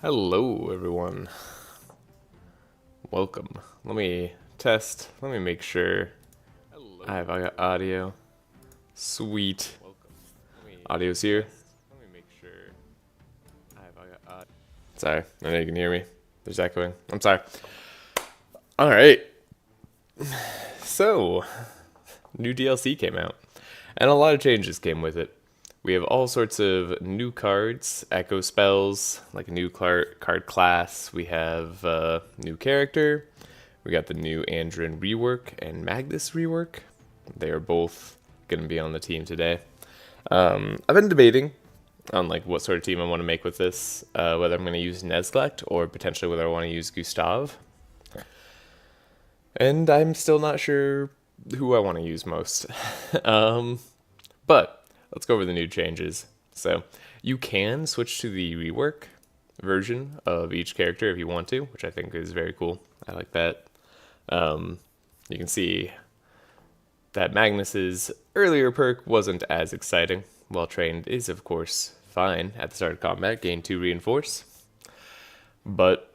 Hello, everyone. Welcome. Let me test. Let me make sure I got audio. Sweet. Audio's here. Sorry, I know you can hear me. There's echoing. I'm sorry. Alright. So, new DLC came out, and a lot of changes came with it. We have all sorts of new cards, echo spells, like a new card class. We have a new character. We got the new Andrin rework and Magnus rework. They are both going to be on the team today. I've been debating on like what sort of team I want to make with this, whether I'm going to use Nezglect or potentially whether I want to use Gustav. And I'm still not sure who I want to use most. But let's go over the new changes. So you can switch to the rework version of each character if you want to, which I think is very cool. I like that. You can see that Magnus's earlier perk wasn't as exciting. Well trained is of course fine at the start of combat, gain 2 reinforce. But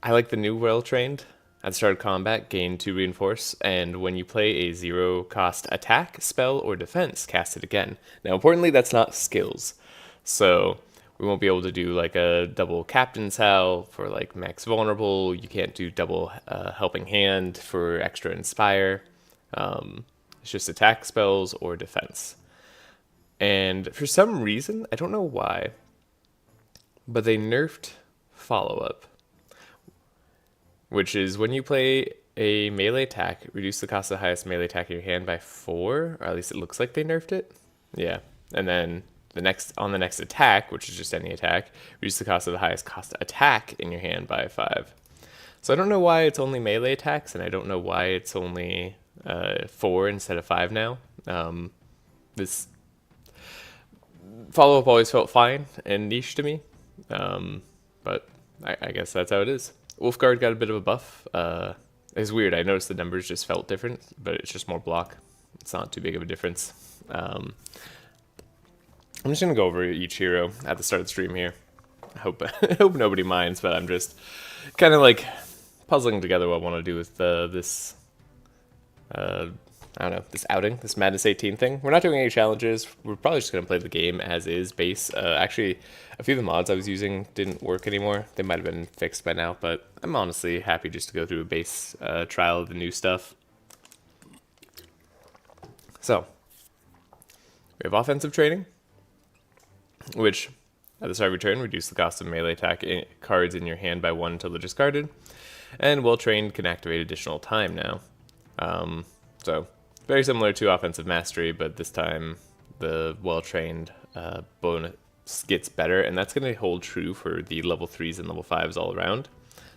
I like the new well trained. At the start of combat, gain 2 reinforce, and when you play a 0 cost attack, spell, or defense, cast it again. Now, importantly, that's not skills. So, we won't be able to do like a double Captain's Howl for like max vulnerable. You can't do double helping hand for extra inspire. It's just attack spells or defense. And for some reason, I don't know why, but they nerfed follow-up, which is when you play a melee attack, reduce the cost of the highest melee attack in your hand by 4, or at least it looks like they nerfed it. Yeah, and then the next attack, which is just any attack, reduce the cost of the highest cost attack in your hand by 5. So I don't know why it's only melee attacks, and I don't know why it's only 4 instead of 5 now. This follow-up always felt fine and niche to me, but I guess that's how it is. Wolfguard got a bit of a buff. It's weird. I noticed the numbers just felt different, but it's just more block. It's not too big of a difference. I'm just going to go over each hero at the start of the stream here. I hope nobody minds, but I'm just kind of like puzzling together what I want to do with this, I don't know, this outing, this Madness 18 thing. We're not doing any challenges. We're probably just going to play the game as is, base. Actually, a few of the mods I was using didn't work anymore. They might have been fixed by now, but I'm honestly happy just to go through a base trial of the new stuff. So, we have offensive training, which at the start of your turn, reduce the cost of melee attack cards in your hand by 1 until they're discarded. And well-trained can activate additional time now. So, very similar to offensive mastery, but this time the well-trained bonus gets better, and that's going to hold true for the level 3s and level 5s all around.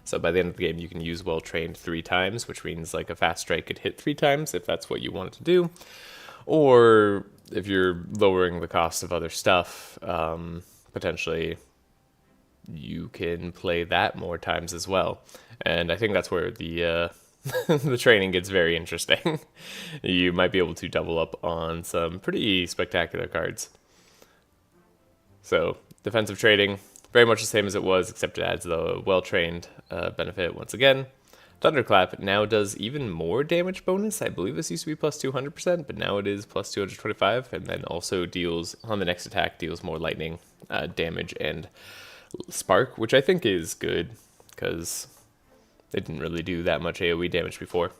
So by the end of the game, you can use well-trained 3 times, which means like a fast strike could hit 3 times if that's what you wanted to do. Or if you're lowering the cost of other stuff, potentially you can play that more times as well. And I think that's where the the training gets very interesting. You might be able to double up on some pretty spectacular cards. So, defensive trading, very much the same as it was, except it adds the well-trained benefit once again. Thunderclap now does even more damage bonus. I believe this used to be plus 200%, but now it is plus 225, and then also deals, on the next attack, deals more lightning damage and spark, which I think is good, because it didn't really do that much AoE damage before.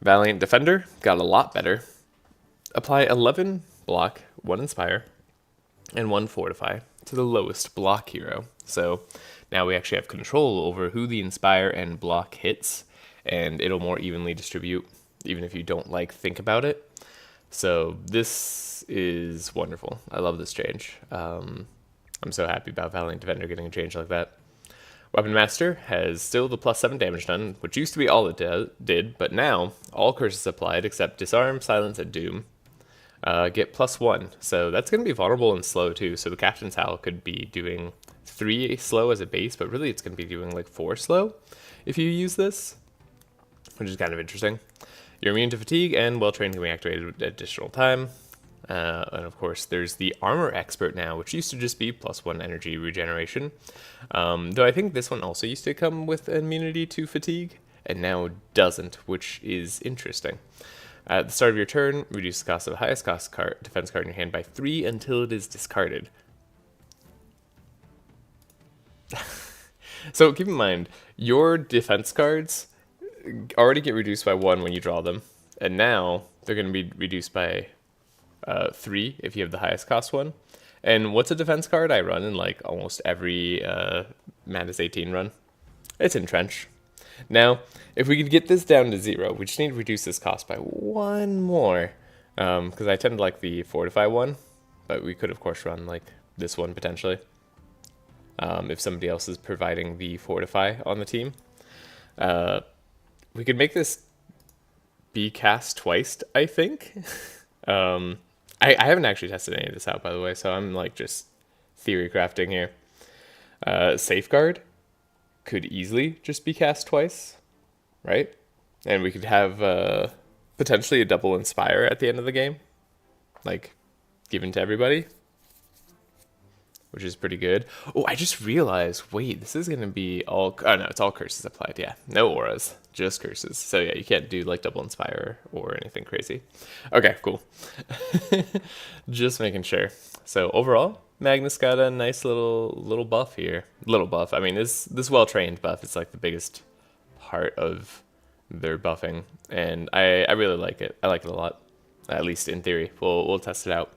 Valiant Defender got a lot better. Apply 11 block, 1 inspire, and 1 fortify to the lowest block hero. So now we actually have control over who the inspire and block hits, and it'll more evenly distribute, even if you don't like think about it. So this is wonderful. I love this change. I'm so happy about Valiant Defender getting a change like that. Weapon Master has still the plus 7 damage done, which used to be all it did, but now all curses applied except Disarm, Silence, and Doom get plus 1. So that's going to be vulnerable and slow too. So the Captain's Howl could be doing 3 slow as a base, but really it's going to be doing like 4 slow if you use this, which is kind of interesting. You're immune to fatigue and well-trained can be activated at additional time. And of course, there's the Armor Expert now, which used to just be +1 energy regeneration. Though I think this one also used to come with immunity to fatigue, and now doesn't, which is interesting. At the start of your turn, reduce the cost of the highest cost defense card in your hand by 3 until it is discarded. So keep in mind, your defense cards already get reduced by 1 when you draw them, and now they're going to be reduced by 3 if you have the highest cost one. And what's a defense card I run in like almost every Madness 18 run? It's Entrench. Now, if we could get this down to 0, we just need to reduce this cost by 1 more. Because I tend to like the Fortify one, but we could of course run like this one potentially. If somebody else is providing the Fortify on the team. We could make this be cast twice, I think. I haven't actually tested any of this out, by the way, so I'm like just theory crafting here. Safeguard could easily just be cast twice, right? And we could have potentially a double Inspire at the end of the game, like given to everybody, which is pretty good. Oh, I just realized, wait, this is going to be all... Oh, no, it's all curses applied, yeah. No auras, just curses. So, yeah, you can't do, like, double Inspire or anything crazy. Okay, cool. Just making sure. So, overall, Magnus got a nice little buff here. Little buff. I mean, this well-trained buff is, like, the biggest part of their buffing. And I really like it. I like it a lot, at least in theory. We'll test it out.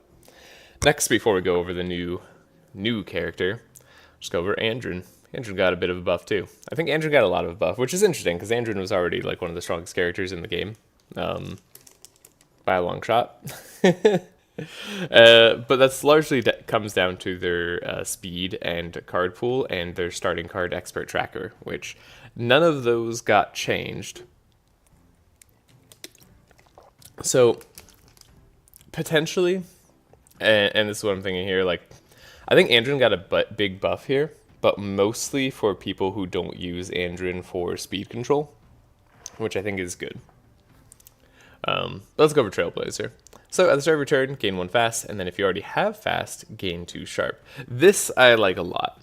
Next, before we go over the new character, just go over Andrin. Andrin got a bit of a buff too. I think Andrin got a lot of a buff, which is interesting because Andrin was already like one of the strongest characters in the game, by a long shot. But that's largely comes down to their speed and card pool and their starting card expert tracker, which none of those got changed. So potentially, and this is what I'm thinking here, like, I think Andrin got a big buff here, but mostly for people who don't use Andrin for speed control, which I think is good. But let's go over Trailblazer. So at the start of your turn, gain 1 fast, and then if you already have fast, gain 2 sharp. This I like a lot.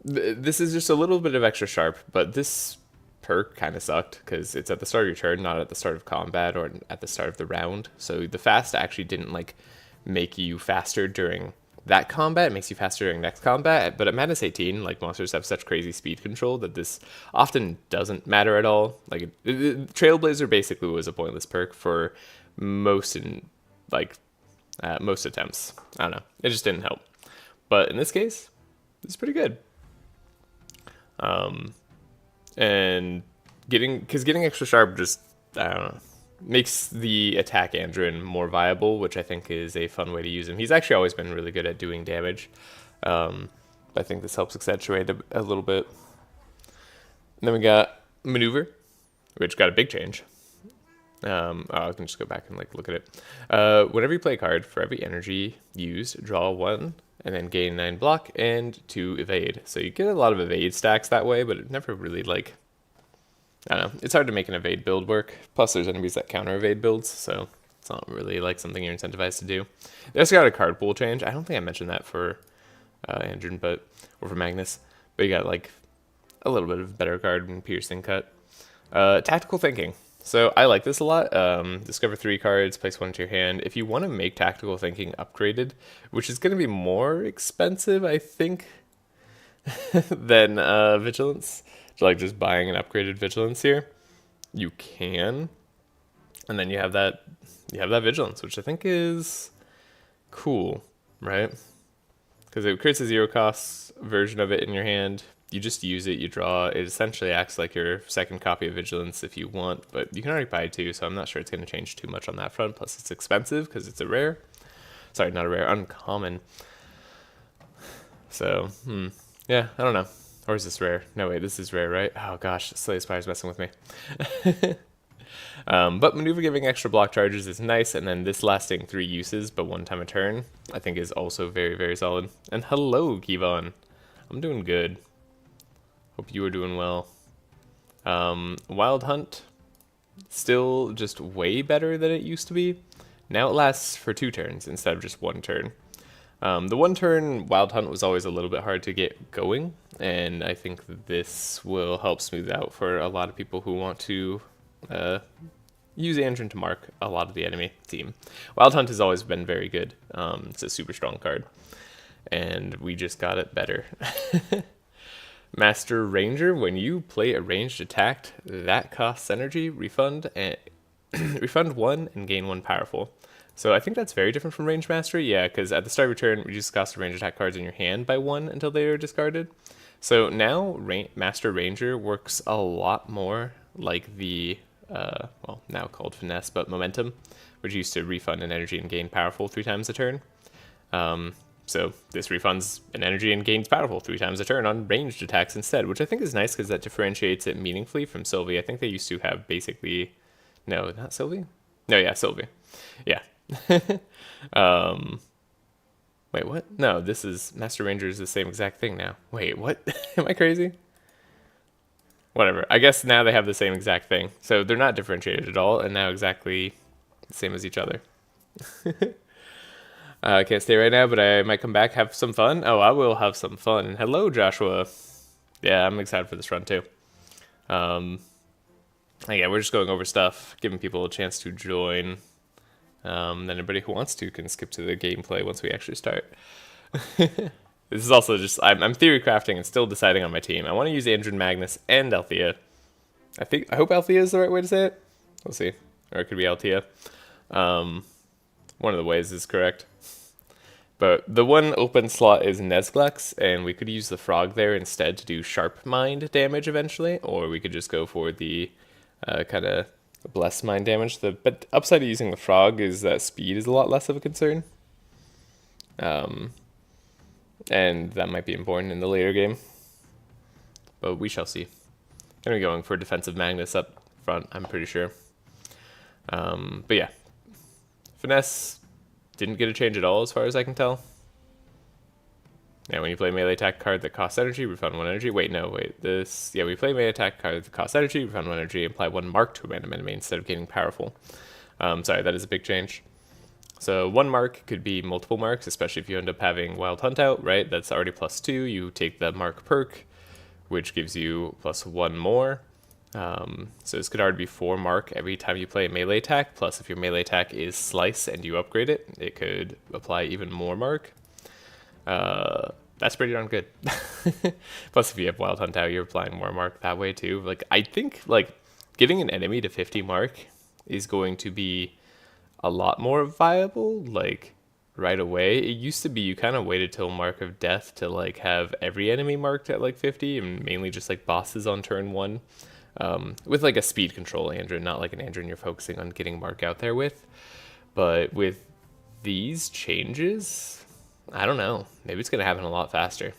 This is just a little bit of extra sharp, but this perk kind of sucked because it's at the start of your turn, not at the start of combat or at the start of the round. So the fast actually didn't like make you faster during that combat. It makes you faster during next combat. But at Madness 18, like, monsters have such crazy speed control that this often doesn't matter at all. Like, Trailblazer basically was a pointless perk for most most attempts. I don't know. It just didn't help. But in this case, it's pretty good. And getting extra sharp just, I don't know, makes the attack Andrin more viable, which I think is a fun way to use him. He's actually always been really good at doing damage. I think this helps accentuate a little bit. And then we got Maneuver, which got a big change. I can just go back and like look at it. Whenever you play a card, for every energy used, draw 1, and then gain 9 block and 2 evade. So you get a lot of evade stacks that way, but it never really like... I don't know, it's hard to make an evade build work. Plus there's enemies that counter evade builds, so it's not really like something you're incentivized to do. They also got a card pool change. I don't think I mentioned that for Andrin, or for Magnus, but you got like a little bit of better card and piercing cut. Tactical Thinking. So I like this a lot. Discover 3 cards, place 1 into your hand. If you want to make Tactical Thinking upgraded, which is going to be more expensive, I think, than Vigilance, like just buying an upgraded Vigilance here, you can, and then you have that Vigilance, which I think is cool, right? Because it creates a 0 cost version of it in your hand. You just use it, you draw. It essentially acts like your second copy of Vigilance if you want, but you can already buy 2, so I'm not sure it's going to change too much on that front. Plus it's expensive because it's a rare. Sorry, not a rare, uncommon. So, yeah, I don't know. Or is this rare? No, wait, this is rare, right? Oh gosh, Slay Spire's messing with me. But Maneuver giving extra block charges is nice, and then this lasting 3 uses, but 1 time a turn, I think is also very, very solid. And hello, Kevon. I'm doing good. Hope you are doing well. Wild Hunt. Still just way better than it used to be. Now it lasts for 2 turns instead of just 1 turn. The 1 turn Wild Hunt was always a little bit hard to get going, and I think this will help smooth out for a lot of people who want to use Andrin to mark a lot of the enemy team. Wild Hunt has always been very good. It's a super strong card, and we just got it better. Master Ranger, when you play a ranged attack that costs energy, refund and refund 1 and gain 1 powerful. So I think that's very different from Range Mastery, yeah, because at the start of your turn, reduce the cost of range attack cards in your hand by 1 until they are discarded. So now Master Ranger works a lot more like the, well, now called Finesse, but Momentum, which used to refund an energy and gain powerful 3 times a turn. So this refunds an energy and gains powerful 3 times a turn on ranged attacks instead, which I think is nice because that differentiates it meaningfully from Sylvie. I think they used to have basically, no, not Sylvie? No, yeah, Sylvie. Yeah. Wait, what? No, this is Master Ranger is the same exact thing now. Wait, what? Am I crazy? Whatever. I guess now they have the same exact thing. So they're not differentiated at all, and now exactly the same as each other. I can't stay right now, but I might come back, have some fun. Oh, I will have some fun. And hello, Joshua. Yeah, I'm excited for this run too. Yeah, we're just going over stuff, giving people a chance to join. Then anybody who wants to can skip to the gameplay once we actually start. This is also just, I'm theory crafting and still deciding on my team. I want to use Andrin, Magnus, and Althea. I hope Althea is the right way to say it. We'll see. Or it could be Althea. One of the ways is correct. But the one open slot is Nesglex, and we could use the frog there instead to do sharp mind damage eventually, or we could just go for the kind of bless mind damage. But upside of using the frog is that speed is a lot less of a concern. And that might be important in the later game. But we shall see. Gonna be going for defensive Magnus up front, I'm pretty sure. But yeah. Finesse didn't get a change at all as far as I can tell. Yeah, when you play a melee attack card that costs energy, refund 1 energy. Wait, no, wait. This, yeah, we play a melee attack card that costs energy, refund 1 energy, apply 1 mark to a random enemy instead of getting powerful. Sorry, that is a big change. So 1 mark could be multiple marks, especially if you end up having Wild Hunt out, right? That's already +2. You take the mark perk, which gives you +1 more. So this could already be 4 mark every time you play a melee attack, plus if your melee attack is slice and you upgrade it, it could apply even more mark. That's pretty darn good. Plus if you have Wild Hunt out, you're applying more mark that way too. Like, I think like getting an enemy to 50 mark is going to be a lot more viable, like right away. It used to be you kind of waited till Mark of Death to like have every enemy marked at like 50, and mainly just like bosses on turn 1. With like a speed control Andrin, not like an Andrin you're focusing on getting Mark out there with. But with these changes, I don't know. Maybe it's going to happen a lot faster.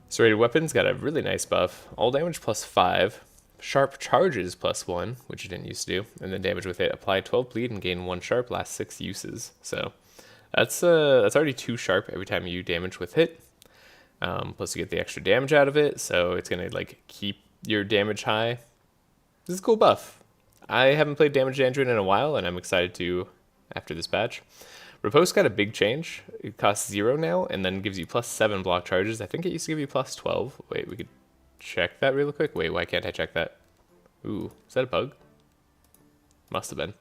Serrated Weapons got a really nice buff. All damage +5. Sharp charges +1, which you didn't used to do. And then damage with it. Apply 12 bleed and gain 1 sharp, last 6 uses. So that's already 2 sharp every time you damage with hit. Plus you get the extra damage out of it. So it's going to like keep your damage high. This is a cool buff. I haven't played Damage Andrin in a while, and I'm excited to after this patch. Riposte got a big change. It costs 0 now, and then gives you +7 block charges. I think it used to give you +12. Wait, we could check that really quick. Wait, why can't I check that? Ooh, is that a bug? Must have been.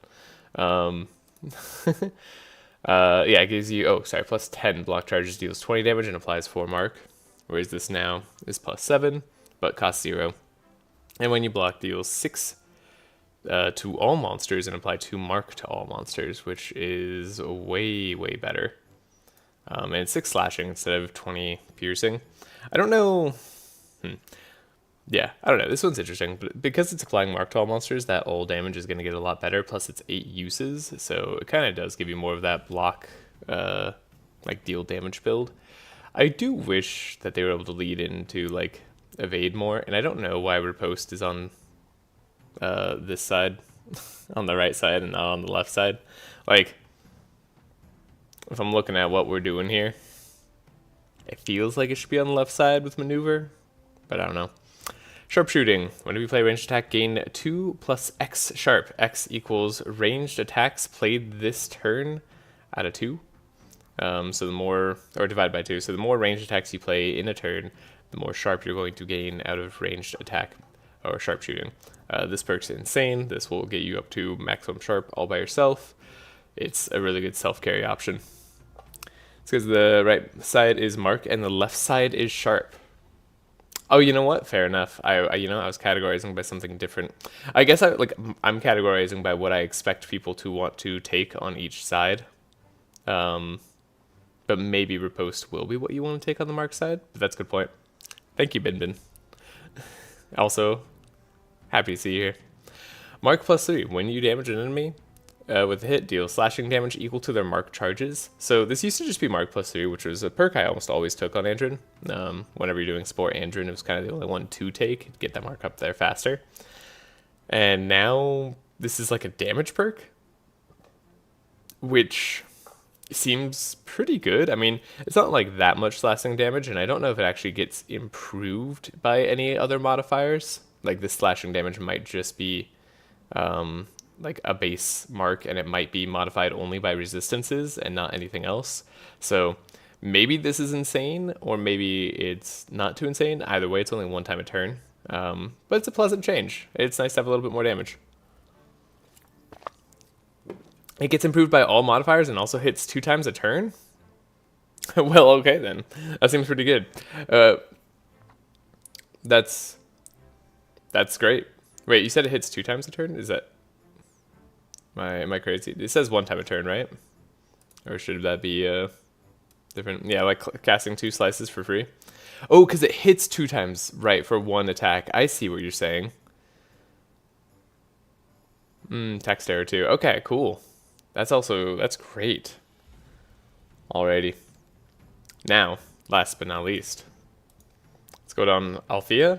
Yeah, it gives you, +10 block charges, deals 20 damage, and applies 4 mark. Whereas this now is +7, but costs 0. And when you block, deals 6 to all monsters and apply 2 mark to all monsters, which is way, way better. And it's 6 slashing instead of 20 piercing. I don't know. Yeah, I don't know. This one's interesting, but because it's applying mark to all monsters, that all damage is going to get a lot better. Plus, it's 8 uses, so it kind of does give you more of that block, like deal damage build. I do wish that they were able to lead into like evade more, and I don't know why Riposte is on this side, on the right side, and not on the left side. Like, if I'm looking at what we're doing here, it feels like it should be on the left side with maneuver, but I don't know. Sharpshooting. Whenever you play a ranged attack, gain 2 plus X sharp. X equals ranged attacks played this turn out of 2. So the more, or divide by 2. So the more ranged attacks you play in a turn, the more sharp you're going to gain out of ranged attack or sharpshooting. This perk's insane. This will get you up to maximum sharp all by yourself. It's a really good self-carry option. It's because the right side is mark and the left side is sharp. Oh, you know what? Fair enough. I was categorizing by something different. I guess I'm categorizing by what I expect people to want to take on each side. But maybe riposte will be what you want to take on the mark side. But that's a good point. Thank you, Bin. Also, happy to see you here. Mark +3. When you damage an enemy with a hit, deal slashing damage equal to their mark charges. So this used to just be Mark +3, which was a perk I almost always took on Andrin. Whenever you're doing Sport Andrin, it was kind of the only one to take, get that mark up there faster. And now this is like a damage perk, which seems pretty good. I mean, it's not like that much slashing damage, and I don't know if it actually gets improved by any other modifiers. Like this slashing damage might just be like a base mark, and it might be modified only by resistances and not anything else. So maybe this is insane, or maybe it's not too insane. Either way, it's only one time a turn, but it's a pleasant change. It's nice to have a little bit more damage. It gets improved by all modifiers and also hits 2 times a turn? Well, okay then. That seems pretty good. That's great. Wait, you said it hits 2 times a turn? Is that... Am I crazy? It says 1 time a turn, right? Or should that be different? Yeah, like casting 2 slices for free. Oh, because it hits 2 times, right, for 1 attack. I see what you're saying. Text error too. Okay, cool. That's great. Alrighty. Now, last but not least, let's go down Althea.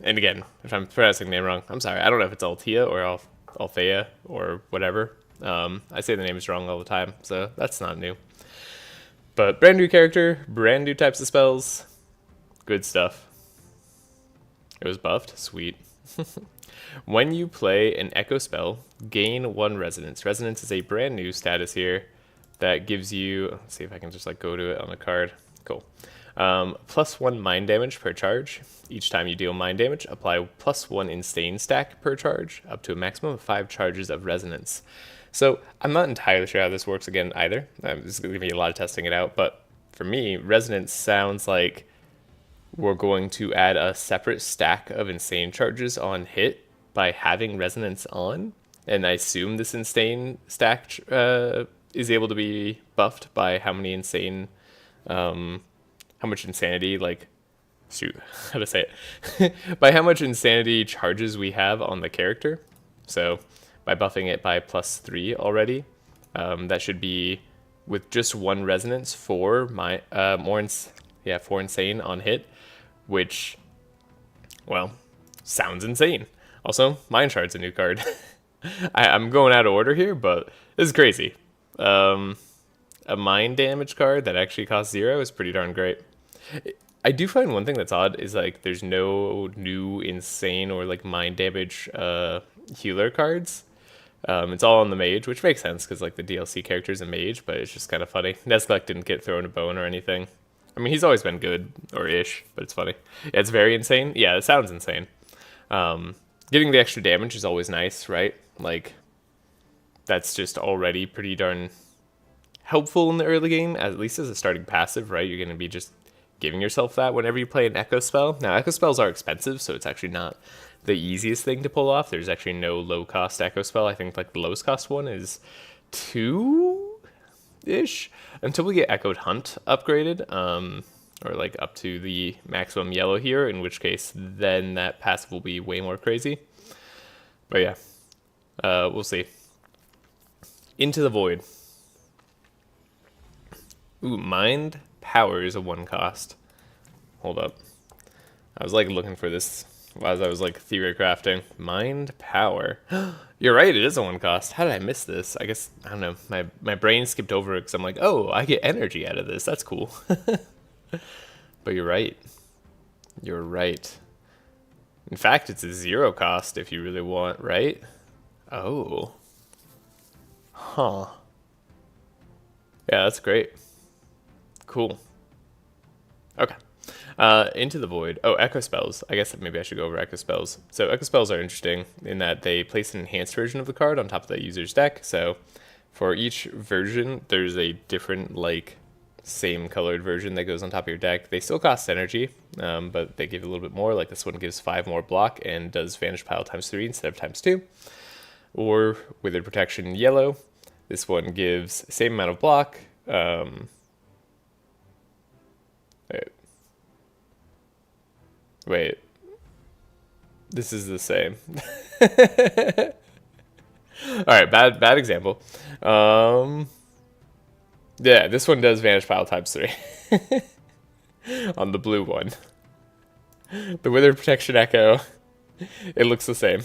And again, if I'm pronouncing the name wrong, I'm sorry. I don't know if it's Althea or Althea or whatever. I say the names wrong all the time, so that's not new. But brand new character, brand new types of spells. Good stuff. It was buffed. Sweet. When you play an Echo spell, gain 1 Resonance. Resonance is a brand new status here that gives you... Let's see if I can just like go to it on the card. Cool. +1 mind damage per charge. Each time you deal mind damage, apply +1 insane stack per charge, up to a maximum of 5 charges of Resonance. So I'm not entirely sure how this works again either. This is going to be a lot of testing it out, but for me, Resonance sounds like we're going to add a separate stack of insane charges on hit by having Resonance on, and I assume this insane stack is able to be buffed by how many insane, how much insanity, like, shoot, how to say it, by how much insanity charges we have on the character. So by buffing it by +3 already, that should be with just 1 Resonance for my for insane on hit, which, well, sounds insane. Also, Mind Shard's a new card. I'm going out of order here, but this is crazy. A mind damage card that actually costs 0 is pretty darn great. I do find one thing that's odd is like there's no new insane or like mind damage healer cards. It's all on the mage, which makes sense because like the DLC character is a mage, but it's just kind of funny. Nesglek didn't get thrown a bone or anything. I mean, he's always been good, or ish, but it's funny. Yeah, it's very insane. Yeah, it sounds insane. Getting the extra damage is always nice, right? Like, that's just already pretty darn helpful in the early game, at least as a starting passive, right? You're going to be just giving yourself that whenever you play an Echo spell. Now, Echo spells are expensive, so it's actually not the easiest thing to pull off. There's actually no low-cost Echo spell. I think like the lowest cost one is 2-ish, until we get Echoed Hunt upgraded, or like up to the maximum yellow here, in which case then that passive will be way more crazy. But yeah, we'll see. Into the Void. Ooh, Mind Power is a 1 cost. Hold up. I was like looking for this as I was like theory crafting. Mind Power. You're right, it is a 1 cost. How did I miss this? I guess, I don't know, my brain skipped over it because I'm like, oh, I get energy out of this. That's cool. But you're right. You're right. In fact, it's a 0 cost if you really want, right? Oh. Huh. Yeah, that's great. Cool. Okay. Into the Void. Oh, Echo Spells. I guess maybe I should go over Echo Spells. So Echo Spells are interesting in that they place an enhanced version of the card on top of the user's deck. So for each version, there's a different, like, same colored version that goes on top of your deck. They still cost energy, but they give a little bit more. Like this one gives 5 more block and does Vanish Pile times 3 instead of times 2. Or Withered Protection yellow. This one gives same amount of block. Wait. This is the same. Alright, bad example. Yeah, this one does Vanish Pile times 3. On the blue one. The Withered Protection Echo, it looks the same.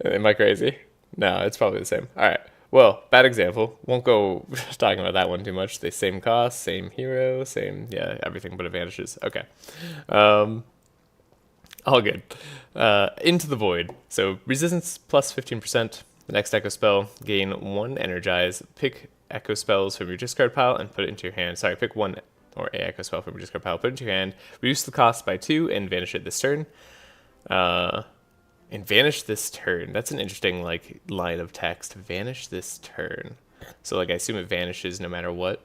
Am I crazy? No, it's probably the same. Alright, well, bad example. Won't go talking about that one too much. They same cost, same hero, same, yeah, everything but it vanishes. Okay. All good. Into the Void. So resistance plus 15%. The next Echo Spell, gain 1 Energize. Pick Echo Spells from your discard pile and put it into your hand. Sorry, pick one or a Echo Spell from your discard pile, put it into your hand. Reduce the cost by 2 and vanish it this turn. And vanish this turn. That's an interesting, like, line of text. Vanish this turn. So, like, I assume it vanishes no matter what.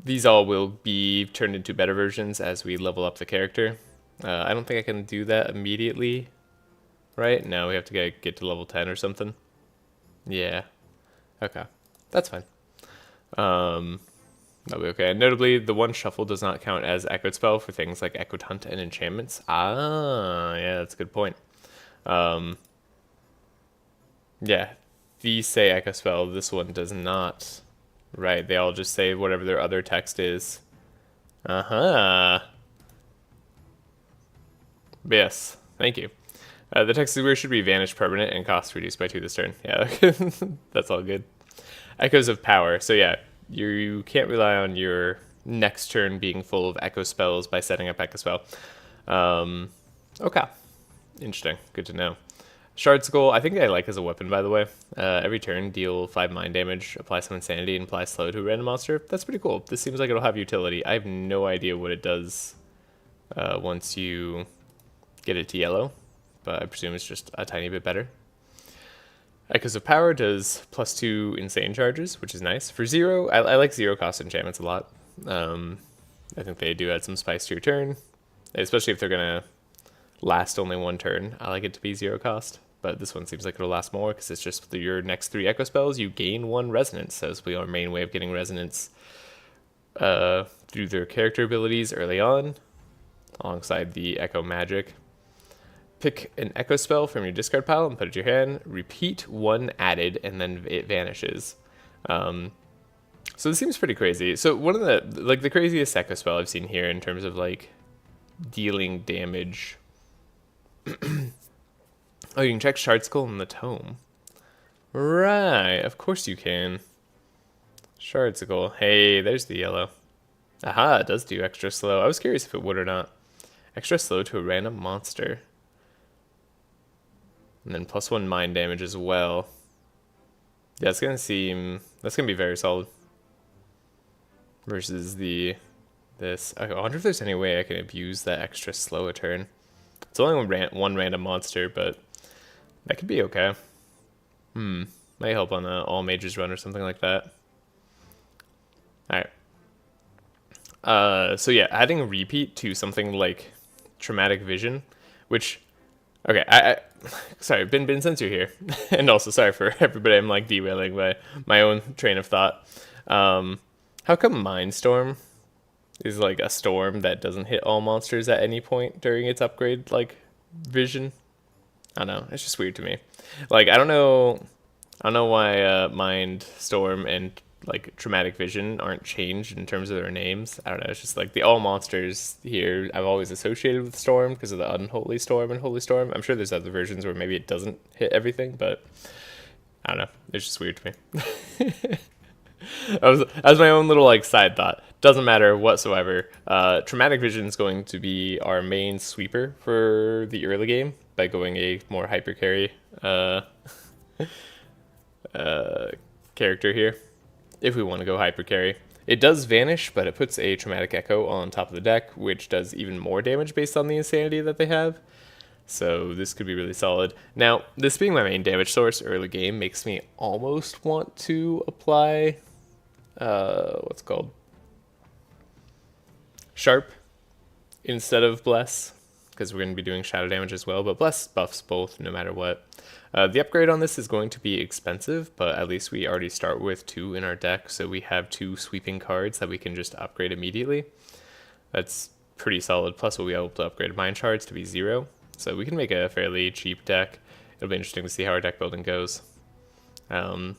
These all will be turned into better versions as we level up the character. I don't think I can do that immediately. Right? No, we have to get to level 10 or something. Yeah. Okay. That's fine. That'll be okay. And notably, the one shuffle does not count as Echoed Spell for things like Echoed Hunt and enchantments. Ah, yeah, that's a good point. Yeah, these say Echo Spell, this one does not. Right, they all just say whatever their other text is. Uh-huh. Yes, thank you. The text is where should be Vanish permanent and cost reduced by 2 this turn. Yeah, that's all good. Echoes of Power. So yeah, you can't rely on your next turn being full of Echo Spells by setting up Echo Spell. Okay. Interesting. Good to know. Shard Skull, I think I like as a weapon, by the way. Every turn, deal 5 mind damage, apply some insanity, and apply slow to a random monster. That's pretty cool. This seems like it'll have utility. I have no idea what it does once you get it to yellow, but I presume it's just a tiny bit better. Echoes of Power does +2 insane charges, which is nice. For 0, I like 0 cost enchantments a lot. I think they do add some spice to your turn, especially if they're going to last only 1 turn. I like it to be 0 cost, but this one seems like it'll last more because it's just your next 3 Echo Spells, you gain 1 Resonance. So this will be our main way of getting Resonance through their character abilities early on, alongside the Echo Magic. Pick an Echo Spell from your discard pile and put it in your hand. Repeat 1 added, and then it vanishes. So this seems pretty crazy. So one of the craziest Echo Spell I've seen here in terms of like dealing damage. Oh, you can check Shard Skull in the Tome. Right, of course you can. Shard Skull. Hey, there's the yellow. Aha, it does do extra slow. I was curious if it would or not. Extra slow to a random monster. And then +1 mind damage as well. Yeah, it's gonna seem, that's gonna be very solid. Versus this. I wonder if there's any way I can abuse that extra slow a turn. It's only one random monster, but that could be okay. Might help on a all mages run or something like that. Alright. So yeah, adding a repeat to something like Traumatic Vision, which, okay, I sorry, been since you're here, and also sorry for everybody. I'm like derailing my own train of thought. How come Mindstorm is like a storm that doesn't hit all monsters at any point during its upgrade, like vision? I don't know. It's just weird to me. Like I don't know why Mindstorm and like Traumatic Vision aren't changed in terms of their names. I don't know. It's just like the all monsters here I've always associated with Storm because of the Unholy Storm and Holy Storm. I'm sure there's other versions where maybe it doesn't hit everything, but I don't know. It's just weird to me. That was my own little like side thought. Doesn't matter whatsoever. Traumatic Vision is going to be our main sweeper for the early game by going a more hyper carry character here, if we want to go hyper carry. It does vanish, but it puts a Traumatic Echo on top of the deck, which does even more damage based on the insanity that they have. So this could be really solid. Now, this being my main damage source early game makes me almost want to apply, what's it called? Sharp instead of Bless, because we're going to be doing shadow damage as well, but Bless buffs both no matter what. The upgrade on this is going to be expensive, but at least we already start with 2 in our deck, so we have 2 sweeping cards that we can just upgrade immediately. That's pretty solid, plus we'll be able to upgrade Mind Shards to be 0, so we can make a fairly cheap deck. It'll be interesting to see how our deck building goes. But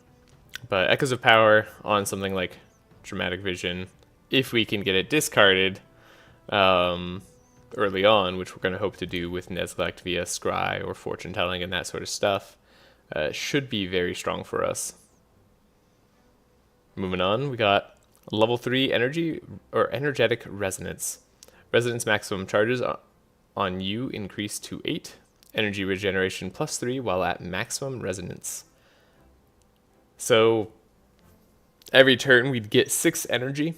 Echoes of Power on something like Dramatic Vision, if we can get it discarded early on, which we're going to hope to do with Neglect via Scry or Fortune Telling and that sort of stuff, should be very strong for us. Moving on, we got level 3 Energy or Energetic Resonance. Resonance maximum charges on you increase to 8. Energy regeneration +3 while at maximum resonance. So every turn we'd get 6 energy.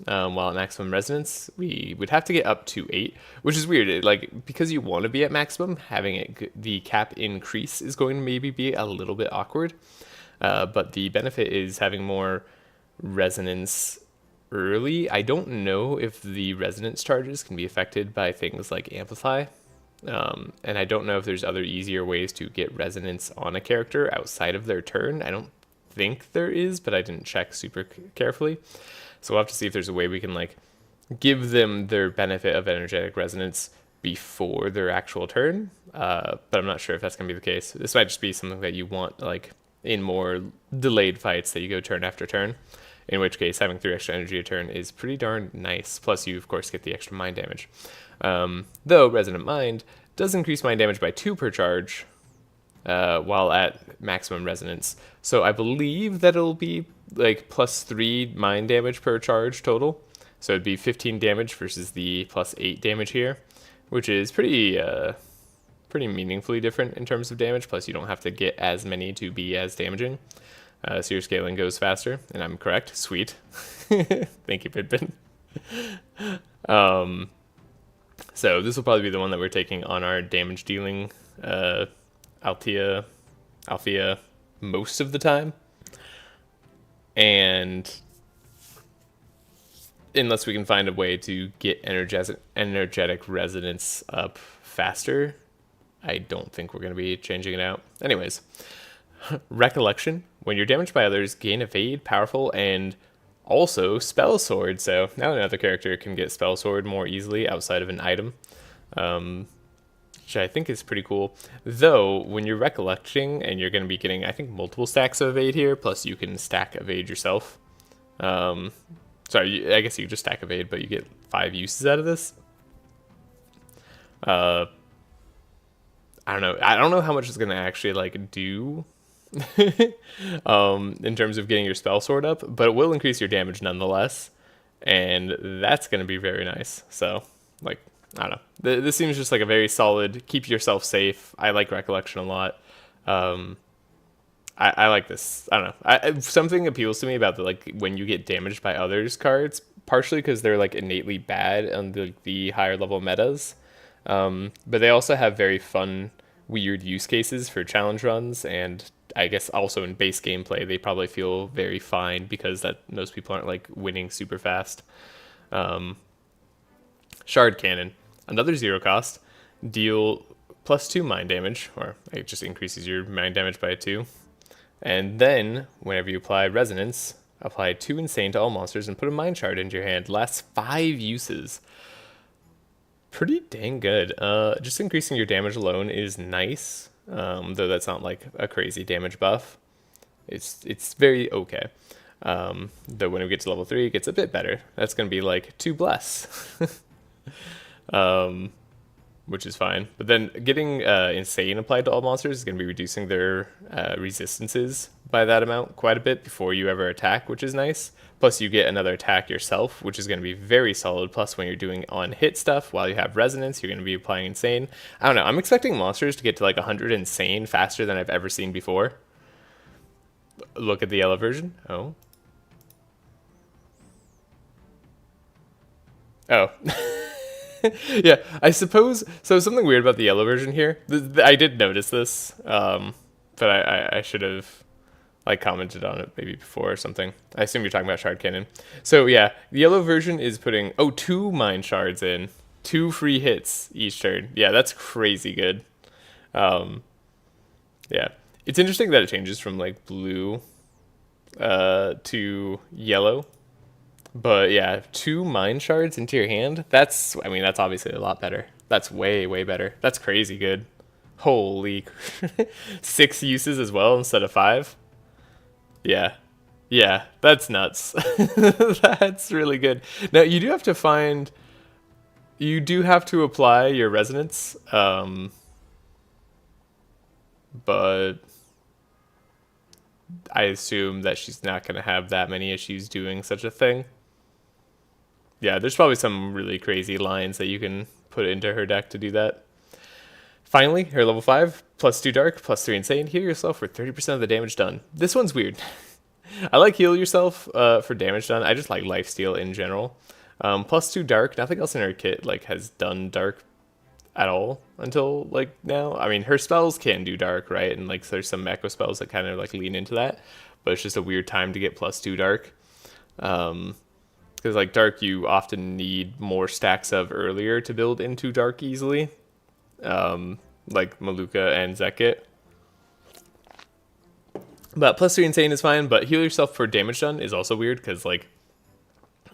While at maximum resonance, we would have to get up to 8, which is weird. Like, because you want to be at maximum, having the cap increase is going to maybe be a little bit awkward. But the benefit is having more resonance early. I don't know if the resonance charges can be affected by things like Amplify. And I don't know if there's other easier ways to get resonance on a character outside of their turn. I don't think there is, but I didn't check super carefully. So we'll have to see if there's a way we can like give them their benefit of energetic resonance before their actual turn. But I'm not sure if that's going to be the case. This might just be something that you want like in more delayed fights that you go turn after turn. In which case, having 3 extra energy a turn is pretty darn nice. Plus, you, of course, get the extra mind damage. Though, Resonant Mind does increase mind damage by 2 per charge while at maximum resonance. So I believe that it'll be like +3 mind damage per charge total. So it'd be 15 damage versus the +8 damage here, which is pretty meaningfully different in terms of damage. Plus, you don't have to get as many to be as damaging. So your scaling goes faster, and I'm correct. Sweet. Thank you, Pidpin. So this will probably be the one that we're taking on our damage dealing Althea most of the time. And unless we can find a way to get energetic resonance up faster, I don't think we're going to be changing it out. Anyways, Recollection. When you're damaged by others, gain Evade, Powerful, and also Spell Sword. So now another character can get Spell Sword more easily outside of an item, which I think is pretty cool. Though, when you're recollecting and you're going to be getting, I think, multiple stacks of Evade here, plus you can stack Evade yourself. Sorry, I guess you just stack Evade, but you get 5 uses out of this. I don't know. I don't know how much it's going to actually, like, do in terms of getting your spell sword up, but it will increase your damage nonetheless, and that's going to be very nice. So, like, I don't know. This seems just like a very solid, keep yourself safe. I like Recollection a lot. I like this. I don't know. Something appeals to me about the, like, when you get damaged by others cards, partially because they're, like, innately bad on the higher level metas, but they also have very fun, weird use cases for challenge runs, and I guess also in base gameplay they probably feel very fine because that most people aren't like winning super fast. Shard Cannon, another 0 cost, deal +2 mind damage, or it just increases your mind damage by 2, and then whenever you apply Resonance, apply 2 Insane to all monsters and put a mind shard into your hand. Lasts 5 uses. Pretty dang good. Just increasing your damage alone is nice, though that's not like a crazy damage buff. It's very okay. Though when we get to level 3, it gets a bit better. That's going to be like 2 Bless, which is fine. But then getting Insane applied to all monsters is going to be reducing their resistances by that amount quite a bit before you ever attack, which is nice. Plus you get another attack yourself, which is going to be very solid. Plus when you're doing on hit stuff while you have resonance, you're going to be applying insane. I don't know, I'm expecting monsters to get to like 100 insane faster than I've ever seen before. Look at the yellow version. Oh. Oh. Yeah, I suppose, so something weird about the yellow version here, I did notice this, but I should have like commented on it maybe before or something. I assume you're talking about shard cannon. So yeah, the yellow version is putting, 2 mind shards in, 2 free hits each turn. Yeah, that's crazy good. Yeah, it's interesting that it changes from like blue to yellow. But yeah, 2 mind shards into your hand, that's obviously a lot better. That's way, way better. That's crazy good. Holy. 6 uses as well instead of 5. Yeah. Yeah, that's nuts. That's really good. Now, you do have to apply your resonance, but I assume that she's not going to have that many issues doing such a thing. Yeah, there's probably some really crazy lines that you can put into her deck to do that. Finally, her level 5, plus 2 dark, plus 3 insane. Heal yourself for 30% of the damage done. This one's weird. I like heal yourself for damage done. I just like lifesteal in general. Plus 2 dark. Nothing else in her kit like has done dark at all until like now. I mean, her spells can do dark, right? And like there's some echo spells that kind of like lean into that. But it's just a weird time to get plus 2 dark. Because like dark you often need more stacks of earlier to build into dark easily, like Maluka and Zekit. But plus 3 insane is fine, but heal yourself for damage done is also weird because like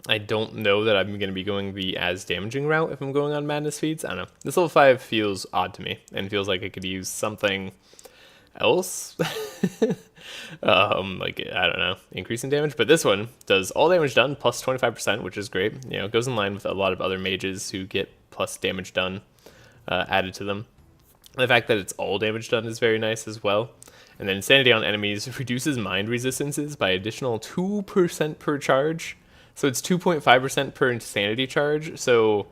I don't know that I'm going to be going the as damaging route if I'm going on madness feeds. I don't know. This level 5 feels odd to me and feels like it could use something else. Like I don't know, increasing damage, but this one does all damage done plus 25%, which is great. You know, it goes in line with a lot of other mages who get plus damage done added to them. The fact that it's all damage done is very nice as well. And then insanity on enemies reduces mind resistances by additional 2% per charge, so it's 2.5% per insanity charge. So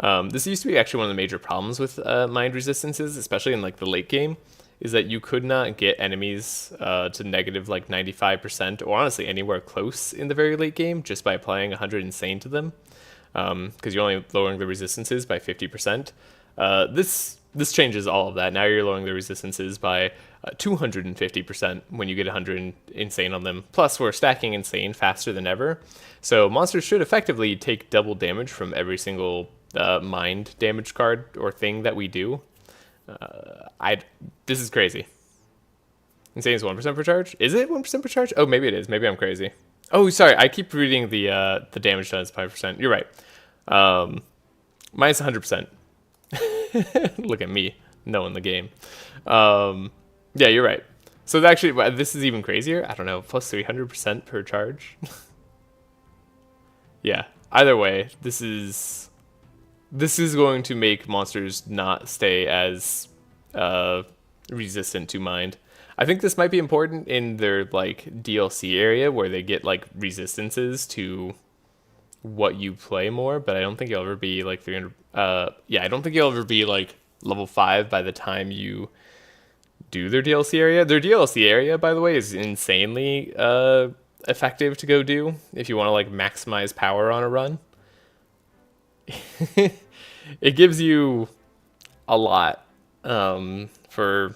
this used to be actually one of the major problems with mind resistances, especially in like the late game, is that you could not get enemies to negative like 95% or honestly anywhere close in the very late game just by applying 100 insane to them, because you're only lowering the resistances by 50%. This changes all of that. Now you're lowering the resistances by 250% when you get 100 insane on them. Plus we're stacking insane faster than ever, so monsters should effectively take double damage from every single mind damage card or thing that we do. This is crazy. Insane is 1% per charge. Is it 1% per charge? Oh, maybe it is. Maybe I'm crazy. Oh, sorry. I keep reading the damage done is 5%. You're right. Mine's 100%. Look at me knowing the game. Yeah, you're right. So actually, this is even crazier. I don't know. Plus 300% per charge. Yeah. Either way, this is going to make monsters not stay as resistant to mind. I think this might be important in their like DLC area where they get like resistances to what you play more, but I don't think you'll ever be like 300. Yeah, I don't think you'll ever be like level 5 by the time you do their DLC area. Their DLC area, by the way, is insanely effective to go do if you want to like maximize power on a run. It gives you a lot for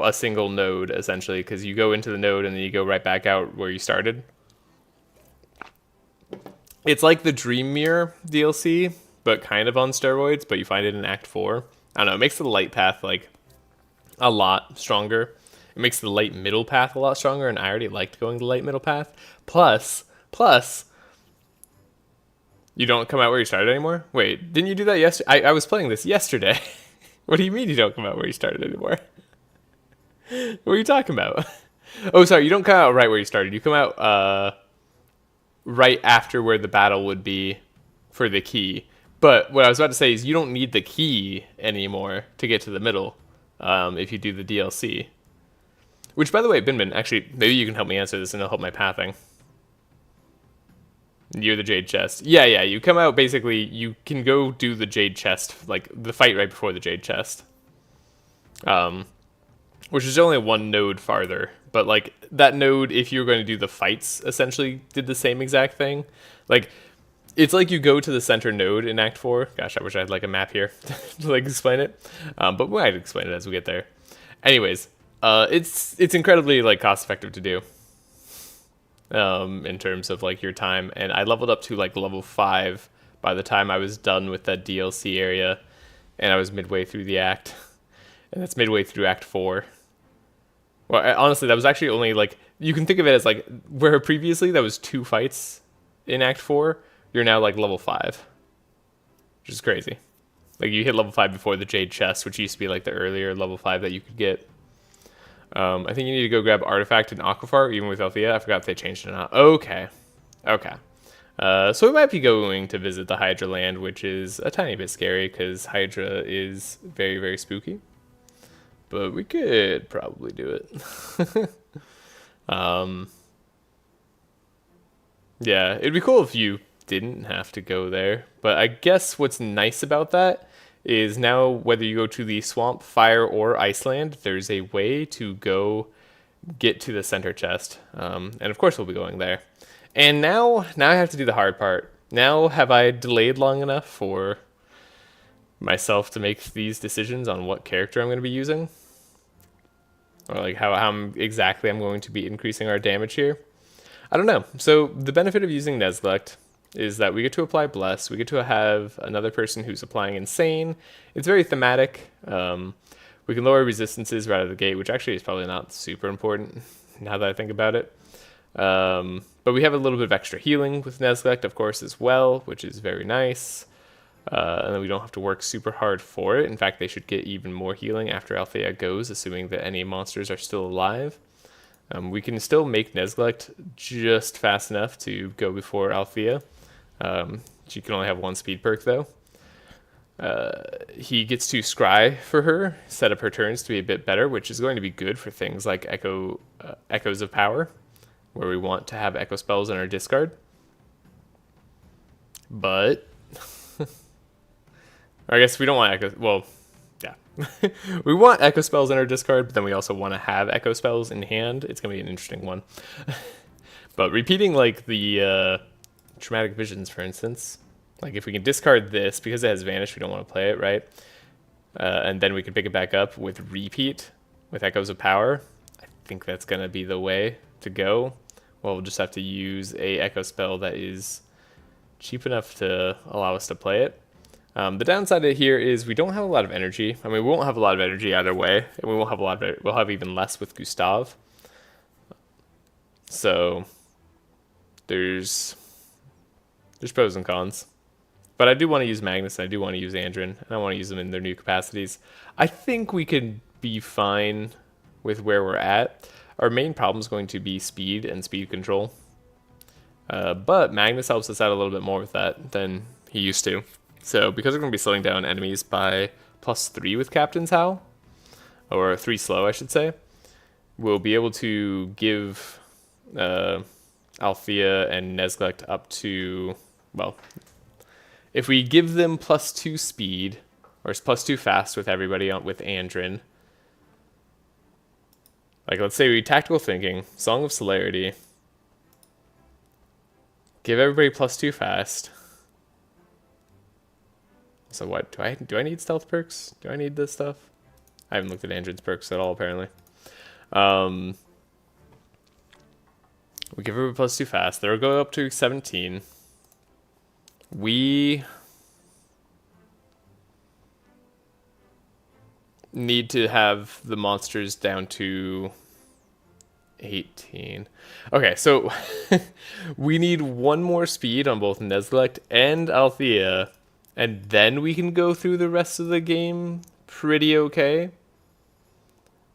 a single node, essentially, because you go into the node and then you go right back out where you started. It's like the Dream Mirror DLC, but kind of on steroids, but you find it in Act 4. I don't know, it makes the light path like a lot stronger. It makes the light middle path a lot stronger, and I already liked going the light middle path. Plus, you don't come out where you started anymore? Wait, didn't you do that yesterday? I was playing this yesterday. What do you mean you don't come out where you started anymore? What are you talking about? Oh, sorry, you don't come out right where you started. You come out right after where the battle would be for the key. But what I was about to say is you don't need the key anymore to get to the middle if you do the DLC. Which, by the way, Binbin, actually, maybe you can help me answer this and it'll help my pathing. Near the Jade Chest. Yeah, you come out, basically, you can go do the Jade Chest, like, the fight right before the Jade Chest. Which is only one node farther. But, like, that node, if you were going to do the fights, essentially did the same exact thing. Like, it's like you go to the center node in Act 4. Gosh, I wish I had, like, a map here to, like, explain it. But we might explain it as we get there. Anyways, it's incredibly, like, cost-effective to do. In terms of like your time, and I leveled up to like level 5 by the time I was done with that DLC area, and I was midway through the act, and that's midway through Act 4. Well, honestly, that was actually only like, you can think of it as like where previously that was 2 fights in Act 4, you're now like level 5, which is crazy. Like you hit level 5 before the Jade Chest, which used to be like the earlier level 5 that you could get. I think you need to go grab Artifact in Aquaphar, even with Althea. I forgot if they changed it or not. Okay. So we might be going to visit the Hydra land, which is a tiny bit scary, because Hydra is very, very spooky. But we could probably do it. Yeah, it'd be cool if you didn't have to go there. But I guess what's nice about that is now whether you go to the Swamp, Fire, or Iceland, there's a way to go get to the center chest. And of course we'll be going there. And now I have to do the hard part. Now have I delayed long enough for myself to make these decisions on what character I'm going to be using? Or like how exactly I'm going to be increasing our damage here? I don't know. So the benefit of using Nezlect is that we get to apply Bless, we get to have another person who's applying Insane. It's very thematic. We can lower resistances right out of the gate, which actually is probably not super important now that I think about it. But we have a little bit of extra healing with Nezlect, of course, as well, which is very nice. And then we don't have to work super hard for it. In fact, they should get even more healing after Althea goes, assuming that any monsters are still alive. We can still make Nezlect just fast enough to go before Althea. She can only have 1 speed perk, though. He gets to scry for her, set up her turns to be a bit better, which is going to be good for things like Echoes of Power, where we want to have Echo spells in our discard. But I guess we don't want Echo. Well, yeah. We want Echo spells in our discard, but then we also want to have Echo spells in hand. It's going to be an interesting one. But repeating like the Traumatic Visions, for instance, like if we can discard this, because it has Vanish, we don't want to play it, right? And then we can pick it back up with Repeat, with Echoes of Power. I think that's going to be the way to go. Well, we'll just have to use a Echo spell that is cheap enough to allow us to play it. The downside of it here is we don't have a lot of energy. I mean, we won't have a lot of energy either way, and we won't have a lot of it. We'll have even less with Gustav. So there's pros and cons. But I do want to use Magnus, and I do want to use Andrin, and I want to use them in their new capacities. I think we could be fine with where we're at. Our main problem is going to be speed and speed control. But Magnus helps us out a little bit more with that than he used to. So because we're going to be slowing down enemies by +3 with Captain's Howl, or 3 slow, I should say, we'll be able to give Althea and Nezlect up to, well, if we give them +2 speed, or +2 fast with everybody with Andrin, like let's say we Tactical Thinking, Song of Celerity, give everybody +2 fast. So what, do I need stealth perks? Do I need this stuff? I haven't looked at Andrin's perks at all, apparently. We give her +2 fast. They'll go up to 17. We need to have the monsters down to 18. Okay, so we need 1 more speed on both Nezlect and Althea, and then we can go through the rest of the game pretty okay.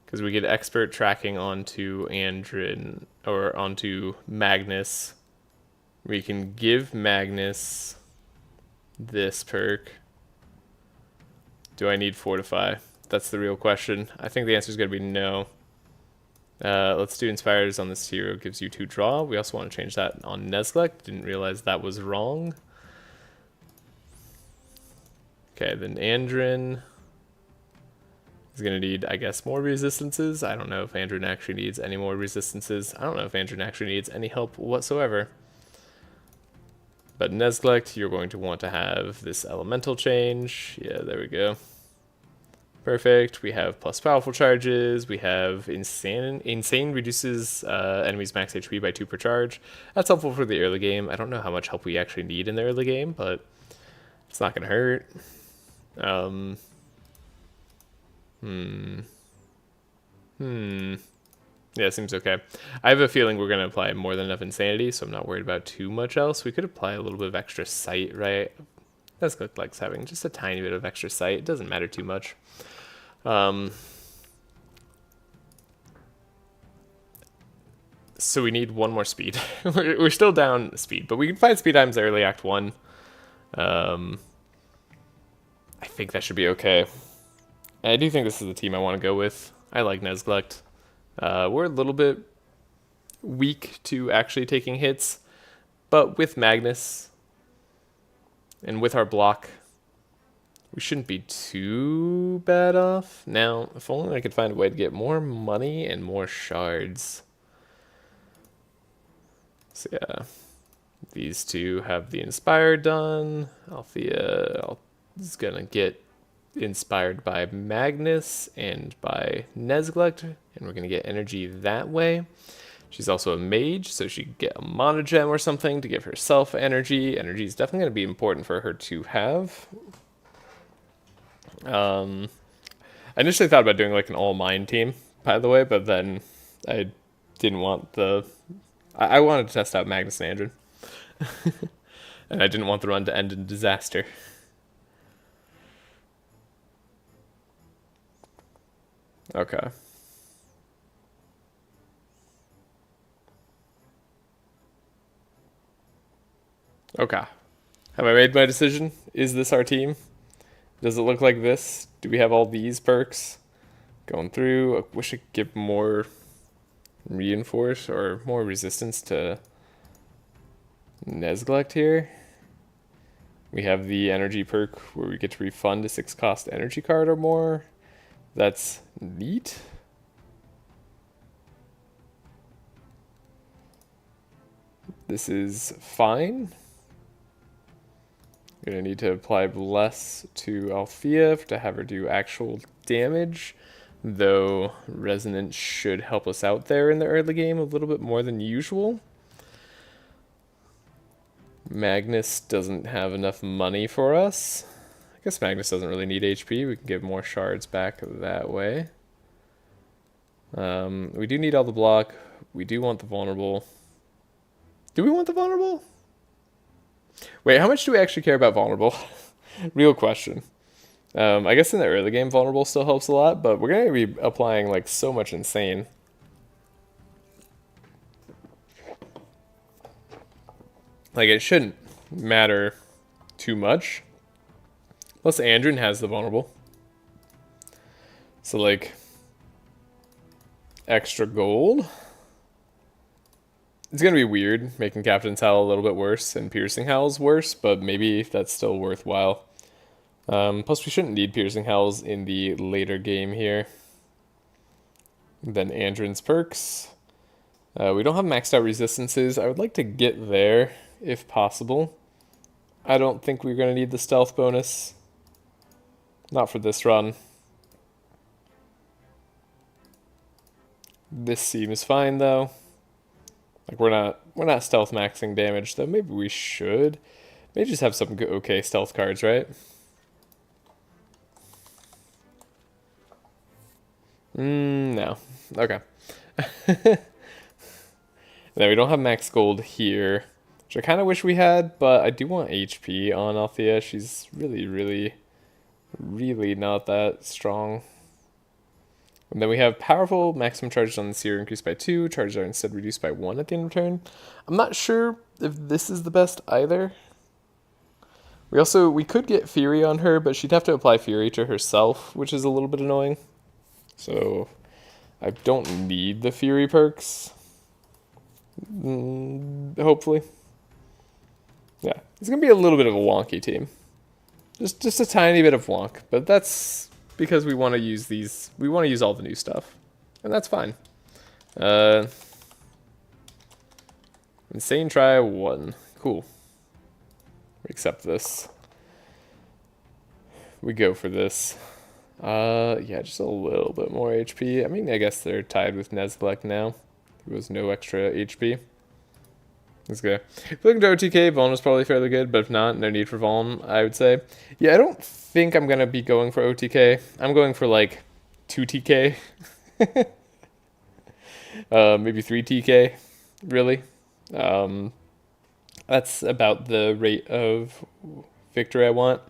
Because we get expert tracking onto Andrin, or onto Magnus. We can give Magnus this perk. Do I need Fortify? That's the real question. I think the answer is going to be no. Let's do Inspires on this hero, gives you 2 draw. We also want to change that on Nezglect. Didn't realize that was wrong. Okay, then Andrin is going to need, I guess, more resistances. I don't know if Andrin actually needs any more resistances. I don't know if Andrin actually needs any help whatsoever. But Nezglect, you're going to want to have this elemental change. Yeah, there we go. Perfect. We have plus powerful charges. We have insane reduces enemies max HP by 2 per charge. That's helpful for the early game. I don't know how much help we actually need in the early game, but it's not going to hurt. Yeah, seems okay. I have a feeling we're going to apply more than enough insanity, so I'm not worried about too much else. We could apply a little bit of extra sight, right? That's look like having just a tiny bit of extra sight. It doesn't matter too much. So we need 1 more speed. We're still down speed, but we can find speed items early Act 1. I think that should be okay. I do think this is the team I want to go with. I like Nezglect. We're a little bit weak to actually taking hits, but with Magnus and with our block, we shouldn't be too bad off. Now, if only I could find a way to get more money and more shards. So yeah, these two have the Inspire done. Althea is gonna get inspired by Magnus and by Nezglect, and we're gonna get energy that way. She's also a mage, so she could get a mana gem or something to give herself energy. Energy is definitely gonna be important for her to have. I initially thought about doing like an all mine team, by the way, but then I didn't want the. I wanted to test out Magnus and Andrin. And I didn't want the run to end in disaster. Okay. Okay. Have I made my decision? Is this our team? Does it look like this? Do we have all these perks? Going through. I wish I could give more reinforce or more resistance to Nezglect here. We have the energy perk where we get to refund a 6 cost energy card or more. That's neat. This is fine. Gonna need to apply Bless to Althea to have her do actual damage, though Resonance should help us out there in the early game a little bit more than usual. Magnus doesn't have enough money for us. I guess Magnus doesn't really need HP. We can give more shards back that way. We do need all the block. We do want the vulnerable. Do we want the vulnerable? Wait, how much do we actually care about vulnerable? Real question. I guess in the early game, vulnerable still helps a lot, but we're going to be applying like so much insane. Like it shouldn't matter too much. Plus Andrin has the vulnerable. So like extra gold. It's going to be weird making Captain's Howl a little bit worse and Piercing Howl's worse, but maybe that's still worthwhile. Plus we shouldn't need Piercing Howls in the later game here. Then Andrin's perks. We don't have maxed out resistances. I would like to get there if possible. I don't think we're going to need the stealth bonus. Not for this run. This seems fine though. Like we're not stealth maxing damage, though maybe we should. Maybe just have some okay stealth cards, right? No. Okay. Now we don't have max gold here, which I kind of wish we had, but I do want HP on Althea. She's really not that strong. And then we have powerful maximum charges on the seer increased by 2. Charges are instead reduced by 1 at the end of turn. I'm not sure if this is the best either. We could get Fury on her, but she'd have to apply Fury to herself, which is a little bit annoying. So I don't need the Fury perks. Hopefully. Yeah, it's going to be a little bit of a wonky team. Just a tiny bit of wonk, but that's because we want to use these. We want to use all the new stuff, and that's fine. Insane try 1. Cool. We accept this. We go for this. Yeah, just a little bit more HP. I mean, I guess they're tied with Nezlek now. There was no extra HP. Let's go. If looking to OTK, Vaughn is probably fairly good, but if not, no need for Vaughn, I would say. Yeah, I don't think I'm going to be going for OTK. I'm going for like 2 TK. Maybe 3 TK, really. That's about the rate of victory I want.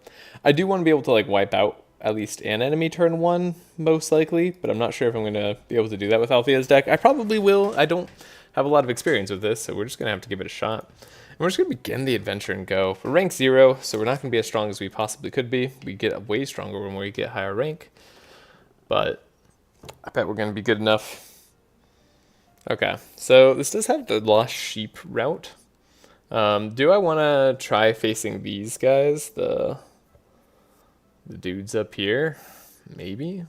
I do want to be able to like wipe out at least an enemy turn 1, most likely, but I'm not sure if I'm going to be able to do that with Althea's deck. I probably will. I don't have a lot of experience with this, so we're just going to have to give it a shot. And we're just going to begin the adventure and go. We're rank 0, so we're not going to be as strong as we possibly could be. We get way stronger when we get higher rank, but I bet we're going to be good enough. Okay, so this does have the Lost Sheep route. Do I want to try facing these guys, the dudes up here? Maybe.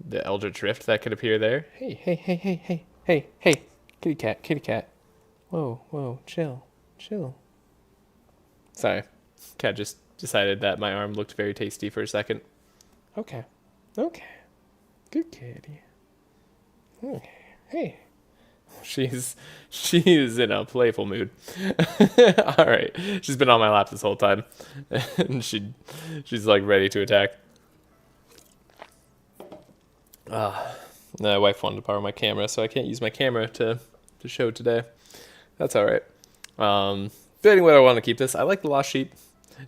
The Eldritch Rift that could appear there. Hey, hey, hey, hey, hey, hey, hey. Kitty cat, kitty cat. Whoa, whoa, chill, chill. Sorry. Cat just decided that my arm looked very tasty for a second. Okay. Okay. Good kitty. Okay. Hey. She is in a playful mood. All right. She's been on my lap this whole time. And she's like ready to attack. My wife wanted to borrow my camera, so I can't use my camera to show today. That's all right. But anyway, I want to keep this. I like the Lost Sheep.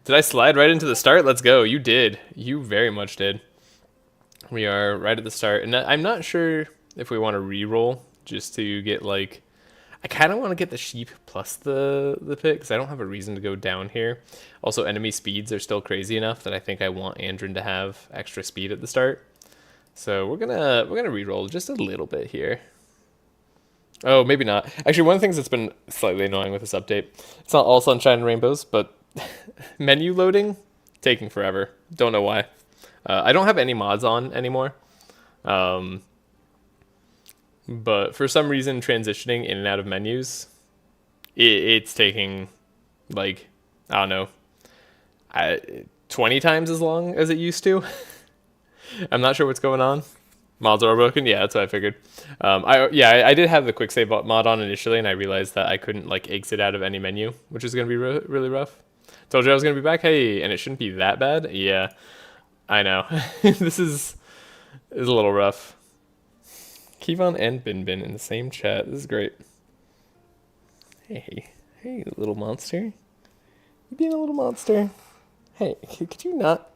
Did I slide right into the start? Let's go. You did. You very much did. We are right at the start. And I'm not sure if we want to re-roll just to get like... I kind of want to get the sheep plus the pit because I don't have a reason to go down here. Also, enemy speeds are still crazy enough that I think I want Andrin to have extra speed at the start. So we're gonna re-roll just a little bit here. Oh, maybe not. Actually, one of the things that's been slightly annoying with this update, it's not all sunshine and rainbows, but menu loading, taking forever. Don't know why. I don't have any mods on anymore. But for some reason, transitioning in and out of menus, it's taking, like, I don't know, 20 times as long as it used to. I'm not sure what's going on. Mods are broken? Yeah, that's what I figured. I did have the quick save mod on initially, and I realized that I couldn't like exit out of any menu, which is going to be really rough. Told you I was going to be back. Hey, and it shouldn't be that bad. Yeah, I know. This is a little rough. Kevon and Bin in the same chat. This is great. Hey, little monster. You being a little monster. Hey, could you not...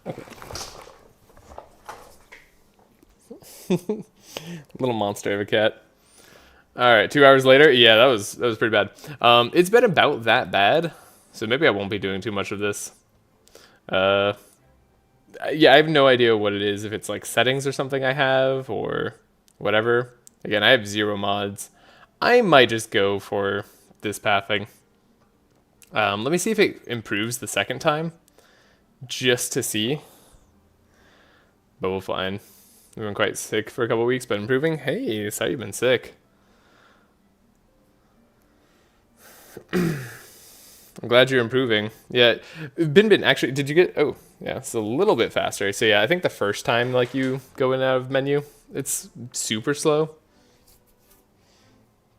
Okay. Little monster of a cat. All right, 2 hours later. Yeah, that was pretty bad. It's been about that bad, so maybe I won't be doing too much of this. Yeah, I have no idea what it is. If it's like settings or something I have or whatever. Again, I have 0 mods. I might just go for this pathing. Let me see if it improves the second time. Just to see. But we'll find. We've been quite sick for a couple weeks, but improving. Hey, so you've been sick. I'm glad you're improving. Yeah, Bin, actually, did you get... Oh, yeah, it's a little bit faster. So yeah, I think the first time like you go in and out of menu, it's super slow.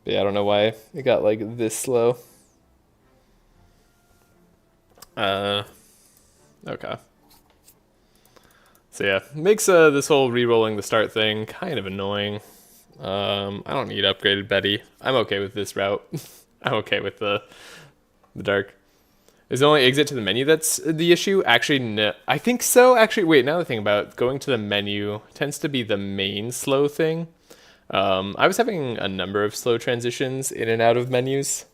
But yeah, I don't know why it got like this slow. Okay. So yeah, makes this whole re-rolling the start thing kind of annoying. I don't need upgraded Betty. I'm okay with this route. I'm okay with the dark. Is the only exit to the menu that's the issue? Actually, no. I think so. Actually, wait, now the thing about going to the menu tends to be the main slow thing. I was having a number of slow transitions in and out of menus.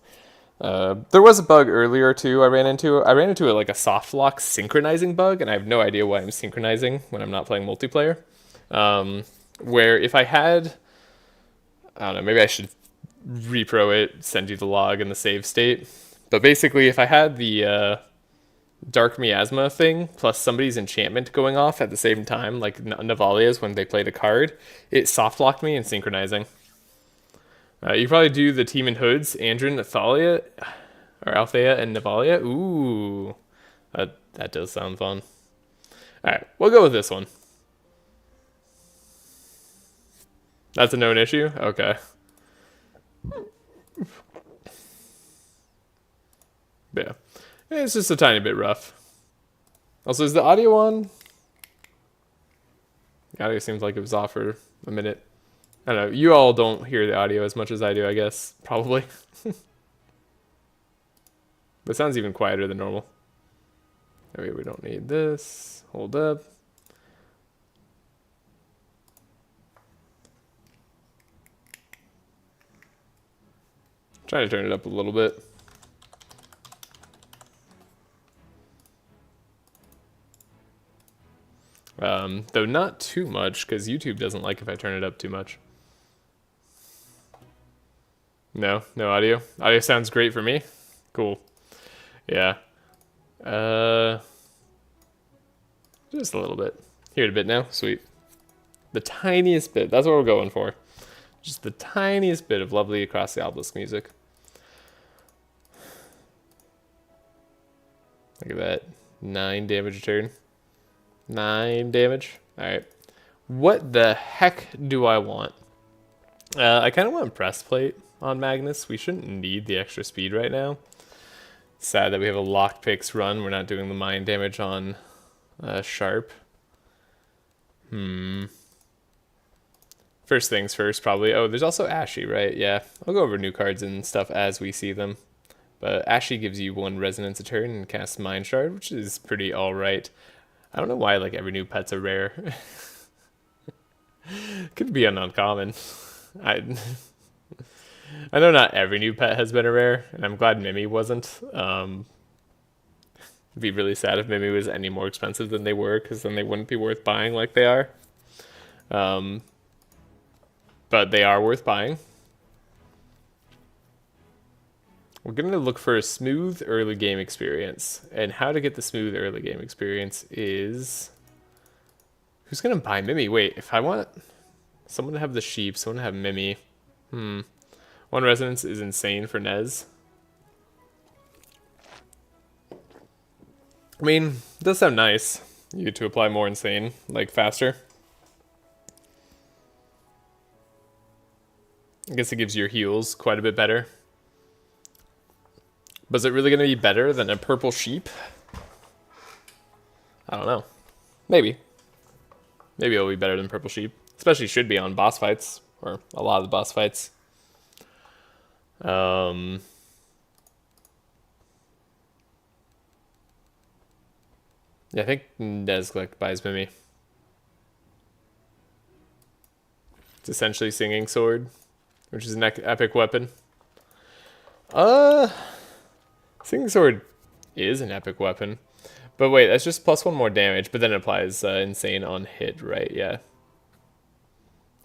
There was a bug earlier too. I ran into it like a soft lock synchronizing bug, and I have no idea why I'm synchronizing when I'm not playing multiplayer. Where if I had, I don't know, maybe I should repro it, send you the log and the save state. But basically, if I had the Dark Miasma thing plus somebody's enchantment going off at the same time, like Navalia's when they played a card, it soft locked me in synchronizing. You probably do the team in hoods, Andrin, Athalia, or Althea and Navalia. Ooh, that does sound fun. All right, we'll go with this one. That's a known issue? Okay. Yeah. It's just a tiny bit rough. Also, is the audio on? The audio seems like it was off for a minute. I don't know. You all don't hear the audio as much as I do, I guess. Probably. But it sounds even quieter than normal. Okay, we don't need this. Hold up. Trying to turn it up a little bit. Though not too much, because YouTube doesn't like if I turn it up too much. No audio. Audio sounds great for me. Cool. Yeah. Just a little bit. Hear it a bit now. Sweet. The tiniest bit. That's what we're going for. Just the tiniest bit of lovely Across the Obelisk music. Look at that. 9 damage a turn. 9 damage. Alright. What the heck do I want? I kind of want breastplate on Magnus. We shouldn't need the extra speed right now. Sad that we have a lockpicks run. We're not doing the mine damage on Sharp. First things first, probably. Oh, there's also Ashy, right? Yeah. I'll go over new cards and stuff as we see them. But Ashy gives you 1 resonance a turn and casts Mind Shard, which is pretty alright. I don't know why like every new pet's a rare. Could be an uncommon. I know not every new pet has been a rare, and I'm glad Mimi wasn't. It'd be really sad if Mimi was any more expensive than they were, because then they wouldn't be worth buying like they are. But they are worth buying. We're going to look for a smooth early game experience. And how to get the smooth early game experience is... Who's going to buy Mimi? Wait, if I want someone to have the sheep, someone to have Mimi. 1 resonance is insane for Nez. I mean, it does sound nice. You get to apply more insane, like faster. I guess it gives your heals quite a bit better. But is it really going to be better than a purple sheep? I don't know. Maybe. Maybe it'll be better than purple sheep. Especially should be on boss fights. Or a lot of the boss fights. Yeah, I think Nezglek buys Mimi. It's essentially Singing Sword, which is an epic weapon. Singing Sword is an epic weapon. But wait, that's just +1 more damage, but then it applies insane on hit, right? Yeah.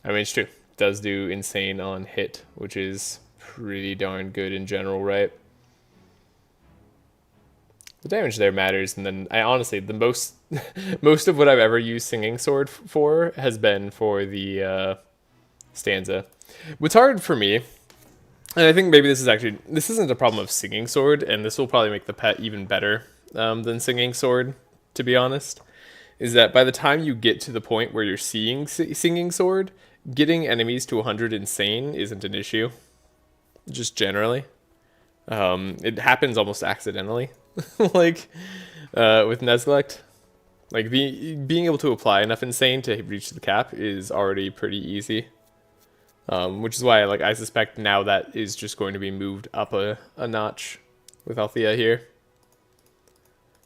I mean, it's true. It does do insane on hit, which is pretty darn good in general, right? The damage there matters, and then I honestly, the most of what I've ever used Singing Sword for has been for the stanza. What's hard for me, and I think maybe this isn't a problem of Singing Sword, and this will probably make the pet even better than Singing Sword, to be honest, is that by the time you get to the point where you're seeing Singing Sword, getting enemies to 100 insane isn't an issue, just generally. It happens almost accidentally, like with Nezglect. Like being able to apply enough insane to reach the cap is already pretty easy. Which is why I suspect now that is just going to be moved up a notch with Althea here.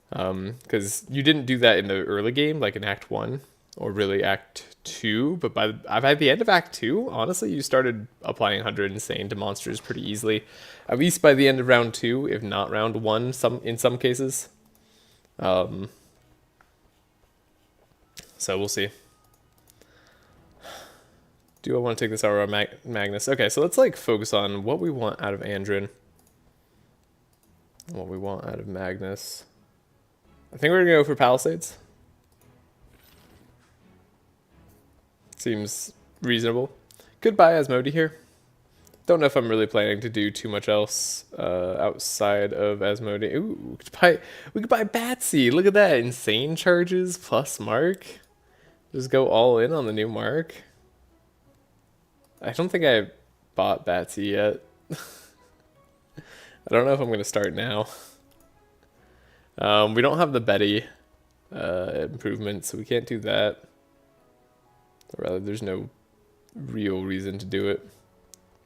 Because you didn't do that in the early game, like in Act 1. or really Act 2, but by the end of Act 2, honestly, you started applying 100 Insane to monsters pretty easily. At least by the end of round 2, if not round 1, in some cases. So we'll see. Do I want to take this Aurora Magnus? Okay, so let's like focus on what we want out of Andrin. What we want out of Magnus. I think we're gonna go for Palisades. Seems reasonable. Goodbye, Asmodee here. Don't know if I'm really planning to do too much else outside of Asmodee. Ooh, we could buy Batsy. Look at that. Insane charges plus Mark. Just go all in on the new Mark. I don't think I bought Batsy yet. I don't know if I'm going to start now. We don't have the Betty improvement, so we can't do that. Or rather, there's no real reason to do it.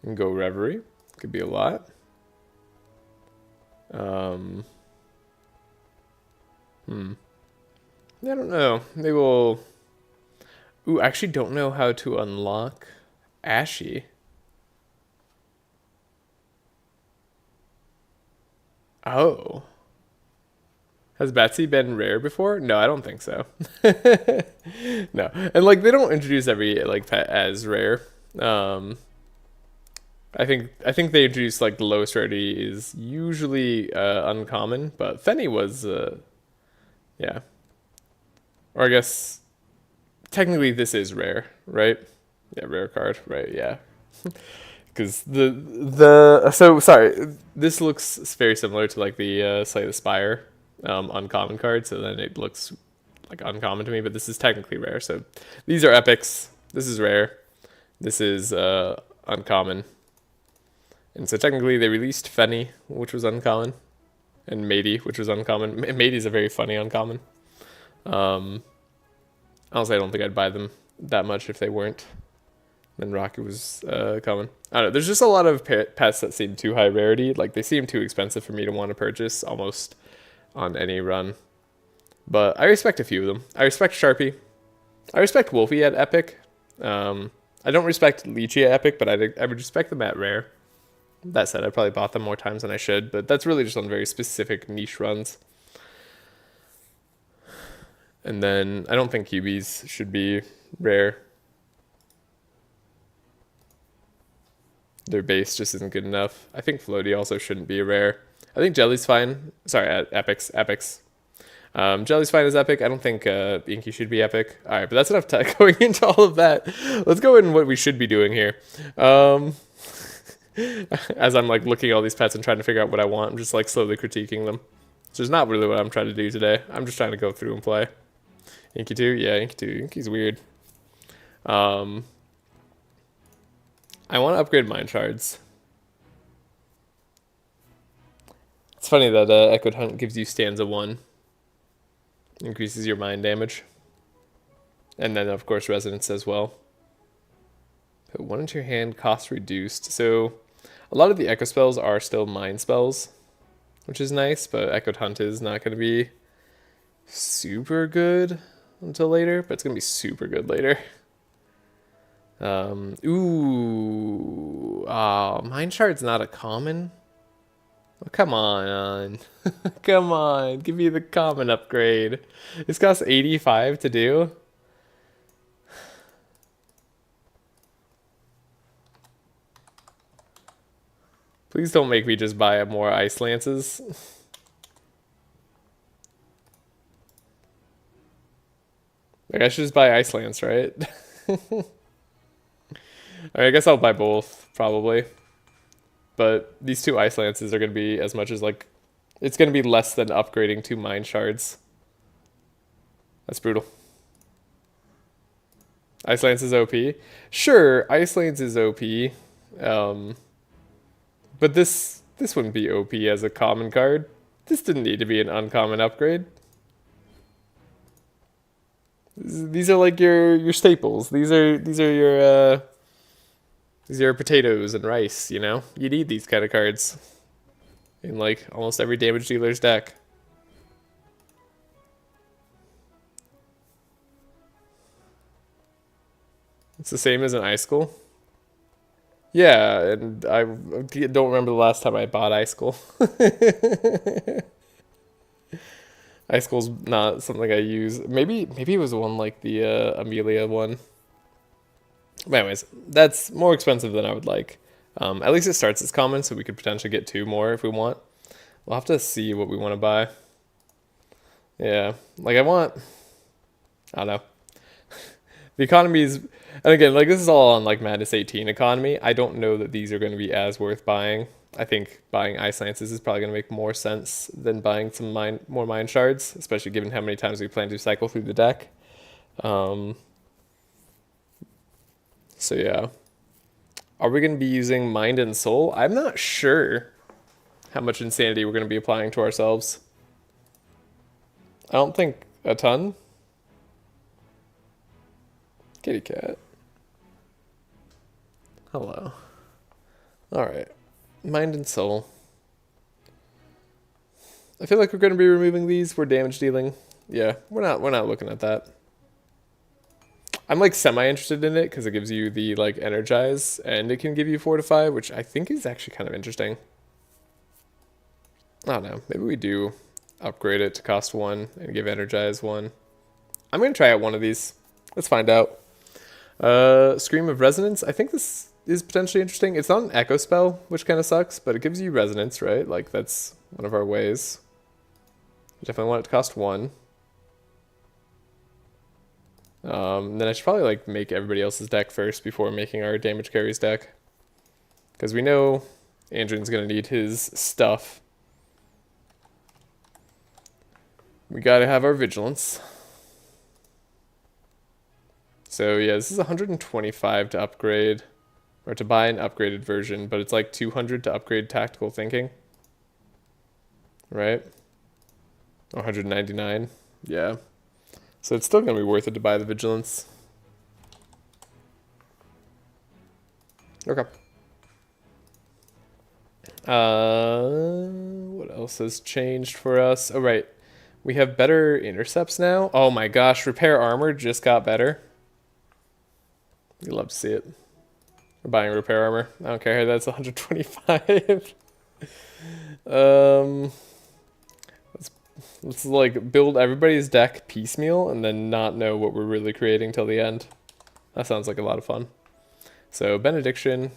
We can go Reverie. Could be a lot. I don't know. Maybe we'll... Ooh, I actually don't know how to unlock Ashy. Oh. Has Betsy been rare before? No, I don't think so. No. And like they don't introduce every like pet as rare. I think they introduced like the lowest rarity is usually uncommon, but Fenny was yeah. Or I guess technically this is rare, right? Yeah, rare card, right? Yeah. Because so sorry, this looks very similar to like the Slay the Spire uncommon card, so then it looks like uncommon to me, but this is technically rare. So these are epics. This is rare. This is uncommon. And so technically they released Fenny, which was uncommon, and Matey, which was uncommon. Matey's a very funny uncommon. Honestly, I don't think I'd buy them that much if they weren't. Then Rocket was common. I don't know. There's just a lot of pets that seem too high rarity. Like they seem too expensive for me to want to purchase almost on any run. But I respect a few of them. I respect Sharpie. I respect Wolfie at Epic. I don't respect Leechy at Epic, but I would respect them at Rare. That said, I probably bought them more times than I should, but that's really just on very specific niche runs. And then I don't think QBs should be rare. Their base just isn't good enough. I think Floaty also shouldn't be a rare. I think Jelly's fine. Sorry, Epics. Jelly's fine as Epic. I don't think Inky should be Epic. All right, but that's enough time going into all of that. Let's go in what we should be doing here. As I'm like looking at all these pets and trying to figure out what I want, I'm just like slowly critiquing them. Which is not really what I'm trying to do today. I'm just trying to go through and play. Inky 2? Yeah, Inky 2. Inky's weird. I want to upgrade Mind Shards. It's funny that Echoed Hunt gives you Stanza 1. Increases your mind damage. And then, of course, Resonance as well. Put 1 into your hand, cost reduced. So, a lot of the Echo spells are still mind spells, which is nice, but Echoed Hunt is not going to be super good until later, but it's going to be super good later. Mind Shard's not a common. Oh, come on. Come on, give me the common upgrade. This costs 85 to do. Please don't make me just buy more Ice Lances. Like I should just buy Ice Lance, right? Alright, I guess I'll buy both, probably. But these 2 Ice Lances are going to be as much as like... It's going to be less than upgrading 2 Mind Shards. That's brutal. Ice Lance is OP. Sure, Ice Lance is OP. But this wouldn't be OP as a common card. This didn't need to be an uncommon upgrade. These are like your staples. These are your potatoes and rice, you know? You need these kind of cards in like almost every damage dealer's deck. It's the same as an icicle. Yeah, and I don't remember the last time I bought icicle. Icicle's not something I use. Maybe it was one like the Amelia one. But anyways, that's more expensive than I would like. At least it starts as common, so we could potentially get 2 more if we want. We'll have to see what we want to buy. Yeah, like I don't know. The economies, and again, like this is all on like Madness 18 economy. I don't know that these are going to be as worth buying. I think buying Ice Sciences is probably going to make more sense than buying some more mind shards, especially given how many times we plan to cycle through the deck. So yeah. Are we going to be using Mind and Soul? I'm not sure how much insanity we're going to be applying to ourselves. I don't think a ton. Kitty cat. Hello. Alright. Mind and Soul. I feel like we're going to be removing these. We're damage dealing. Yeah, we're not looking at that. I'm like semi-interested in it because it gives you the like energize and it can give you fortify, which I think is actually kind of interesting. I don't know. Maybe we do upgrade it to cost 1 and give energize 1. I'm going to try out one of these. Let's find out. Scream of Resonance. I think this is potentially interesting. It's not an echo spell, which kind of sucks, but it gives you resonance, right? Like that's one of our ways. You definitely want it to cost 1. Then I should probably like make everybody else's deck first before making our damage carries deck. Because we know Andrin's going to need his stuff. We got to have our vigilance. So yeah, this is 125 to upgrade, or to buy an upgraded version, but it's like 200 to upgrade tactical thinking. Right? 199. Yeah. So it's still going to be worth it to buy the vigilance. Okay. What else has changed for us? Oh, right. We have better intercepts now. Oh my gosh, repair armor just got better. You love to see it. We're buying repair armor. I don't care. That's 125. Let's like build everybody's deck piecemeal and then not know what we're really creating till the end. That sounds like a lot of fun. So Benediction,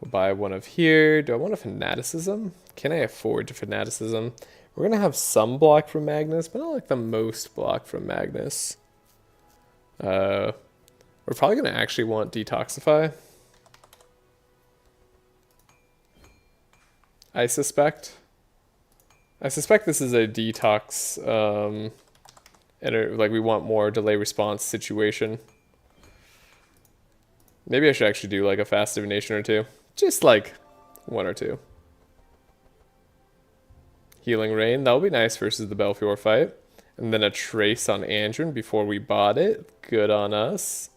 we'll buy one of here. Do I want a Fanaticism? Can I afford to Fanaticism? We're gonna have some block from Magnus, but not like the most block from Magnus. We're probably gonna actually want Detoxify. I suspect this is a detox, and like we want more delay response situation. Maybe I should actually do like a fast divination or 2. Just like 1 or 2. Healing Rain, that'll be nice versus the Belfior fight. And then a Trace on Andrin before we bought it. Good on us.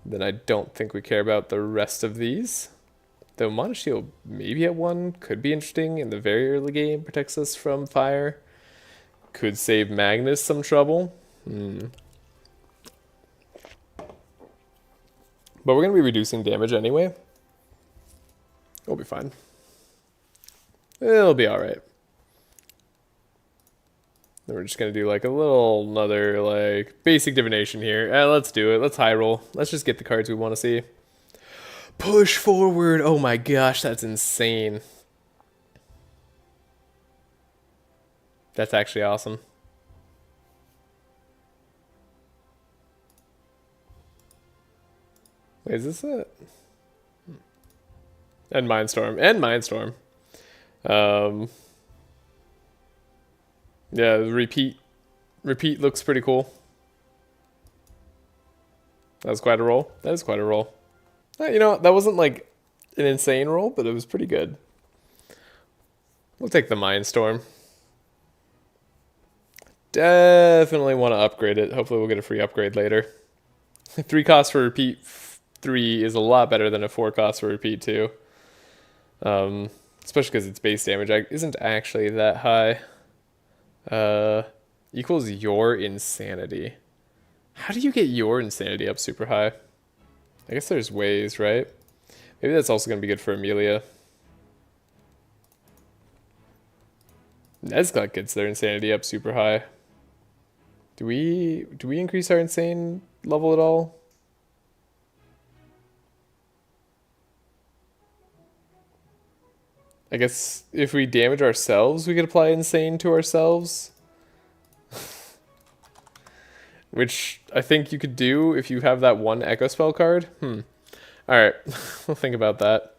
Then I don't think we care about the rest of these. Though Mana Shield maybe at 1 could be interesting in the very early game. Protects us from fire. Could save Magnus some trouble. But we're going to be reducing damage anyway. It'll be fine. It'll be alright. Then we're just going to do like another like basic divination here. Let's do it. Let's high roll. Let's just get the cards we want to see. Push forward. Oh my gosh, that's insane. That's actually awesome. Wait, is this it? And Mindstorm. And Mindstorm. Yeah, the repeat looks pretty cool. That was quite a roll. That is quite a roll. You know, that wasn't like an insane roll, but it was pretty good. We'll take the Mindstorm. Definitely want to upgrade it. Hopefully we'll get a free upgrade later. 3 costs for repeat 3 is a lot better than a 4 cost for repeat 2. Especially because its base damage isn't actually that high. Equals your insanity. How do you get your insanity up super high? I guess there's ways, right? Maybe that's also going to be good for Amelia. Nesglut gets their insanity up super high. Do we increase our insane level at all? I guess if we damage ourselves, we could apply insane to ourselves. Which I think you could do if you have that one Echo Spell card. Alright, we'll think about that.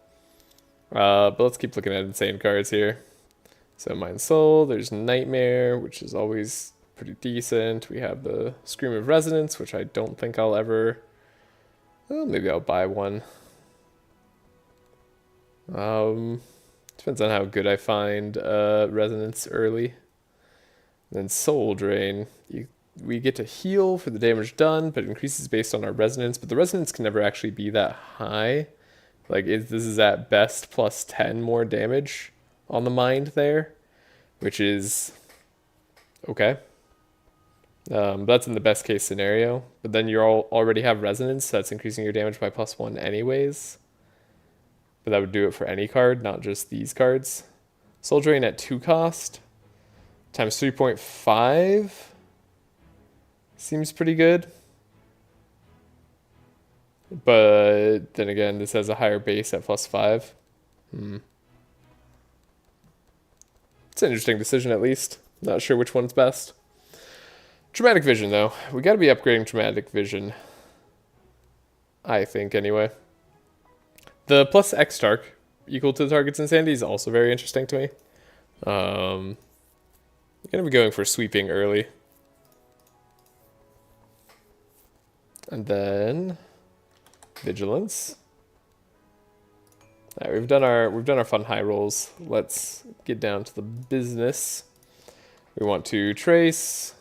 But let's keep looking at insane cards here. So Mind Soul, there's Nightmare, which is always pretty decent. We have the Scream of Resonance, which I don't think I'll ever... Well, maybe I'll buy one. Depends on how good I find Resonance early. And then Soul Drain. We get to heal for the damage done, but it increases based on our Resonance. But the Resonance can never actually be that high. Like, this is at best plus 10 more damage on the mind there, which is okay. That's in the best case scenario. But then you already have Resonance, so that's increasing your damage by +1 anyways. But that would do it for any card, not just these cards. Soul Drain at 2 cost times 3.5 seems pretty good. But then again, this has a higher base at +5. It's an interesting decision, at least. Not sure which one's best. Dramatic Vision, though. We got to be upgrading Dramatic Vision. I think, anyway. The plus X Stark equal to the target's insanity is also very interesting to me. I'm going to be going for sweeping early. And then Vigilance. All right, we've done our fun high rolls. Let's get down to the business. We want to trace,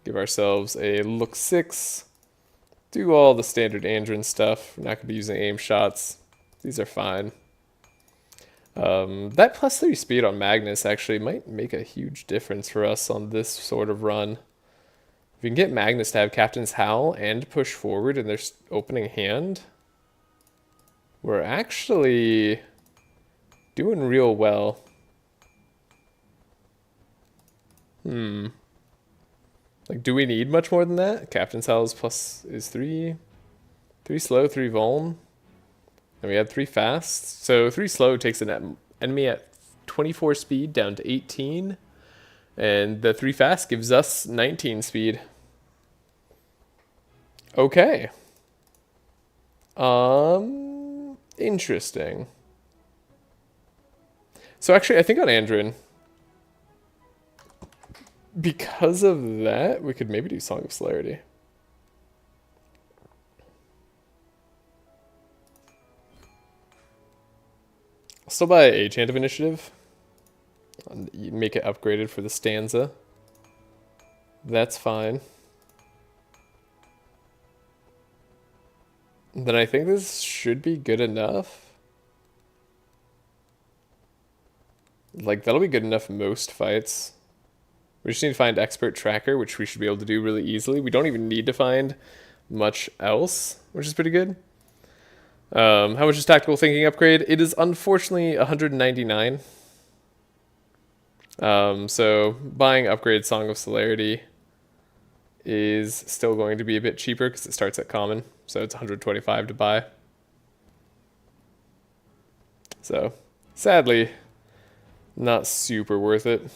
give ourselves a look 6, do all the standard Andrin stuff. We're not gonna be using aim shots. These are fine. That +3 speed on Magnus actually might make a huge difference for us on this sort of run. If we can get Magnus to have Captain's Howl and push forward in their opening hand, we're actually doing real well. Like, do we need much more than that? Captain's Howl is 3 slow, 3 vuln. And we had 3 fast. So 3 slow takes an enemy at 24 speed down to 18. And the 3 fast gives us 19 speed. Okay. Interesting. So actually, I think on Andrin, because of that, we could maybe do Song of Celerity. I'll still buy a Chant of Initiative. And make it upgraded for the stanza. That's fine. Then I think this should be good enough. Like, that'll be good enough most fights. We just need to find Expert Tracker, which we should be able to do really easily. We don't even need to find much else, which is pretty good. How much is Tactical Thinking upgrade? It is unfortunately 199. So buying upgrade Song of Celerity is still going to be a bit cheaper because it starts at common. So it's 125 to buy. So sadly, not super worth it.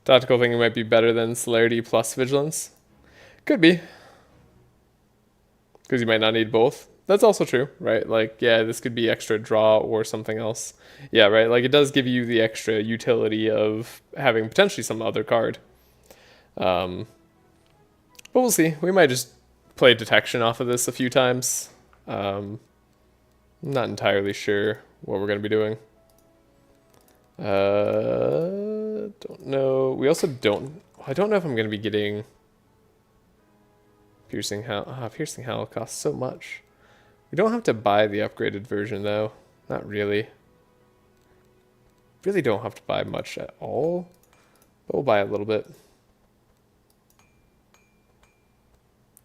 Tactical Thinking might be better than Celerity plus Vigilance. Could be. Because you might not need both. That's also true, right? Like, yeah, this could be extra draw or something else. Yeah, right? Like, it does give you the extra utility of having potentially some other card. But we'll see. We might just play Detection off of this a few times. I'm not entirely sure what we're going to be doing. Don't know. We also don't... I don't know if I'm going to be getting... Piercing Howl. Piercing Howl costs so much. We don't have to buy the upgraded version, though. Not really. Really don't have to buy much at all. But we'll buy a little bit.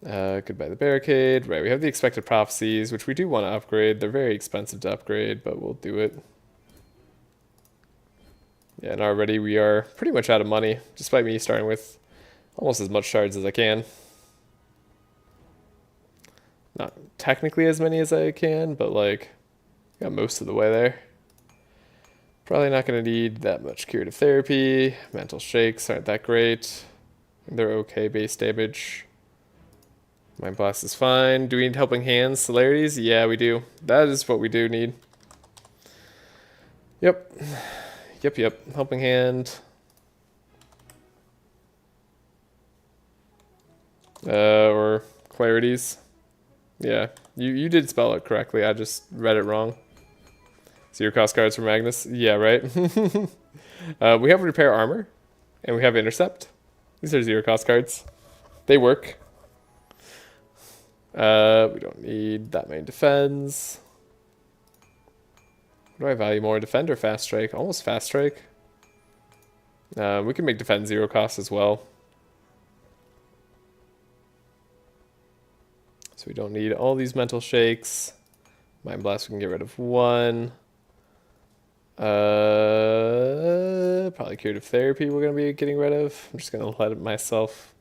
Goodbye the barricade. Right, we have the expected prophecies, which we do want to upgrade. They're very expensive to upgrade, but we'll do it. Yeah, and already we are pretty much out of money, despite me starting with almost as much shards as I can. Not technically as many as I can, but like, got most of the way there. Probably not going to need that much curative therapy. Mental shakes aren't that great. They're okay base damage. Mind blast is fine. Do we need helping hands? Celerities? Yeah, we do. That is what we do need. Yep. Yep. Helping hand. Or clarities. Yeah, you did spell it correctly. I just read it wrong. Zero cost cards for Magnus. Yeah, right. We have repair armor, and we have intercept. These are zero cost cards. They work. We don't need that many defends. What do I value more? Defend or fast strike? Almost fast strike. We can make defend zero cost as well. So we don't need all these mental shakes. Mind blast we can get rid of one. Probably curative therapy we're gonna be getting rid of. I'm just gonna let myself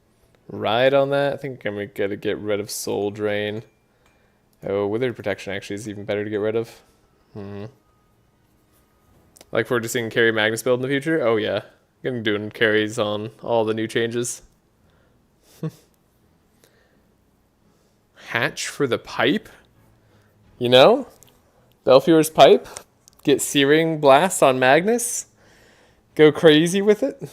ride on that. I think I'm gonna get rid of soul drain. Oh, withered protection actually is even better to get rid of. Like for just seeing carry Magnus build in the future. Oh yeah, gonna be doing carries on all the new changes. Hatch for the pipe, you know, Belfier's pipe. Get Searing Blast on Magnus. Go crazy with it.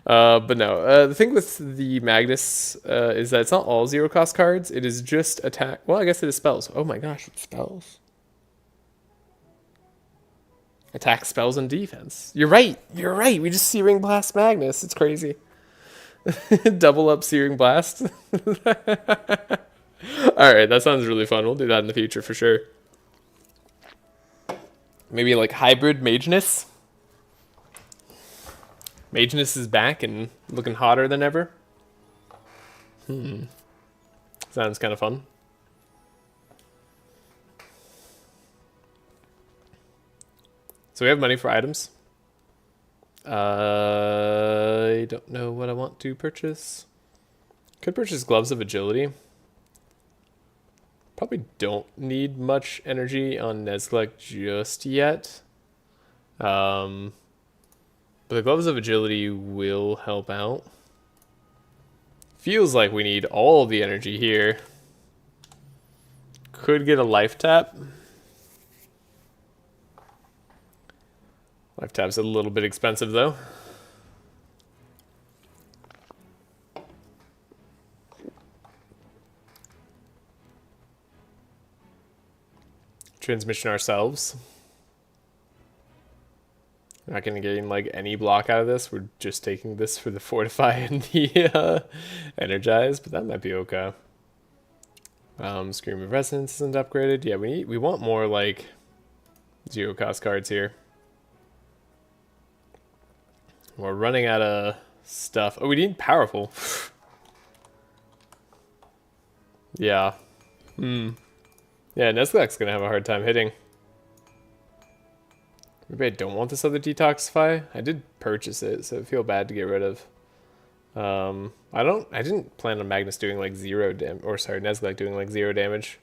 But no, the thing with the Magnus is that it's not all zero cost cards. It is just attack. Well, I guess it is spells. Oh my gosh, it's spells. Attack, spells, and defense. You're right. We just Searing Blast Magnus. It's crazy. Double up Searing Blast. Alright, that sounds really fun. We'll do that in the future for sure. Maybe like hybrid Mageness. Mageness is back and looking hotter than ever. Sounds kind of fun. So we have money for items. I don't know what I want to purchase. Could purchase Gloves of Agility. Probably don't need much energy on Nezglek just yet. But the Gloves of Agility will help out. Feels like we need all the energy here. Could get a life tap. Life tap's a little bit expensive though. Transmission ourselves. We're not going to gain like any block out of this. We're just taking this for the fortify and the energize, but that might be okay. Scream of Resonance isn't upgraded. Yeah, we want more like zero cost cards here. We're running out of stuff. Oh, we need powerful. Yeah. Yeah, Nezglek's gonna have a hard time hitting. Maybe I don't want this other detoxify. I did purchase it, so I feel bad to get rid of. I didn't plan on Magnus doing like zero damage, or sorry, Nezglek doing like 0 damage.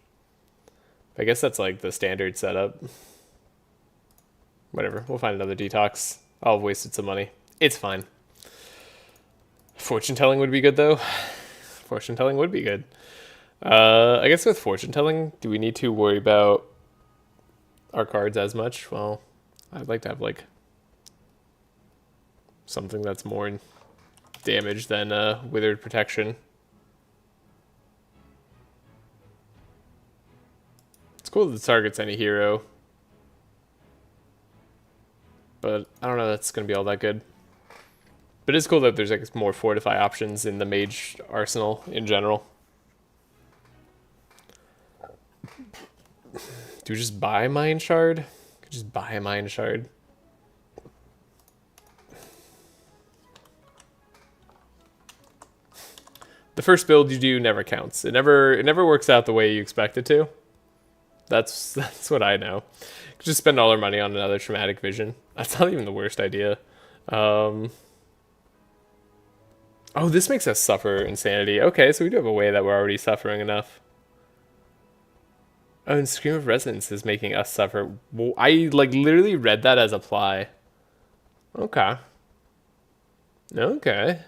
I guess that's like the standard setup. Whatever, we'll find another detox. I'll have wasted some money. It's fine. Fortune telling would be good though. Fortune telling would be good. I guess with fortune telling, do we need to worry about our cards as much? Well, I'd like to have like something that's more damage than withered protection. It's cool that the target's any hero, but I don't know if that's gonna be all that good. But it's cool that there's like more fortify options in the mage arsenal in general. Do we just buy Mind Shard? Could just buy a Mind Shard. The first build you do never counts. It never works out the way you expect it to. That's what I know. Just spend all our money on another traumatic vision. That's not even the worst idea. Oh, this makes us suffer insanity. Okay, so we do have a way that we're already suffering enough. Oh, and Scream of Resonance is making us suffer. Well, I like literally read that as apply. Okay. Okay.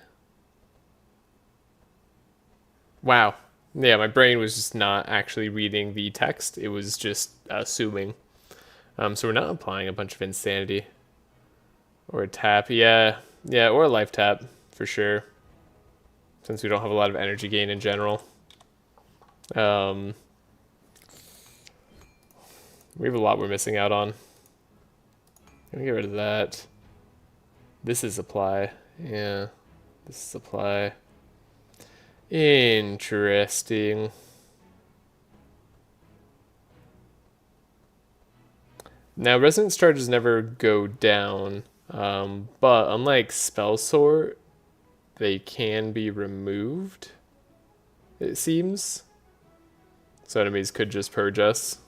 Wow. Yeah, my brain was just not actually reading the text. It was just assuming. So we're not applying a bunch of insanity. Or a tap. Yeah. Yeah, or a life tap, for sure. Since we don't have a lot of energy gain in general. We have a lot we're missing out on. Let me get rid of that. This is apply. Yeah. This is apply. Interesting. Now, resonance charges never go down, but unlike spell sort, they can be removed, it seems. So enemies could just purge us.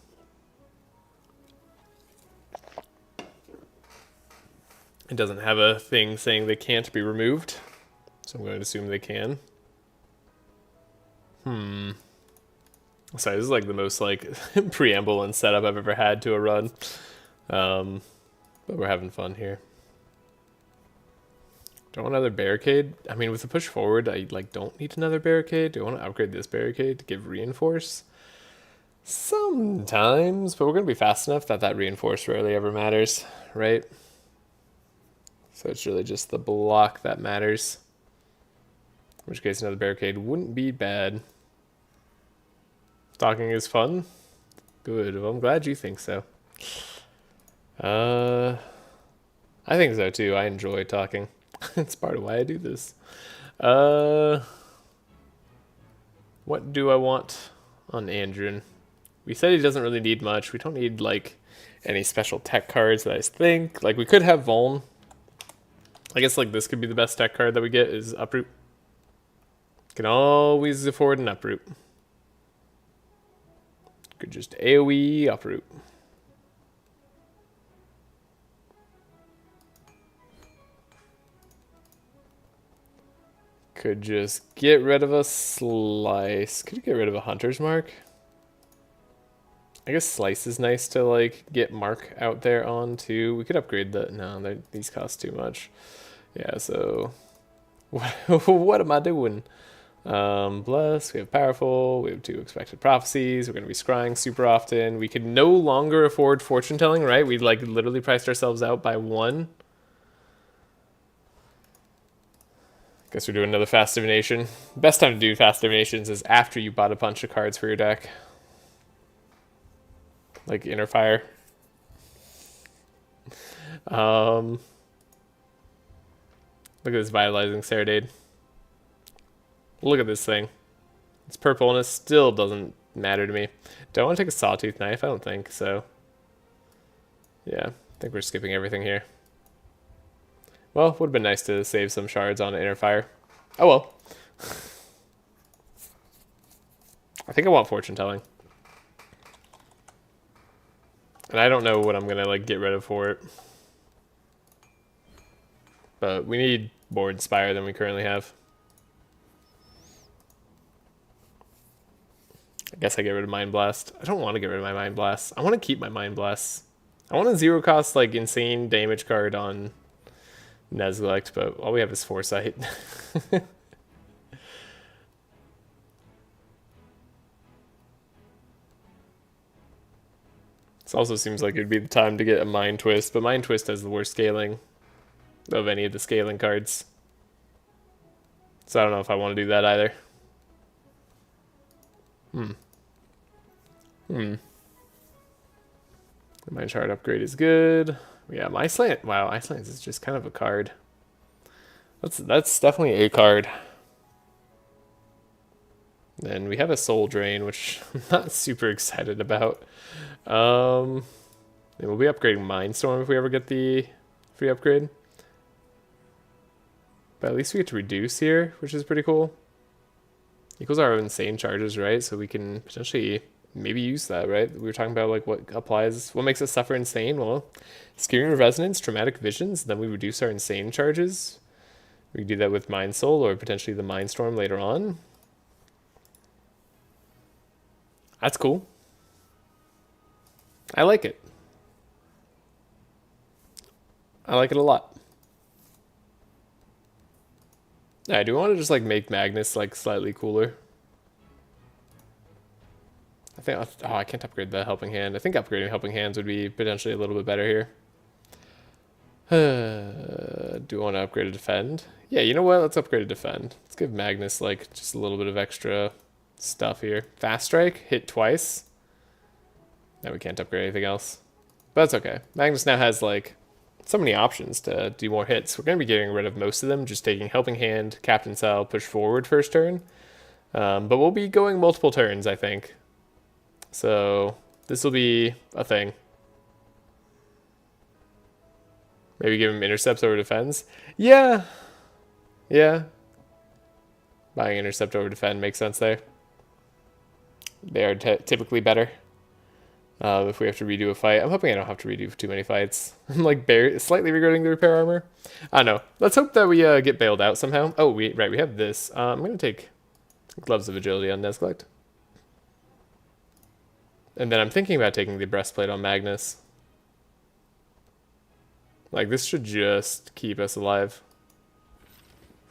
It doesn't have a thing saying they can't be removed, so I'm going to assume they can. Sorry, this is like the most like preamble and setup I've ever had to a run. But we're having fun here. Do I want another barricade? I mean, with the push forward, I like don't need another barricade. Do I want to upgrade this barricade to give reinforce? Sometimes, but we're going to be fast enough that that reinforce rarely ever matters, right? So it's really just the block that matters. In which case another barricade wouldn't be bad. Talking is fun? Good, well I'm glad you think so. I think so too, I enjoy talking. It's part of why I do this. What do I want on Andrin? We said he doesn't really need much. We don't need like any special tech cards that I think. Like we could have Vuln. I guess like this could be the best tech card that we get is Uproot. Can always afford an Uproot. Could just AoE Uproot. Could just get rid of a Slice. Could get rid of a Hunter's Mark. I guess Slice is nice to like get Mark out there on too. We could upgrade the, no, these cost too much. Yeah, so what am I doing? Bless, we have Powerful, we have 2 Expected Prophecies, we're going to be scrying super often. We could no longer afford Fortune Telling, right? We like literally priced ourselves out by 1. Guess we're doing another Fast Divination. Best time to do Fast Divinations is after you bought a bunch of cards for your deck. Like Inner Fire. Look at this Vitalizing Serenade. Look at this thing. It's purple and it still doesn't matter to me. Do I want to take a Sawtooth Knife? I don't think so. Yeah, I think we're skipping everything here. Well, would have been nice to save some shards on Inner Fire. Oh well. I think I want Fortune Telling. And I don't know what I'm going to like get rid of for it. But we need more Inspire than we currently have. I guess I get rid of Mind Blast. I don't want to get rid of my Mind Blast. I want to keep my Mind Blasts. I want a 0 cost like insane damage card on Neglect, but all we have is Foresight. This also seems like it'd be the time to get a Mind Twist, but Mind Twist has the worst scaling of any of the scaling cards. So I don't know if I want to do that either. The Mind Shard upgrade is good. Yeah, my Slant. Wow, Iceland is just kind of a card. That's definitely a card. Then we have a Soul Drain, which I'm not super excited about. And we'll be upgrading Mindstorm if we ever get the free upgrade. But at least we get to reduce here, which is pretty cool. Equals our insane charges, right? So we can potentially maybe use that, right? We were talking about like what applies, what makes us suffer insane. Well, Skewing Resonance, Traumatic Visions, then we reduce our insane charges. We can do that with Mind Soul or potentially the Mind Storm later on. That's cool. I like it. I like it a lot. Yeah, I do want to just like make Magnus like slightly cooler. I think, oh, I can't upgrade the Helping Hand. I think upgrading Helping Hands would be potentially a little bit better here. Do I want to upgrade a Defend? Yeah, you know what? Let's upgrade a Defend. Let's give Magnus like just a little bit of extra stuff here. Fast Strike, hit twice. Now we can't upgrade anything else. But that's okay. Magnus now has like so many options to do more hits. We're going to be getting rid of most of them, just taking Helping Hand, Captain Cell, push forward first turn. But we'll be going multiple turns, I think. So this will be a thing. Maybe give him Intercepts over Defends. Yeah. Yeah. Buying Intercept over Defend makes sense there. They are typically better. If we have to redo a fight. I'm hoping I don't have to redo too many fights. I'm like slightly regretting the repair armor. I don't know. Let's hope that we get bailed out somehow. Oh, we have this. I'm going to take Gloves of Agility on Nesglect. And then I'm thinking about taking the Breastplate on Magnus. Like, this should just keep us alive.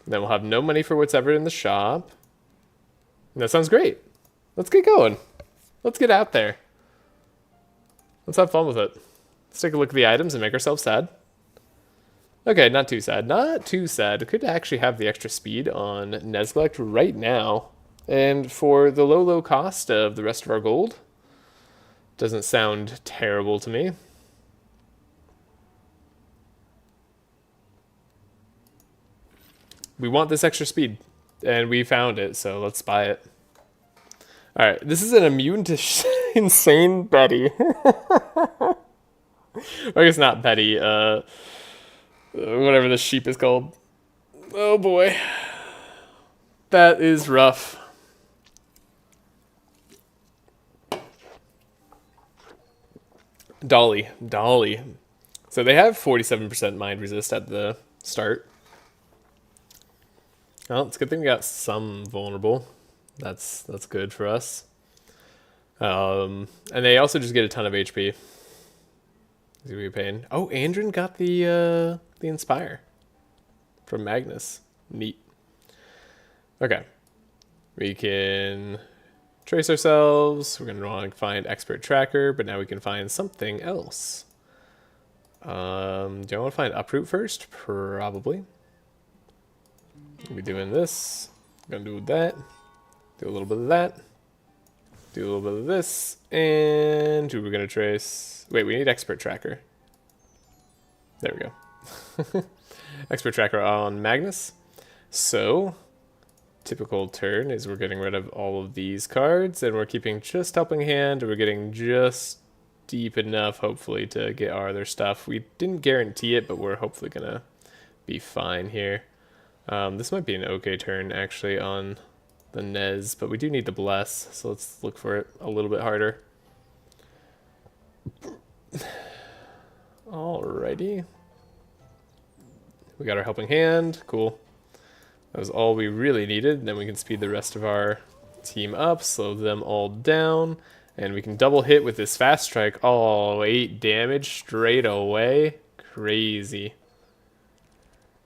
And then we'll have no money for what's ever in the shop. And that sounds great. Let's get going. Let's get out there. Let's have fun with it. Let's take a look at the items and make ourselves sad. Okay, not too sad. Not too sad. Could actually have the extra speed on Nesglect right now. And for the low cost of the rest of our gold, doesn't sound terrible to me. We want this extra speed, and we found it, so let's buy it. Alright, this is an immune to insane Betty. I guess not Betty, whatever the sheep is called. Oh boy. That is rough. Dolly. So they have 47% mind resist at the start. Well, it's a good thing we got some vulnerable. That's good for us. And they also just get a ton of HP. Is he pain? Oh, Andrin got the Inspire from Magnus. Neat. Okay. We can trace ourselves. We're going to want to find Expert Tracker, but now we can find something else. Do I want to find Uproot first? Probably. We'll be doing this. Gonna do that. Do a little bit of that. Do a little bit of this. And we're gonna trace. Wait, we need Expert Tracker. There we go. Expert Tracker on Magnus. So, typical turn is we're getting rid of all of these cards, and we're keeping just Helping Hand, and we're getting just deep enough, hopefully, to get our other stuff. We didn't guarantee it, but we're hopefully gonna be fine here. This might be an okay turn, actually, on the Nez, but we do need the Bless, so let's look for it a little bit harder. Alrighty. We got our Helping Hand. Cool. That was all we really needed. Then we can speed the rest of our team up, slow them all down, and we can double hit with this Fast Strike. Oh, 8 damage straight away. Crazy.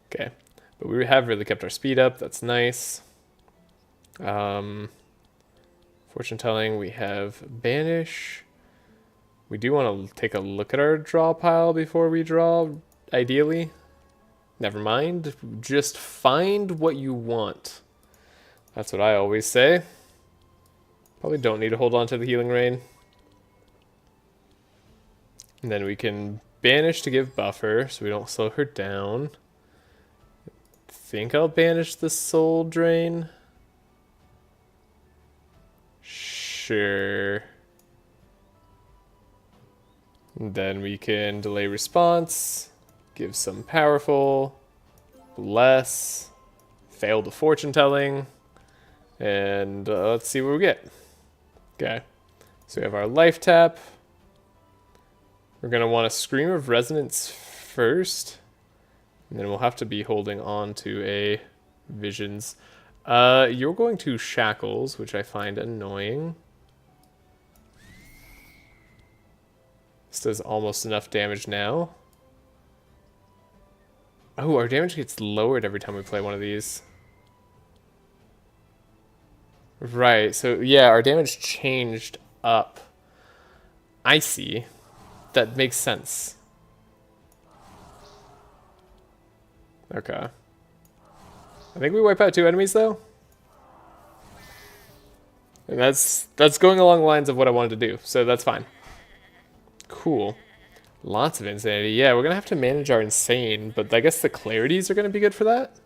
Okay. But we have really kept our speed up. That's nice. Fortune telling, we have Banish. We do want to take a look at our draw pile before we draw, ideally. Never mind. Just find what you want. That's what I always say. Probably don't need to hold on to the Healing Rain. And then we can Banish to give buffer so we don't slow her down. Think I'll banish the Soul Drain. Sure. And then we can delay response, give some powerful, bless, fail the fortune telling, And let's see what we get. Okay. So we have our life tap. We're going to want a Scream of Resonance first. And then we'll have to be holding on to a Visions. You're going to Shackles, which I find annoying. This does almost enough damage now. Oh, our damage gets lowered every time we play one of these. Right, so yeah, our damage changed up. I see. That makes sense. Okay. I think we wipe out 2 enemies though. And that's going along the lines of what I wanted to do, so that's fine. Cool. Lots of insanity. Yeah, we're gonna have to manage our insane, but I guess the clarities are gonna be good for that.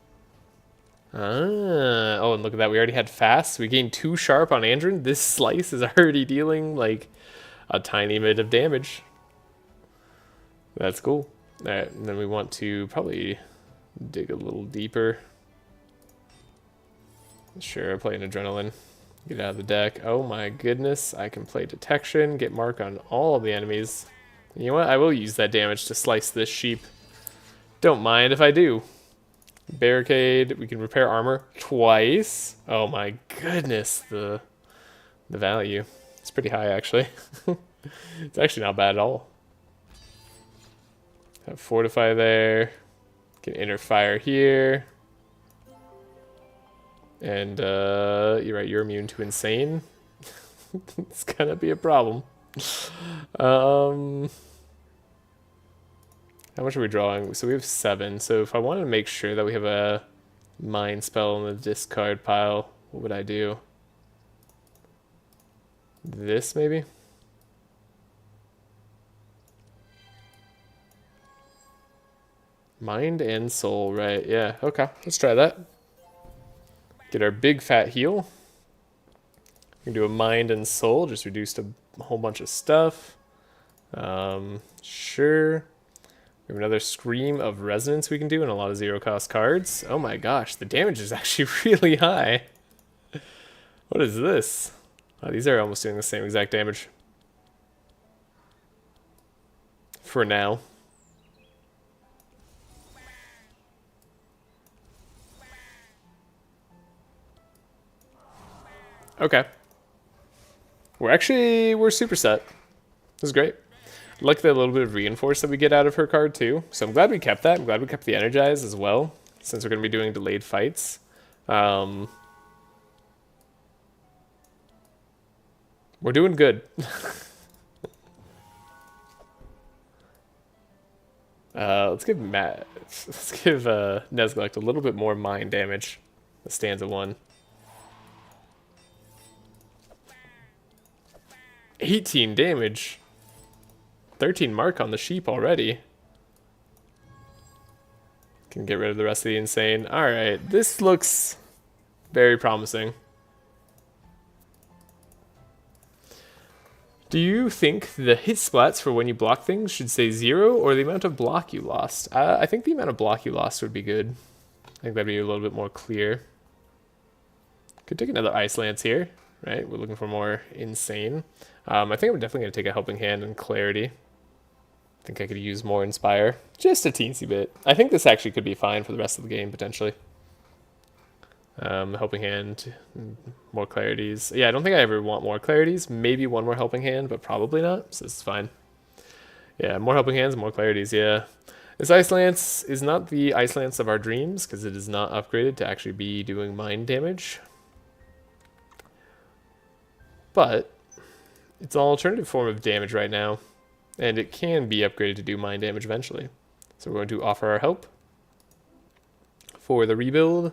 Ah, oh, and look at that. We already had fast. We gained 2 sharp on Andrin. This slice is already dealing like a tiny bit of damage. That's cool. All right, and then we want to probably dig a little deeper. Sure, play an adrenaline. Get out of the deck. Oh my goodness, I can play detection, get mark on all of the enemies. You know what? I will use that damage to slice this sheep. Don't mind if I do. Barricade. We can repair armor twice. Oh my goodness, the value. It's pretty high actually. It's actually not bad at all. Have fortify there. Can inner fire here. And you're right, you're immune to insane. It's gonna be a problem. How much are we drawing? So we have 7. So if I wanted to make sure that we have a mind spell in the discard pile, what would I do? This maybe? Mind and soul, right? Yeah, okay. Let's try that. Get our big fat heal. We can do a mind and soul, just reduced a whole bunch of stuff. Sure. We have another Scream of Resonance we can do and a lot of 0-cost cards. Oh my gosh, the damage is actually really high. What is this? Oh, these are almost doing the same exact damage. For now. Okay. We're super set. This is great. I like the little bit of reinforce that we get out of her card too. So I'm glad we kept that. I'm glad we kept the energize as well, since we're going to be doing delayed fights. We're doing good. Let's give Nezglect a little bit more mind damage. The stanza 1. 18 damage. 13 mark on the sheep already. Can get rid of the rest of the insane. Alright, this looks very promising. Do you think the hit splats for when you block things should say 0 or the amount of block you lost? I think the amount of block you lost would be good. I think that'd be a little bit more clear. Could take another Ice Lance here, right? We're looking for more insane. I think I'm definitely going to take a Helping Hand and Clarity. I think I could use more Inspire. Just a teensy bit. I think this actually could be fine for the rest of the game, potentially. Helping Hand, more Clarities. Yeah, I don't think I ever want more Clarities. Maybe one more Helping Hand, but probably not, so this is fine. Yeah, more Helping Hands, more Clarities, yeah. This Ice Lance is not the Ice Lance of our dreams, because it is not upgraded to actually be doing mind damage. But it's an alternative form of damage right now, and it can be upgraded to do mind damage eventually. So we're going to offer our help for the rebuild.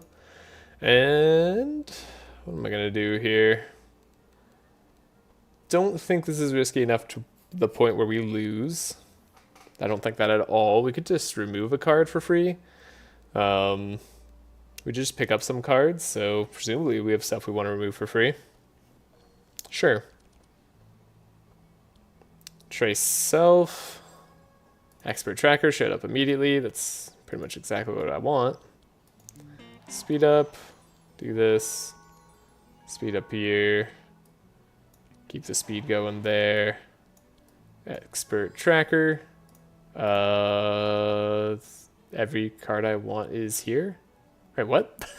And what am I going to do here? Don't think this is risky enough to the point where we lose. I don't think that at all. We could just remove a card for free. We just pick up some cards, so presumably we have stuff we want to remove for free. Sure. Trace self. Expert tracker showed up immediately. That's pretty much exactly what I want. Speed up. Do this. Speed up here. Keep the speed going there. Expert tracker. Every card I want is here. Wait, what?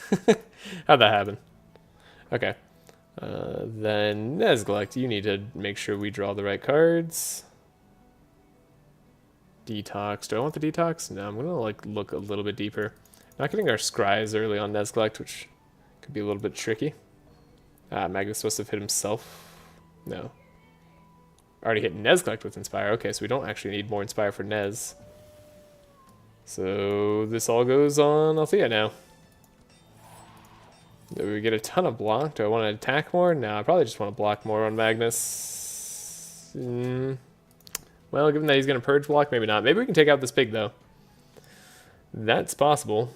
How'd that happen? Okay. Then Nezglect, you need to make sure we draw the right cards. Detox. Do I want the detox? No, I'm gonna like look a little bit deeper. Not getting our scries early on Nezglect, which could be a little bit tricky. Magnus supposed to have hit himself. No. Already hit Nezglect with Inspire. Okay, so we don't actually need more Inspire for Nez. So this all goes on Althea now. Do we get a ton of block? Do I want to attack more? No, I probably just want to block more on Magnus. Well, given that he's going to purge block, maybe not. Maybe we can take out this pig, though. That's possible.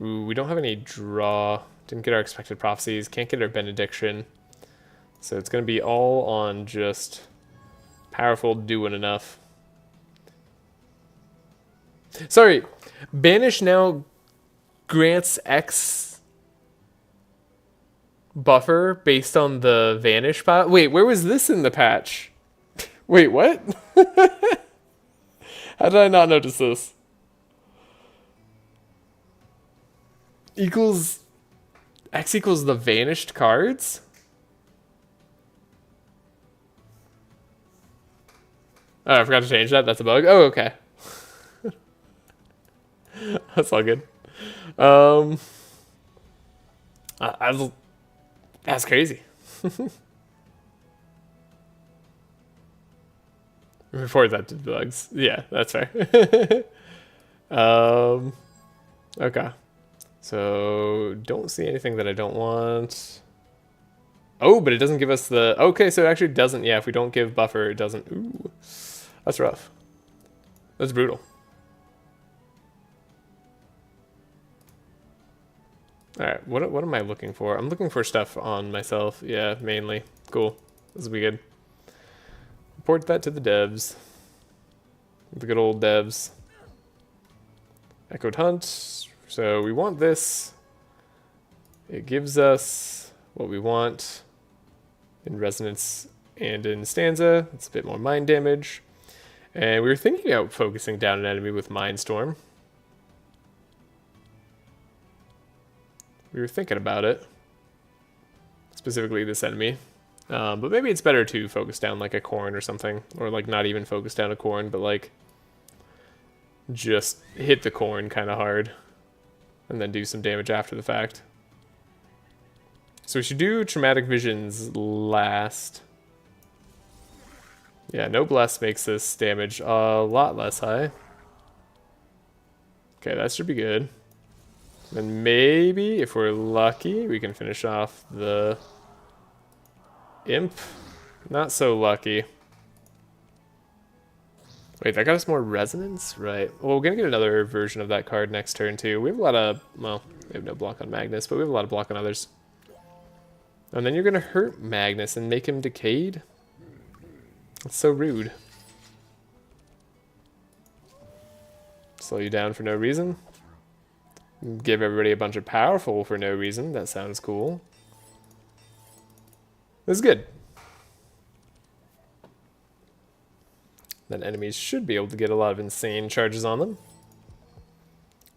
Ooh, we don't have any draw. Didn't get our expected prophecies. Can't get our benediction. So it's going to be all on just powerful doing enough. Sorry. Banish now grants X buffer based on the vanish pot. Wait, where was this in the patch? Wait, what? How did I not notice this? Equals X equals the vanished cards? Oh, I forgot to change that. That's a bug. Oh, okay. That's all good. That's crazy. Report that to bugs. Yeah, that's fair. Okay. So, don't see anything that I don't want. Oh, but it doesn't give us the... Okay, so it actually doesn't... Yeah, if we don't give buffer, it doesn't... Ooh, that's rough. That's brutal. Alright, what am I looking for? I'm looking for stuff on myself. Yeah, mainly. Cool. This will be good. Report that to the devs. The good old devs. Echoed Hunt. So we want this. It gives us what we want in Resonance and in Stanza. It's a bit more mind damage. And we were thinking about focusing down an enemy with Mindstorm. We were thinking about it. Specifically this enemy. But maybe it's better to focus down like a Corn or something. Or like not even focus down a Corn, but like just hit the Corn kind of hard. And then do some damage after the fact. So we should do Traumatic Visions last. Yeah, no Bless makes this damage a lot less high. Okay, that should be good. And maybe, if we're lucky, we can finish off the Imp. Not so lucky. Wait, that got us more Resonance? Right. Well, we're going to get another version of that card next turn, too. We have a lot of... Well, we have no block on Magnus, but we have a lot of block on others. And then you're going to hurt Magnus and make him decayed? That's so rude. Slow you down for no reason. Give everybody a bunch of powerful for no reason. That sounds cool. This is good. Then enemies should be able to get a lot of insane charges on them.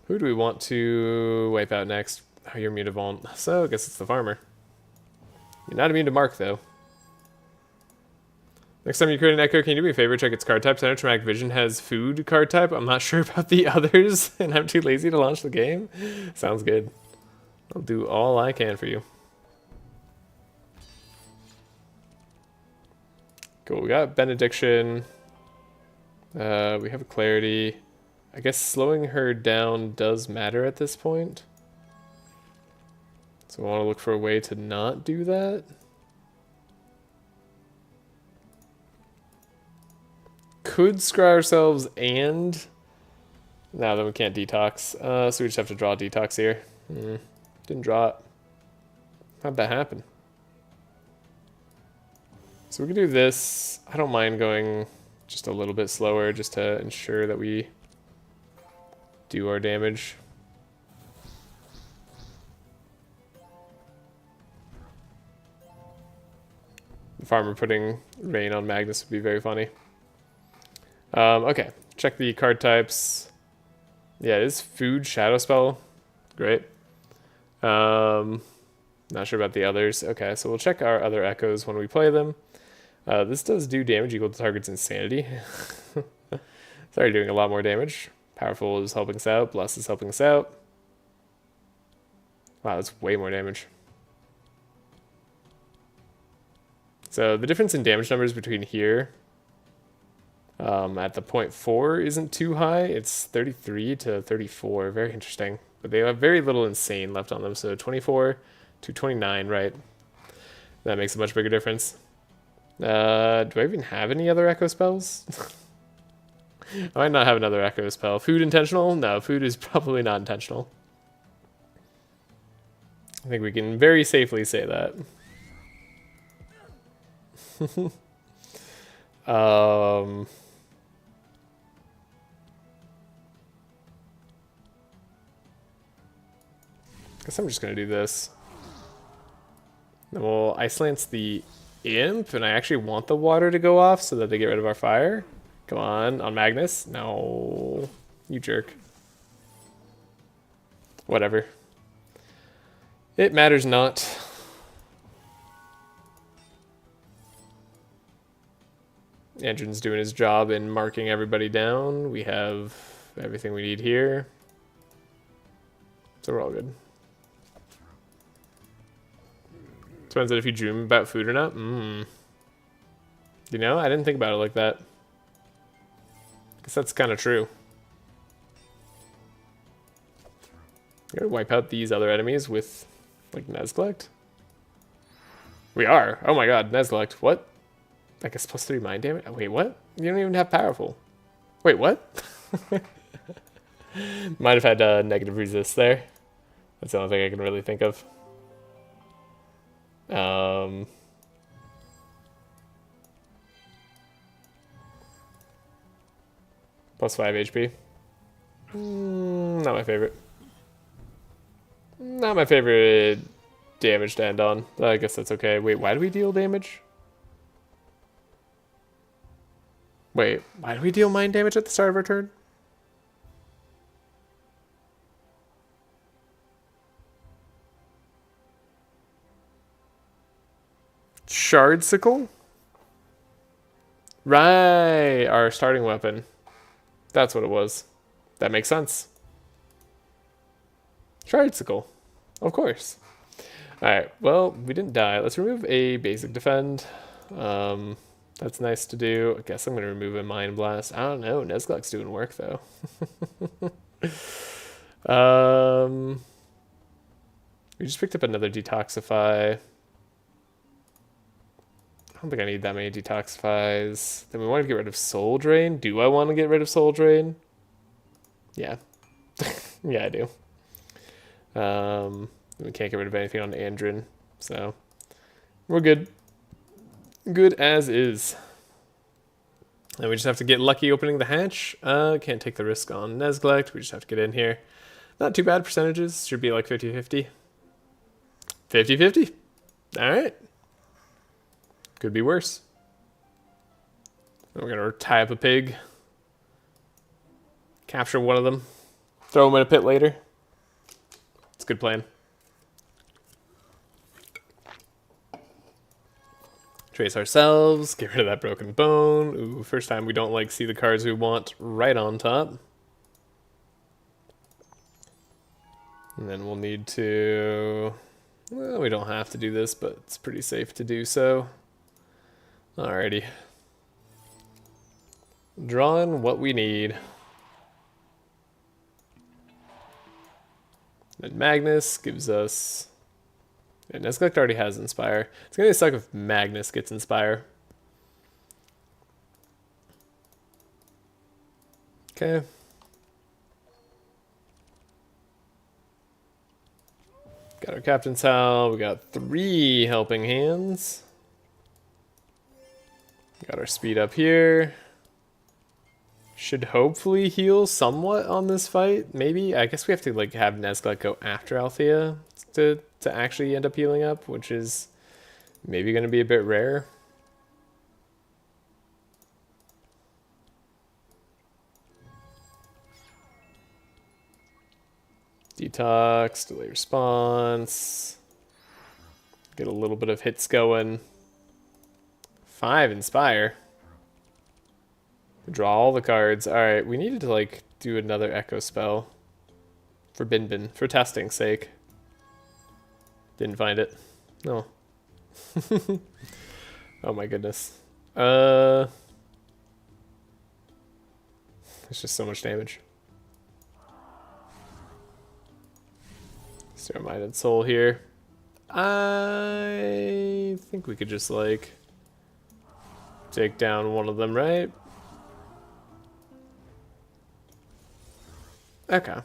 Who do we want to wipe out next? Oh, you're immune to Vaunt. So I guess it's the farmer. You're not immune to Mark, though. Next time you create an Echo, can you do me a favor? Check its card types. I know Traumatic Vision has food card type. I'm not sure about the others, and I'm too lazy to launch the game. Sounds good. I'll do all I can for you. Cool, we got Benediction. We have a Clarity. I guess slowing her down does matter at this point. So I want to look for a way to not do that. Could scry ourselves and... No, then we can't detox. So we just have to draw detox here. Didn't draw it. How'd that happen? So we can do this. I don't mind going just a little bit slower just to ensure that we do our damage. The farmer putting rain on Magnus would be very funny. Okay, check the card types. Yeah, it is food shadow spell. Great. Not sure about the others. Okay, so we'll check our other echoes when we play them. This does do damage equal to target's insanity. It's already doing a lot more damage. Powerful is helping us out. Bless is helping us out. Wow, that's way more damage. So the difference in damage numbers between here at the 0.4 isn't too high. It's 33 to 34. Very interesting. But they have very little insane left on them. So 24 to 29, right? That makes a much bigger difference. Do I even have any other echo spells? I might not have another echo spell. Food intentional? No, food is probably not intentional. I think we can very safely say that. Guess I'm just gonna do this. Then we'll ice lance the imp, and I actually want the water to go off so that they get rid of our fire. Come on Magnus. No, you jerk. Whatever. It matters not. Andron's doing his job in marking everybody down. We have everything we need here. So we're all good. Depends on if you dream about food or not. You know, I didn't think about it like that. Guess that's kind of true. We're gonna wipe out these other enemies with, like, Nezglect? We are. Oh my god, Nezglect. What? I guess +3 mind damage? Oh, wait, what? You don't even have powerful. Wait, what? Might have had negative resist there. That's the only thing I can really think of. +5 HP. Not my favorite. Not my favorite damage to end on. I guess that's okay. Wait, why do we deal damage? Wait, why do we deal mind damage at the start of our turn? Shardsicle? Right, our starting weapon. That's what it was. That makes sense. Shardsicle. Of course. Alright, well, we didn't die. Let's remove a basic defend. That's nice to do. I guess I'm going to remove a Mind Blast. I don't know. Nezglect's doing work, though. We just picked up another Detoxify. I don't think I need that many Detoxifies. Then we want to get rid of Soul Drain. Do I want to get rid of Soul Drain? Yeah. Yeah, I do. We can't get rid of anything on Andron, so we're good. Good as is. And we just have to get lucky opening the hatch. Can't take the risk on Nezglect. We just have to get in here. Not too bad percentages. Should be like 50-50. 50-50. Alright. Could be worse. We're going to tie up a pig. Capture one of them. Throw him in a pit later. It's a good plan. Trace ourselves, get rid of that broken bone. Ooh, first time we don't like see the cards we want right on top. And then we'll need to, well, we don't have to do this, but it's pretty safe to do so. Alrighty. Drawing what we need. Then Magnus gives us... Yeah, Nezglect already has Inspire. It's gonna suck if Magnus gets Inspire. Okay. Got our Captain's Howl. We got 3 Helping Hands. Got our speed up here. Should hopefully heal somewhat on this fight. Maybe. I guess we have to like have Nezglect go after Althea to actually end up healing up, which is maybe going to be a bit rare. Detox, delay response. Get a little bit of hits going. 5 Inspire. Draw all the cards. Alright, we needed to like do another Echo spell. For Bin, for testing's sake. Didn't find it. No. Oh my goodness. It's just so much damage. Zero-minded soul here. I think we could just like take down one of them, right? Okay.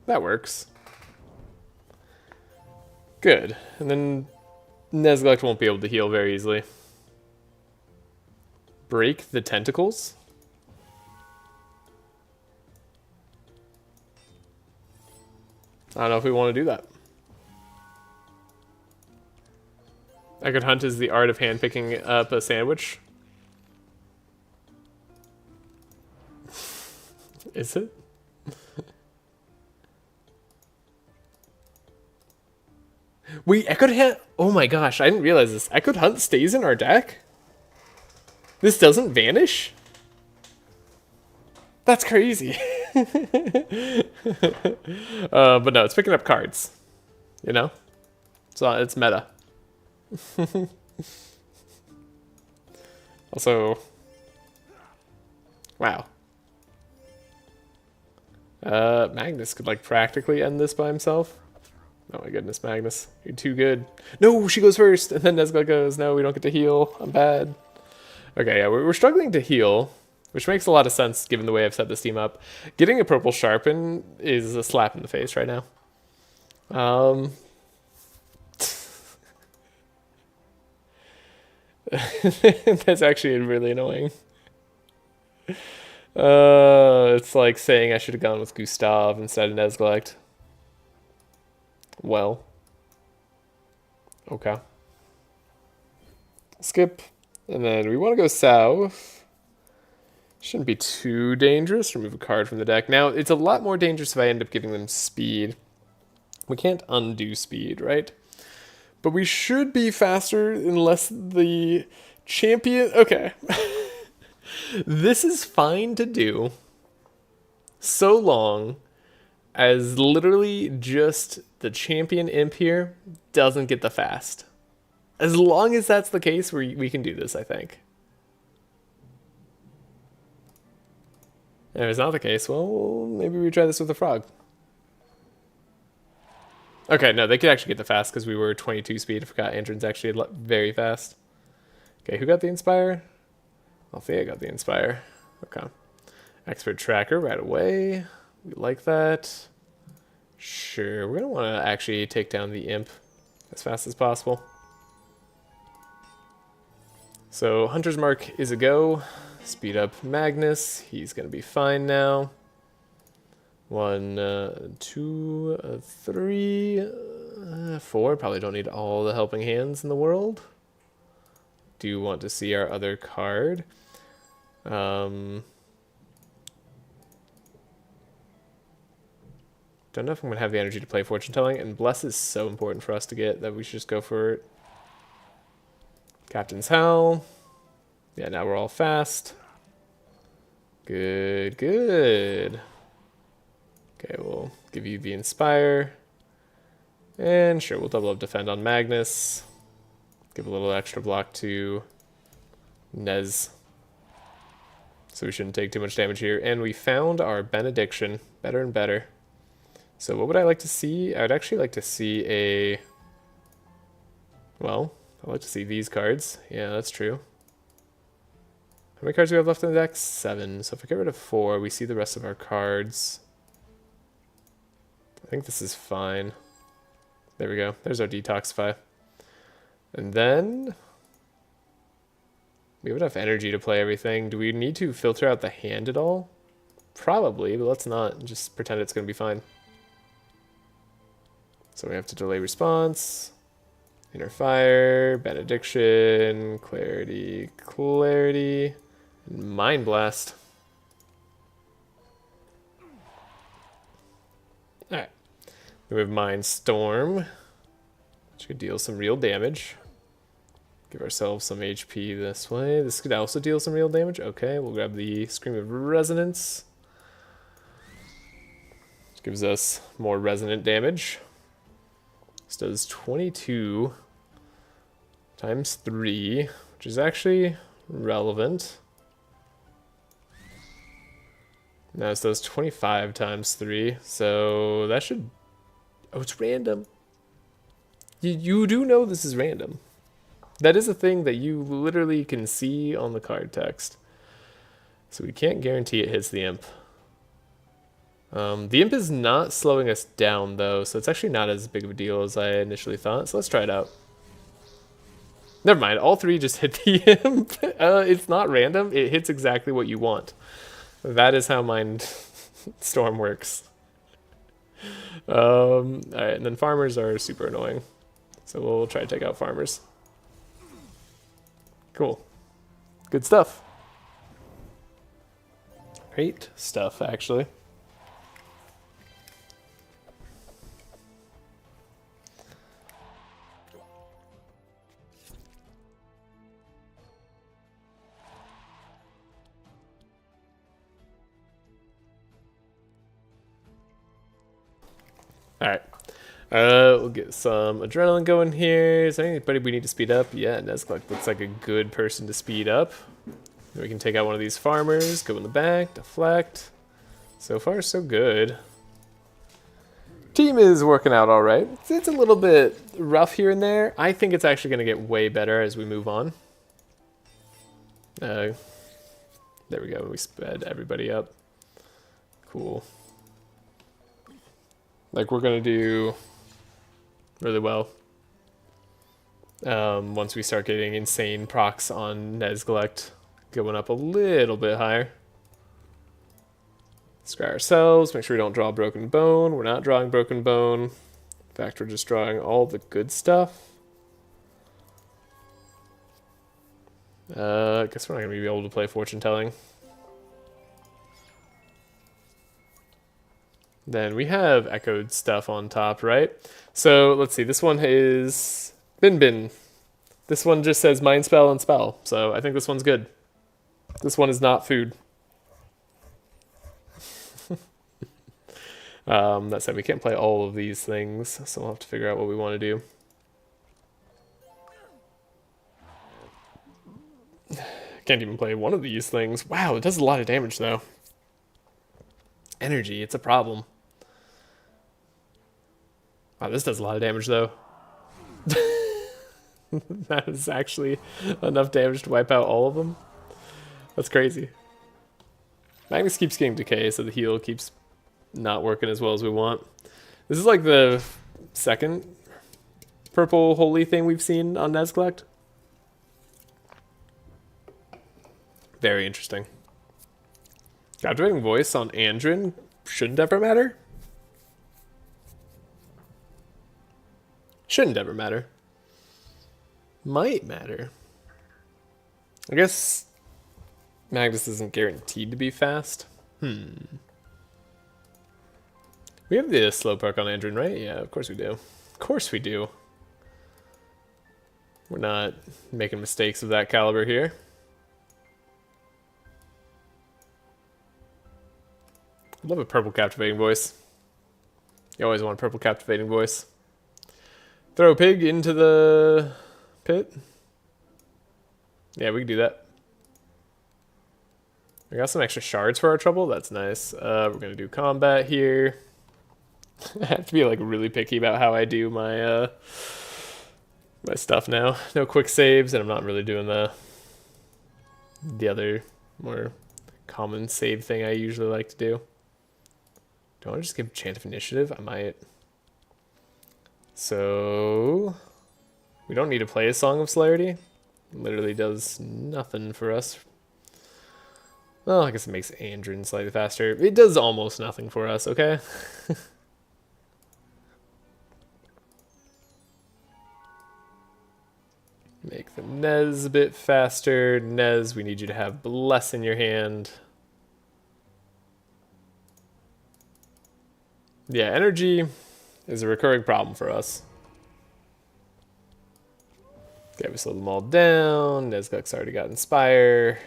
That works. Good. And then Nezglect won't be able to heal very easily. Break the tentacles? I don't know if we want to do that. I could hunt is the art of handpicking up a sandwich. Is it? Wait, Echoed Hunt. Oh my gosh, I didn't realize this. Echoed Hunt stays in our deck? This doesn't vanish? That's crazy. But no, it's picking up cards. You know? So it's meta. Also, wow. Magnus could like practically end this by himself. Oh my goodness, Magnus, you're too good. No, she goes first, and then Nezglect goes, no, we don't get to heal. I'm bad. Okay, yeah, we're struggling to heal, which makes a lot of sense given the way I've set this team up. Getting a purple sharpen is a slap in the face right now. That's actually really annoying. It's like saying I should have gone with Gustav instead of Nezglect. Well. Okay. Skip. And then we want to go south. Shouldn't be too dangerous. Remove a card from the deck. Now, it's a lot more dangerous if I end up giving them speed. We can't undo speed, right? But we should be faster unless the champion... Okay. This is fine to do so long as literally just the champion imp here doesn't get the fast. As long as that's the case, we can do this, I think. And if it's not the case, well, maybe we try this with a frog. Okay, no, they could actually get the fast because we were 22 speed. I forgot Andron's actually very fast. Okay, who got the Inspire? Althea got the Inspire. Okay. Expert Tracker right away. We like that. Sure, we're going to want to actually take down the Imp as fast as possible. So, Hunter's Mark is a go. Speed up Magnus. He's going to be fine now. 1, 2, 3, 4. Probably don't need all the helping hands in the world. Do want to see our other card. Don't know if I'm going to have the energy to play Fortune Telling, and Bless is so important for us to get that we should just go for it. Captain's Hell. Yeah, now we're all fast. Good, good. Okay, we'll give you the Inspire. And sure, we'll double up Defend on Magnus. Give a little extra block to Nez. So we shouldn't take too much damage here. And we found our Benediction. Better and better. So what would I like to see? I would actually like to see a... Well, I'd like to see these cards. Yeah, that's true. How many cards do we have left in the deck? 7. So if I get rid of 4, we see the rest of our cards. I think this is fine. There we go. There's our Detoxify. And then... we have enough energy to play everything. Do we need to filter out the hand at all? Probably, but let's not. Just pretend it's going to be fine. So we have to delay response, Inner Fire, Benediction, Clarity, Clarity, and Mind Blast. Alright. We have Mind Storm, which could deal some real damage. Give ourselves some HP this way. This could also deal some real damage. Okay, we'll grab the Scream of Resonance. Which gives us more resonant damage. This does 22 times 3, which is actually relevant. Now this does 25 times 3, so that should... Oh, it's random. You do know this is random. That is a thing that you literally can see on the card text. So we can't guarantee it hits the imp. The imp is not slowing us down though, so it's actually not as big of a deal as I initially thought. So let's try it out. Never mind, all three just hit the imp. It's not random, it hits exactly what you want. That is how Mind Storm works. Alright, and then farmers are super annoying. So we'll try to take out farmers. Cool. Good stuff. Great stuff, actually. Alright. We'll get some adrenaline going here. Is there anybody we need to speed up? Yeah, Nezglek looks like a good person to speed up. We can take out one of these farmers, go in the back, deflect. So far, so good. Team is working out alright. It's a little bit rough here and there. I think it's actually going to get way better as we move on. There we go. We sped everybody up. Cool. Like, we're going to do really well once we start getting insane procs on Nezglek, going up a little bit higher. Scry ourselves, make sure we don't draw Broken Bone. We're not drawing Broken Bone. In fact, we're just drawing all the good stuff. I guess we're not going to be able to play Fortune Telling. Then we have echoed stuff on top, right? So let's see, this one is Bin. This one just says Mind Spell and Spell, so I think this one's good. This one is not food. That said, we can't play all of these things, so we'll have to figure out what we want to do. Can't even play one of these things. Wow, it does a lot of damage though. Energy, it's a problem. Wow, this does a lot of damage though. That is actually enough damage to wipe out all of them. That's crazy. Magnus keeps getting decay, so the heal keeps not working as well as we want. This is like the second purple holy thing we've seen on Nezglek. Very interesting. Captivating Voice on Andrin shouldn't ever matter. Shouldn't ever matter. Might matter. I guess Magnus isn't guaranteed to be fast. We have the slow perk on Andrin, right? Yeah, of course we do. Of course we do. We're not making mistakes of that caliber here. I love a purple Captivating Voice. You always want a purple Captivating Voice. Throw a pig into the pit. Yeah, we can do that. We got some extra shards for our trouble. That's nice. We're going to do combat here. I have to be like really picky about how I do my my stuff now. No quick saves, and I'm not really doing the other more common save thing I usually like to do. Do I want to just give Chant of Initiative? I might. So we don't need to play a Song of Celerity. It literally does nothing for us. Well, I guess it makes Andrin slightly faster. It does almost nothing for us, okay? Make the Nez a bit faster. Nez, we need you to have Bless in your hand. Yeah, energy is a recurring problem for us. Okay, we slow them all down. Nezguk's already got Inspire.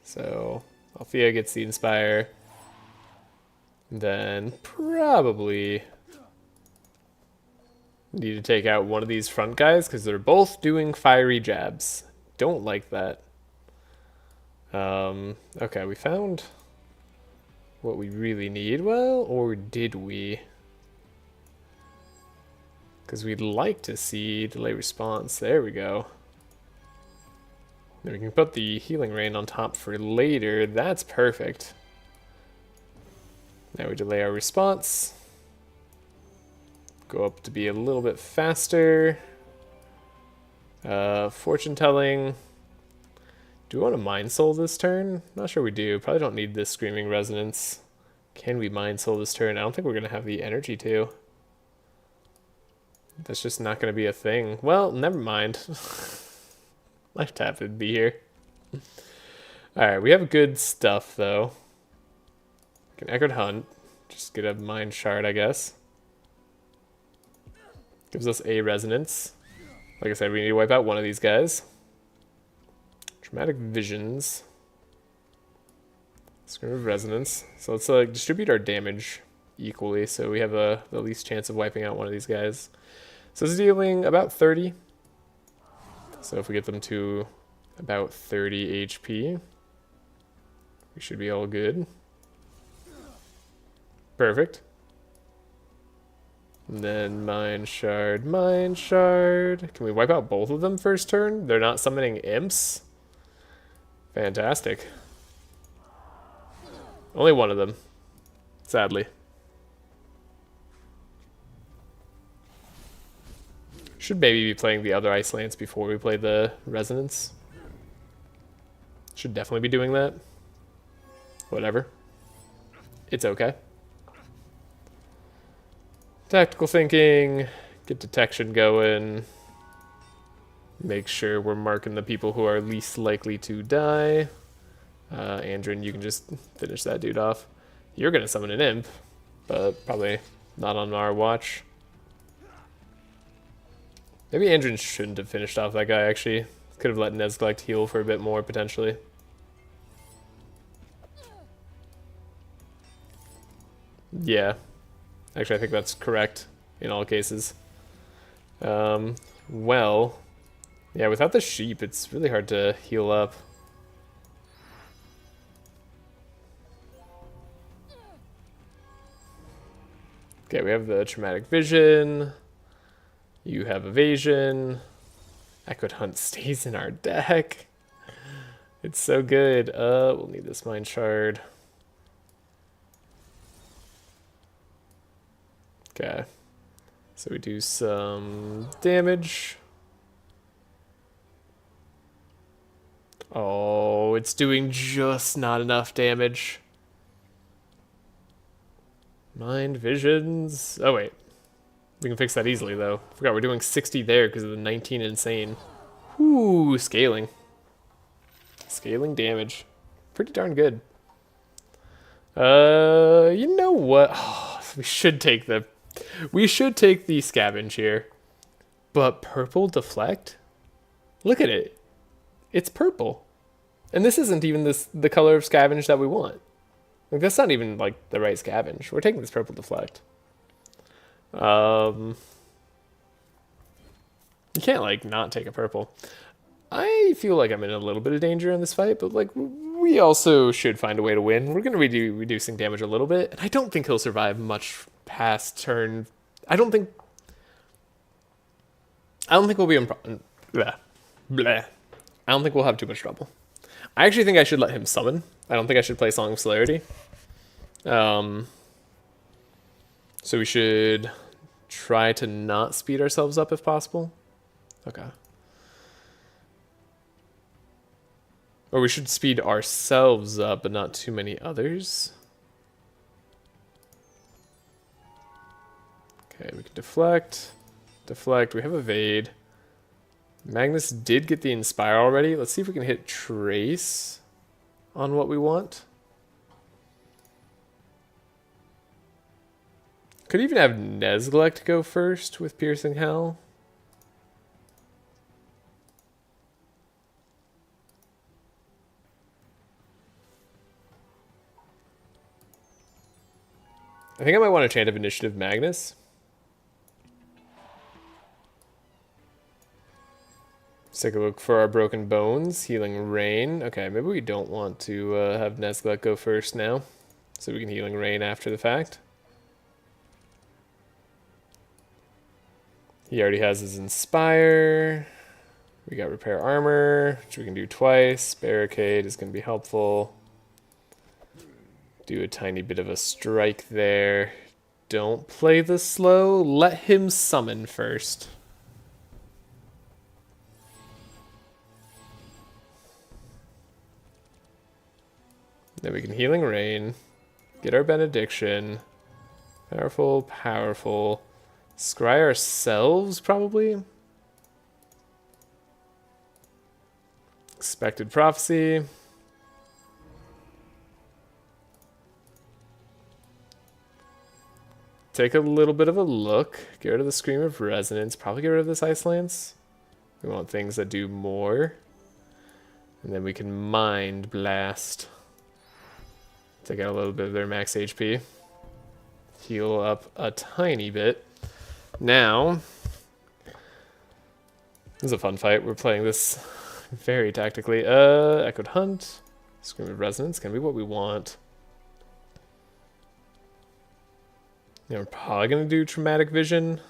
So Althea gets the Inspire. Then probably need to take out one of these front guys because they're both doing fiery jabs. Don't like that. Okay, we found what we really need. Well, or did we? Because we'd like to see delay response. There we go. Then we can put the healing rain on top for later. That's perfect. Now we delay our response. Go up to be a little bit faster. Fortune telling. Do we want to Mind Soul this turn? Not sure we do. Probably don't need this Screaming Resonance. Can we Mind Soul this turn? I don't think we're going to have the energy to. That's just not going to be a thing. Well, never mind. Life Tap would be here. Alright, we have good stuff, though. We can Echoed Hunt. Just get a Mind Shard, I guess. Gives us a Resonance. Like I said, we need to wipe out one of these guys. Traumatic Visions. Scream of Resonance. So let's distribute our damage equally so we have the least chance of wiping out one of these guys. So it's dealing about 30. So if we get them to about 30 HP, we should be all good. Perfect. And then Mind Shard, Mind Shard. Can we wipe out both of them first turn? They're not summoning imps? Fantastic. Only one of them, sadly. Should maybe be playing the other Ice Lance before we play the Resonance. Should definitely be doing that. Whatever. It's okay. Tactical thinking. Get detection going. Make sure we're marking the people who are least likely to die. Andrin, you can just finish that dude off. You're going to summon an imp, but probably not on our watch. Maybe Andrin shouldn't have finished off that guy, actually. Could have let Nezglect heal for a bit more, potentially. Yeah. Actually, I think that's correct in all cases. Well, yeah, without the sheep, it's really hard to heal up. Okay, we have the Traumatic Vision. You have Evasion. Echoed Hunt stays in our deck. It's so good. We'll need this Mind Shard. Okay. So we do some damage. Oh, it's doing just not enough damage. Mind Visions. Oh, wait. We can fix that easily, though. Forgot we're doing 60 there because of the 19 insane. Ooh, scaling. Scaling damage. Pretty darn good. You know what? Oh, we should take the scavenge here. But purple deflect? Look at it. It's purple. And this isn't even the color of scavenge that we want. Like, that's not even like the right scavenge. We're taking this purple deflect. You can't like not take a purple. I feel like I'm in a little bit of danger in this fight, but like we also should find a way to win. We're gonna be reducing damage a little bit, and I don't think he'll survive much past turn. I don't think we'll be in blah. I don't think we'll have too much trouble. I actually think I should let him summon. I don't think I should play Song of Celerity. So we should try to not speed ourselves up if possible. Okay. Or we should speed ourselves up, but not too many others. Okay, we can deflect. Deflect. We have Evade. Magnus did get the Inspire already. Let's see if we can hit Trace on what we want. Could even have Nezglect go first with Piercing Hell. I think I might want to chant of Initiative Magnus. Let's take a look for our Broken Bones. Healing Rain. Okay, maybe we don't want to have Nezglect go first now. So we can Healing Rain after the fact. He already has his Inspire. We got Repair Armor, which we can do twice. Barricade is going to be helpful. Do a tiny bit of a strike there. Don't play the slow. Let him summon first. Then we can Healing Rain. Get our Benediction. Powerful, powerful. Scry ourselves, probably. Expected Prophecy. Take a little bit of a look. Get rid of the Scream of Resonance. Probably get rid of this Ice Lance. We want things that do more. And then we can Mind Blast. Take out a little bit of their max HP. Heal up a tiny bit. Now, this is a fun fight. We're playing this very tactically. Echoed Hunt. Scream of Resonance. Can be what we want. Now we're probably going to do Traumatic Vision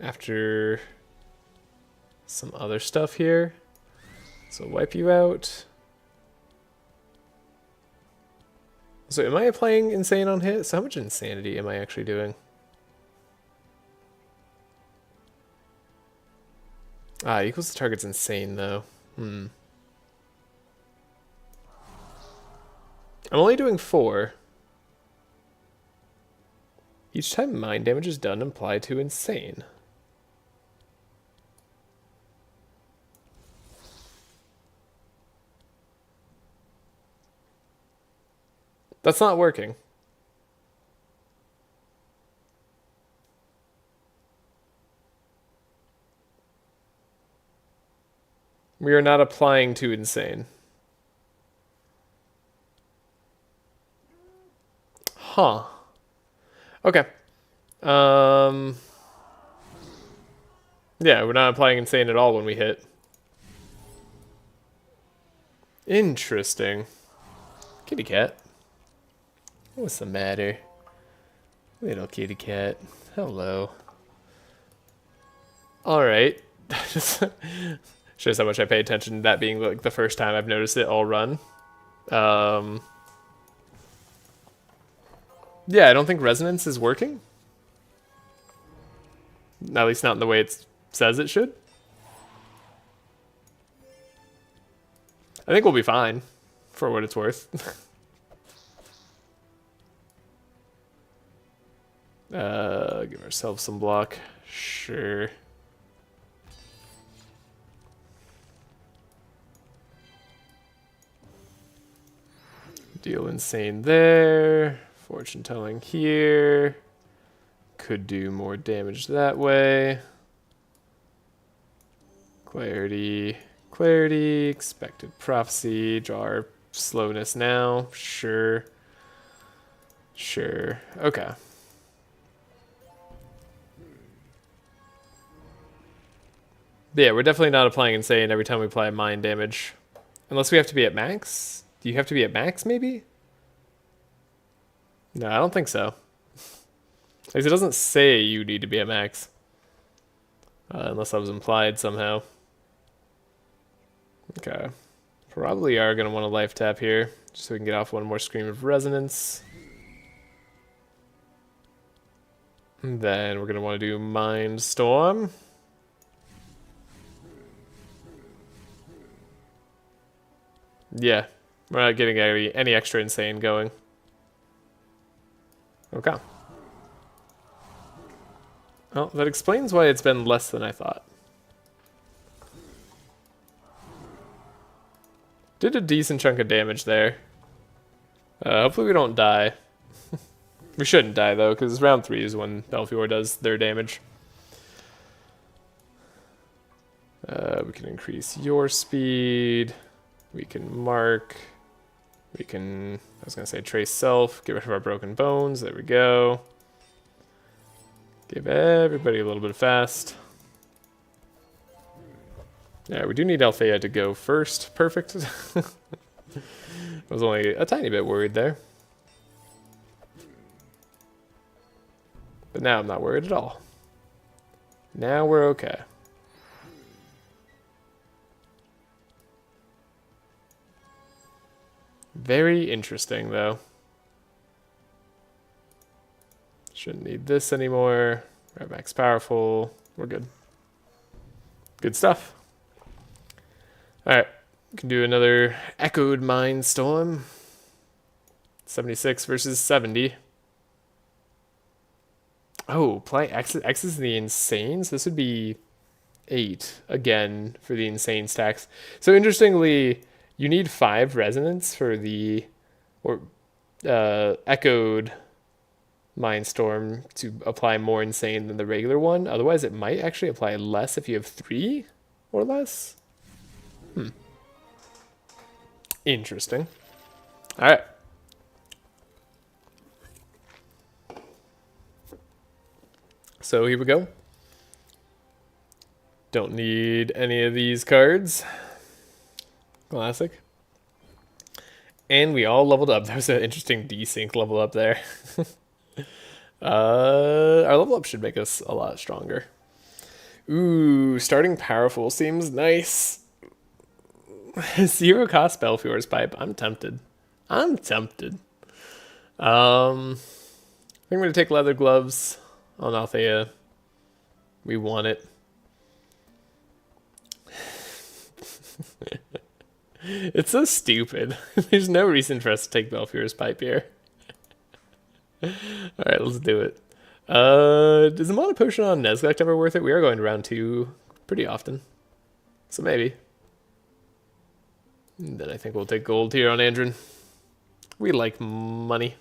after some other stuff here. So wipe you out. So am I playing Insane on hit? So how much Insanity am I actually doing? Equals the target's Insane though. I'm only doing 4. Each time mind damage is done, apply to Insane. That's not working. We are not applying to Insane. Huh. Okay. Yeah, we're not applying Insane at all when we hit. Interesting. Kitty cat. What's the matter? Little kitty cat. Hello. Alright. Shows how much I pay attention to that being like the first time I've noticed it all run. Yeah, I don't think Resonance is working. At least not in the way it says it should. I think we'll be fine, for what it's worth. Give ourselves some block. Sure. Deal Insane there. Fortune Telling here. Could do more damage that way. Clarity. Clarity. Expected Prophecy. Draw our slowness now. Sure. Sure. Okay. But yeah, we're definitely not applying Insane every time we apply mind damage. Unless we have to be at max? Do you have to be at max, maybe? No, I don't think so. At least it doesn't say you need to be at max. Unless that was implied somehow. Okay. Probably are going to want to life tap here, just so we can get off one more Scream of Resonance. And then we're going to want to do Mind Storm. Yeah, we're not getting any extra Insane going. Okay. Well, that explains why it's been less than I thought. Did a decent chunk of damage there. Hopefully we don't die. We shouldn't die, though, because round 3 is when Belfior does their damage. We can increase your speed. We can mark. We can, I was going to say trace self. Get rid of our broken bones. There we go. Give everybody a little bit of fast. Yeah, we do need Althea to go first. Perfect. I was only a tiny bit worried there. But now I'm not worried at all. Now we're okay. Very interesting, though. Shouldn't need this anymore. We're at max powerful. We're good. Good stuff. Alright. We can do another Echoed Mindstorm. 76 versus 70. Oh, play X. X is the Insanes. This would be 8 again for the Insane stacks. So interestingly, you need 5 resonance for the Echoed Mindstorm to apply more Insane than the regular one. Otherwise, it might actually apply less if you have 3 or less. Interesting. All right. So here we go. Don't need any of these cards. Classic. And we all leveled up. There was an interesting desync level up there. Our level up should make us a lot stronger. Ooh, starting powerful seems nice. 0 cost Belfior's Pipe. I'm tempted. I'm tempted. I think I'm going to take Leather Gloves on Althea. We want it. It's so stupid. There's no reason for us to take Belfior's Pipe here. Alright, let's do it. Is the Mana Potion on Nezglect ever worth it? We are going to round 2 pretty often. So maybe. And then I think we'll take gold here on Andrin. We like money.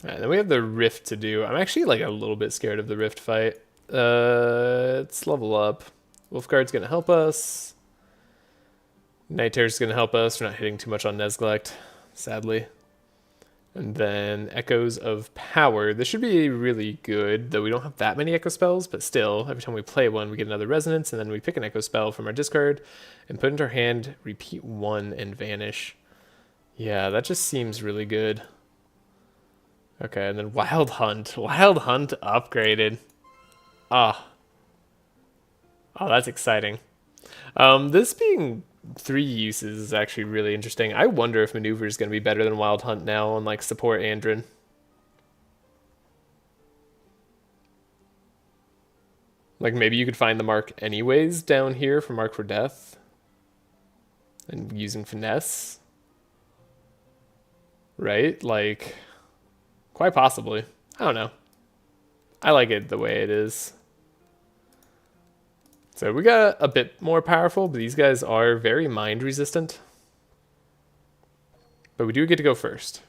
Alright, then we have the Rift to do. I'm actually like a little bit scared of the Rift fight. Let's level up. Wolfguard's gonna help us. Night Terror's gonna help us. We're not hitting too much on Nezglect, sadly. And then Echoes of Power. This should be really good, though we don't have that many Echo spells, but still, every time we play one, we get another Resonance, and then we pick an Echo spell from our discard and put into our hand, repeat 1, and vanish. Yeah, that just seems really good. Okay, and then Wild Hunt. Wild Hunt upgraded. Ah. Oh, that's exciting. This being 3 uses is actually really interesting. I wonder if Maneuver is going to be better than Wild Hunt now on like support Andrin. Like maybe you could find the mark anyways down here for Mark for Death. And using Finesse. Right? Like, quite possibly. I don't know. I like it the way it is. So we got a bit more powerful, but these guys are very mind resistant. But we do get to go first.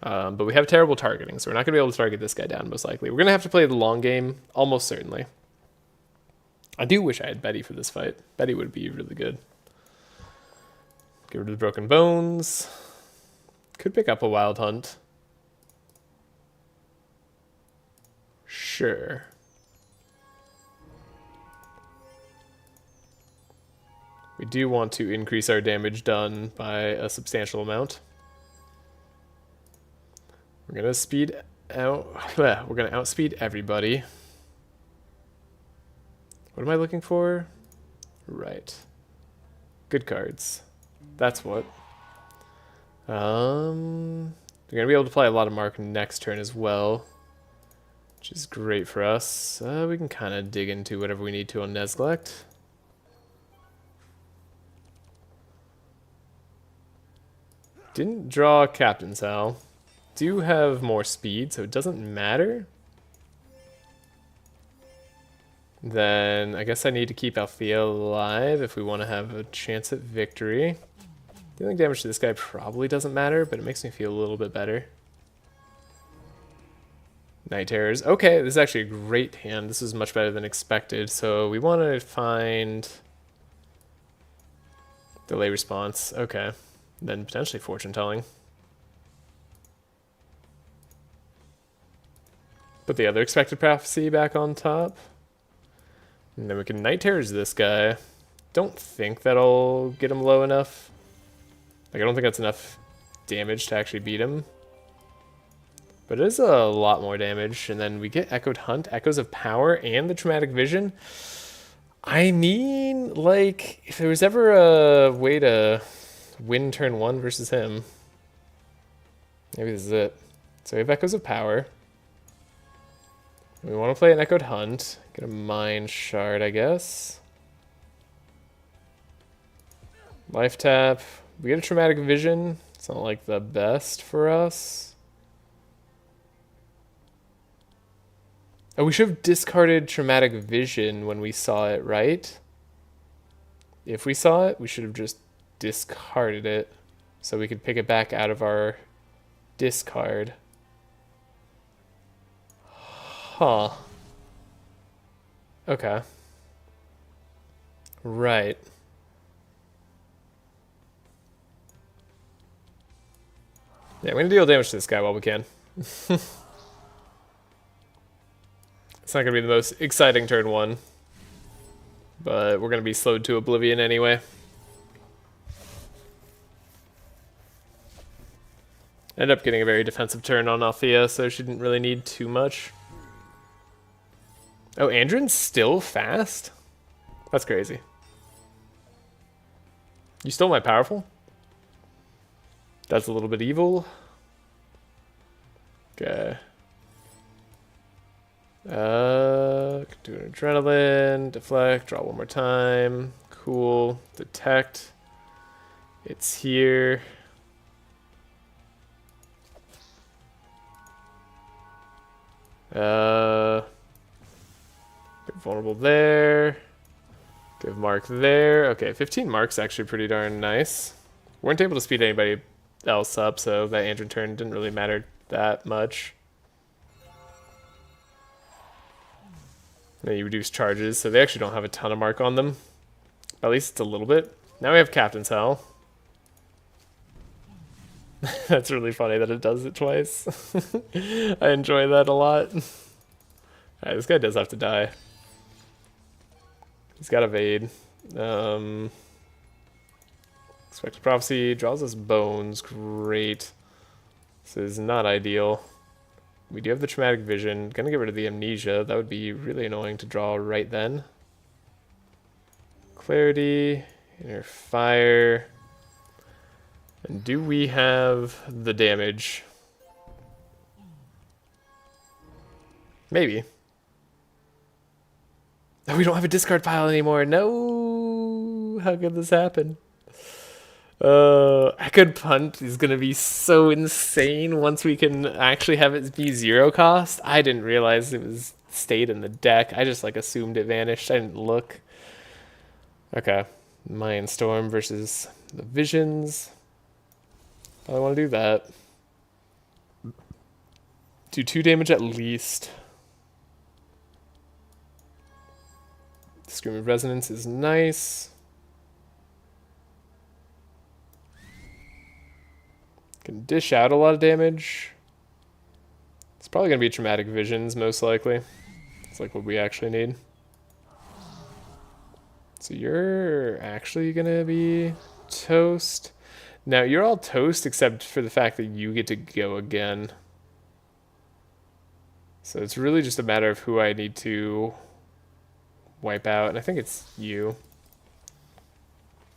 But we have terrible targeting, so we're not going to be able to target this guy down, most likely. We're going to have to play the long game, almost certainly. I do wish I had Betty for this fight. Betty would be really good. Get rid of the Broken Bones. Could pick up a Wild Hunt. Sure. We do want to increase our damage done by a substantial amount. We're going to speed out. We're going to outspeed everybody. What am I looking for? Right. Good cards. That's what. We're going to be able to play a lot of Mark next turn as well, which is great for us. We can kind of dig into whatever we need to on Nezglect. Didn't draw Captain's Hal. Do have more speed, so it doesn't matter. Then I guess I need to keep Althea alive if we want to have a chance at victory. Dealing damage to this guy probably doesn't matter, but it makes me feel a little bit better. Night Terrors. Okay, this is actually a great hand. This is much better than expected. So we want to find delay response. Okay. Then potentially fortune telling. Put the other expected prophecy back on top. And then we can Night Terrors this guy. Don't think that'll get him low enough. Like, I don't think that's enough damage to actually beat him. But it is a lot more damage. And then we get Echoed Hunt, Echoes of Power, and the Traumatic Vision. I mean, like, if there was ever a way to win turn 1 versus him, maybe this is it. So we have Echoes of Power. We want to play an Echoed Hunt. Get a Mind Shard, I guess. Life tap. We get a Traumatic Vision. It's not like the best for us. Oh, we should have discarded Traumatic Vision when we saw it, right? If we saw it, we should have just discarded it so we could pick it back out of our discard. Huh. Okay. Right. Yeah, we're gonna deal damage to this guy while we can. It's not gonna be the most exciting turn 1, but we're gonna be slowed to oblivion anyway. Ended up getting a very defensive turn on Althea, so she didn't really need too much. Oh, Andrin's still fast? That's crazy. You stole my powerful? That's a little bit evil. Okay. Do an adrenaline, deflect, draw one more time. Cool. Detect. It's here. Get vulnerable there. Give mark there. Okay, 15 marks actually pretty darn nice. Weren't able to speed anybody else up, so that Andrin turn didn't really matter that much. Then you reduce charges, so they actually don't have a ton of mark on them. At least it's a little bit. Now we have Captain's Hell. That's really funny that it does it twice. I enjoy that a lot. Alright, this guy does have to die. He's got evade. Expected Prophecy draws us bones. Great. This is not ideal. We do have the Traumatic Vision. Gonna get rid of the Amnesia. That would be really annoying to draw right then. Clarity. Inner Fire. And do we have the damage? Maybe. Oh, we don't have a discard pile anymore. No! How could this happen? Echoed Punt is gonna be so insane once we can actually have it be 0 cost. I didn't realize it was stayed in the deck. I just like assumed it vanished. I didn't look. Okay. Mayan Storm versus the Visions. I want to do that. Do 2 damage at least. Scream of Resonance is nice. Can dish out a lot of damage. It's probably going to be Traumatic Visions, most likely. It's like what we actually need. So you're actually going to be toast. Now, you're all toast except for the fact that you get to go again. So it's really just a matter of who I need to wipe out. And I think it's you.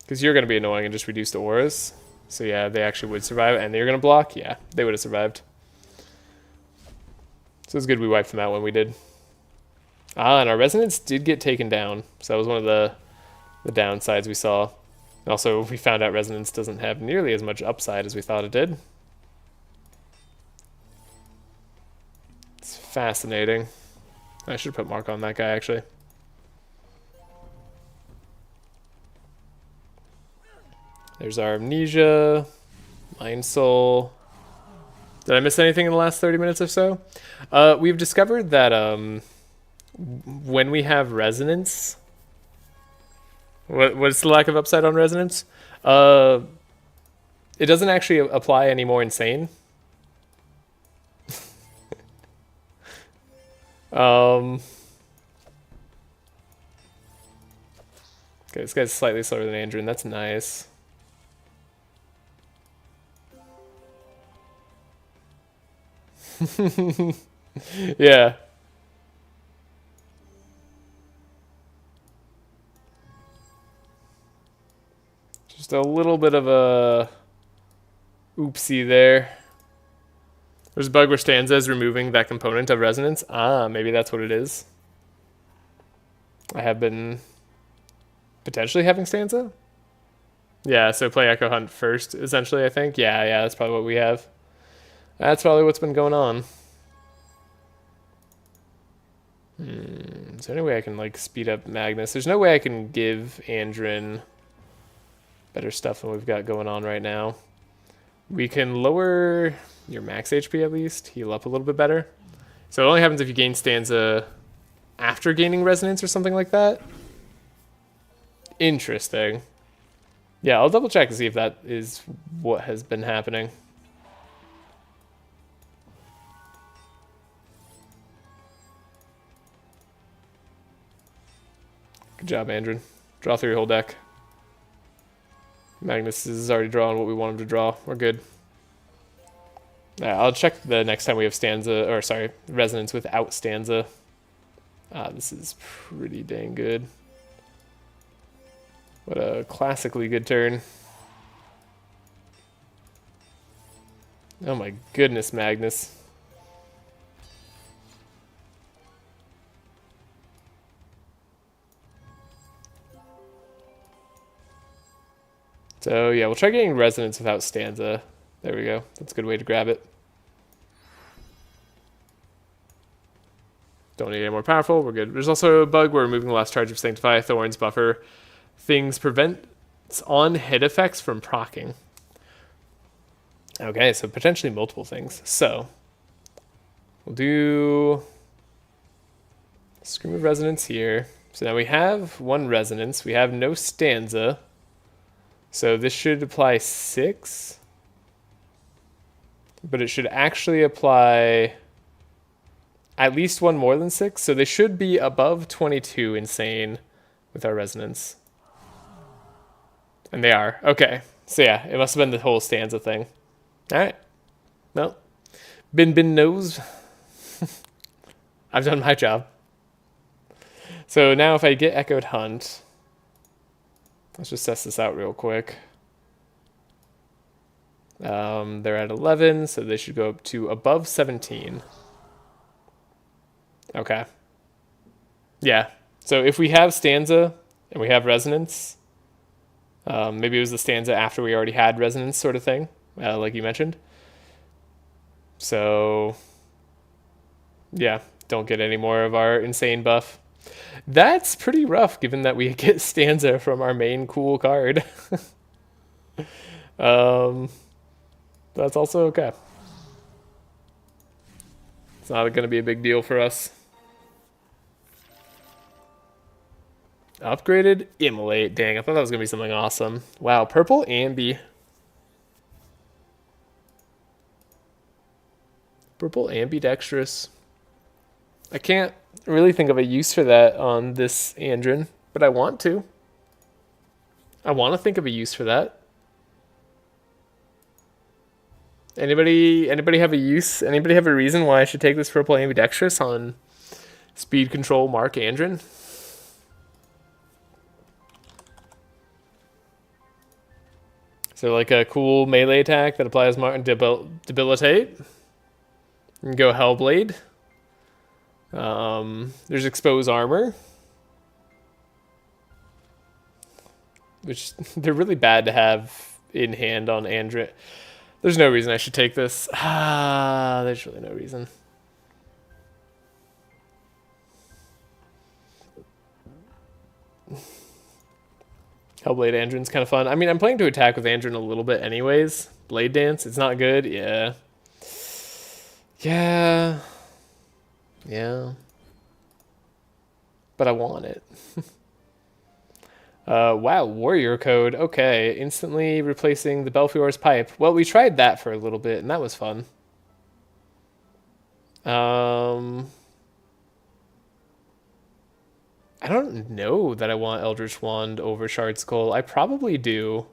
Because you're going to be annoying and just reduce the auras. So yeah, they actually would survive. And they're going to block? Yeah, they would have survived. So it's good we wiped them out when we did. Ah, and our Resonance did get taken down. So that was one of the downsides we saw. Also, we found out Resonance doesn't have nearly as much upside as we thought it did. It's fascinating. I should put mark on that guy, actually. There's our Amnesia, Mind Soul. Did I miss anything in the last 30 minutes or so? We've discovered that when we have Resonance... What's the lack of upside on Resonance? It doesn't actually apply any more Insane. Okay, this guy's slightly slower than Andrew, and that's nice. Yeah. Just a little bit of a oopsie there. There's a bug where Stanza is removing that component of Resonance. Ah, maybe that's what it is. I have been potentially having Stanza. Yeah, so play Echo Hunt first, essentially, I think. Yeah, that's probably what we have. That's probably what's been going on. Is there any way I can, like, speed up Magnus? There's no way I can give Andrin better stuff than we've got going on right now. We can lower your max HP at least, heal up a little bit better. So it only happens if you gain Stanza after gaining Resonance or something like that. Interesting. Yeah, I'll double check to see if that is what has been happening. Good job, Andrin. Draw through your whole deck. Magnus is already drawing what we want him to draw. We're good. I'll check the next time we have Stanza, or sorry, Resonance without Stanza. This is pretty dang good. What a classically good turn. Oh my goodness, Magnus. So yeah, we'll try getting Resonance without Stanza. There we go. That's a good way to grab it. Don't need any more powerful. We're good. There's also a bug where removing the last charge of Sanctify, Thorns, Buffer. Things prevents on-hit effects from proccing. Okay, so potentially multiple things. So we'll do Scream of Resonance here. So now we have one Resonance. We have no Stanza. So this should apply 6. But it should actually apply at least one more than 6. So they should be above 22 Insane with our Resonance. And they are. Okay. So yeah, it must have been the whole Stanza thing. All right. Well, Bin knows. I've done my job. So now if I get Echoed Hunt, let's just test this out real quick. They're at 11, so they should go up to above 17. Okay. Yeah. So if we have Stanza and we have Resonance, maybe it was the Stanza after we already had Resonance sort of thing, like you mentioned. So, yeah, don't get any more of our Insane buff. That's pretty rough, given that we get Stanza from our main cool card. That's also okay. It's not going to be a big deal for us. Upgraded Immolate. Dang, I thought that was going to be something awesome. Wow, purple Ambi. Purple Ambidextrous. I can't really think of a use for that on this Andrin, but I want to. I want to think of a use for that. Anybody have a use? Anybody have a reason why I should take this purple Ambidextrous on Speed Control Mark Andrin? So like a cool melee attack that applies Debilitate. You can go Hellblade. There's Expose Armor. Which they're really bad to have in hand on Andrin. There's no reason I should take this. There's really no reason. Hellblade Andrin's kind of fun. I mean, I'm planning to attack with Andrin a little bit anyways. Blade Dance, it's not good. Yeah. Yeah. Yeah. But I want it. Wow, Warrior Code. Okay, instantly replacing the Belfior's pipe. Well, we tried that for a little bit, and that was fun. I don't know that I want Eldritch Wand over Shard Skull. I probably do.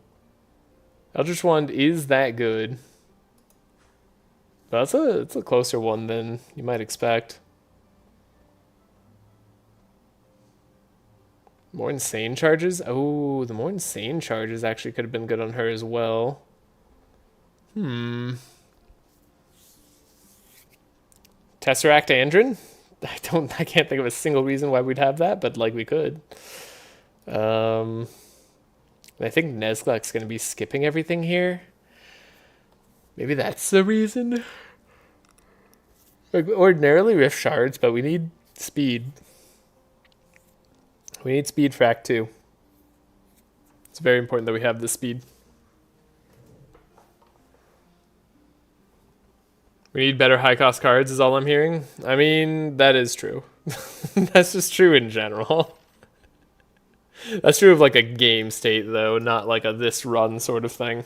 Eldritch Wand is that good. But it's a closer one than you might expect. More insane charges? Oh, the more insane charges actually could have been good on her as well. Tesseract Andrin? I can't think of a single reason why we'd have that, but like we could. I think Nezglek's gonna be skipping everything here. Maybe that's the reason. Like ordinarily we have shards, but we need speed. We need speed for Act 2. It's very important that we have the speed. We need better high cost cards is all I'm hearing. I mean, that is true. That's just true in general. That's true of like a game state though, not like a this run sort of thing.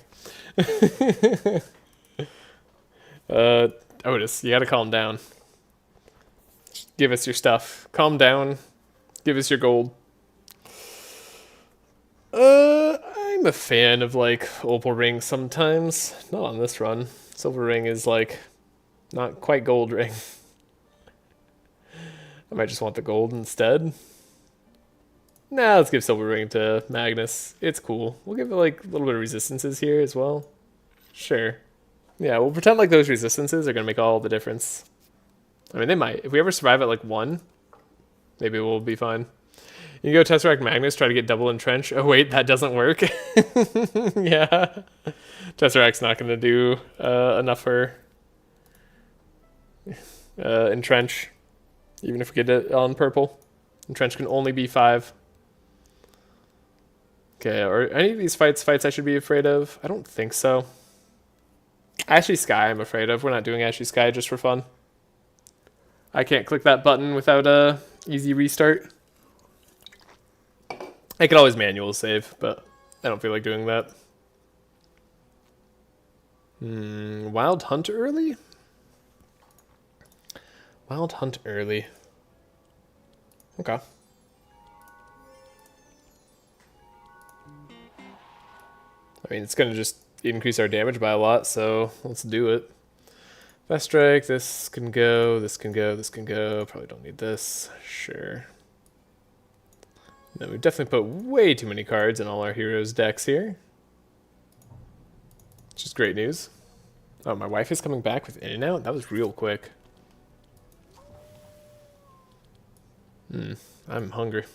Otis, you gotta calm down. Just give us your stuff. Calm down. Give us your gold. I'm a fan of like Opal Ring sometimes. Not on this run. Silver Ring is like not quite Gold Ring. I might just want the gold instead. Nah, let's give Silver Ring to Magnus. It's cool. We'll give it like a little bit of resistances here as well. Sure. Yeah, we'll pretend like those resistances are going to make all the difference. I mean, they might. If we ever survive at like 1, maybe we'll be fine. You can go Tesseract Magnus, try to get double entrench. Oh wait, that doesn't work. Yeah. Tesseract's not going to do enough for entrench. Even if we get it on purple. Entrench can only be 5. Okay, are any of these fights I should be afraid of? I don't think so. Ashy Sky I'm afraid of. We're not doing Ashy Sky just for fun. I can't click that button without a easy restart. I could always manual save, but I don't feel like doing that. Wild Hunt early? Wild Hunt early. Okay. I mean, it's going to just increase our damage by a lot, so let's do it. Fast Strike, this can go, this can go, this can go. Probably don't need this. Sure. Then we definitely put way too many cards in all our heroes' decks here. Which is great news. Oh, my wife is coming back with in and out? That was real quick. I'm hungry.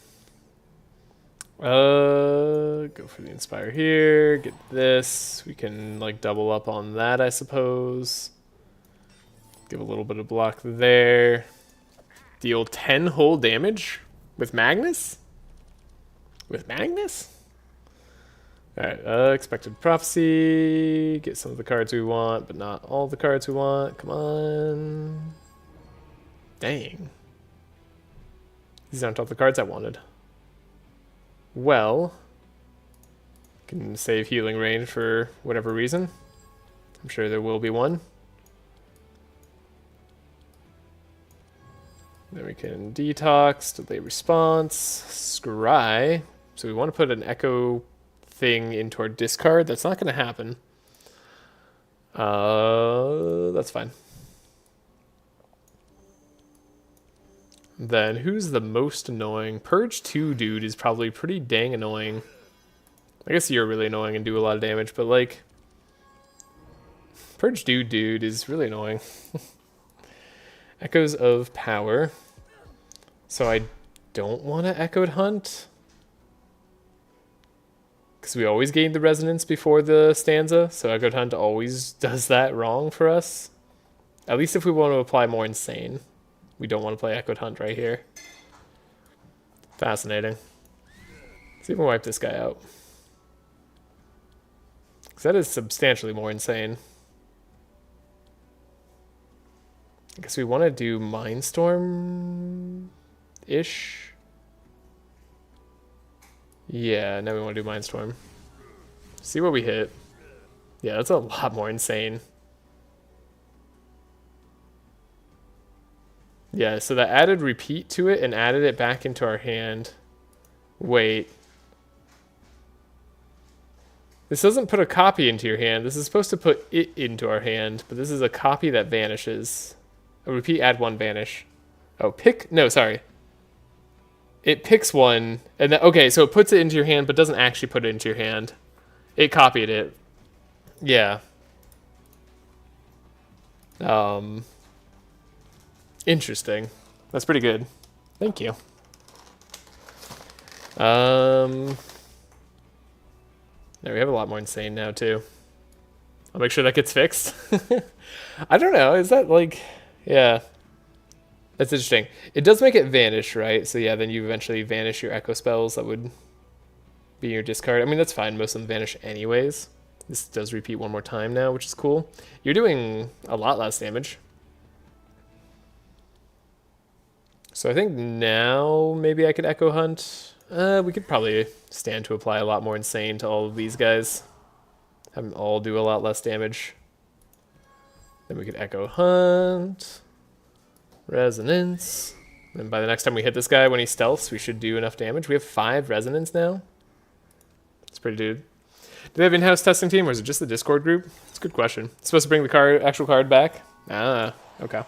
Go for the Inspire here. Get this. We can like double up on that, I suppose. Give a little bit of block there. Deal 10 whole damage with Magnus? With Magnus? Alright, Expected Prophecy. Get some of the cards we want, but not all the cards we want. Come on. Dang. These aren't all the cards I wanted. Well, can save healing range for whatever reason. I'm sure there will be one. Then we can detox, delay response, scry. So we want to put an echo thing into our discard. That's not going to happen. That's fine. Then who's the most annoying? Purge 2 dude is probably pretty dang annoying. I guess you're really annoying and do a lot of damage, but like Purge dude is really annoying. Echoes of Power. So I don't want to Echoed Hunt. Because we always gain the resonance before the stanza, so Echoed Hunt always does that wrong for us. At least if we want to apply more Insane. We don't want to play Echoed Hunt right here. Fascinating. Let's even wipe this guy out. that is substantially more insane. I guess we want to do Mindstorm-ish. Yeah, now we want to do Mindstorm. See what we hit. Yeah, that's a lot more insane. Yeah, so that added repeat to it and added it back into our hand. Wait. This doesn't put a copy into your hand. This is supposed to put it into our hand, but this is a copy that vanishes. A repeat, add one, vanish. Oh, pick? No, sorry. It picks one, and then, okay, so it puts it into your hand, but doesn't actually put it into your hand. It copied it. Yeah. Interesting. That's pretty good. Thank you. Now we have a lot more insane now too. I'll make sure that gets fixed. I don't know. Is that like, yeah, that's interesting. It does make it vanish, right? So yeah, then you eventually vanish your echo spells that would be your discard. I mean, that's fine. Most of them vanish anyways. This does repeat one more time now, which is cool. You're doing a lot less damage. So I think now maybe I could Echo Hunt. We could probably stand to apply a lot more insane to all of these guys. Have them all do a lot less damage. Then we could Echo Hunt. Resonance. And by the next time we hit this guy when he stealths, we should do enough damage. We have 5 Resonance now. That's pretty dude. Do they have in-house testing team, or is it just the Discord group? It's a good question. It's supposed to bring the actual card back? Ah, okay.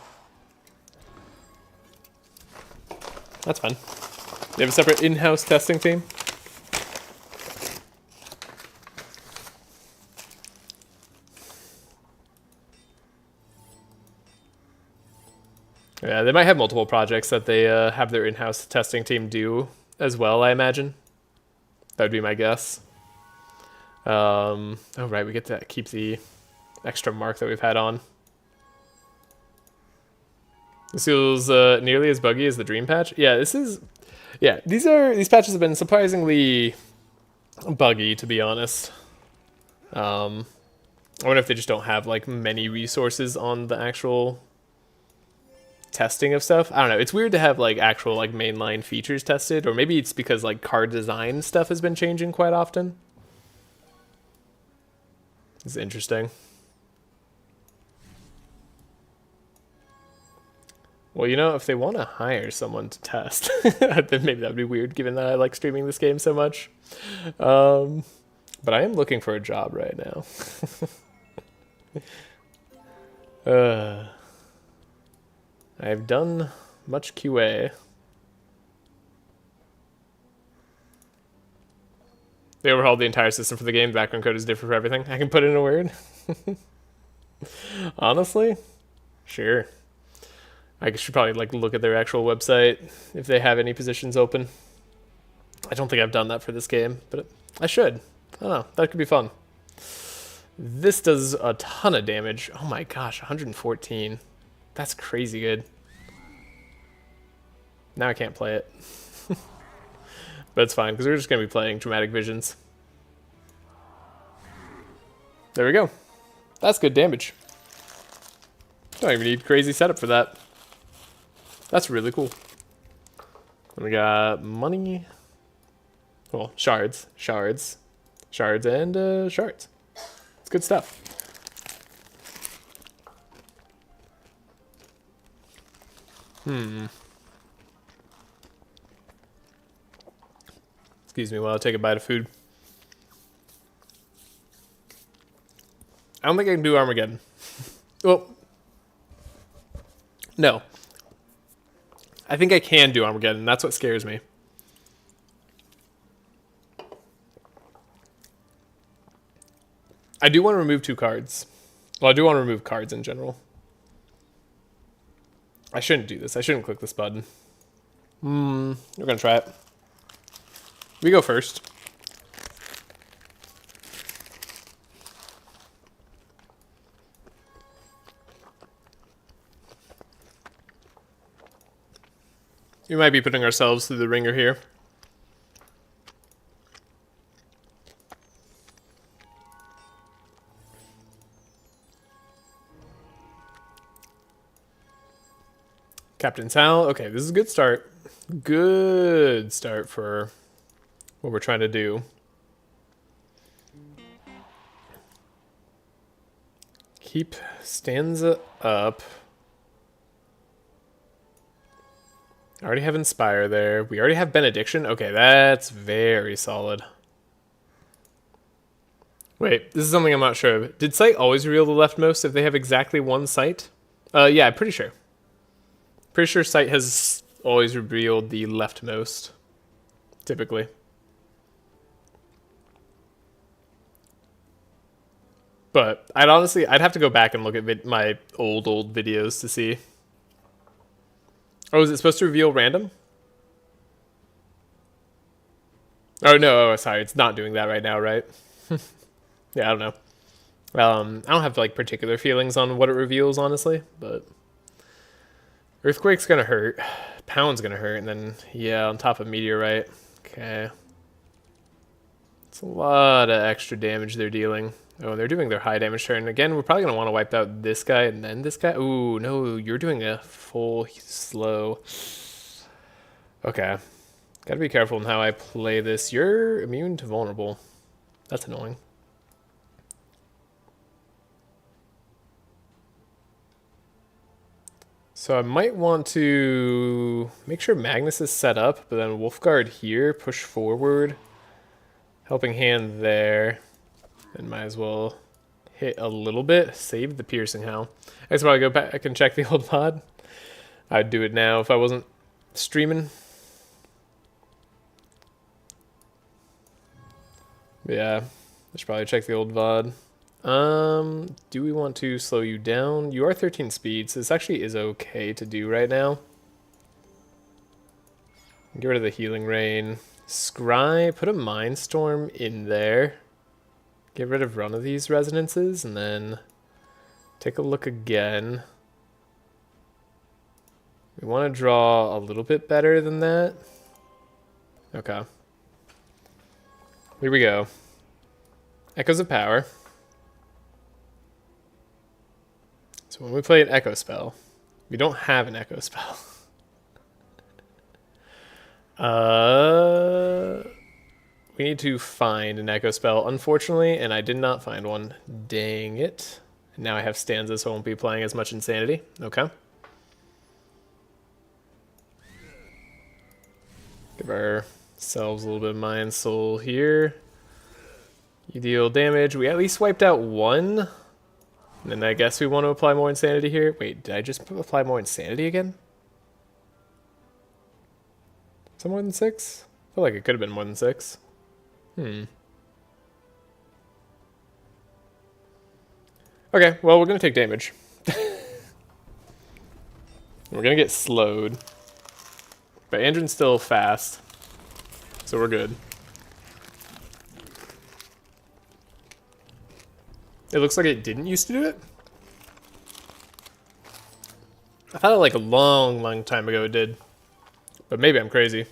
That's fun. They have a separate in-house testing team? Yeah, they might have multiple projects that they have their in-house testing team do as well, I imagine. That would be my guess. Oh, right, we get to keep the extra mark that we've had on. This feels nearly as buggy as the Dream Patch. Yeah, this is... Yeah, these patches have been surprisingly buggy, to be honest. I wonder if they just don't have, like, many resources on the actual testing of stuff. I don't know. It's weird to have, like, actual, like, mainline features tested, or maybe it's because, like, card design stuff has been changing quite often. It's interesting. Well, you know, if they want to hire someone to test, then maybe that would be weird, given that I like streaming this game so much. But I am looking for a job right now. I've done much QA. They overhauled the entire system for the game. Background code is different for everything. I can put in a word. Honestly, sure. I should probably like look at their actual website if they have any positions open. I don't think I've done that for this game, but I should. I don't know. That could be fun. This does a ton of damage. Oh my gosh, 114. That's crazy good. Now I can't play it. But it's fine, because we're just going to be playing Dramatic Visions. There we go. That's good damage. Don't even need crazy setup for that. That's really cool. And we got money. Well, shards, and shards. It's good stuff. Excuse me while I take a bite of food. I don't think I can do Armageddon. Well, no. I think I can do Armageddon. That's what scares me. I do want to remove 2 cards. Well, I do want to remove cards in general. I shouldn't do this. I shouldn't click this button. We're going to try it. We go first. We might be putting ourselves through the ringer here. Captain Sal. Okay, this is a good start. Good start for what we're trying to do. Keep stanza up. I already have Inspire there. We already have Benediction. Okay, that's very solid. Wait, this is something I'm not sure of. Did Sight always reveal the leftmost if they have exactly one Sight? Yeah, I'm pretty sure. Pretty sure Sight has always revealed the leftmost, typically. But I'd have to go back and look at my old videos to see. Oh, is it supposed to reveal random? Oh, no, sorry, it's not doing that right now, right? Yeah, I don't know. I don't have like particular feelings on what it reveals, honestly, but Earthquake's gonna hurt, Pound's gonna hurt, and then yeah, on top of Meteorite. Okay, it's a lot of extra damage they're dealing. Oh, they're doing their high damage turn again. We're probably gonna want to wipe out this guy and then this guy. Ooh, no, you're doing a full slow. Okay, gotta be careful in how I play this. You're immune to vulnerable. That's annoying. So I might want to make sure Magnus is set up, but then Wolfguard here, push forward. Helping Hand there. And might as well hit a little bit. Save the Piercing Hell. I guess while I go back and check the old VOD. I'd do it now if I wasn't streaming. Yeah, I should probably check the old VOD. Do we want to slow you down? You are 13 speed, so this actually is okay to do right now. Get rid of the Healing Rain. Scry, put a Mindstorm in there. Get rid of one of these resonances, and then take a look again. We want to draw a little bit better than that. Okay. Here we go. Echoes of Power. So when we play an Echo spell, we don't have an Echo spell. We need to find an Echo spell, unfortunately, and I did not find one. Dang it. Now I have stanzas, so I won't be playing as much Insanity. Okay. Give ourselves a little bit of Mind Soul here. You deal damage. We at least wiped out one. And then I guess we want to apply more Insanity here. Wait, did I just apply more Insanity again? Is that more than 6? I feel like it could have been more than 6. Okay, well, we're going to take damage. We're going to get slowed. But Andron's still fast. So we're good. It looks like it didn't used to do it. I thought like a long time ago it did. But maybe I'm crazy.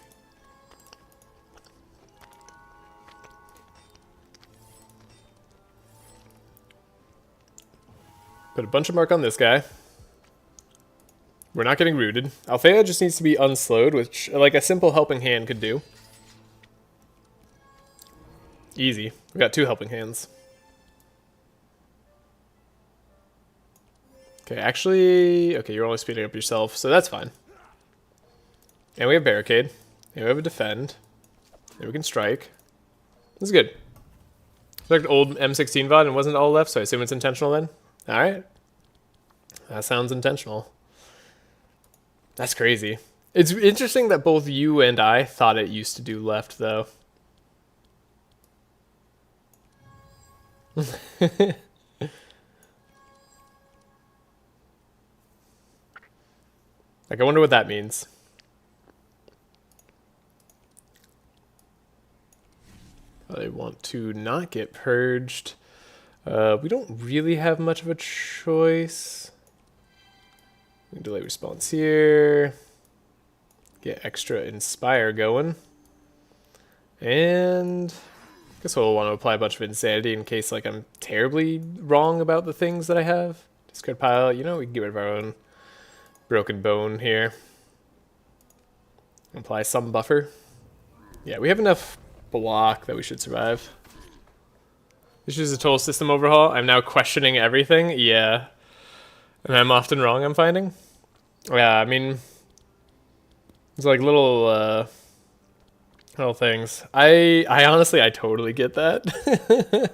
Put a bunch of mark on this guy. We're not getting rooted. Althea just needs to be unslowed, which like a simple Helping Hand could do. Easy. We got 2 Helping Hands. Okay, actually, okay, you're only speeding up yourself, so that's fine. And we have Barricade. And we have a Defend. And we can Strike. This is good. It's like an old M16 VOD and wasn't all left, so I assume it's intentional then? Alright. That sounds intentional. That's crazy. It's interesting that both you and I thought it used to do left, though. Like, I wonder what that means. I want to not get purged. We don't really have much of a choice. We can delay response here. Get extra Inspire going. And I guess we'll want to apply a bunch of Insanity in case like I'm terribly wrong about the things that I have. Discard pile, you know, we can get rid of our own Broken Bone here. Apply some buffer. Yeah, we have enough block that we should survive. This is a total system overhaul. I'm now questioning everything. Yeah. And I'm often wrong, I'm finding. Yeah, I mean, it's like little things. I honestly, I totally get that.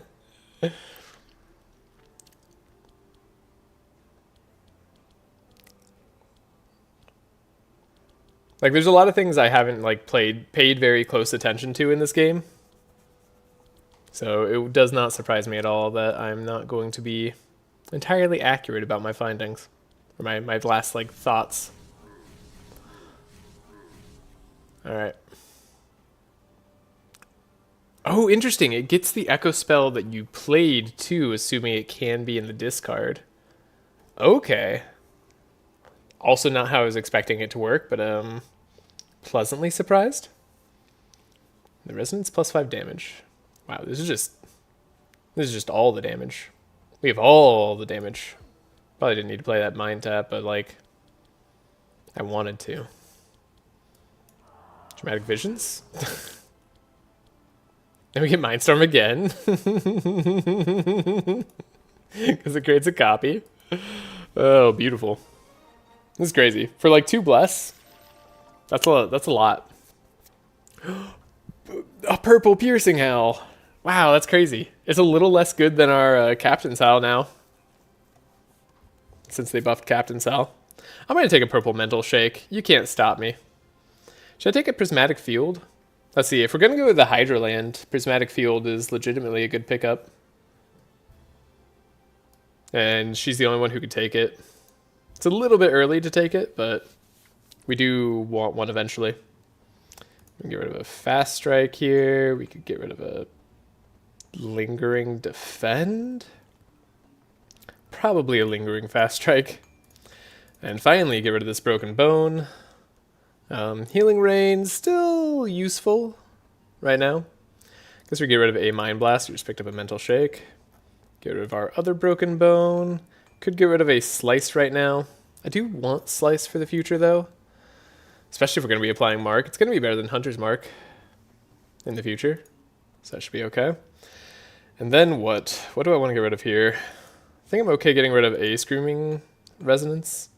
Like, there's a lot of things I haven't, like, paid very close attention to in this game. So it does not surprise me at all that I'm not going to be entirely accurate about my findings. Or my last, like, thoughts. Alright. Oh, interesting. It gets the echo spell that you played, too, assuming it can be in the discard. Okay. Also not how I was expecting it to work, but pleasantly surprised. The resonance plus 5 damage. Wow, this is just all the damage. We have all the damage. Probably didn't need to play that mind tap, but like I wanted to. Dramatic Visions. And we get Mindstorm again. Because it creates a copy. Oh, beautiful. This is crazy. For like 2 bless, that's a lot. A purple piercing howl. Wow, that's crazy. It's a little less good than our Captain's Howl now. Since they buffed Captain's Howl. I'm going to take a purple mental shake. You can't stop me. Should I take a Prismatic Field? Let's see, if we're going to go with the Hydra Land, Prismatic Field is legitimately a good pickup. And she's the only one who could take it. It's a little bit early to take it, but we do want one eventually. We can get rid of a Fast Strike here. We could get rid of a Lingering Defend. Probably a Lingering Fast Strike. And finally, get rid of this Broken Bone. Healing Rain, still useful right now. Guess we get rid of a Mind Blast. We just picked up a Mental Shake. Get rid of our other Broken Bone. Could get rid of a Slice right now. I do want Slice for the future, though. Especially if we're going to be applying Mark. It's going to be better than Hunter's Mark in the future. So that should be okay. And then what? What do I want to get rid of here? I think I'm okay getting rid of a Screaming Resonance.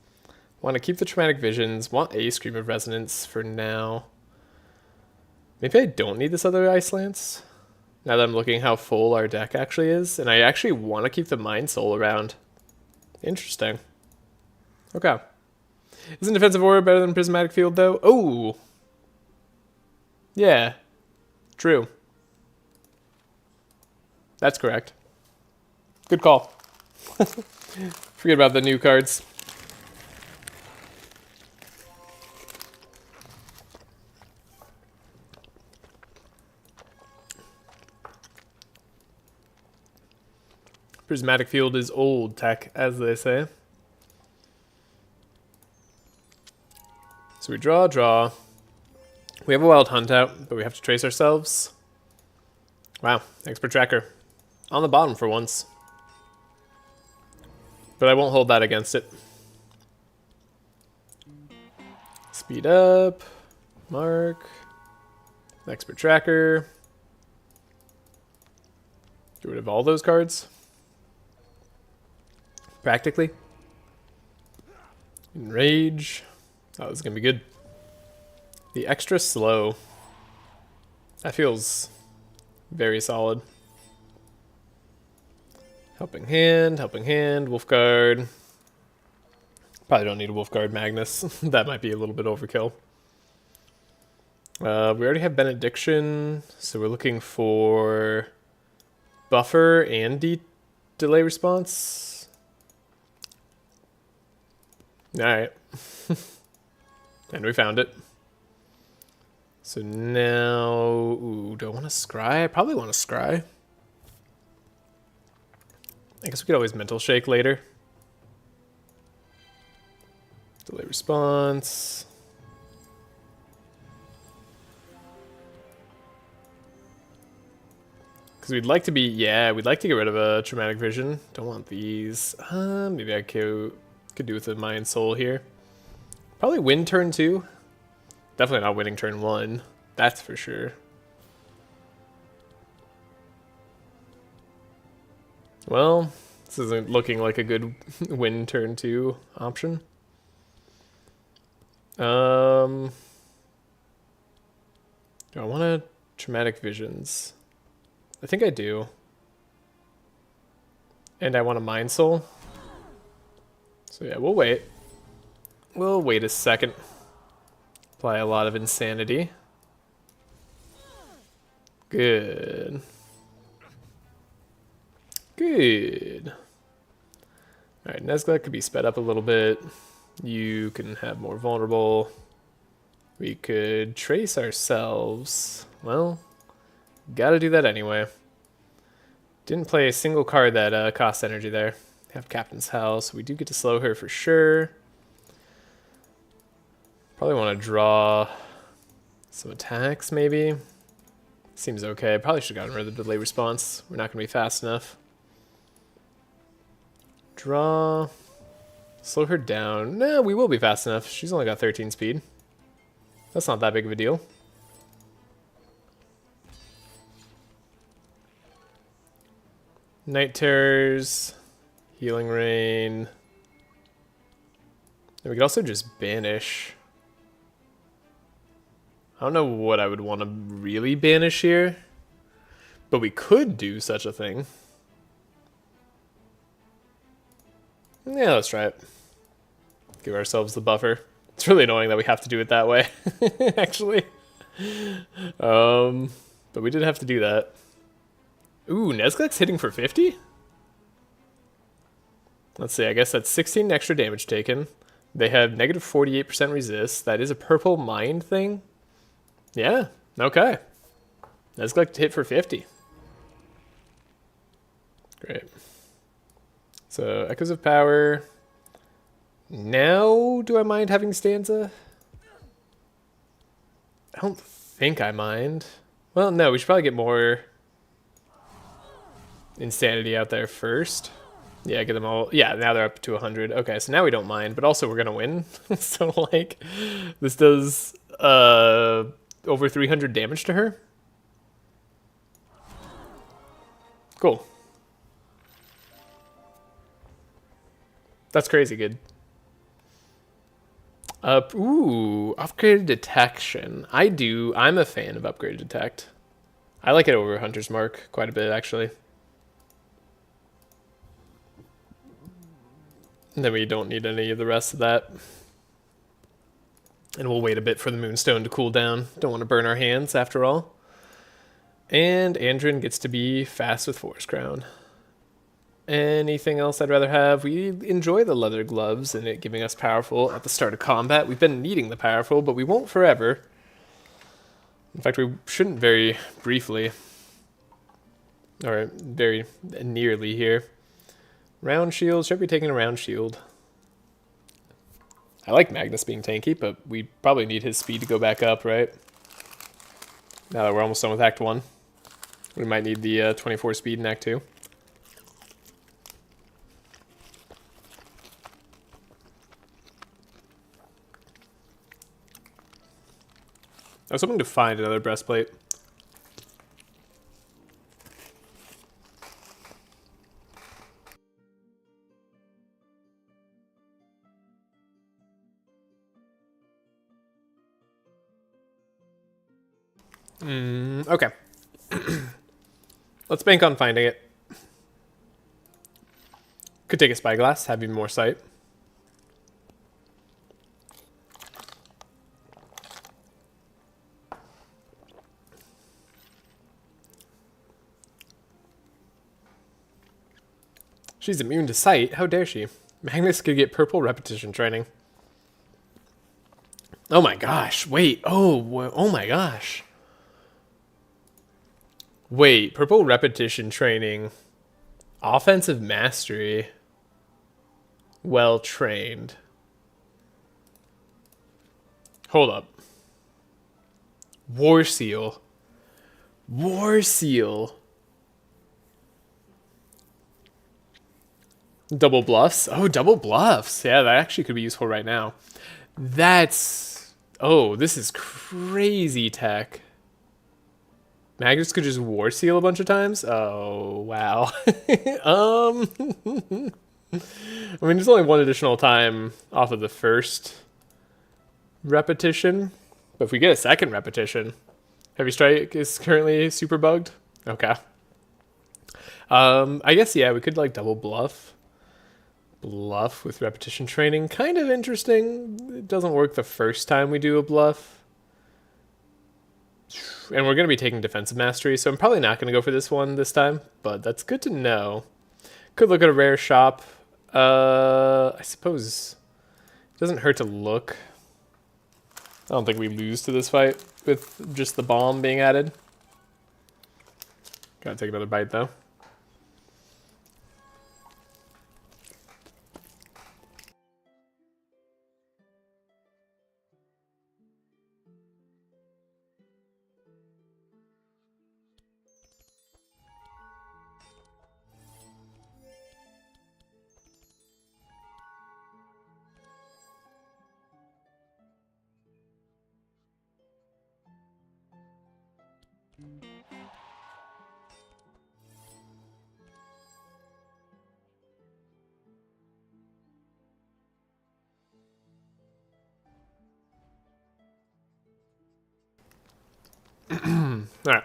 Want to keep the Traumatic Visions. Want a Scream of Resonance for now. Maybe I don't need this other Ice Lance. Now that I'm looking how full our deck actually is. And I actually want to keep the Mind Soul around. Interesting. Okay. Isn't Defensive Aura better than Prismatic Field, though? Oh! Yeah. True. That's correct. Good call. Forget about the new cards. Prismatic Field is old tech, as they say. So we draw. We have a Wild Hunt out, but we have to trace ourselves. Wow, Expert Tracker. On the bottom for once. But I won't hold that against it. Speed up. Mark. Expert Tracker. Get rid of all those cards. Practically. Enrage. Oh, this is going to be good. The extra slow. That feels very solid. Helping Hand, Wolfguard. Probably don't need a Wolfguard Magnus. That might be a little bit overkill. We already have Benediction, so we're looking for Buffer and Delay Response. Alright. And we found it. So now... Ooh, do I want to scry? I probably want to scry. I guess we could always Mental Shake later. Delay response. Because we'd like to be... Yeah, we'd like to get rid of a Traumatic Vision. Don't want these. Maybe I could do with a Mind Soul here. Probably win turn 2. Definitely not winning turn 1. That's for sure. Well, this isn't looking like a good win turn 2 option. Do I want to traumatic visions? I think I do. And I want a mind soul. So yeah, we'll wait. We'll wait a second. Apply a lot of insanity. Good. Good. Alright, Nesglet could be sped up a little bit. You can have more vulnerable. We could trace ourselves. Well, gotta do that anyway. Didn't play a single card that costs energy there. Have Captain's House. We do get to slow her for sure. Probably want to draw some attacks, maybe. Seems okay. Probably should have gotten rid of the delay response. We're not going to be fast enough. Draw. Slow her down. No, we will be fast enough. She's only got 13 speed. That's not that big of a deal. Night Terrors. Healing Rain. And we could also just banish. I don't know what I would want to really banish here, but we could do such a thing. Yeah, let's try it. Give ourselves the buffer. It's really annoying that we have to do it that way, actually. But we did have to do that. Ooh, Nesglet's hitting for 50? Let's see, I guess that's 16 extra damage taken. They have negative 48% resist. That is a purple mind thing. Yeah, okay. Nesglet hit for 50. Great. So, Echoes of Power. Now, do I mind having Stanza? I don't think I mind. Well, no, we should probably get more Insanity out there first. Yeah, get them all. Yeah, now they're up to 100. Okay, so now we don't mind, but also we're going to win. So, like, this does over 300 damage to her. Cool. That's crazy good. Ooh, upgraded detection. I'm a fan of upgraded detect. I like it over Hunter's Mark quite a bit, actually. And then we don't need any of the rest of that. And we'll wait a bit for the Moonstone to cool down. Don't want to burn our hands, after all. And Andrin gets to be fast with Forest Crown. Anything else I'd rather have? We enjoy the leather gloves and it giving us powerful at the start of combat. We've been needing the powerful, but we won't forever. In fact, we shouldn't very briefly. Or very nearly here. Round shield. Should be taking a round shield. I like Magnus being tanky, but we probably need his speed to go back up, right? Now that we're almost done with Act 1. We might need the 24 speed in Act 2. I was hoping to find another breastplate. Okay. Let's bank on finding it. Could take a spyglass, have even more sight. She's immune to sight. How dare she? Magnus could get purple repetition training. Oh my gosh. Wait. Oh my gosh. Wait. Purple repetition training. Offensive mastery. Well trained. Hold up. War Seal. War Seal. Double bluffs? Oh, double bluffs. Yeah, that actually could be useful right now. That's... Oh, this is crazy tech. Magnus could just War Seal a bunch of times? Oh, wow. I mean, there's only one additional time off of the first repetition. But if we get a second repetition... Heavy Strike is currently super bugged? Okay. I guess, yeah, we could, like, double bluff. Bluff with repetition training. Kind of interesting. It doesn't work the first time we do a bluff. And we're going to be taking defensive mastery, so I'm probably not going to go for this one this time, but that's good to know. Could look at a rare shop. I suppose it doesn't hurt to look. I don't think we lose to this fight with just the bomb being added. Gotta take another bite, though. Alright.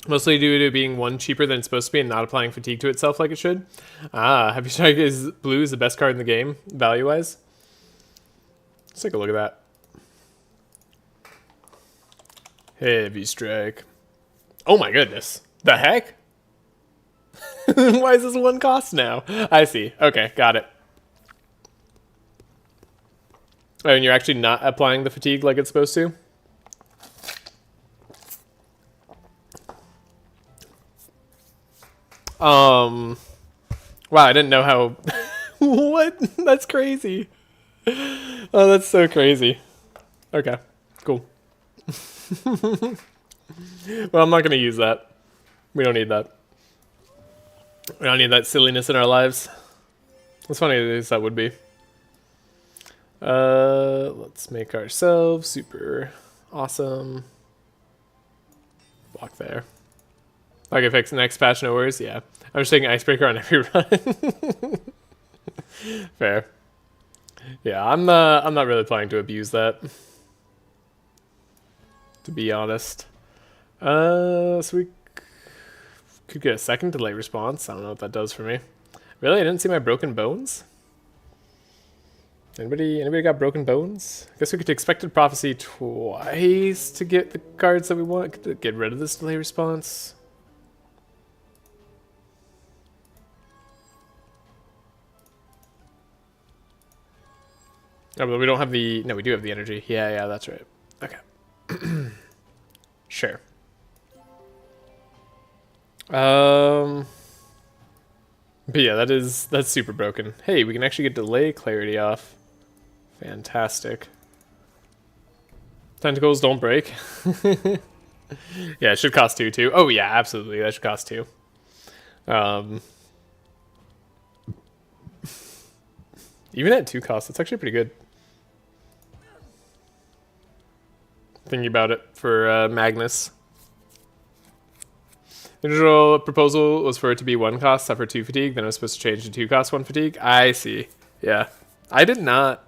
Mostly due to being one cheaper than it's supposed to be and not applying fatigue to itself like it should. Heavy Strike is blue is the best card in the game, value-wise. Let's take a look at that. Heavy Strike. Oh my goodness. The heck? Why is this one cost now? I see. Okay, got it. Oh, and you're actually not applying the fatigue like it's supposed to? Wow, I didn't know how... What? That's crazy. Oh, that's so crazy. Okay, cool. Well, I'm not going to use that. We don't need that. We don't need that silliness in our lives. As funny as that would be. Let's make ourselves super awesome. Block there. I can fix the next patch, no worries. Yeah, I'm just taking Icebreaker on every run. Fair. Yeah, I'm not really planning to abuse that. To be honest. So we could get a second delay response. I don't know what that does for me. Really, I didn't see my broken bones. Anybody got broken bones? I guess we could expected prophecy twice to get the cards that we want. Could get rid of this delay response. Oh, but we don't have the... No, we do have the energy. Yeah, that's right. Okay. Sure. But yeah, that's super broken. Hey, we can actually get delay clarity off. Fantastic. Tentacles don't break. Yeah, it should cost 2 too. Oh yeah, absolutely. That should cost 2. Even at 2 costs, that's actually pretty good. Thinking about it for Magnus. The original proposal was for it to be 1 cost, suffer 2 fatigue, then it was supposed to change to 2 cost, 1 fatigue. I see. Yeah. I did not...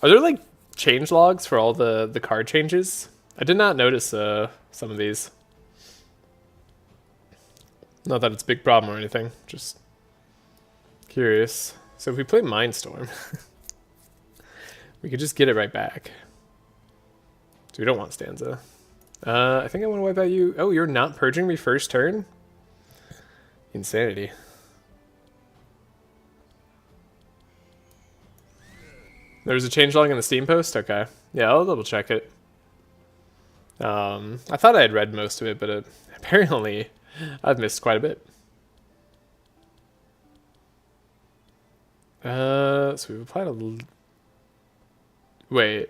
Are there like change logs for all the card changes? I did not notice some of these. Not that it's a big problem or anything, just curious. So if we play Mindstorm, we could just get it right back. So we don't want Stanza. I think I want to wipe out you. Oh, you're not purging me first turn? Insanity. There's a changelog in the Steam post? Okay. Yeah, I'll double check it. I thought I had read most of it, but apparently I've missed quite a bit. So we've applied a... Wait.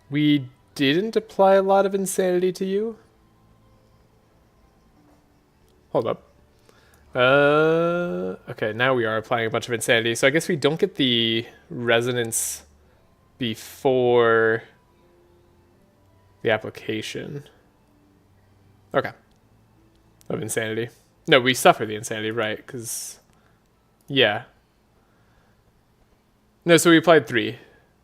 We didn't apply a lot of insanity to you? Hold up. Okay, now we are applying a bunch of insanity. So I guess we don't get the resonance before the application. Okay. Of insanity. No, we suffer the insanity, right? Because, yeah. No, so we applied 3,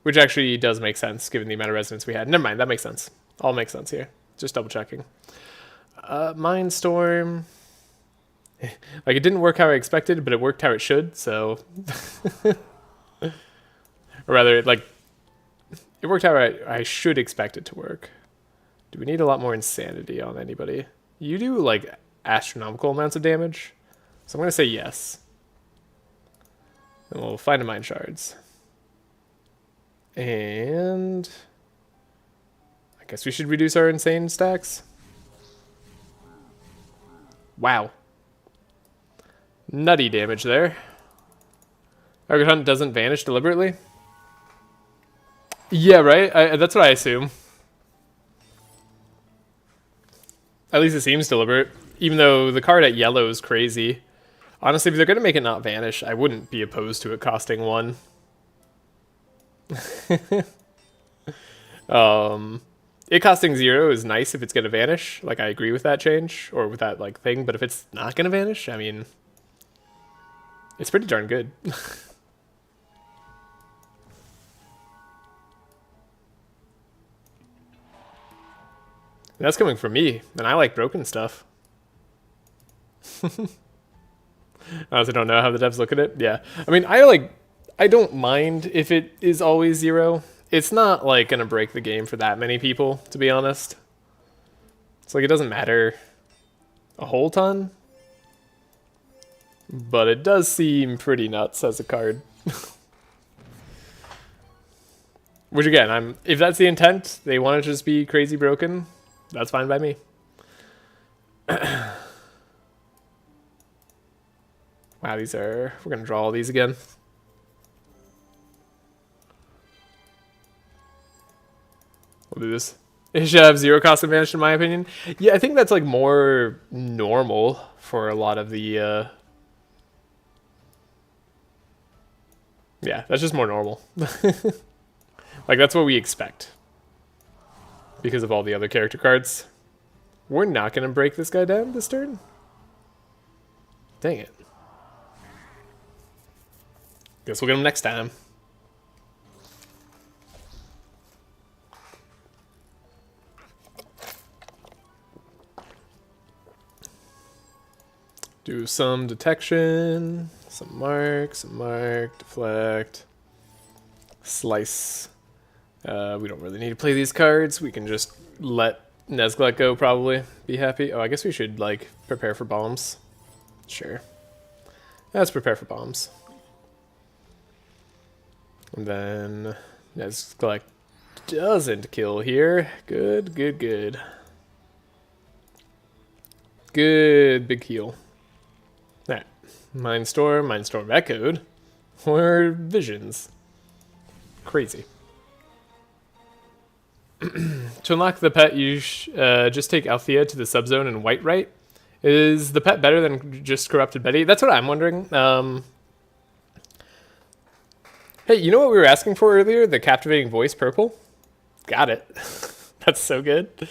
which actually does make sense given the amount of resonance we had. Never mind, that makes sense. All makes sense here. Just double checking. Mindstorm. Like, it didn't work how I expected, but it worked how it should, so... or rather, like, it worked how I should expect it to work. Do we need a lot more insanity on anybody? You do, like, astronomical amounts of damage, so I'm going to say yes. And we'll find a mind shards. And... I guess we should reduce our insane stacks. Wow. Nutty damage there. Target Hunt doesn't vanish deliberately? Yeah, right? That's what I assume. At least it seems deliberate. Even though the card at yellow is crazy. Honestly, if they're going to make it not vanish, I wouldn't be opposed to it costing 1. It costing 0 is nice if it's going to vanish. Like, I agree with that change. Or with that, like, thing. But if it's not going to vanish, I mean... It's pretty darn good. That's coming from me, and I like broken stuff. I also don't know how the devs look at it. Yeah. I mean, I don't mind if it is always 0. It's not, like, gonna break the game for that many people, to be honest. It's like, it doesn't matter a whole ton. But it does seem pretty nuts as a card. Which again, if that's the intent, they want to just be crazy broken, that's fine by me. Wow, we're gonna draw all these again. We'll do this. It should have 0 cost advantage in my opinion. Yeah, I think that's like more normal for a lot of the yeah, that's just more normal. Like, that's what we expect. Because of all the other character cards. We're not going to break this guy down this turn? Dang it. Guess we'll get him next time. Do some detection. Some mark, deflect, slice. We don't really need to play these cards. We can just let Nezglet go, probably. Be happy. Oh, I guess we should, like, prepare for bombs. Sure. Let's prepare for bombs. And then Nezglet doesn't kill here. Good, good, good. Good big heal. Alright. Mindstorm echoed, or visions. Crazy. To unlock the pet, you just take Althea to the subzone and white right. Is the pet better than just Corrupted Betty? That's what I'm wondering. Hey, you know what we were asking for earlier? The Captivating Voice purple? Got it. That's so good.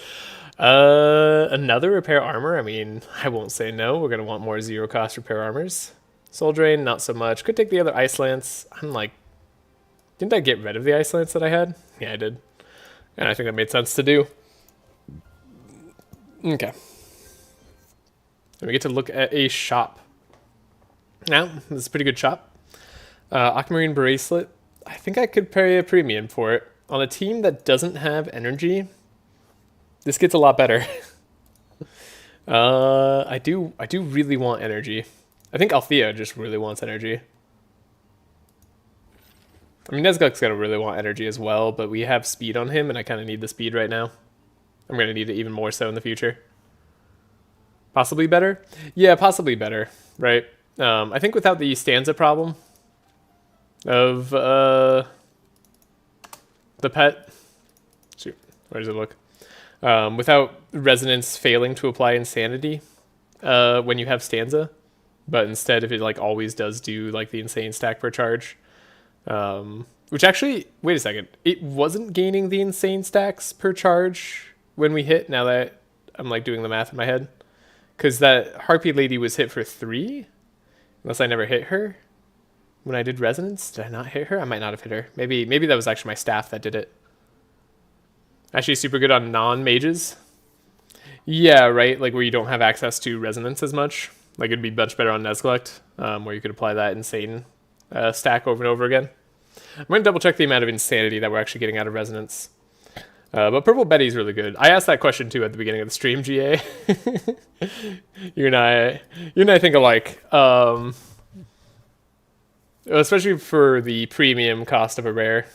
Another repair armor. I mean, I won't say no. We're going to want more 0 cost repair armors. Soul Drain, not so much. Could take the other Ice Lance. I'm like, didn't I get rid of the Ice Lance that I had? Yeah, I did. And I think that made sense to do. Okay. And we get to look at a shop. Now, this is a pretty good shop. Aquamarine Bracelet. I think I could pay a premium for it. On a team that doesn't have energy, this gets a lot better. I do really want energy. I think Althea just really wants energy. I mean, Nezglet's gonna really want energy as well, but we have speed on him, and I kind of need the speed right now. I'm gonna need it even more so in the future. Possibly better? Yeah, possibly better, right? I think without the stanza problem of the pet... Shoot, where does it look? Without resonance failing to apply insanity when you have stanza, but instead if it like always does do like the insane stack per charge, which actually, wait a second, it wasn't gaining the insane stacks per charge when we hit. Now that I'm like doing the math in my head, because that harpy lady was hit for 3, unless I never hit her when I did resonance. Did I not hit her? I might not have hit her. Maybe that was actually my staff that did it. Actually super good on non-mages. Yeah, right, like where you don't have access to resonance as much. Like it'd be much better on Nesglect, where you could apply that insane stack over and over again. I'm going to double check the amount of insanity that we're actually getting out of resonance. But Purple Betty's really good. I asked that question too at the beginning of the stream, GA. you and I think alike. Especially for the premium cost of a rare.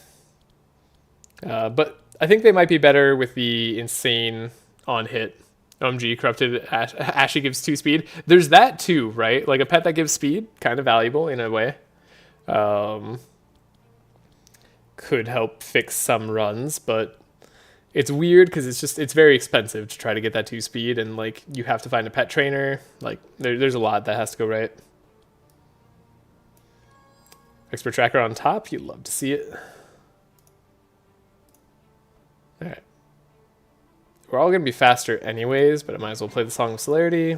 But I think they might be better with the insane on hit. OMG, corrupted Ashy gives 2 speed. There's that too, right? Like a pet that gives speed, kind of valuable in a way. Could help fix some runs, but it's weird because it's very expensive to try to get that 2 speed, and like you have to find a pet trainer. Like there's a lot that has to go right. Expert tracker on top, you'd love to see it. All right. We're all going to be faster anyways, but I might as well play the Song of Celerity.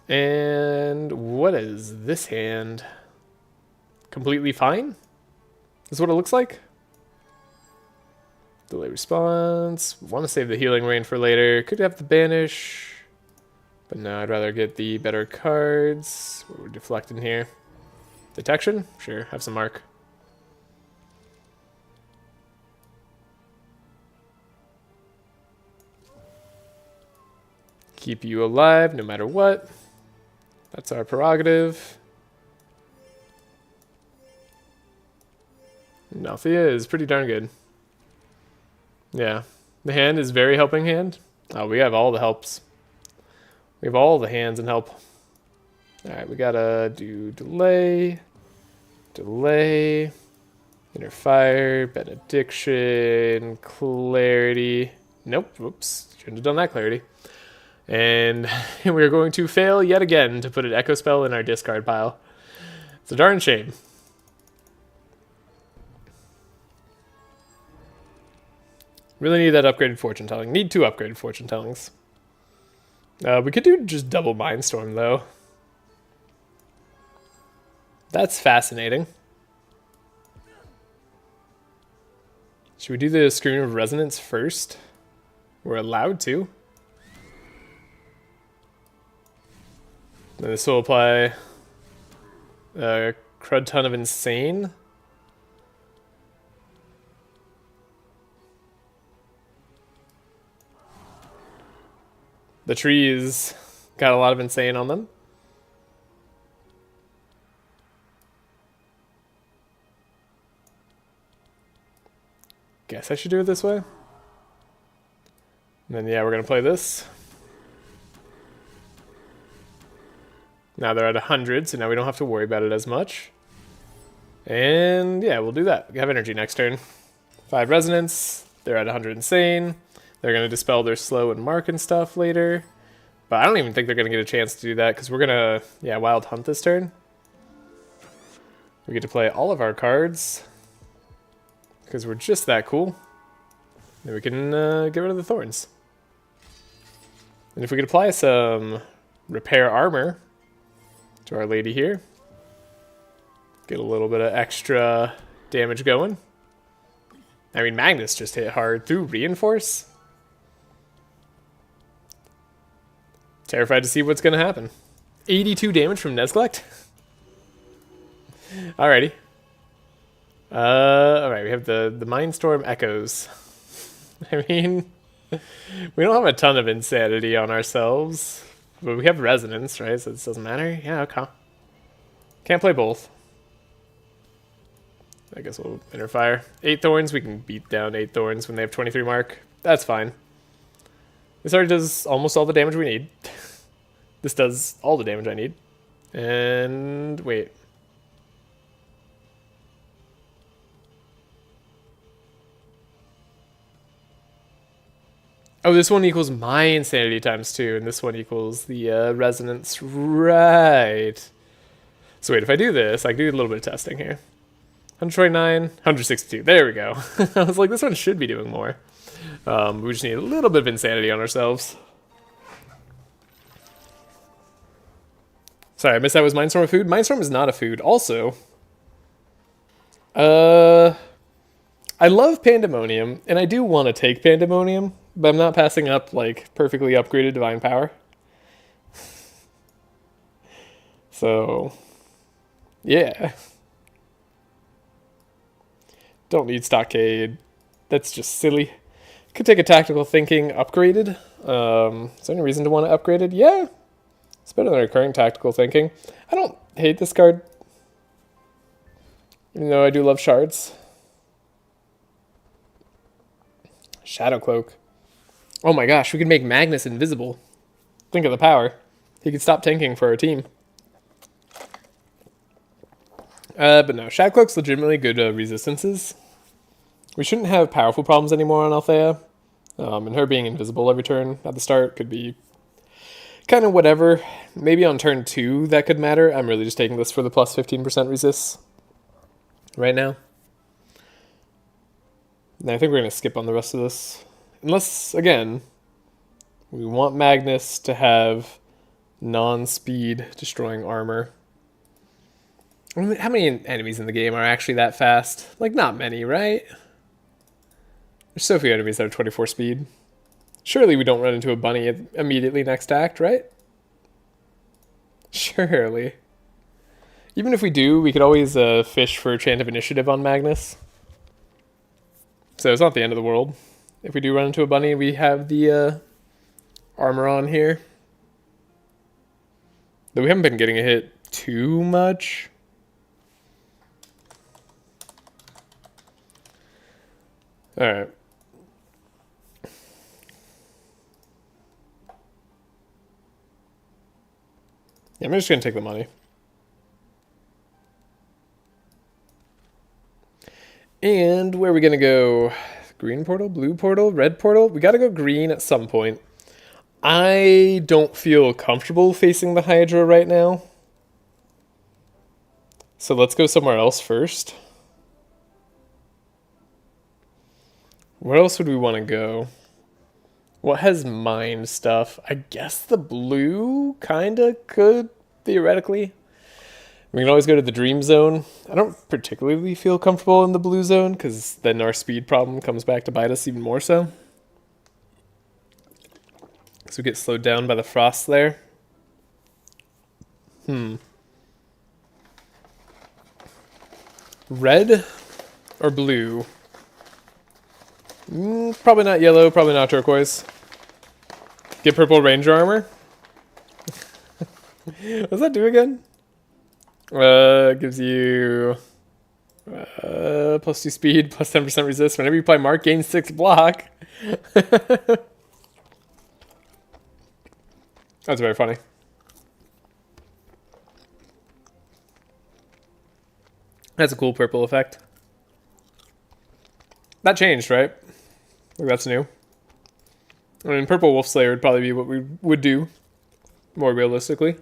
And what is this hand? Completely fine? Is what it looks like? Delay response. Want to save the healing rain for later. Could have the banish. But no, I'd rather get the better cards. What we're deflecting here. Detection? Sure, have some mark. Keep you alive no matter what. That's our prerogative. Nalthea is pretty darn good. Yeah. The hand is very helping hand. Oh, we have all the helps. We have all the hands and help. Alright, we gotta do delay. Delay. Inner fire. Benediction. Clarity. Nope. Whoops. Shouldn't have done that clarity. And we're going to fail yet again to put an echo spell in our discard pile. It's a darn shame. Really need that upgraded fortune telling. Need 2 upgraded fortune tellings. We could do just double Mindstorm though. That's fascinating. Should we do the Scream of Resonance first? We're allowed to. And this will apply a crud ton of insane. The trees got a lot of insane on them. Guess I should do it this way. And then yeah, we're gonna play this. Now they're at 100, so now we don't have to worry about it as much. And yeah, we'll do that. We have energy next turn. 5 resonance. They're at 100 insane. They're going to dispel their slow and mark and stuff later. But I don't even think they're going to get a chance to do that because we're going to, yeah, wild hunt this turn. We get to play all of our cards because we're just that cool. Then we can get rid of the thorns. And if we could apply some repair armor to our lady here, get a little bit of extra damage going. I mean, Magnus just hit hard through reinforce. Terrified to see what's going to happen. 82 damage from Nesglect. Alrighty. Alright, we have the Mindstorm Echoes. I mean, we don't have a ton of insanity on ourselves, but we have resonance, right? So this doesn't matter. Yeah, okay. Can't play both. I guess we'll inner fire. 8 thorns, we can beat down 8 thorns when they have 23 mark. That's fine. This already does almost all the damage we need. This does all the damage I need. And wait. Oh, this one equals my insanity times 2, and this one equals the resonance. Right. So wait, if I do this, I can do a little bit of testing here. 129, 162. There we go. I was like, this one should be doing more. We just need a little bit of insanity on ourselves. Sorry, I missed that. Was Mindstorm a food? Mindstorm is not a food. Also, I love Pandemonium, and I do want to take Pandemonium, but I'm not passing up, like, perfectly upgraded Divine Power. So, yeah. Don't need Stockade. That's just silly. Could take a Tactical Thinking upgraded. Is there any reason to want to upgrade it? Yeah. It's better than Recurring Tactical Thinking. I don't hate this card, even though I do love shards. Shadow Cloak. Oh my gosh, we could make Magnus invisible. Think of the power. He could stop tanking for our team. But no, Shadow Cloak's legitimately good resistances. We shouldn't have powerful problems anymore on Althea. And her being invisible every turn at the start could be kind of whatever. Maybe on turn 2 that could matter. I'm really just taking this for the plus 15% resists right now. And I think we're going to skip on the rest of this. Unless, again, we want Magnus to have non-speed destroying armor. I mean, how many enemies in the game are actually that fast? Like, not many, right? There's so few enemies that are 24 speed. Surely we don't run into a bunny immediately next act, right? Surely. Even if we do, we could always fish for Chant of Initiative on Magnus. So it's not the end of the world. If we do run into a bunny, we have the armor on here. Though we haven't been getting a hit too much. Alright. Yeah, I'm just going to take the money. And where are we going to go? Green portal, blue portal, red portal? We got to go green at some point. I don't feel comfortable facing the Hydra right now. So let's go somewhere else first. Where else would we want to go? What has mind stuff? I guess the blue kinda could, theoretically. We can always go to the dream zone. I don't particularly feel comfortable in the blue zone, because then our speed problem comes back to bite us even more so. So we get slowed down by the frost there. Red or blue? Probably not yellow, probably not turquoise. Get purple ranger armor. What does that do again? Gives you plus 2 speed, plus 10% resist. Whenever you play Mark, gain 6 block. That's very funny. That's a cool purple effect. That changed, right? Like, that's new. I mean, Purple Wolf Slayer would probably be what we would do, more realistically.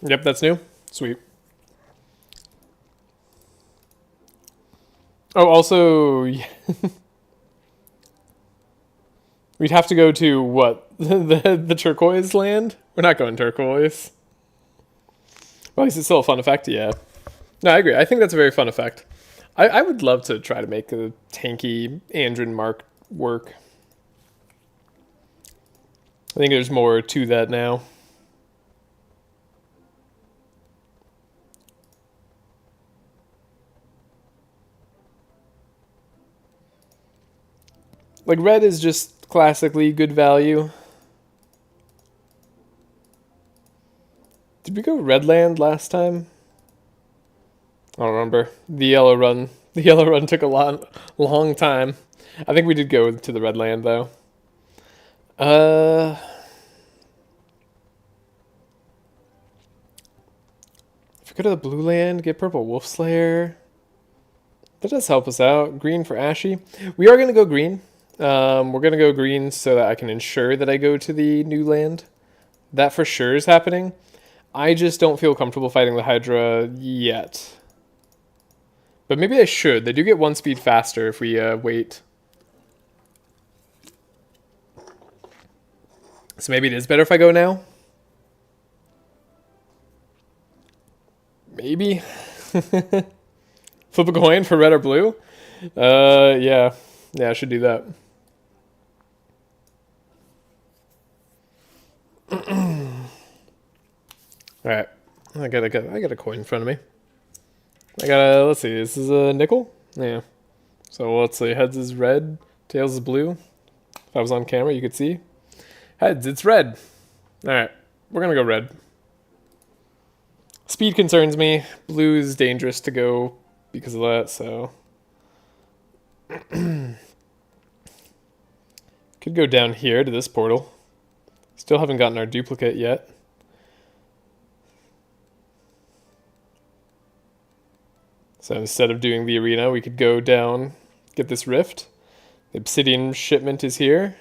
Yep, that's new. Sweet. Oh, also, we'd have to go to, what, the turquoise land? We're not going turquoise. Well, at least it's still a fun effect, yeah. No, I agree. I think that's a very fun effect. I would love to try to make a tanky Andrin Mark work. I think there's more to that now. Like, red is just classically good value. Did we go Redland last time? I don't remember. The yellow run took a long time. I think we did go to the Redland though. If go to the blue land, get purple wolf slayer. That does help us out. Green for Ashy. We are going to go green. We're going to go green so that I can ensure that I go to the new land. That for sure is happening. I just don't feel comfortable fighting the Hydra yet. But maybe I should. They do get 1 speed faster if we wait. So maybe it is better if I go now. Maybe. Flip a coin for red or blue? Yeah. Yeah, I should do that. Alright. I got a coin in front of me. Let's see, this is a nickel? Yeah. So let's see, heads is red, tails is blue. If I was on camera, you could see. Heads, it's red. Alright, we're gonna go red. Speed concerns me. Blue is dangerous to go because of that, so... Could go down here to this portal. Still haven't gotten our duplicate yet. So instead of doing the arena, we could go down, get this rift. The obsidian shipment is here.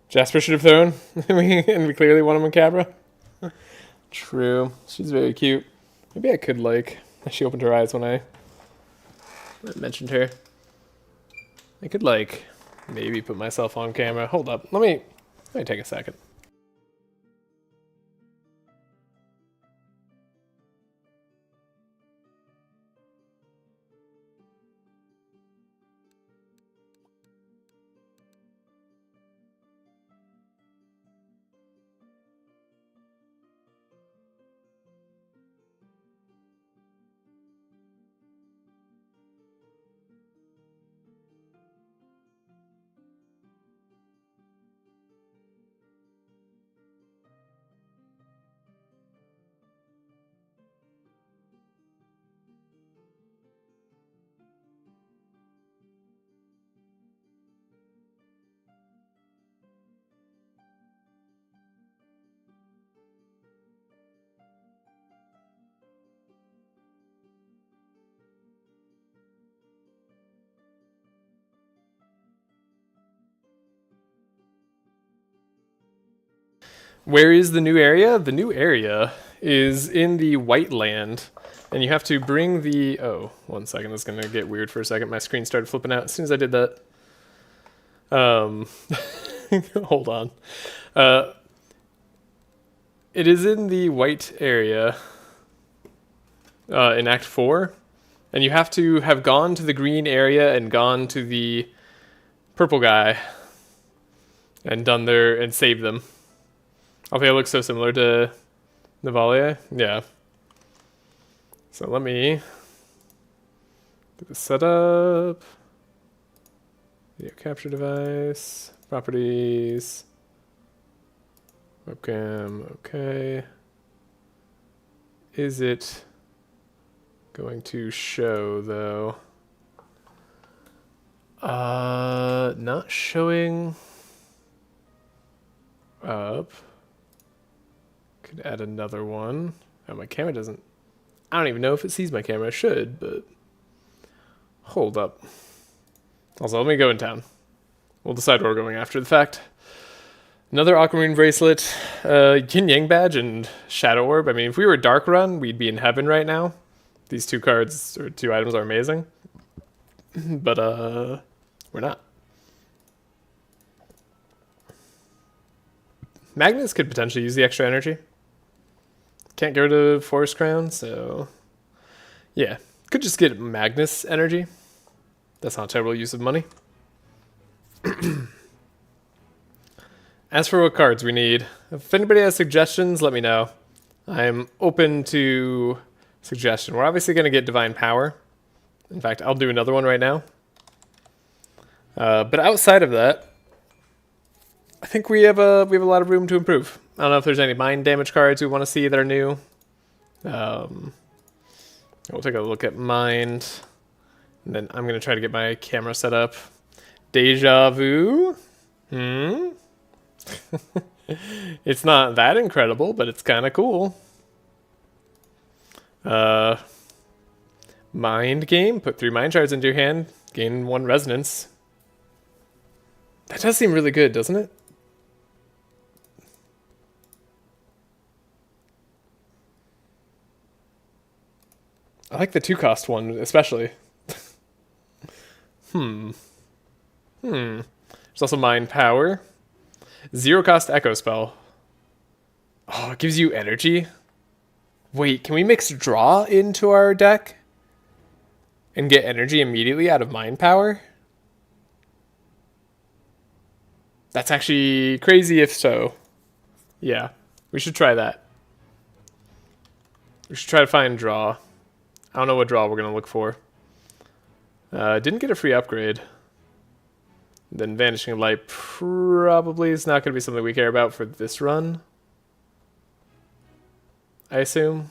Jasper should have thrown, and we clearly want him in Cabra. True. She's very cute. Maybe I could, like... She opened her eyes when I mentioned her. I could, like, maybe put myself on camera. Hold up. Let me take a second. Where is the new area? The new area is in the White Land, and you have to bring the... Oh, 1 second. It's going to get weird for a second. My screen started flipping out as soon as I did that. Hold on. It is in the white area in Act 4, and you have to have gone to the green area and gone to the purple guy and done their... and saved them. Althea looks so similar to Navalia. Yeah. So let me get this set up. Video capture device. Properties. Webcam. Okay. Is it going to show though? Not showing up. Could add another one. Oh, my camera doesn't... I don't even know if it sees my camera. It should, but... Hold up. Also, let me go in town. We'll decide where we're going after the fact. Another Aquamarine Bracelet, Yin Yang Badge, and Shadow Orb. I mean, if we were Dark Run, we'd be in heaven right now. These two cards, or 2 items, are amazing. But, we're not. Magnus could potentially use the extra energy. Can't go to Forest Crown, so... Yeah, could just get Magnus energy. That's not a terrible use of money. As for what cards we need, if anybody has suggestions, let me know. I'm open to suggestion. We're obviously going to get Divine Power. In fact, I'll do another one right now. But outside of that, I think we have a lot of room to improve. I don't know if there's any mind damage cards we want to see that are new. We'll take a look at mind. And then I'm going to try to get my camera set up. Deja Vu. It's not that incredible, but it's kind of cool. Mind game. Put 3 mind shards into your hand. Gain 1 resonance. That does seem really good, doesn't it? I like the 2-cost one, especially. There's also Mind Power. 0-cost Echo Spell. Oh, it gives you energy. Wait, can we mix Draw into our deck? And get energy immediately out of Mind Power? That's actually crazy if so. Yeah, we should try that. We should try to find Draw. I don't know what draw we're going to look for. Didn't get a free upgrade. Then Vanishing Light probably is not going to be something we care about for this run. I assume.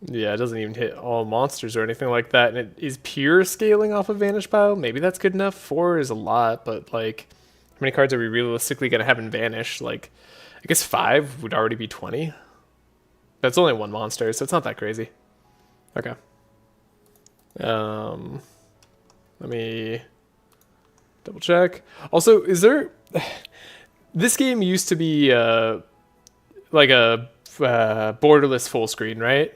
Yeah, it doesn't even hit all monsters or anything like that. And it is pure scaling off of Vanish Pile. Maybe that's good enough. 4 is a lot, but like, how many cards are we realistically going to have in Vanish? Like, I guess 5 would already be 20. That's only 1 monster, so it's not that crazy. Okay. Let me double check. Also, is there... This game used to be like a borderless full screen, right?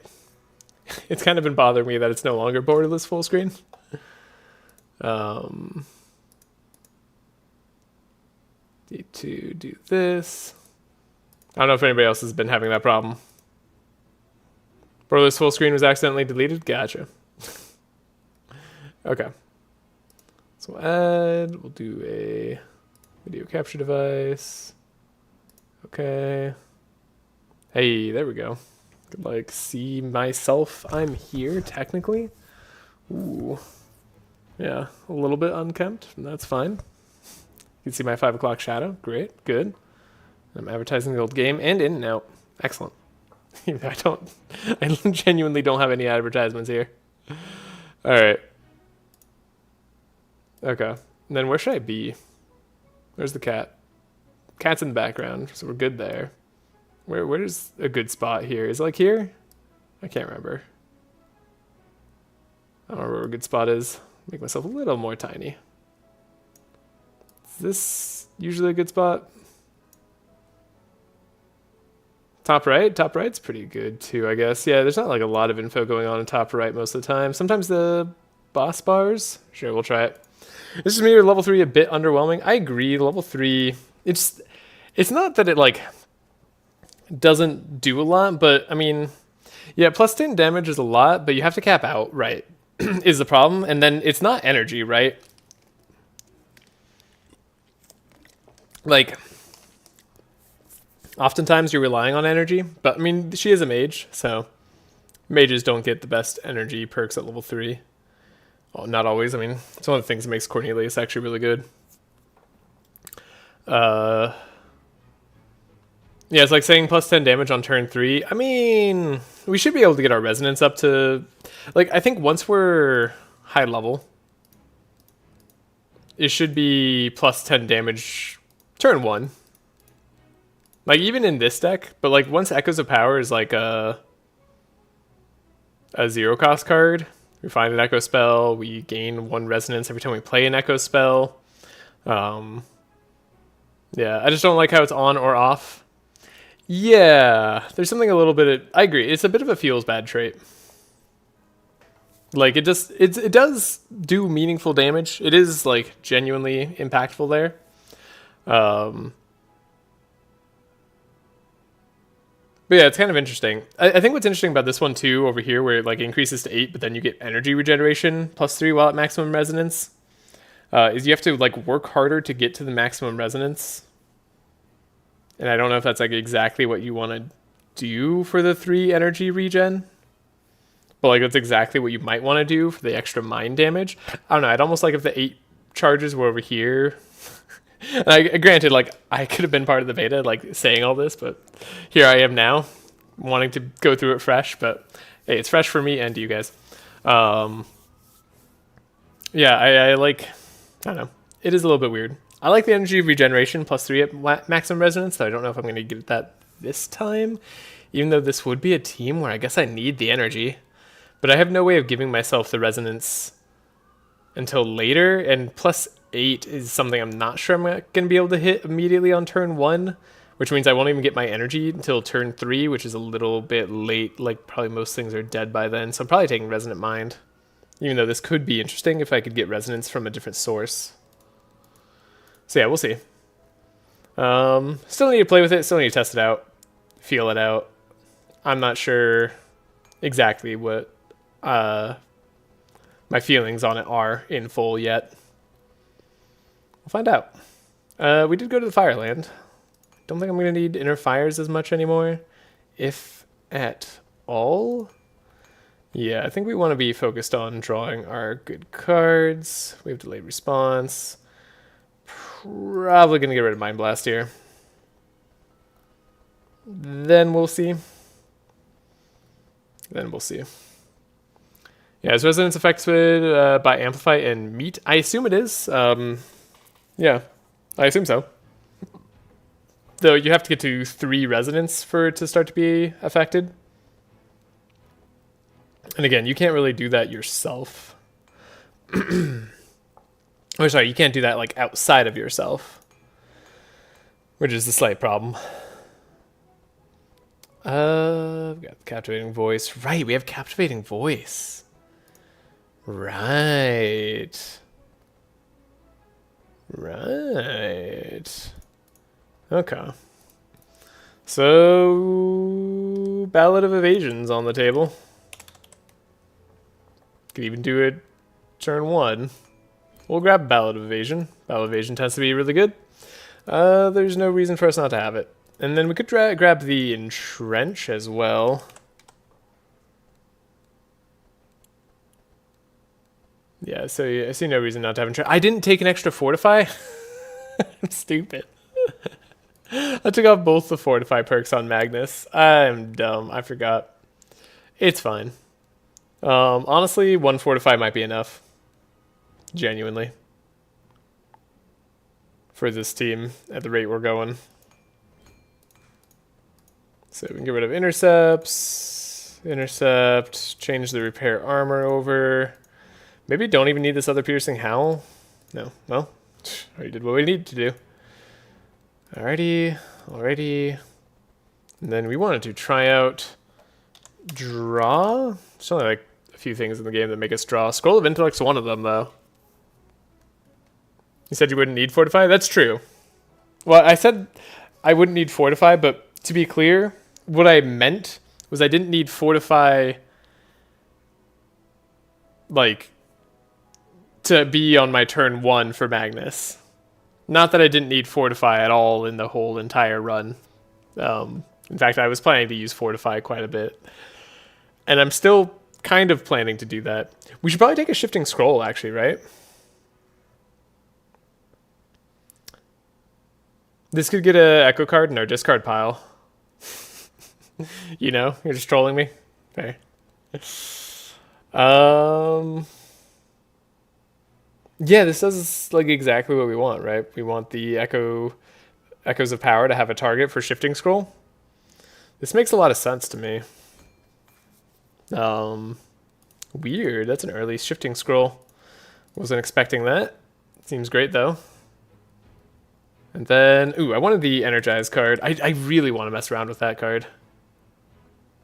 It's kind of been bothering me that it's no longer borderless full screen. Need to do this. I don't know if anybody else has been having that problem. Borderless full screen was accidentally deleted? Gotcha. Okay. So we'll add, we'll do a video capture device. Okay. Hey, there we go. Could like see myself. I'm here technically. Ooh. Yeah, a little bit unkempt. That's fine. You can see my 5 o'clock shadow. Great, good. I'm advertising the old game and in and out. Excellent. I genuinely don't have any advertisements here. All right. Okay. And then where should I be? Where's the cat? Cat's in the background, so we're good there. Where's a good spot here? Is it like here? I can't remember. I don't remember where a good spot is. Make myself a little more tiny. Is this usually a good spot? Top right? Top right's pretty good too, I guess. Yeah, there's not like a lot of info going on in top right most of the time. Sometimes the boss bars. Sure, we'll try it. This is me or level 3 a bit underwhelming. I agree, level 3, it's not that it like doesn't do a lot, but I mean, yeah, plus 10 damage is a lot, but you have to cap out, right? Is the problem. And then it's not energy, right? Like, oftentimes you're relying on energy, but I mean, she is a mage, so mages don't get the best energy perks at level 3. Well, not always. I mean, it's one of the things that makes Cornelius actually really good. Yeah, it's like saying plus 10 damage on turn 3. I mean, we should be able to get our resonance up to... Like, I think once we're high level, it should be plus 10 damage turn 1. Like, even in this deck, but like once Echoes of Power is like a 0-cost card, we find an Echo spell, we gain 1 resonance every time we play an Echo spell. Yeah, I just don't like how it's on or off. Yeah, there's something a little bit... I agree, it's a bit of a feels bad trait. Like, it does do meaningful damage. It is, like, genuinely impactful there. But yeah, it's kind of interesting. I think what's interesting about this one too, over here, where it like increases to 8, but then you get energy regeneration plus 3 while at maximum resonance, is you have to like work harder to get to the maximum resonance. And I don't know if that's like exactly what you want to do for the 3 energy regen, but like that's exactly what you might want to do for the extra mind damage. I don't know. I'd almost like if the 8 charges were over here. And granted, like, I could have been part of the beta, like, saying all this, but here I am now, wanting to go through it fresh, but hey, it's fresh for me and you guys. Yeah, I like, I don't know, it is a little bit weird. I like the energy regeneration plus 3 at maximum resonance, so I don't know if I'm going to get that this time, even though this would be a team where I guess I need the energy. But I have no way of giving myself the resonance until later, and plus 8 is something I'm not sure I'm going to be able to hit immediately on turn 1, which means I won't even get my energy until turn 3, which is a little bit late. Like, probably most things are dead by then, so I'm probably taking Resonant Mind, even though this could be interesting if I could get resonance from a different source. So yeah, we'll see. Still need to play with it, still need to test it out, feel it out. I'm not sure exactly what my feelings on it are in full yet. We'll find out. We did go to the Fireland. Don't think I'm going to need Inner Fires as much anymore, if at all. Yeah, I think we want to be focused on drawing our good cards. We have Delayed Response. Probably going to get rid of Mind Blast here. Then we'll see. Yeah, is Resonance affected by Amplify and Meet? I assume it is. Yeah, I assume so. Though you have to get to 3 resonance for it to start to be affected. And again, you can't really do that yourself. Or sorry, you can't do that like outside of yourself, which is the slight problem. We've got Captivating Voice. Right, we have Captivating Voice. Right. Okay. So, Ballad of Evasion's on the table. Could even do it turn 1. We'll grab Ballad of Evasion. Ballad of Evasion tends to be really good. There's no reason for us not to have it. And then we could grab the Entrench as well. Yeah, so I see no reason not to have Entrench. I didn't take an extra Fortify. I'm stupid. I took off both the Fortify perks on Magnus. I'm dumb. I forgot. It's fine. Honestly, 1 Fortify might be enough. Genuinely. For this team, at the rate we're going. So we can get rid of Intercept, change the Repair Armor over. Maybe don't even need this other Piercing Howl. No, well, already did what we need to do. Alrighty. And then we wanted to try out Draw. There's only like a few things in the game that make us draw. Scroll of Intellect's one of them, though. You said you wouldn't need Fortify? That's true. Well, I said I wouldn't need Fortify, but to be clear, what I meant was I didn't need Fortify, like, to be on my turn 1 for Magnus. Not that I didn't need Fortify at all in the whole entire run. In fact, I was planning to use Fortify quite a bit. And I'm still kind of planning to do that. We should probably take a Shifting Scroll, actually, right? This could get a Echo card in our discard pile. You know, you're just trolling me. Okay. Yeah, this does like exactly what we want, right? We want the Echoes of Power to have a target for Shifting Scroll. This makes a lot of sense to me. Weird. That's an early Shifting Scroll. Wasn't expecting that. Seems great though. And then, ooh, I wanted the Energize card. I really want to mess around with that card.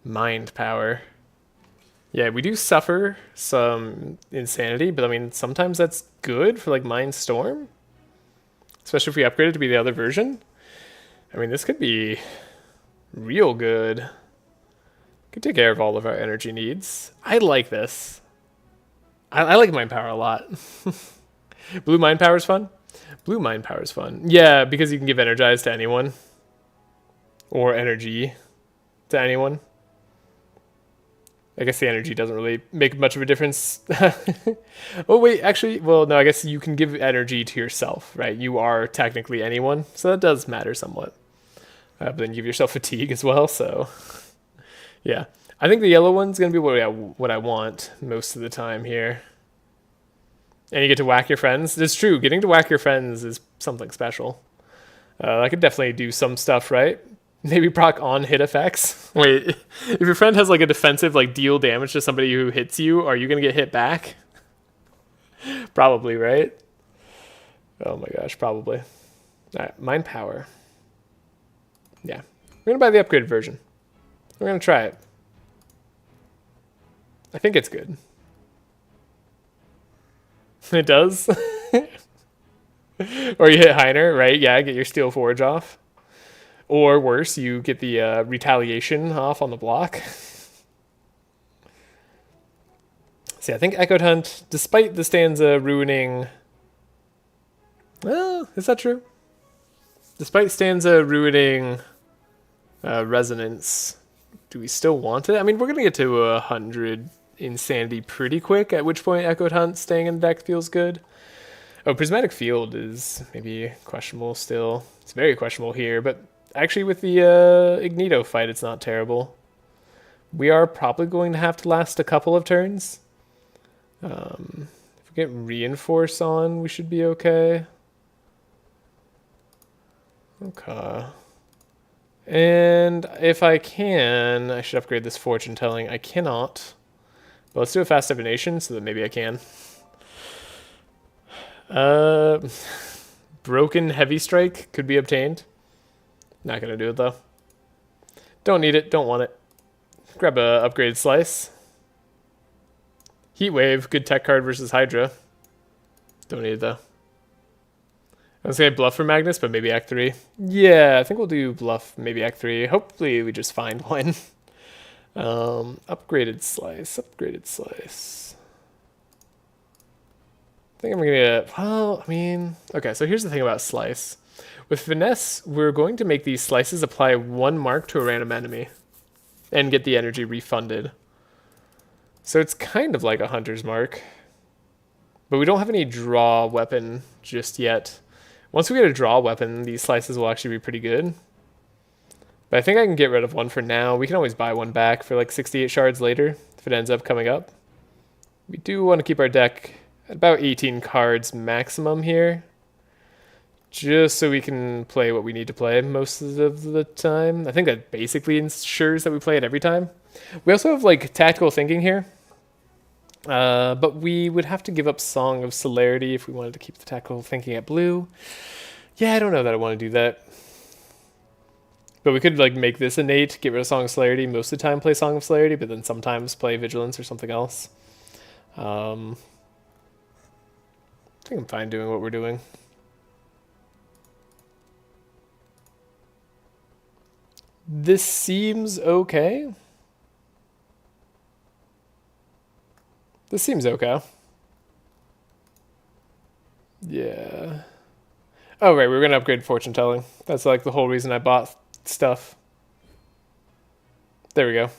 Mind Power. Yeah, we do suffer some insanity, but I mean, sometimes that's good for like Mind Storm. Especially if we upgrade it to be the other version. I mean, this could be real good. Could take care of all of our energy needs. I like this. I like Mind Power a lot. Blue Mind Power is fun. Blue Mind Power is fun. Yeah, because you can give Energize to anyone. Or energy to anyone. I guess the energy doesn't really make much of a difference. Oh, wait, actually, well, no, I guess you can give energy to yourself, right? You are technically anyone, so that does matter somewhat. But then you give yourself fatigue as well, so... Yeah. I think the yellow one's going to be what I want most of the time here. And you get to whack your friends. It's true, getting to whack your friends is something special. I could definitely do some stuff, right? Maybe proc on hit effects. Wait, if your friend has like a defensive, like deal damage to somebody who hits you, are you gonna get hit back? Probably, right? Oh my gosh, probably. Alright, mind power. Yeah. We're gonna buy the upgraded version. We're gonna try it. I think it's good. It does? Or you hit Heiner, right? Yeah, get your Steel Forge off. Or worse, you get the retaliation off on the block. See, I think Echoed Hunt, despite the stanza ruining... Well, is that true? Despite stanza ruining resonance, do we still want it? I mean, we're going to get to 100 insanity pretty quick, at which point Echoed Hunt staying in the deck feels good. Oh, Prismatic Field is maybe questionable still. It's very questionable here, but actually with the Ignito fight, it's not terrible. We are probably going to have to last a couple of turns. If we get Reinforce on, we should be okay. Okay. And if I can, I should upgrade this Fortune Telling. I cannot. But let's do a Fast Divination so that maybe I can. Broken Heavy Strike could be obtained. Not gonna do it though. Don't need it, don't want it. Grab a upgraded Slice. Heat Wave, good tech card versus Hydra. Don't need it though. I was gonna bluff for Magnus, but maybe Act 3. Yeah, I think we'll do bluff, maybe Act 3. Hopefully we just find one. Upgraded Slice, upgraded Slice. I think I'm gonna, well, I mean, okay, so here's the thing about Slice. With Finesse, we're going to make these slices apply 1 mark to a random enemy and get the energy refunded. So it's kind of like a Hunter's Mark. But we don't have any draw weapon just yet. Once we get a draw weapon, these slices will actually be pretty good. But I think I can get rid of one for now. We can always buy one back for like 68 shards later if it ends up coming up. We do want to keep our deck at about 18 cards maximum here. Just so we can play what we need to play most of the time. I think that basically ensures that we play it every time. We also have like tactical thinking here. But we would have to give up Song of Celerity if we wanted to keep the tactical thinking at blue. Yeah, I don't know that I want to do that. But we could like make this innate, get rid of Song of Celerity, most of the time play Song of Celerity, but then sometimes play Vigilance or something else. I think I'm fine doing what we're doing. This seems okay. This seems okay. Yeah. Oh, right, we were going to upgrade Fortune Telling. That's like the whole reason I bought stuff. There we go.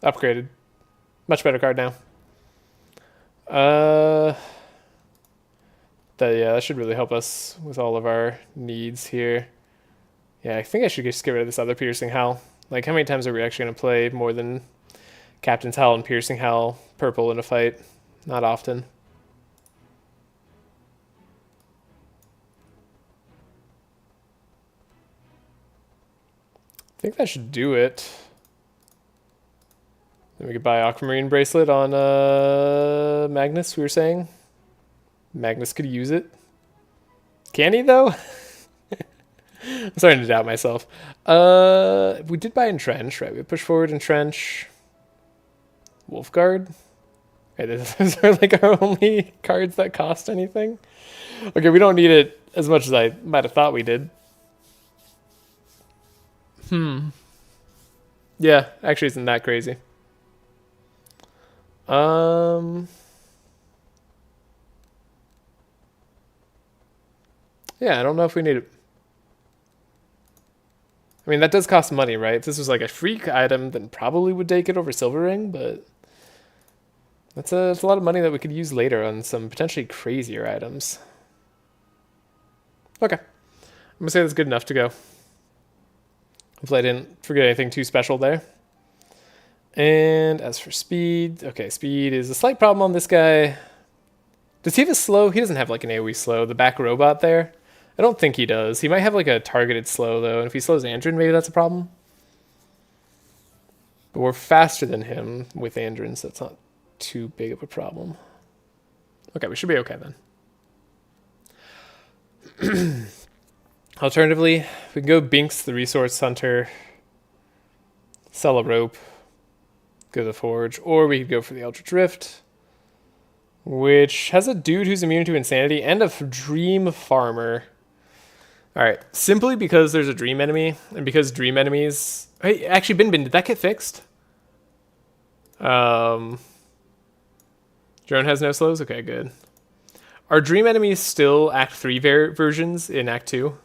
Upgraded. Much better card now. Yeah, that should really help us with all of our needs here. Yeah, I think I should just get rid of this other Piercing Howl. Like, how many times are we actually going to play more than Captain's Howl and Piercing Howl purple in a fight? Not often. I think that should do it. Then we could buy Aquamarine Bracelet on Magnus, we were saying. Magnus could use it. Can he, though? I'm starting to doubt myself. We did buy Entrench, right? We push forward Entrench. Wolfguard. Okay, those are like our only cards that cost anything. Okay, we don't need it as much as I might have thought we did. Yeah, actually isn't that crazy. Yeah, I don't know if we need it. I mean, that does cost money, right? If this was like a freak item, then probably would take it over Silver Ring, but that's a lot of money that we could use later on some potentially crazier items. Okay. I'm going to say that's good enough to go. Hopefully I didn't forget anything too special there. And as for speed, okay, speed is a slight problem on this guy. Does he have a slow? He doesn't have like an AoE slow. The back robot there. I don't think he does. He might have like a targeted slow though, and if he slows Andrin, maybe that's a problem. But we're faster than him with Andrin, so that's not too big of a problem. Okay, we should be okay then. Alternatively, we can go Binks the Resource Hunter, sell a rope, go to the Forge, or we could go for the Eldritch Rift, which has a dude who's immune to Insanity and a Dream Farmer. Alright, simply because there's a Dream enemy, and because Dream enemies... Hey, actually, Bin, did that get fixed? Drone has no slows? Okay, good. Are Dream enemies still Act 3 versions in Act 2?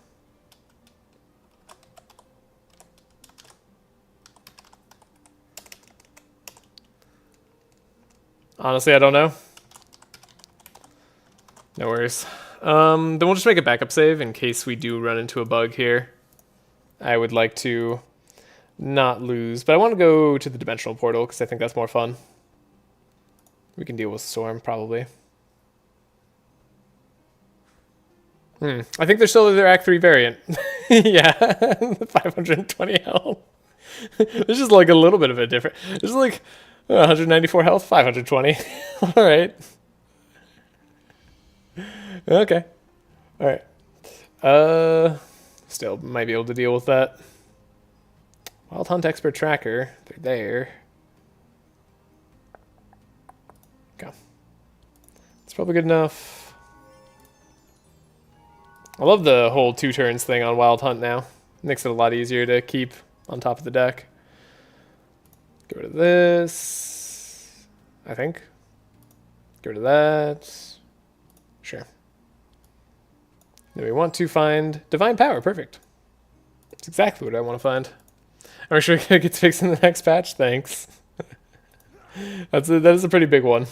Honestly, I don't know. No worries. Then we'll just make a backup save in case we do run into a bug here. I would like to not lose, but I want to go to the dimensional portal because I think that's more fun. We can deal with Storm, probably. I think they're still their Act 3 variant. Yeah, 520 health. There's just like a little bit of a difference. There's like 194 health, 520. All right. Okay. All right. Still might be able to deal with that. Wild Hunt Expert Tracker. They're there. Okay. It's probably good enough. I love the whole 2 turns thing on Wild Hunt now. Makes it a lot easier to keep on top of the deck. Get rid of this, I think. Get rid of that. Sure. Then we want to find Divine Power. Perfect. That's exactly what I want to find. I'm sure it gets fixed in the next patch. Thanks. That is a pretty big one.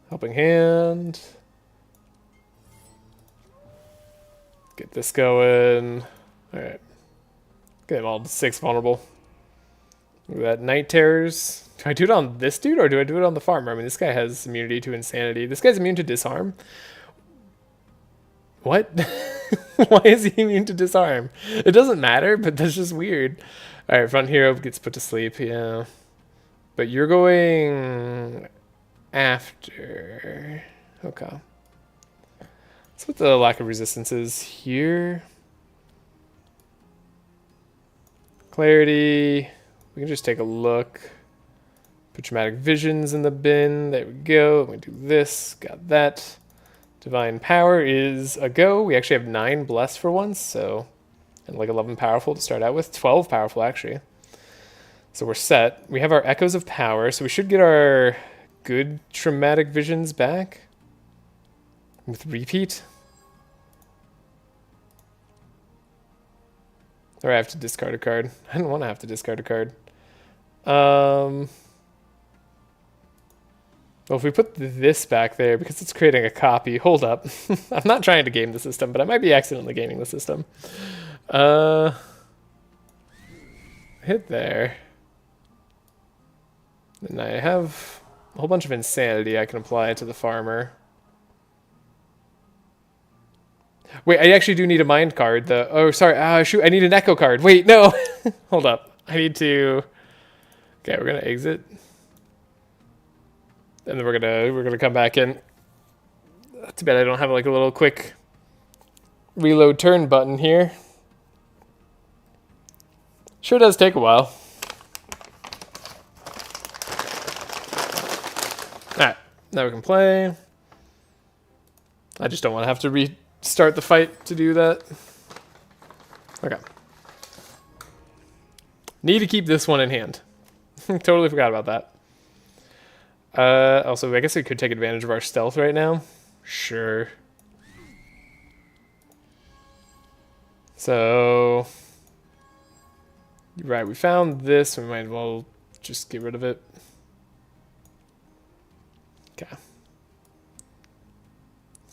Helping Hand. Get this going. All right. Get them all to 6 vulnerable. Look at that. Night Terrors. Do I do it on this dude or do I do it on the farmer? I mean, this guy has immunity to Insanity. This guy's immune to Disarm. What? Why is he immune to Disarm? It doesn't matter, but that's just weird. All right, Front Hero gets put to sleep. Yeah. But you're going after. Okay. Let's put the lack of resistances here. Clarity. We can just take a look. Put Dramatic Visions in the bin. There we go. We do this. Got that. Divine Power is a go. We actually have 9 Bless for once, so... And like 11 Powerful to start out with. 12 Powerful, actually. So we're set. We have our Echoes of Power, so we should get our good Traumatic Visions back. With Repeat. Or I have to discard a card. I don't want to have to discard a card. Well, if we put this back there, because it's creating a copy, hold up. I'm not trying to game the system, but I might be accidentally gaming the system. Hit there. And I have a whole bunch of Insanity I can apply to the farmer. Wait, I actually do need a mind card, though. Oh, sorry. Shoot, I need an echo card. Wait, no. Hold up. I need to... Okay, we're going to exit. And then we're gonna come back in. Too bad I don't have like a little quick reload turn button here. Sure does take a while. Alright, now we can play. I just don't want to have to restart the fight to do that. Okay. Need to keep this one in hand. Totally forgot about that. Also, I guess we could take advantage of our stealth right now. Sure. So... Right, we found this. We might as well just get rid of it. Okay.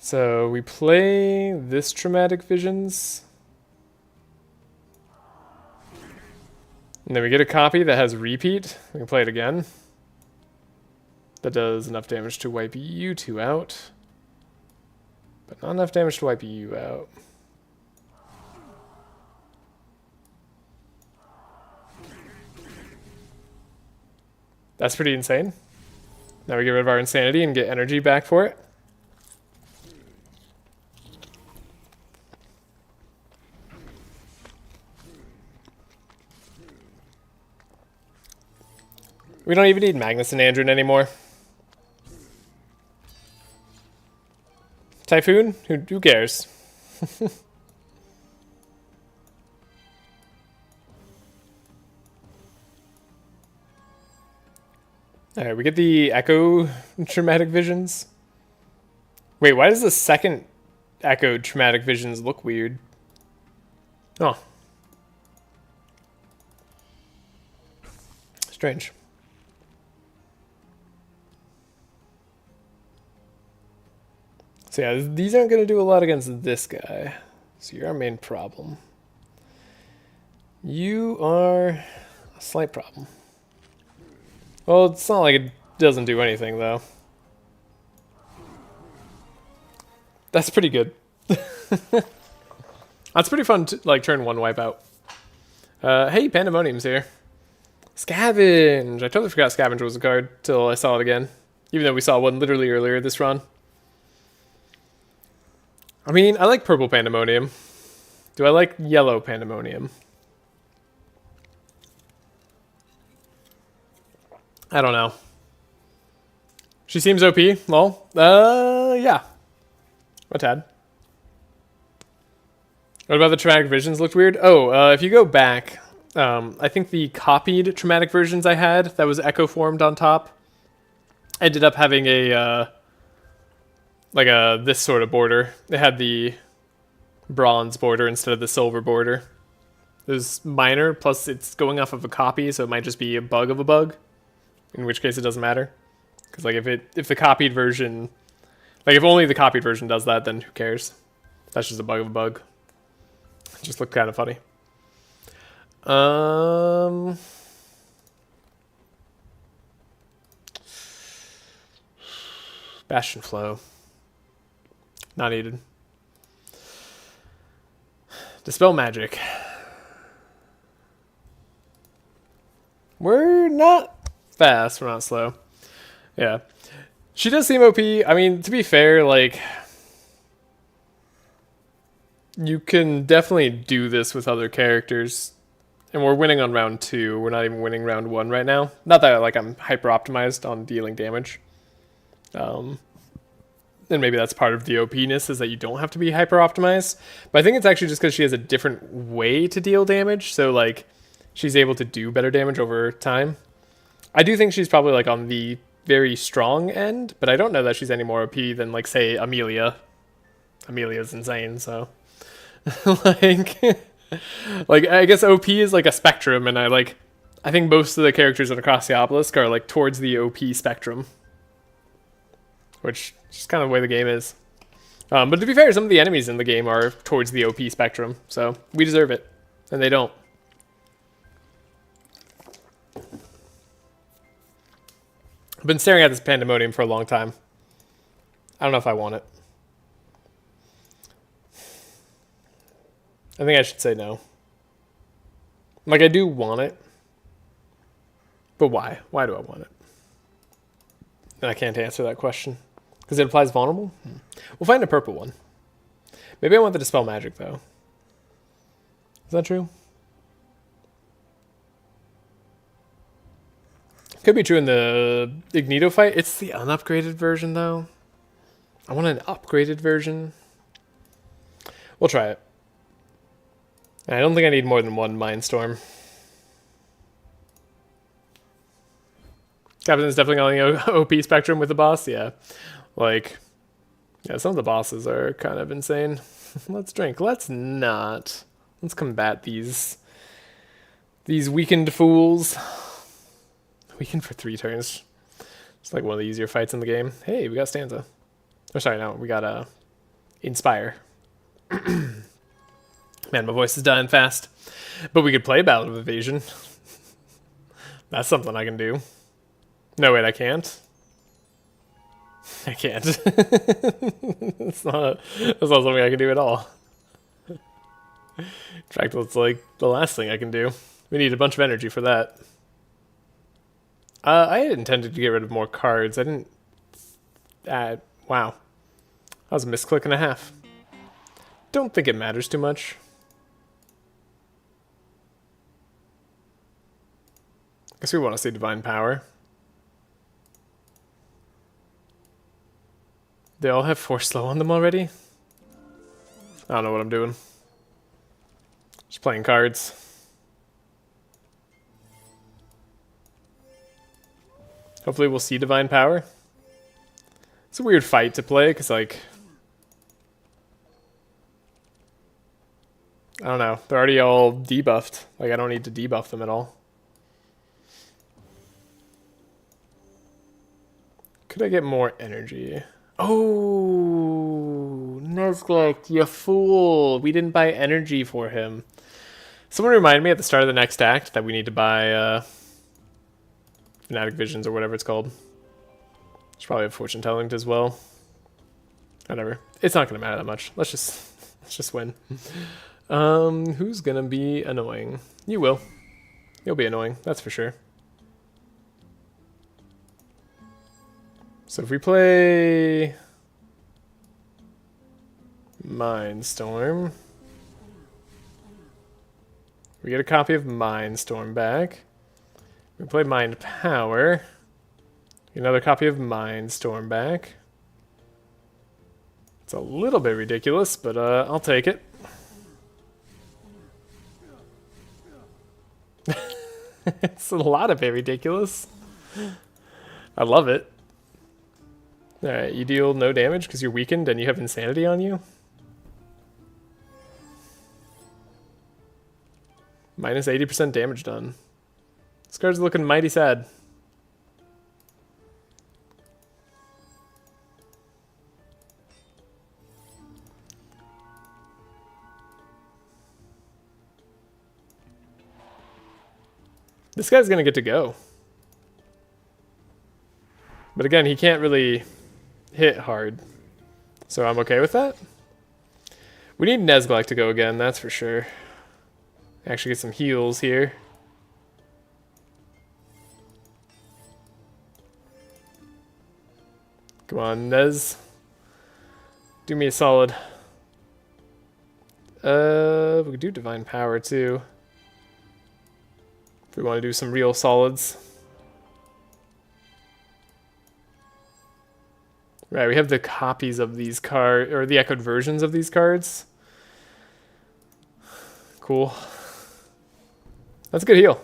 So, we play this Traumatic Visions. And then we get a copy that has Repeat. We can play it again. That does enough damage to wipe you 2 out. But not enough damage to wipe you out. That's pretty insane. Now we get rid of our insanity and get energy back for it. We don't even need Magnus and Andrin anymore. Typhoon? Who cares? Alright, we get the Echo Traumatic Visions. Wait, why does the second Echo Traumatic Visions look weird? Oh. Strange. So yeah, these aren't going to do a lot against this guy. So you're our main problem. You are a slight problem. Well, it's not like it doesn't do anything, though. That's pretty good. That's pretty fun to, like, turn one wipeout. Hey, Pandemonium's here. Scavenge! I totally forgot Scavenge was a card till I saw it again. Even though we saw one literally earlier this run. I mean, I like purple Pandemonium. Do I like yellow Pandemonium? I don't know. She seems OP. Lol. Yeah. A tad. What about the traumatic visions looked weird? Oh, if you go back, I think the copied traumatic versions I had that was echo formed on top ended up having a this sort of border. It had the bronze border instead of the silver border. It was minor, plus it's going off of a copy, so it might just be a bug of a bug. In which case it doesn't matter. Because like if the copied version, like if only the copied version does that, then who cares? That's just a bug of a bug. It just looked kind of funny. Bastion Flow. Not needed. Dispel Magic. We're not fast, we're not slow. Yeah. She does seem OP. I mean, to be fair, like, you can definitely do this with other characters. And we're winning on round 2. We're not even winning round 1 right now. Not that like I'm hyper optimized on dealing damage. And maybe that's part of the OP-ness, is that you don't have to be hyper optimized. But I think it's actually just because she has a different way to deal damage. So like she's able to do better damage over time. I do think she's probably like on the very strong end, but I don't know that she's any more OP than like say Amelia. Amelia's insane, so like like I guess OP is like a spectrum, and I think most of the characters in Across the Obelisk are like towards the OP spectrum, which is kind of the way the game is. But to be fair, some of the enemies in the game are towards the OP spectrum, so we deserve it, and they don't. I've been staring at this Pandemonium for a long time. I don't know if I want it. I think I should say no. Like, I do want it. But why? Why do I want it? And I can't answer that question. Because it applies vulnerable? We'll find a purple one. Maybe I want the Dispel Magic, though. Is that true? Could be true in the Ignito fight. It's the unupgraded version, though. I want an upgraded version. We'll try it. I don't think I need more than one Mindstorm. Captain's definitely on the OP spectrum with the boss, yeah. Like, yeah, some of the bosses are kind of insane. Let's drink. Let's not. Let's combat these weakened fools. Weakened for 3 turns. It's like one of the easier fights in the game. Hey, we got Stanza. Oh, sorry, no, we got Inspire. Man, my voice is dying fast. But we could play Ballad of Evasion. That's something I can do. No, wait, I can't. I can't. That's not something I can do at all. In fact, it's like the last thing I can do. We need a bunch of energy for that. I had intended to get rid of more cards. I didn't... wow. That was a misclick and a half. Don't think it matters too much. Guess we want to see Divine Power. They all have Force Slow on them already? I don't know what I'm doing. Just playing cards. Hopefully we'll see Divine Power. It's a weird fight to play, because, like... I don't know. They're already all debuffed. Like, I don't need to debuff them at all. Could I get more energy? Oh, Nezglek, you fool. We didn't buy energy for him. Someone reminded me at the start of the next act that we need to buy Fanatic Visions or whatever it's called. Should probably have Fortune Telling as well. Whatever. It's not going to matter that much. Let's just win. Who's going to be annoying? You will. You'll be annoying, that's for sure. So if we play Mindstorm, we get a copy of Mindstorm back. We play Mind Power, get another copy of Mindstorm back. It's a little bit ridiculous, but I'll take it. It's a lot of bit ridiculous. I love it. Alright, you deal no damage because you're weakened and you have Insanity on you? Minus 80% damage done. This card's looking mighty sad. This guy's gonna get to go. But again, he can't really hit hard. So I'm okay with that. We need Nezglek to go again, that's for sure. Actually get some heals here. Come on, Nez. Do me a solid. We could do Divine Power too. If we want to do some real solids. Right, we have the copies of these cards, or the echoed versions of these cards. Cool. That's a good heal.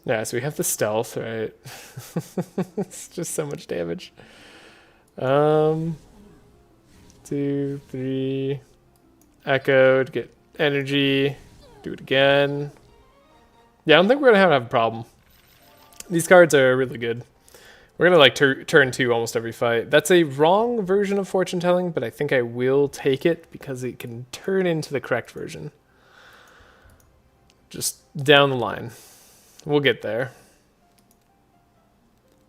Yeah, so we have the stealth, right? It's just so much damage. 2, 3. Echoed, get energy. Do it again. Yeah, I don't think we're gonna have a problem. These cards are really good. We're gonna like turn 2 almost every fight. That's a wrong version of Fortune Telling, but I think I will take it because it can turn into the correct version. Just down the line. We'll get there.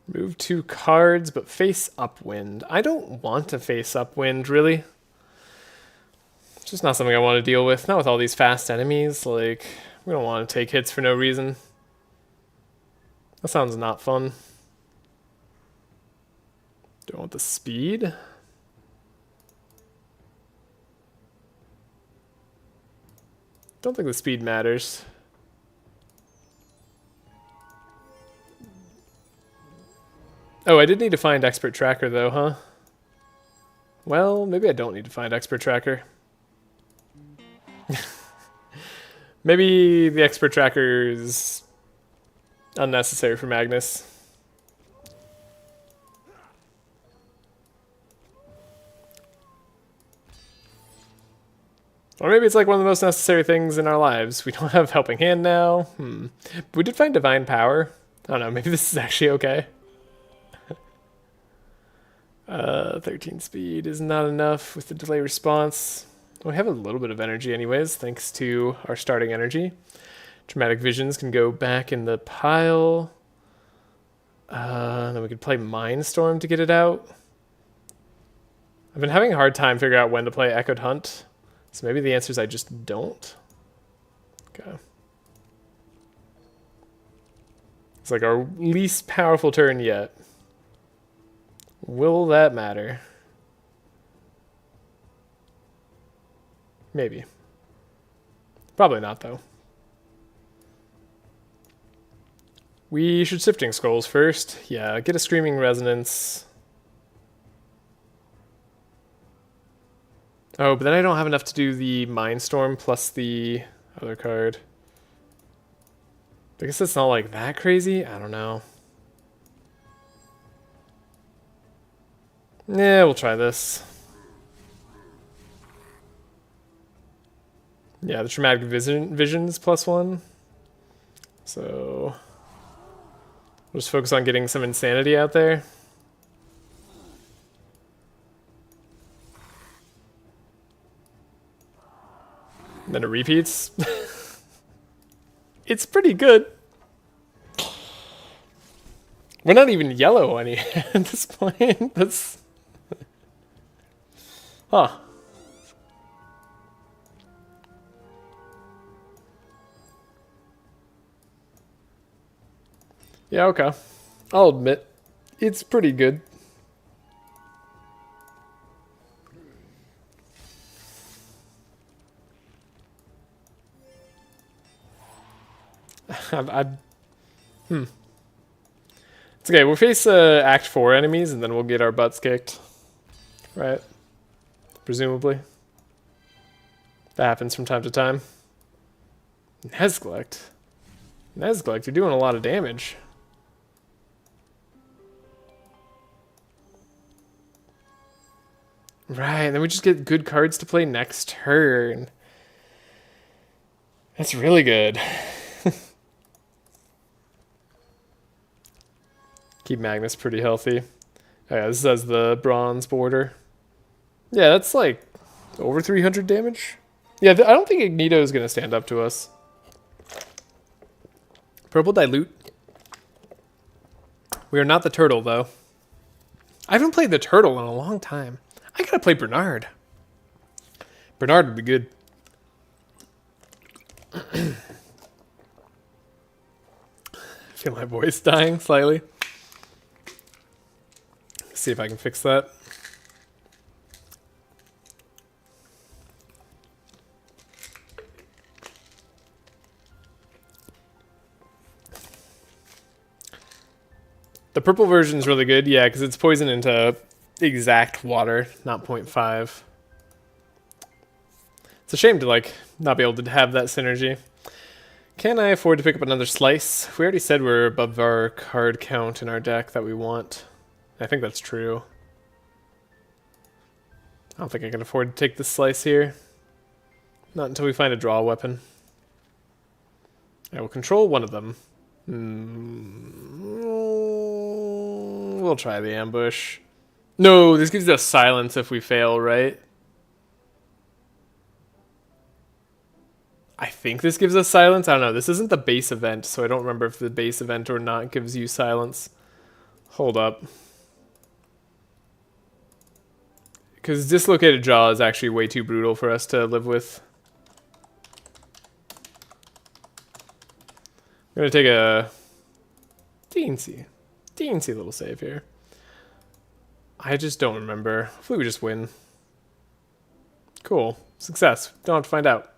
Move 2 cards, but face upwind. I don't want to face upwind, really. It's just not something I want to deal with. Not with all these fast enemies. Like, we don't want to take hits for no reason. That sounds not fun. Do I want the speed? Don't think the speed matters. Oh, I did need to find Expert Tracker though, huh? Well, maybe I don't need to find Expert Tracker. Maybe the Expert Tracker is unnecessary for Magnus. Or maybe it's like one of the most necessary things in our lives. We don't have Helping Hand now. But we did find Divine Power. I don't know, maybe this is actually okay. 13 speed is not enough with the delay response. We have a little bit of energy anyways, thanks to our starting energy. Dramatic Visions can go back in the pile. Then we could play Mindstorm to get it out. I've been having a hard time figuring out when to play Echoed Hunt. So maybe the answer is I just don't. Okay. It's like our least powerful turn yet. Will that matter? Maybe. Probably not, though. We should Sifting Scrolls first. Yeah, get a Screaming Resonance. Oh, but then I don't have enough to do the Mindstorm plus the other card. I guess it's not like that crazy. I don't know. Yeah, we'll try this. Yeah, the Traumatic Visions +1. So we'll just focus on getting some insanity out there. And then it repeats. It's pretty good. We're not even yellow any at this point. That's... Huh. Yeah, okay. I'll admit, it's pretty good. It's okay, we'll face Act 4 enemies and then we'll get our butts kicked. Right? Presumably. That happens from time to time. Nezglect, you're doing a lot of damage. Right, and then we just get good cards to play next turn. That's really good. Keep Magnus pretty healthy. Oh yeah, this has the bronze border. Yeah, that's like over 300 damage. Yeah, I don't think Ignito is going to stand up to us. Purple Dilute. We are not the turtle, though. I haven't played the turtle in a long time. I gotta play Bernard. Bernard would be good. I feel my voice dying slightly. See if I can fix that. The purple version is really good, yeah, because it's poison into exact water, not 0.5. It's a shame to like not be able to have that synergy. Can I afford to pick up another slice? We already said we're above our card count in our deck that we want. I think that's true. I don't think I can afford to take this slice here. Not until we find a draw weapon. I will control one of them. We'll try the ambush. No, this gives us silence if we fail, right? I think this gives us silence. I don't know. This isn't the base event, so I don't remember if the base event or not gives you silence. Hold up. Because Dislocated Jaw is actually way too brutal for us to live with. I'm going to take a teensy little save here. I just don't remember. Hopefully we just win. Cool. Success. Don't have to find out.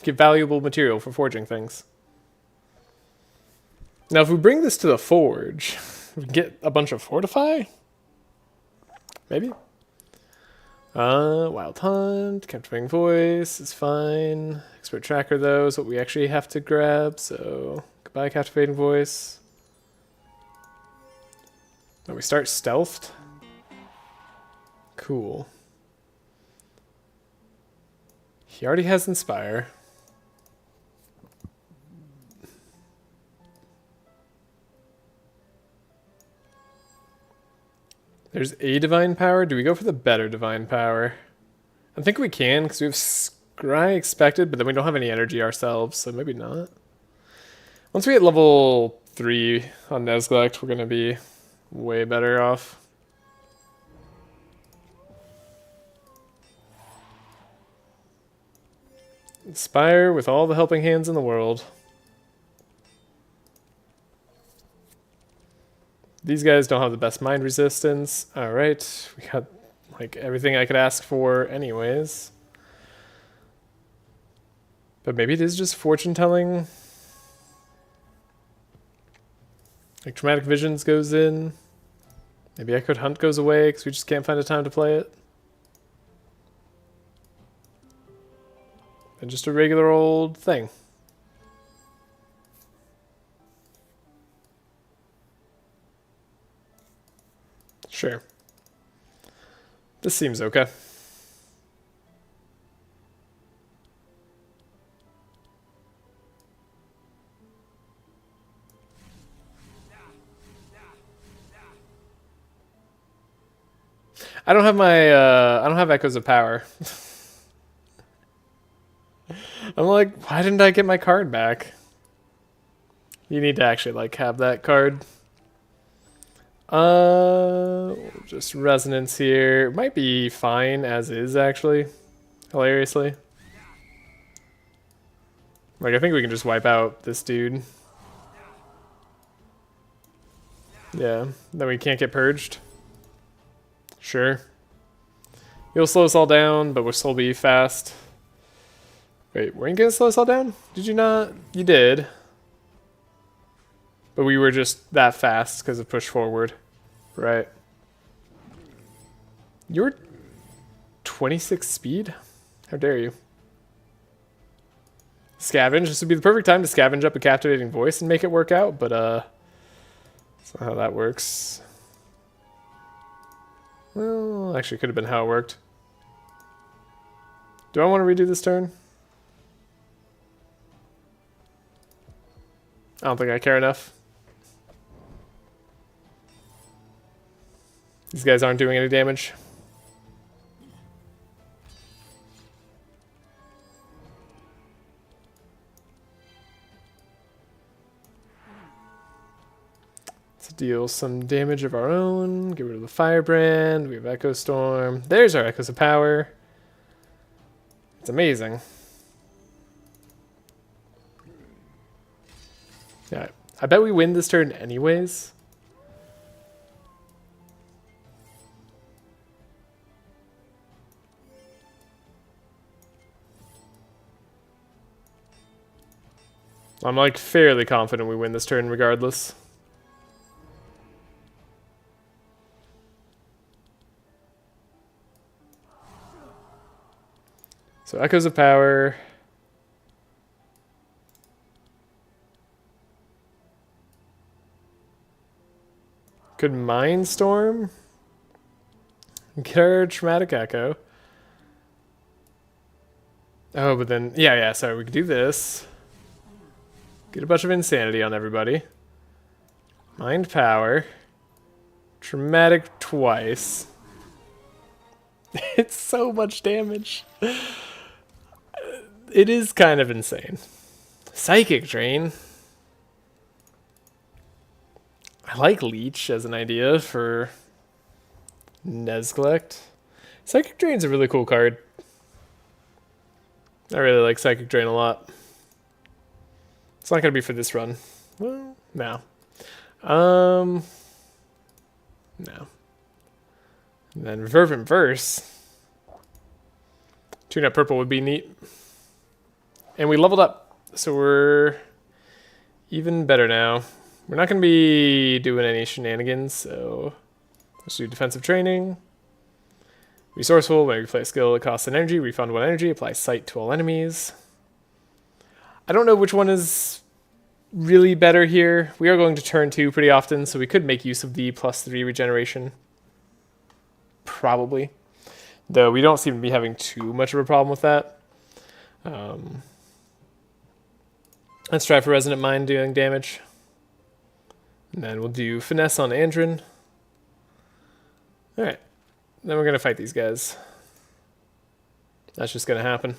Get valuable material for forging things. Now if we bring this to the forge, we can get a bunch of fortify? Maybe? Wild Hunt, Captivating Voice is fine. Expert Tracker though is what we actually have to grab, so goodbye Captivating Voice. Oh, we start stealthed? Cool. He already has Inspire. There's a Divine Power. Do we go for the better Divine Power? I think we can, because we have Scry expected, but then we don't have any energy ourselves, so maybe not. Once we hit level 3 on Neglect, we're going to be way better off. Inspire with all the helping hands in the world. These guys don't have the best mind resistance. Alright, we got like everything I could ask for anyways. But maybe it is just fortune telling. Like Traumatic Visions goes in. Maybe Echoed Hunt goes away because we just can't find a time to play it. And just a regular old thing. Sure. This seems okay. I don't have my I don't have Echoes of Power. I'm like, why didn't I get my card back? You need to actually like have that card. Just Resonance here. Might be fine as is actually. Hilariously. Like I think we can just wipe out this dude. Yeah, then we can't get purged. Sure. You'll slow us all down, but we'll still be fast. Wait, weren't you gonna slow us all down? Did you not? You did. But we were just that fast because of push forward. Right. You're 26 speed? How dare you? Scavenge. This would be the perfect time to scavenge up a captivating voice and make it work out, but that's not how that works. Well, actually, could have been how it worked. Do I want to redo this turn? I don't think I care enough. These guys aren't doing any damage. Let's deal some damage of our own. Get rid of the Firebrand. We have Echo Storm. There's our Echoes of Power. It's amazing. Yeah, I bet we win this turn anyways. I'm like fairly confident we win this turn regardless. So Echoes of Power. Could Mindstorm. Get our Traumatic Echo. Oh, but then, yeah, sorry, we could do this. Get a bunch of insanity on everybody. Mind Power. Traumatic twice. It's so much damage. It is kind of insane. Psychic Drain. I like Leech as an idea for Neglect. Psychic Drain's a really cool card. I really like Psychic Drain a lot. It's not going to be for this run. Well, no. No. And then Fervent Verse. Tune-up purple would be neat. And we leveled up, so we're even better now. We're not going to be doing any shenanigans, so let's do defensive training. Resourceful, when we play a skill, it costs an energy. Refund 1 energy, apply sight to all enemies. I don't know which one is really better here. We are going to turn 2 pretty often, so we could make use of the +3 regeneration. Probably. Though we don't seem to be having too much of a problem with that. Let's try for Resonant Mind doing damage. And then we'll do Finesse on Andrin. Alright. Then we're going to fight these guys. That's just going to happen.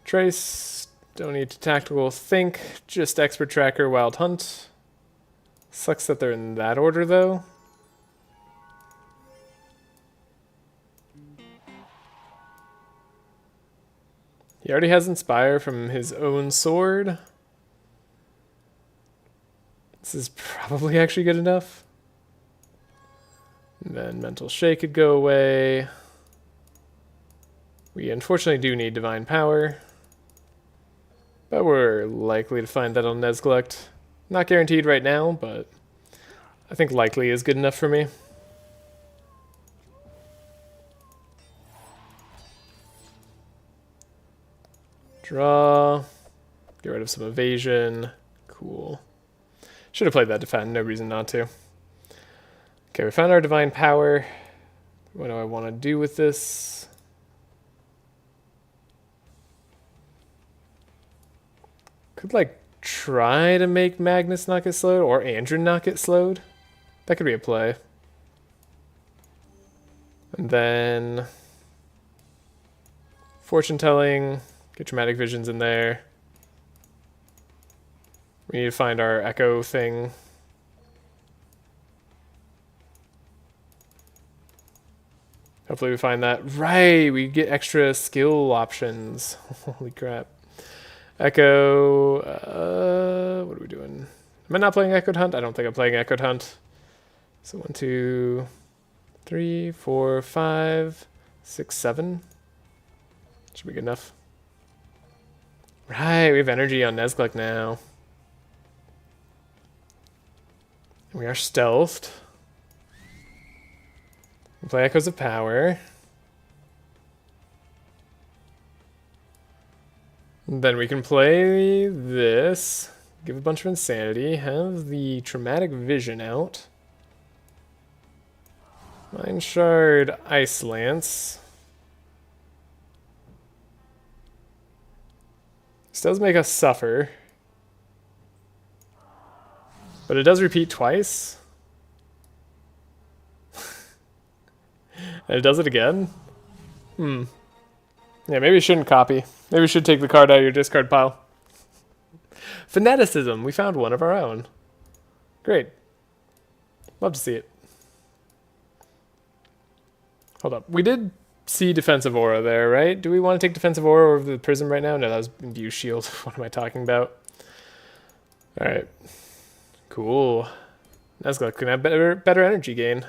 Trace. Don't need to tactical think, just expert tracker, wild hunt. Sucks that they're in that order though. He already has inspire from his own sword. This is probably actually good enough. And then mental shake could go away. We unfortunately do need divine power. But we're likely to find that on Nezglect. Not guaranteed right now, but I think likely is good enough for me. Draw. Get rid of some evasion. Cool. Should have played that defend, no reason not to. Okay, we found our divine power. What do I want to do with this? Could like try to make Magnus not get slowed or Andrin not get slowed. That could be a play. And then fortune telling, get dramatic visions in there. We need to find our echo thing. Hopefully we find that. Right, we get extra skill options. Holy crap. Echo, what are we doing? Am I not playing Echoed Hunt? I don't think I'm playing Echoed Hunt. So 1, 2, 3, 4, 5, 6, 7. Should be good enough. Right, we have energy on Nezglec now. We are stealthed. We play Echoes of Power. Then we can play this, give a bunch of insanity, have the traumatic vision out. Mind Shard, Ice Lance. This does make us suffer. But it does repeat twice. And it does it again? Yeah, maybe you shouldn't copy. Maybe you should take the card out of your discard pile. Fanaticism. We found one of our own. Great. Love to see it. Hold up. We did see Defensive Aura there, right? Do we want to take Defensive Aura over the Prism right now? No, that was Imbue Shield. What am I talking about? Alright. Cool. That's going to have better energy gain.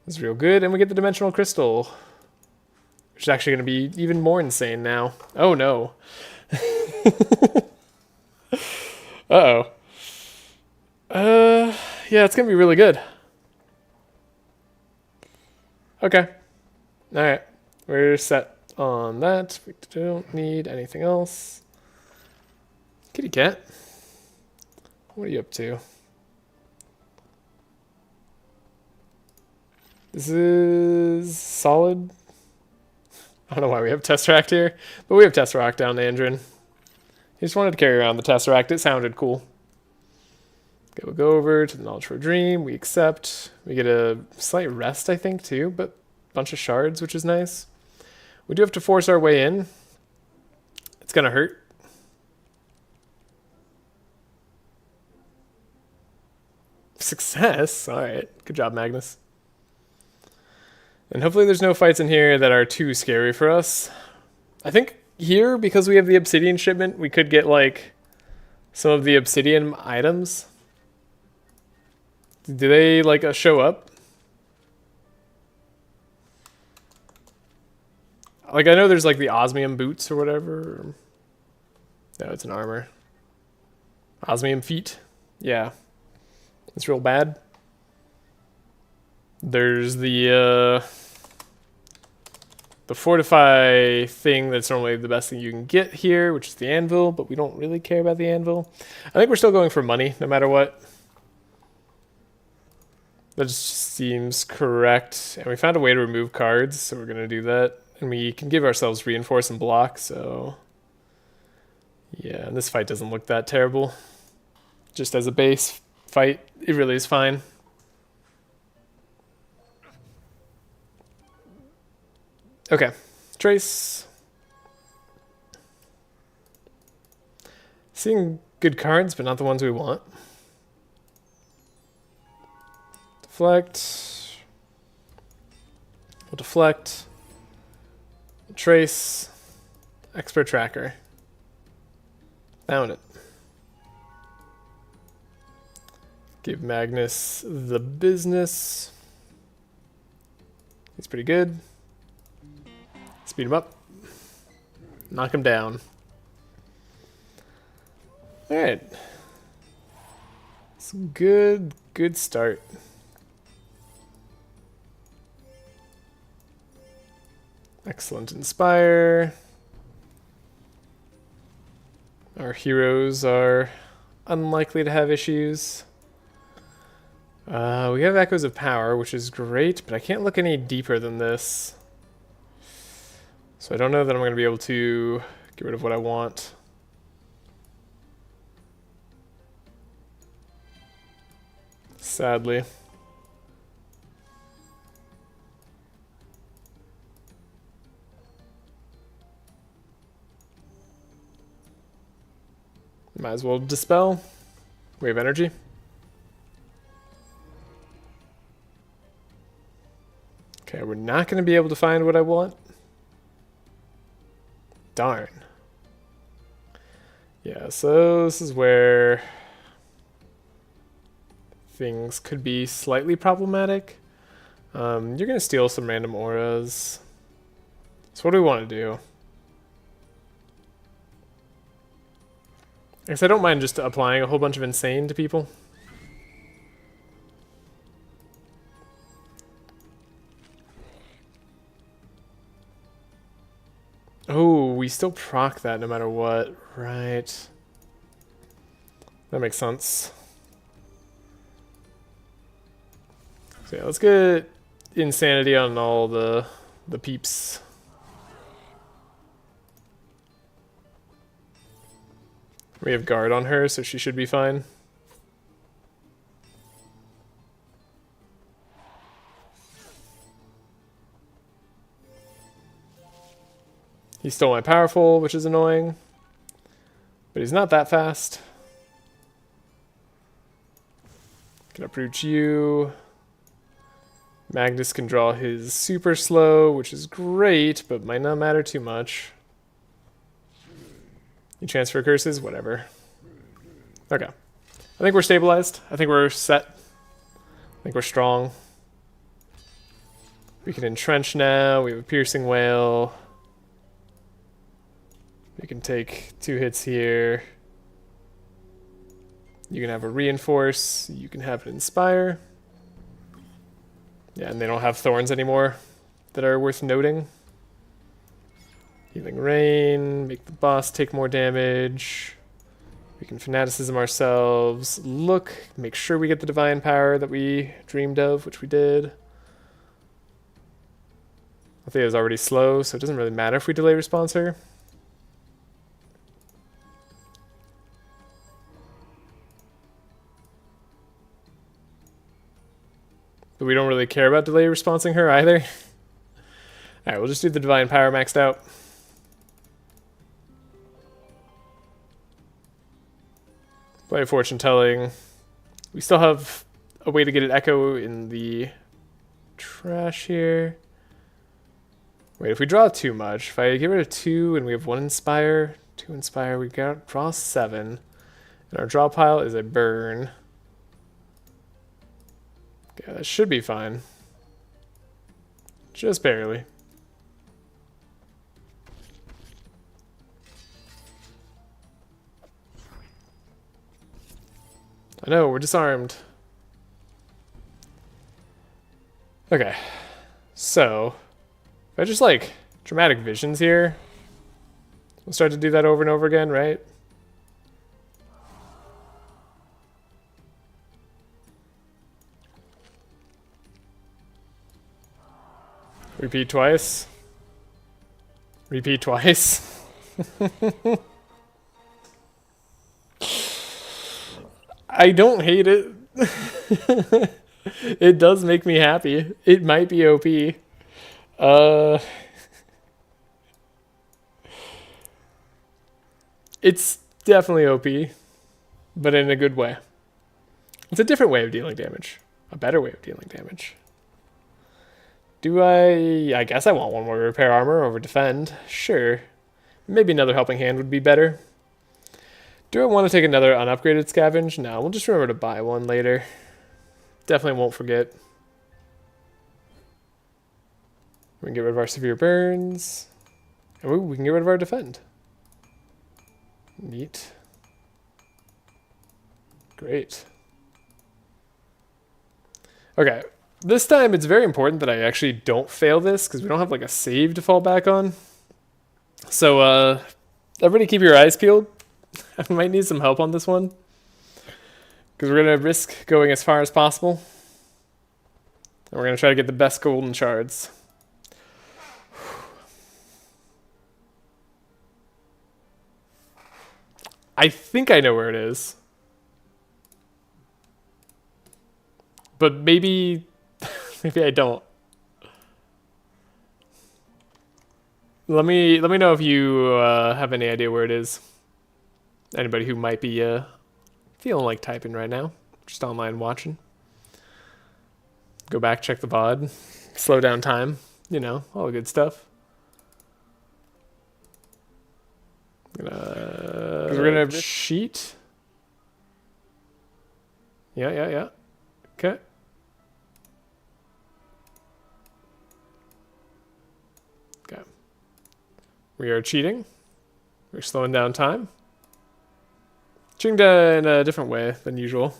That's real good. And we get the Dimensional Crystal, which is actually going to be even more insane now. Oh, no. Uh-oh. Yeah, it's going to be really good. Okay. Alright. We're set on that. We don't need anything else. Kitty cat. What are you up to? This is solid. I don't know why we have Tesseract here, but we have Tesseract down to Andrin. He just wanted to carry around the Tesseract. It sounded cool. Okay, we'll go over to the Knowledge for a Dream. We accept. We get a slight rest, I think, too, but a bunch of shards, which is nice. We do have to force our way in. It's going to hurt. Success. All right. Good job, Magnus. And hopefully there's no fights in here that are too scary for us. I think here, because we have the obsidian shipment, we could get like some of the obsidian items. Do they like show up? Like I know there's like the osmium boots or whatever. No, it's an armor. Osmium feet. Yeah. It's real bad. There's the fortify thing that's normally the best thing you can get here, which is the anvil, but we don't really care about the anvil. I think we're still going for money, no matter what. That just seems correct. And we found a way to remove cards, so we're going to do that. And we can give ourselves reinforce and block, so... Yeah, and this fight doesn't look that terrible. Just as a base fight, it really is fine. Okay, Trace. Seeing good cards, but not the ones we want. Deflect. We'll deflect. Trace. Expert tracker. Found it. Give Magnus the business. He's pretty good. Speed him up. Knock him down. Alright. It's a good start. Excellent Inspire. Our heroes are unlikely to have issues. We have Echoes of Power, which is great, but I can't look any deeper than this. So I don't know that I'm going to be able to get rid of what I want. Sadly. Might as well dispel. Wave energy. Okay, we're not going to be able to find what I want. Darn. Yeah, so this is where things could be slightly problematic. You're going to steal some random auras. So what do we want to do? I guess I don't mind just applying a whole bunch of insane to people. Oh, we still proc that no matter what. Right. That makes sense. So yeah, let's get insanity on all the peeps. We have guard on her, so she should be fine. He's still my powerful, which is annoying. But he's not that fast. Can uproot you. Magnus can draw his super slow, which is great, but might not matter too much. You transfer curses, whatever. Okay. I think we're stabilized. I think we're set. I think we're strong. We can entrench now. We have a piercing wail. We can take 2 hits here. You can have a reinforce. You can have an inspire. Yeah, and they don't have thorns anymore that are worth noting. Healing Rain, make the boss take more damage. We can Fanaticism ourselves. Look, make sure we get the Divine Power that we dreamed of, which we did. Althea is already slow, so it doesn't really matter if we delay response her. But we don't really care about delay responsing her either. Alright, we'll just do the Divine Power maxed out. Play Fortune Telling. We still have a way to get an Echo in the trash here. Wait, if we draw too much, if I get rid of 2 and we have 1 Inspire, 2 Inspire, we got draw 7. And our draw pile is a burn. Yeah, that should be fine. Just barely. I know, we're disarmed. Okay. So, if I just like dramatic visions here, we'll start to do that over and over again, right? Repeat twice. Repeat twice. I don't hate it. It does make me happy. It might be OP. It's definitely OP, but in a good way. It's a different way of dealing damage. A better way of dealing damage. Do I guess I want one more repair armor over defend. Sure. Maybe another helping hand would be better. Do I want to take another unupgraded scavenge? No, we'll just remember to buy one later. Definitely won't forget. We can get rid of our severe burns. And we can get rid of our defend. Neat. Great. Okay. This time it's very important that I actually don't fail this because we don't have like a save to fall back on. So everybody keep your eyes peeled. I might need some help on this one. Because we're going to risk going as far as possible. And we're going to try to get the best golden shards. I think I know where it is. But maybe I don't. Let me know if you have any idea where it is. Anybody who might be feeling like typing right now, just online watching. Go back, check the VOD, slow down time, you know, all the good stuff. We're gonna cheat. Yeah. Okay. Okay. We are cheating. We're slowing down time. Cheating in a different way than usual.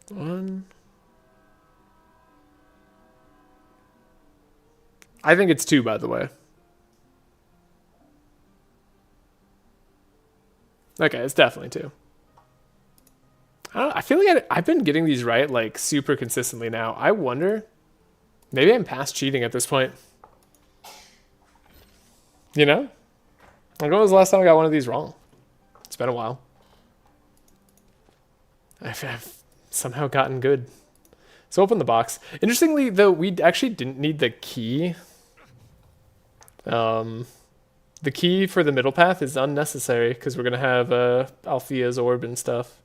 One. I think it's 2, by the way. Okay, it's definitely 2. I feel like I've been getting these right like super consistently now. I wonder, maybe I'm past cheating at this point. You know? Like, when was the last time I got one of these wrong? It's been a while. I've somehow gotten good. So open the box. Interestingly, though, we actually didn't need the key. The key for the middle path is unnecessary because we're going to have Althea's orb and stuff.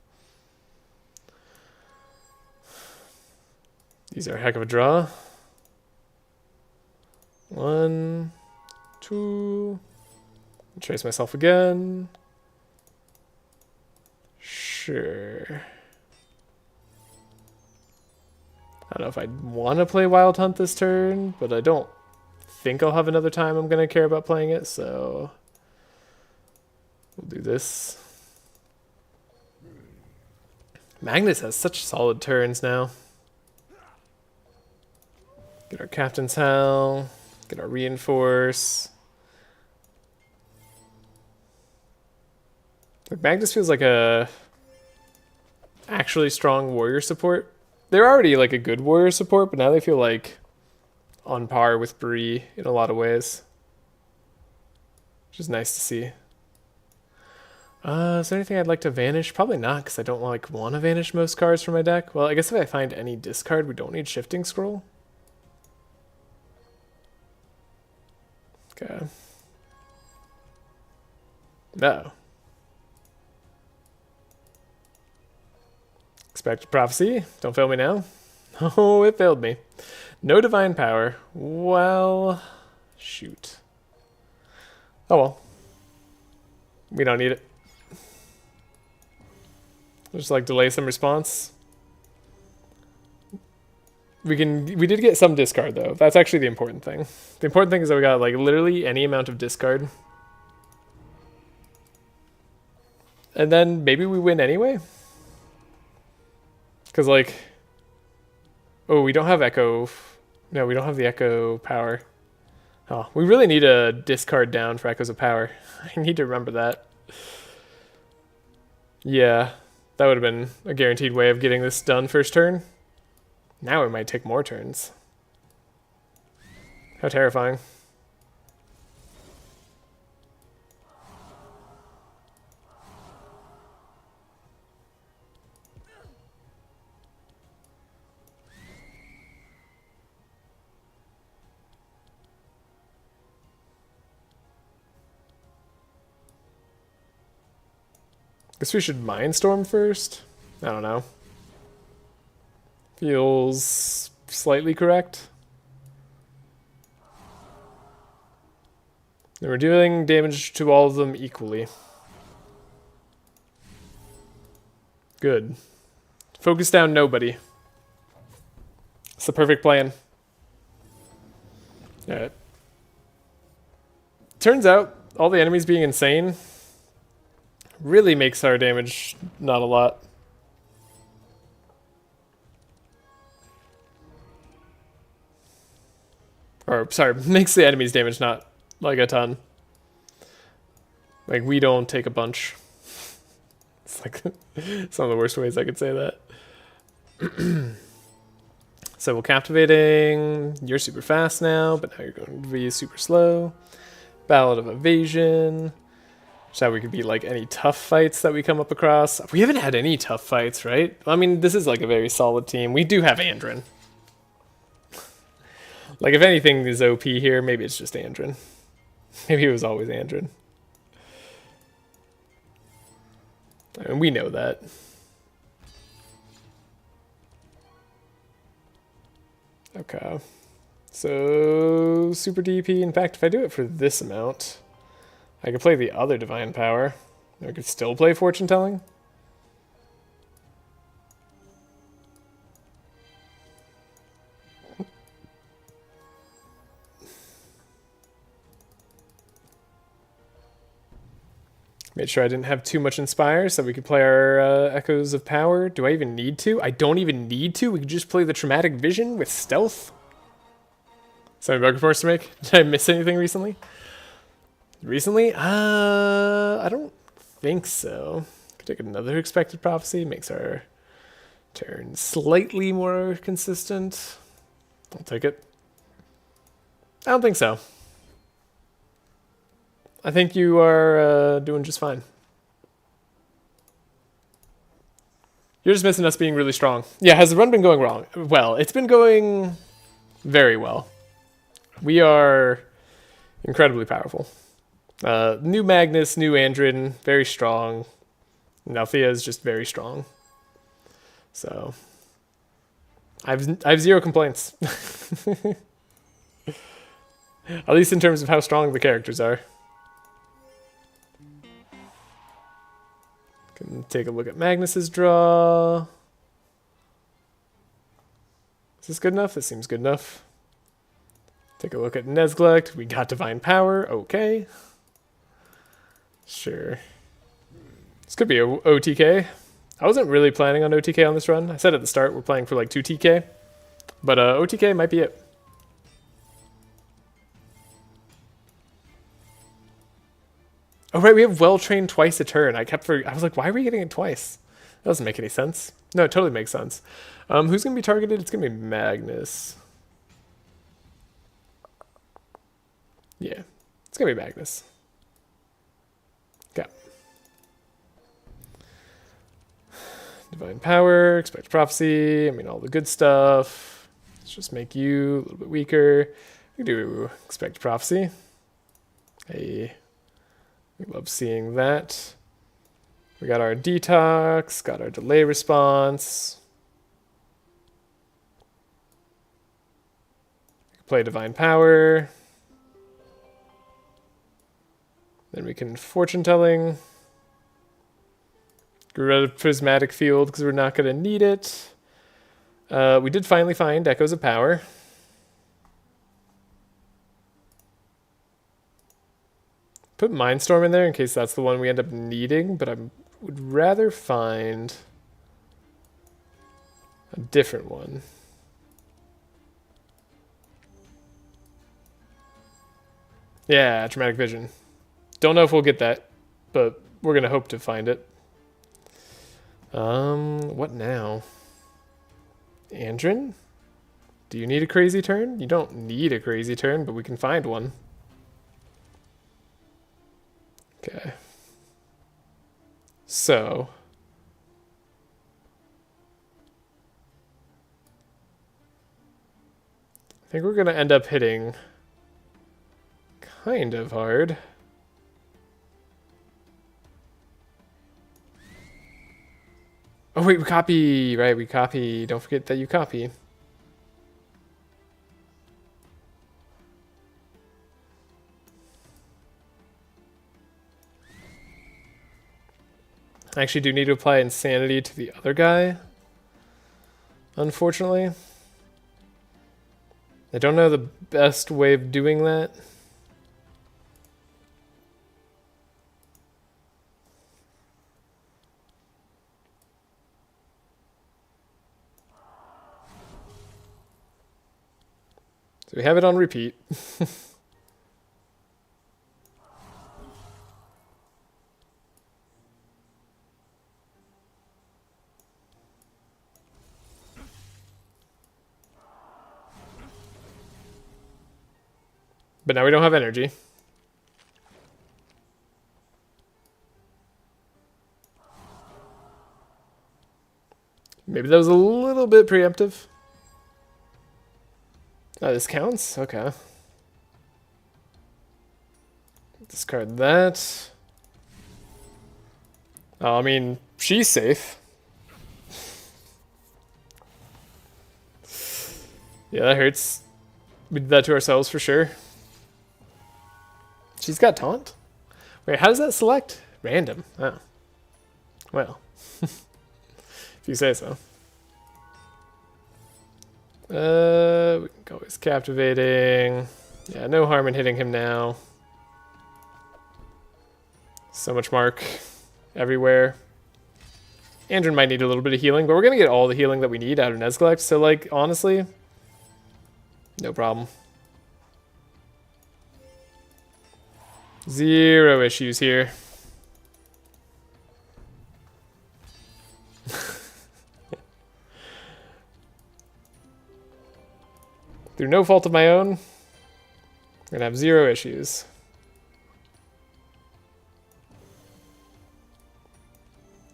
These are a heck of a draw. 1, 2. Trace myself again. Sure. I don't know if I want to play Wild Hunt this turn, but I don't think I'll have another time I'm going to care about playing it, so we'll do this. Magnus has such solid turns now. Get our Captain's Howl, get our Reinforce. Like, Magnus feels like a actually strong warrior support. They're already like a good warrior support, but now they feel like on par with Bree in a lot of ways. Which is nice to see. Is there anything I'd like to vanish? Probably not, because I don't like want to vanish most cards from my deck. Well, I guess if I find any discard, we don't need Shifting Scroll. Okay. No. Expected Prophecy. Don't fail me now. Oh, it failed me. No Divine Power. Well, shoot. Oh well. We don't need it. Just like delay some response. We did get some discard though. That's actually the important thing. The important thing is that we got like literally any amount of discard. And then maybe we win anyway. Because like, oh, we don't have Echo. No, we don't have the Echo power. Oh, we really need a discard down for Echoes of Power. I need to remember that. Yeah, that would have been a guaranteed way of getting this done first turn. Now it might take more turns. How terrifying. Guess we should Mindstorm first? I don't know. Feels slightly correct. And we're dealing damage to all of them equally. Good. Focus down nobody. It's the perfect plan. Alright. Turns out, all the enemies being insane really makes our damage not a lot. Or, sorry, makes the enemies damage not like a ton. Like, we don't take a bunch. It's like some of the worst ways I could say that. So we're captivating. You're super fast now, but now you're going to be super slow. Ballad of Evasion. So we could beat like any tough fights that we come up across. We haven't had any tough fights, right? I mean, this is like a very solid team. We do have Andrin. Like, if anything is OP here, maybe it's just Andrin. Maybe it was always Andrin. And we know that. Okay. So, super DP. In fact, if I do it for this amount, I could play the other Divine Power. I could still play Fortune Telling. Made sure I didn't have too much Inspire so we could play our Echoes of Power. Do I even need to? I don't even need to. We could just play the Traumatic Vision with Stealth. Something bugger force to make? Did I miss anything recently? Recently? I don't think so. Could take another Expected Prophecy. Makes our turn slightly more consistent. I'll take it. I don't think so. I think you are doing just fine. You're just missing us being really strong. Yeah, has the run been going wrong? Well, it's been going very well. We are incredibly powerful. New Magnus, new Andrin, very strong. Now Thea is just very strong. So, I have zero complaints. At least in terms of how strong the characters are. Can take a look at Magnus's draw. Is this good enough? This seems good enough. Take a look at Nezglect. We got Divine Power. Okay. Sure. This could be a OTK. I wasn't really planning on OTK on this run. I said at the start we're playing for like 2 TK. But OTK might be it. Oh, right, we have well-trained twice a turn. I was like, why are we getting it twice? That doesn't make any sense. No, it totally makes sense. Who's going to be targeted? It's going to be Magnus. Yeah, it's going to be Magnus. Okay. Divine Power, Expect Prophecy, I mean, all the good stuff. Let's just make you a little bit weaker. We do Expect Prophecy. Hey. We love seeing that. We got our detox, got our delay response. We can play Divine Power. Then we can Fortune Telling. Get rid of Prismatic Field because we're not going to need it. We did finally find Echoes of Power. Put Mindstorm in there in case that's the one we end up needing, but I would rather find a different one. Yeah, Traumatic Vision. Don't know if we'll get that, but we're going to hope to find it. What now? Andrin? Do you need a crazy turn? You don't need a crazy turn, but we can find one. Okay. So. I think we're going to end up hitting kind of hard. Oh wait, we copy. Right, we copy. Don't forget that you copy. I actually do need to apply insanity to the other guy. Unfortunately. I don't know the best way of doing that. So we have it on repeat. But now we don't have energy. Maybe that was a little bit preemptive. Oh, this counts? Okay. Discard that. Oh, I mean, she's safe. Yeah, that hurts. We did that to ourselves for sure. She's got taunt? Wait, how does that select? Random. Oh. Well. If you say so. We can go with captivating. Yeah, no harm in hitting him now. So much mark everywhere. Andrew might need a little bit of healing, but we're gonna get all the healing that we need out of Nezglect, so like, honestly, no problem. Zero issues here. Through no fault of my own, I'm gonna have zero issues.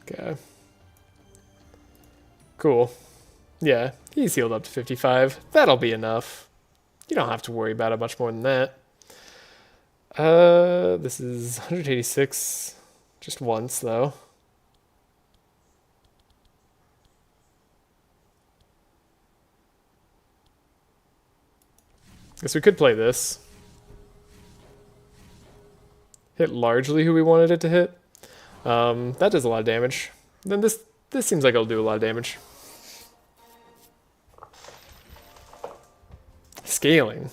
Okay. Cool. Yeah, he's healed up to 55. That'll be enough. You don't have to worry about it much more than that. This is 186. Just once, though. Guess we could play this. Hit largely who we wanted it to hit. That does a lot of damage. Then this seems like it'll do a lot of damage. Scaling.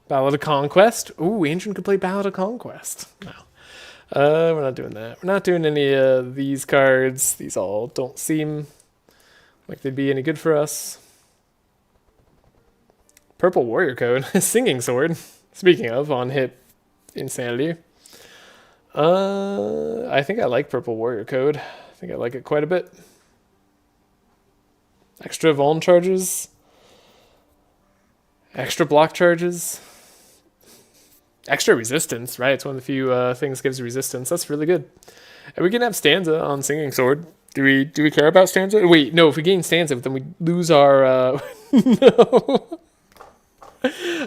Ballad of Conquest. Ooh, Ancient could play Ballad of Conquest. No. We're not doing that. We're not doing any of these cards. These all don't seem like they'd be any good for us. Purple Warrior Code. Singing Sword. Speaking of, on hit Insanity. I think I like Purple Warrior Code. I think I like it quite a bit. Extra Vuln charges. Extra block charges. Extra resistance, right? It's one of the few things that gives resistance. That's really good. And we can have Stanza on Singing Sword. Do we care about Stanza? Wait, no, if we gain Stanza, then we lose our... No.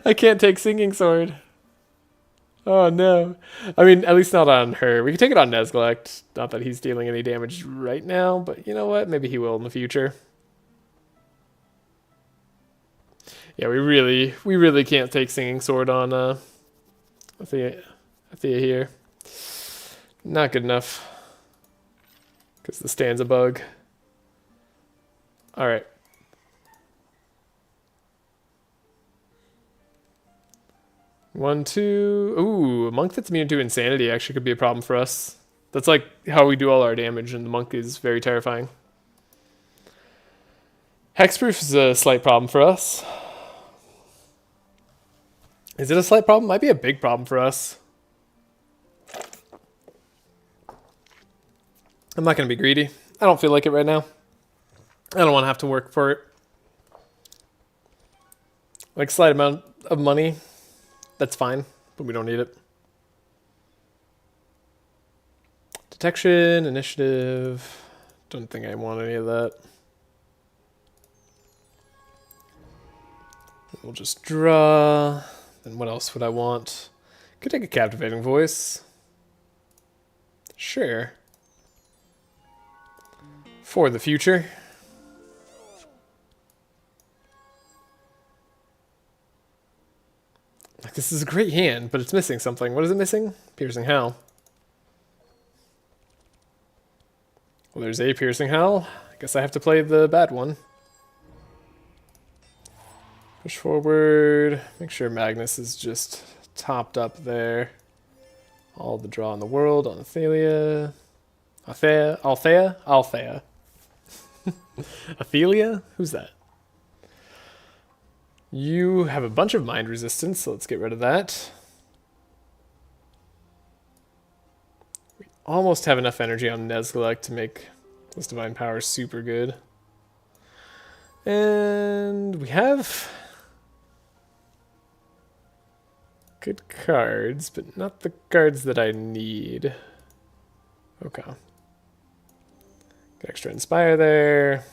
I can't take Singing Sword. Oh, no. I mean, at least not on her. We can take it on Nezglect. Not that he's dealing any damage right now, but you know what? Maybe he will in the future. Yeah, we really can't take Singing Sword on Athea here. Not good enough. Because the Stanza bug. Alright. One, two. Ooh, a monk that's immune to insanity actually could be a problem for us. That's like how we do all our damage, and the monk is very terrifying. Hexproof is a slight problem for us. Is it a slight problem? Might be a big problem for us. I'm not going to be greedy. I don't feel like it right now. I don't want to have to work for it. Like, slight amount of money. That's fine, but we don't need it. Detection, initiative. Don't think I want any of that. We'll just draw. Then what else would I want? Could take a captivating voice. Sure. For the future. Like, this is a great hand, but it's missing something. What is it missing? Piercing Hell. Well, there's a Piercing Hell. I guess I have to play the bad one. Push forward. Make sure Magnus is just topped up there. All the draw in the world on Athalia. Althea? Athelia? Who's that? You have a bunch of mind resistance, so let's get rid of that. We almost have enough energy on Nezgalek to make this Divine Power super good. And we have good cards, but not the cards that I need. Okay. Get extra Inspire there.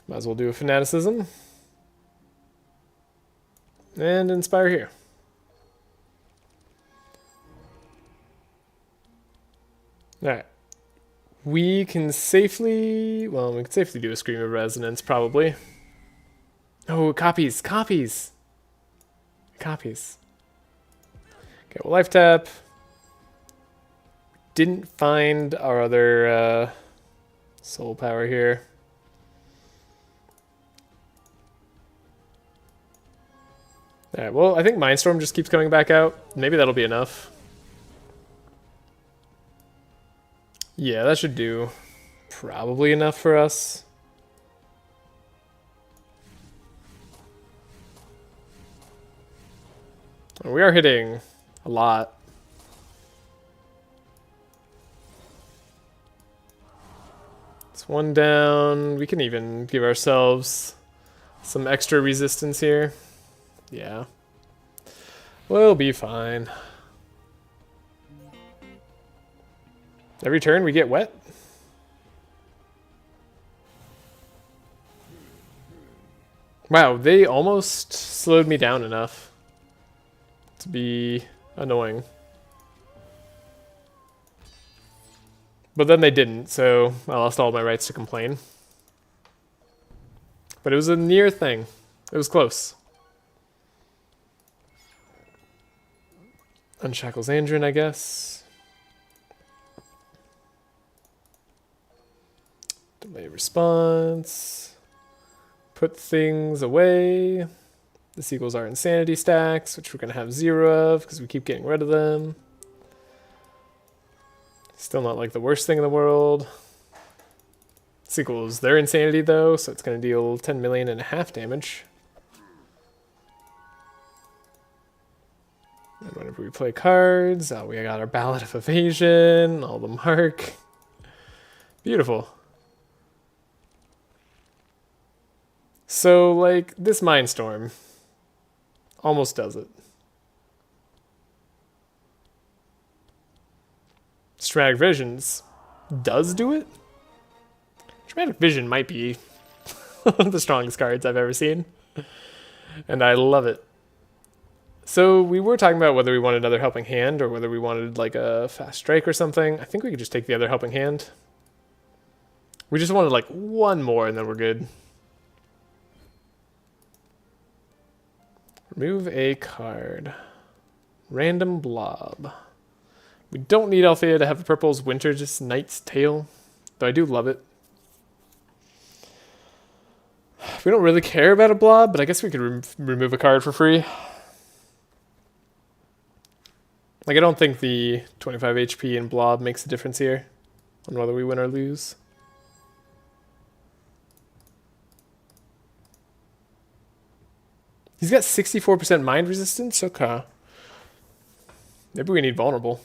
Might as well do a Fanaticism. And Inspire here. Alright. We can safely... Well, we can safely do a Scream of Resonance, probably. Oh, copies! Copies! Copies. Okay, well, life tap. Didn't find our other soul power here. Alright, well, I think Mindstorm just keeps coming back out. Maybe that'll be enough. Yeah, that should do probably enough for us. We are hitting a lot. It's one down. We can even give ourselves some extra resistance here. Yeah. We'll be fine. Every turn we get wet. Wow, they almost slowed me down enough to be annoying. But then they didn't, so I lost all my rights to complain. But it was a near thing. It was close. Unshackles Andrin, I guess. Delay response. Put things away. This equals our insanity stacks, which we're going to have 0 of because we keep getting rid of them. Still not like the worst thing in the world. This equals their insanity though, so it's going to deal 10 million and a half damage. And whenever we play cards, we got our Ballad of Evasion, all the mark. Beautiful. So, like, this Mindstorm almost does it. Dramatic Visions does do it? Dramatic Vision might be one of the strongest cards I've ever seen. And I love it. So we were talking about whether we wanted another Helping Hand or whether we wanted like a Fast Strike or something. I think we could just take the other Helping Hand. We just wanted like one more and then we're good. Remove a card. Random Blob. We don't need Althea to have purple's Winter's Knight's Tale, though I do love it. We don't really care about a blob, but I guess we could remove a card for free. Like, I don't think the 25 HP in blob makes a difference here on whether we win or lose. He's got 64% mind resistance? Okay. Maybe we need vulnerable.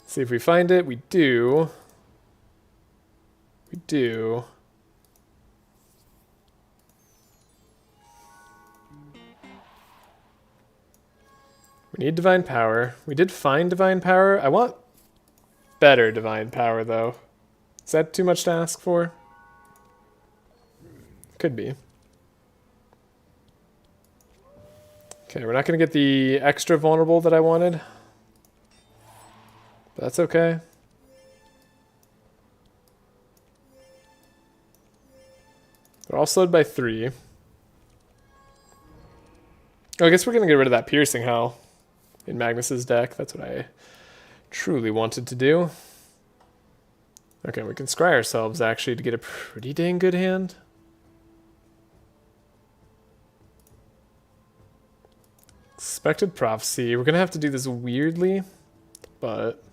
See if we find it. We do. We do. We need Divine Power. We did find Divine Power. I want better Divine Power, though. Is that too much to ask for? Could be. Okay, we're not going to get the extra vulnerable that I wanted. But that's okay. They're all slowed by 3. Oh, I guess we're going to get rid of that Piercing Howl in Magnus's deck. That's what I truly wanted to do. Okay, we can scry ourselves, actually, to get a pretty dang good hand. Expected Prophecy. We're going to have to do this weirdly, but...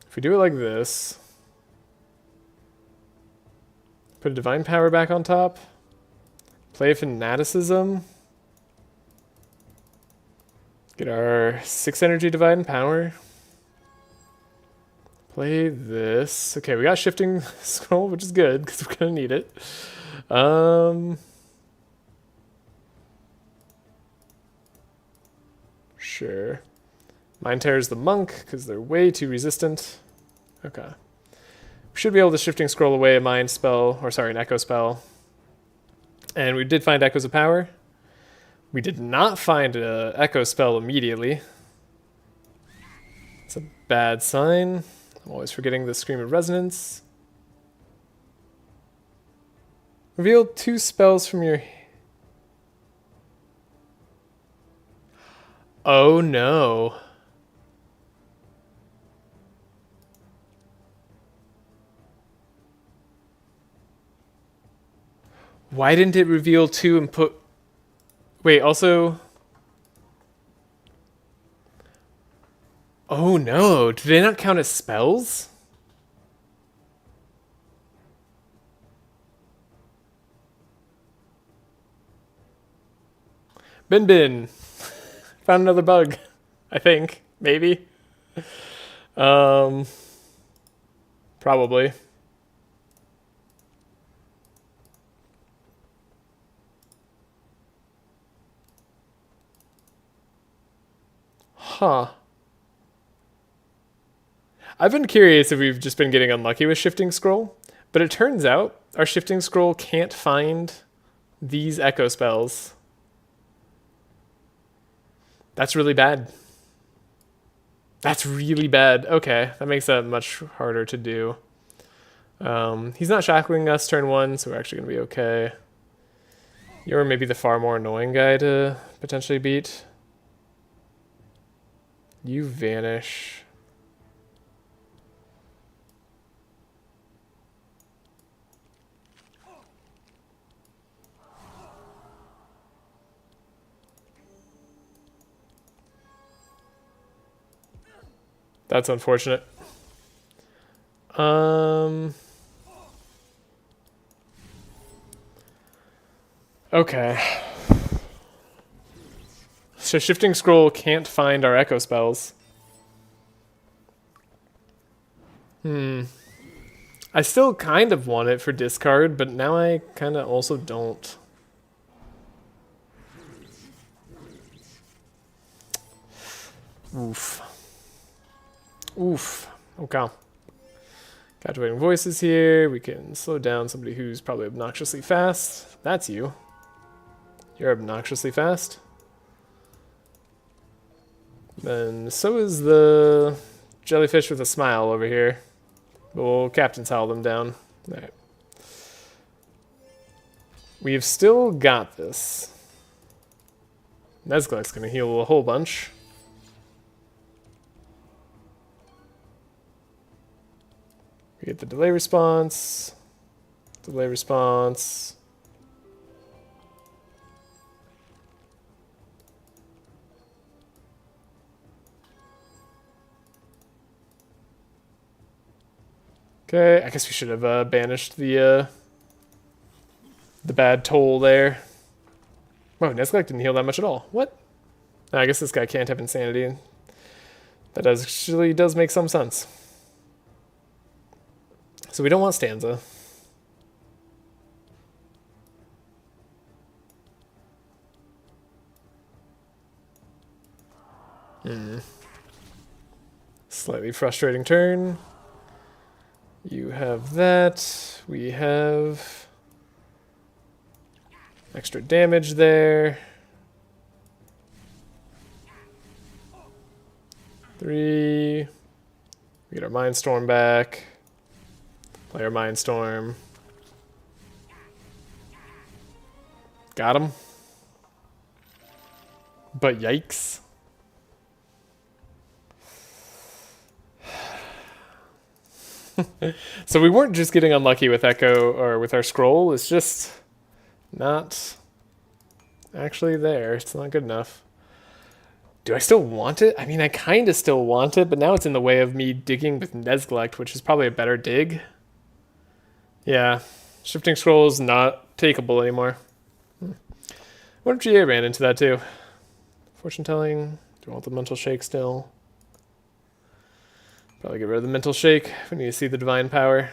if we do it like this, put a Divine Power back on top, play Fanaticism, get our 6 energy Divine Power, play this. Okay, we got Shifting Scroll, which is good, because we're going to need it. Sure. Mind Terror's the Monk, because they're way too resistant. Okay. We should be able to Shifting Scroll away a Mind spell, or sorry, an Echo spell. And we did find Echoes of Power. We did not find an Echo spell immediately. It's a bad sign. I'm always forgetting the Scream of Resonance. Reveal 2 spells from your... oh no. Why didn't it reveal 2 and put... wait, also... oh no, do they not count as spells? Bin. Found another bug, I think. Maybe. Probably. Huh. I've been curious if we've just been getting unlucky with Shifting Scroll, but it turns out our Shifting Scroll can't find these Echo spells. That's really bad. That's really bad. Okay, that makes that much harder to do. He's not shackling us turn 1, so we're actually going to be okay. You're maybe the far more annoying guy to potentially beat. You vanish. That's unfortunate. Okay. So Shifting Scroll can't find our Echo spells. I still kind of want it for discard, but now I kind of also don't. Oof. Okay. Captivating Voices here. We can slow down somebody who's probably obnoxiously fast. That's you. You're obnoxiously fast. And so is the jellyfish with a smile over here. But we'll Captain's Howl them down. Alright. We've still got this. Nezglek's gonna heal a whole bunch. We get the delay response. Delay response. Okay, I guess we should have banished the bad toll there. Oh, Nezglek didn't heal that much at all. What? No, I guess this guy can't have insanity. That actually does make some sense. So we don't want Stanza. Slightly frustrating turn. You have that. We have Extra damage there. 3. We get our Mindstorm back. Play our Mindstorm. Got him. But yikes. So we weren't just getting unlucky with Echo or with our scroll. It's just not actually there. It's not good enough. Do I still want it? I mean, I kind of still want it, but now it's in the way of me digging with Nezglect, which is probably a better dig. Yeah, shifting scroll is not takeable anymore. What if GA ran into that too? Fortune telling. Do I want the mental shake still? Probably get rid of the mental shake. We need to see the divine power.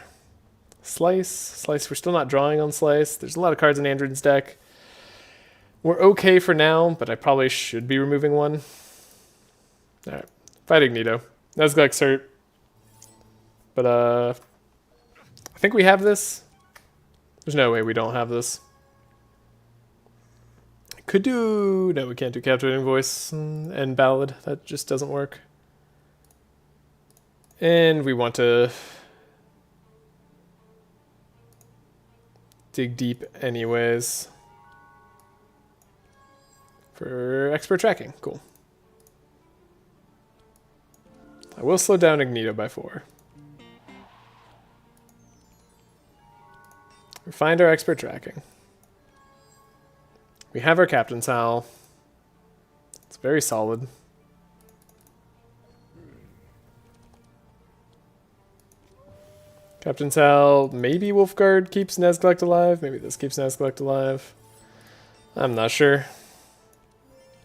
Slice. Slice, we're still not drawing on Slice. There's a lot of cards in Andrin's deck. We're okay for now, but I probably should be removing one. Alright. Fight Ignito. Nezglect's hurt. But, I think we have this. There's no way we don't have this. Could do... No, we can't do Captivating Voice and Ballad. That just doesn't work. And we want to dig deep anyways. For expert tracking. Cool. I will slow down Ignito by 4. We find our expert tracking. We have our Captain's Howl. It's very solid. Captain's Howl. Maybe Wolfguard keeps Nezglect alive. Maybe this keeps Nezglect alive. I'm not sure.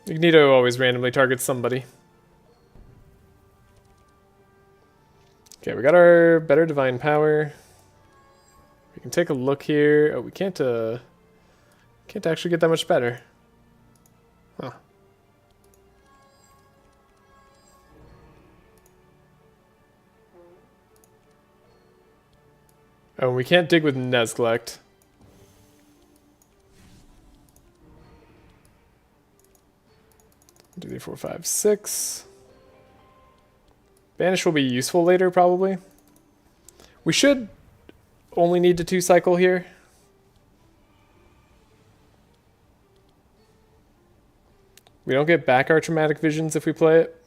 Ignito always randomly targets somebody. Okay, we got our better divine power. We can take a look here. Oh, we can't actually get that much better. Huh. Oh, we can't dig with Nezglect. Do 3, 4, 5, 6. Banish will be useful later, probably. We should only need to 2-cycle here. We don't get back our Traumatic Visions if we play it.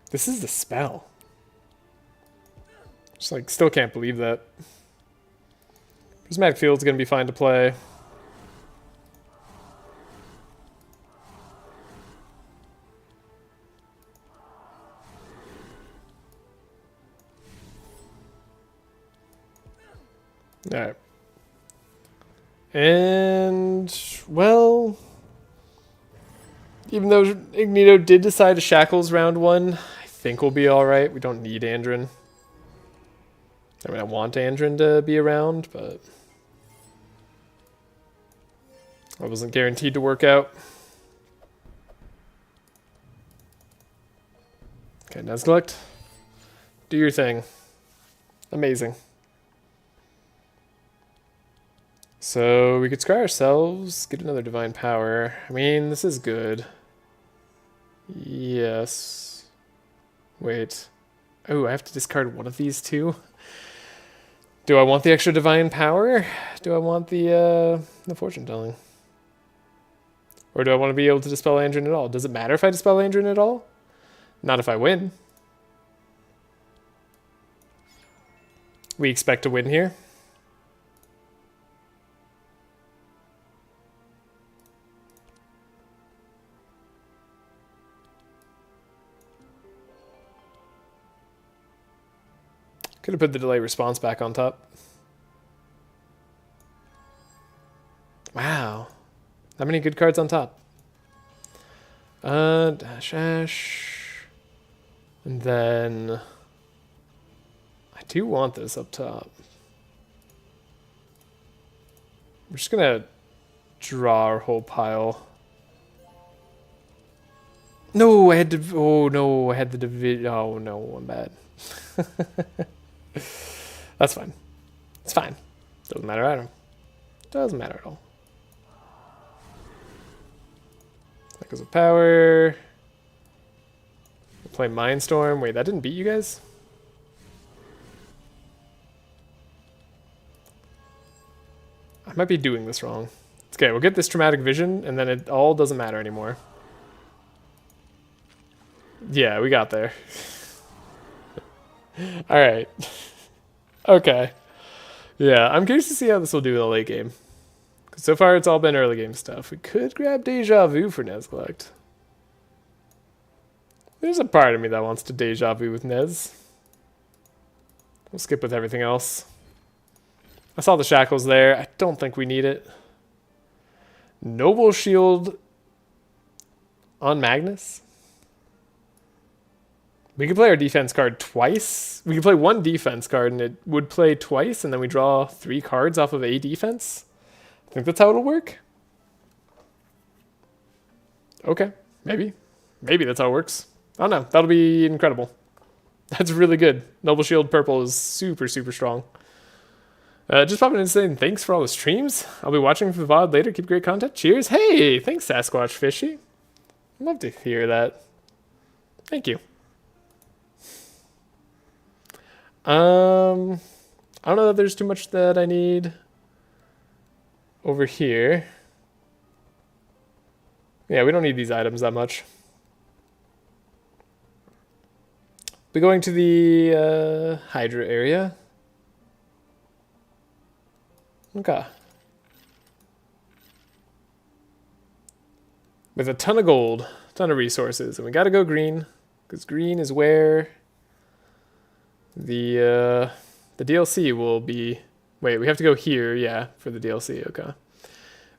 This is the spell. Just like, still can't believe that. Prismatic Field's gonna be fine to play. Alright. And, well, even though Ignito did decide to Shackles round 1, I think we'll be alright. We don't need Andrin. I mean, I want Andrin to be around, but I wasn't guaranteed to work out. Okay, Nezglect. Do your thing. Amazing. So we could scry ourselves, get another divine power. I mean, this is good. Yes. Wait. Oh, I have to discard one of these two? Do I want the extra divine power? Do I want the fortune telling? Or do I want to be able to dispel Andrin at all? Does it matter if I dispel Andrin at all? Not if I win. We expect to win here. Could have put the delay response back on top. Wow. How many good cards on top? Dash Ash. And then I do want this up top. We're just gonna draw our whole pile. No, I had to. Oh no, I had the division. Oh no, I'm bad. That's fine. It's fine. Doesn't matter at all. Doesn't matter at all. That goes with power. We'll play Mindstorm. Wait, that didn't beat you guys? I might be doing this wrong. It's okay, we'll get this traumatic vision, and then it all doesn't matter anymore. Yeah, we got there. Alright. Okay. Yeah, I'm curious to see how this will do in the late game. Because so far it's all been early game stuff. We could grab Deja Vu for Nez Collect. There's a part of me that wants to Deja Vu with Nez. We'll skip with everything else. I saw the shackles there. I don't think we need it. Noble Shield on Magnus. We could play our defense card twice. We could play one defense card and it would play twice, and then we draw 3 cards off of a defense. I think that's how it'll work. Okay, maybe. Maybe that's how it works. I don't know. That'll be incredible. That's really good. Noble Shield purple is super, super strong. Just popping in saying thanks for all the streams. I'll be watching for the VOD later. Keep great content. Cheers. Hey, thanks, Sasquatch Fishy. Love to hear that. Thank you. I don't know that there's too much that I need over here. Yeah, we don't need these items that much. We're going to the Hydra area. Okay. With a ton of gold, ton of resources, and we gotta go green, because green is where the DLC will be. Wait, we have to go here, yeah, for the DLC, okay.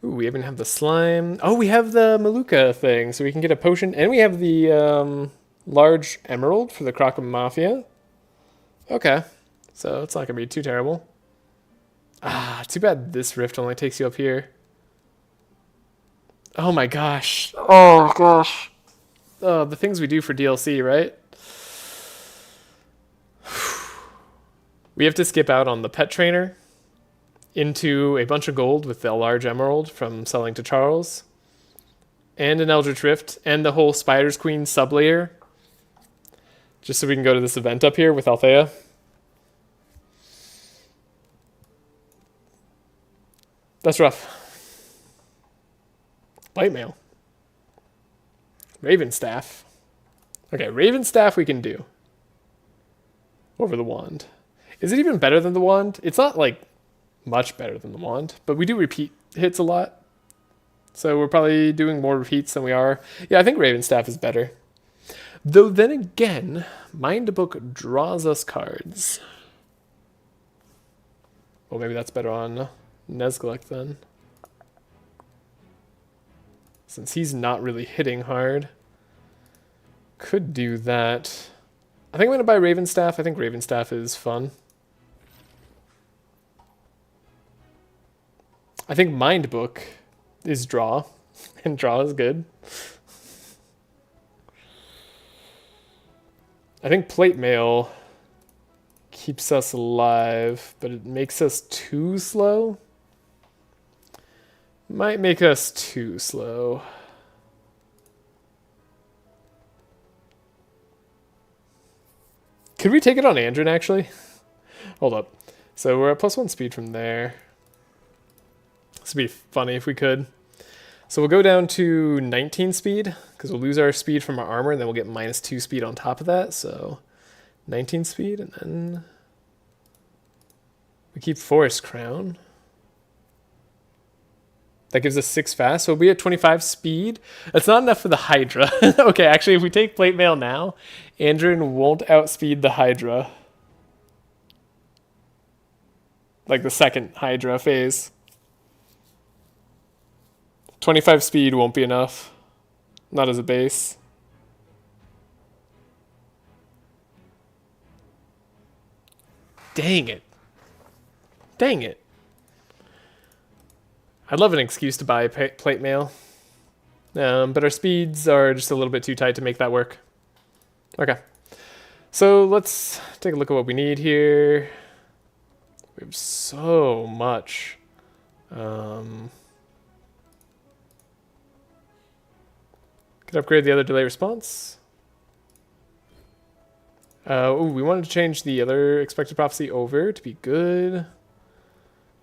Ooh, we even have the slime. Oh, we have the Maluka thing, so we can get a potion, and we have the large emerald for the Croc Mafia. Okay, so it's not gonna be too terrible. Ah, too bad this rift only takes you up here. Oh my gosh. Oh gosh. Oh, the things we do for DLC, right? We have to skip out on the pet trainer into a bunch of gold with the large emerald from selling to Charles, and an Eldritch Rift, and the whole Spider's Queen sub-layer, just so we can go to this event up here with Althea. That's rough. Light mail. Raven Staff. Okay, Raven Staff we can do over the wand. Is it even better than the wand? It's not like much better than the wand, but we do repeat hits a lot. So we're probably doing more repeats than we are. Yeah, I think Raven Staff is better. Though then again, Mind Book draws us cards. Well, maybe that's better on Nezgalek then. Since he's not really hitting hard. Could do that. I think I'm going to buy Raven Staff. I think Raven Staff is fun. I think Mind Book is draw, and draw is good. I think Plate Mail keeps us alive, but it makes us too slow. Might make us too slow. Could we take it on Andrin, actually? Hold up. So we're at +1 speed from there. This would be funny if we could. So we'll go down to 19 speed, because we'll lose our speed from our armor, and then we'll get -2 speed on top of that. So 19 speed, and then we keep Forest Crown. That gives us 6 fast, so we'll be at 25 speed. That's not enough for the Hydra. Okay, actually, if we take Plate Mail now, Andrin won't outspeed the Hydra. Like the second Hydra phase. 25 speed won't be enough. Not as a base. Dang it. Dang it. I'd love an excuse to buy Plate Mail. But our speeds are just a little bit too tight to make that work. Okay. So let's take a look at what we need here. We have so much. Could upgrade the other delay response. We wanted to change the other expected prophecy over to be good.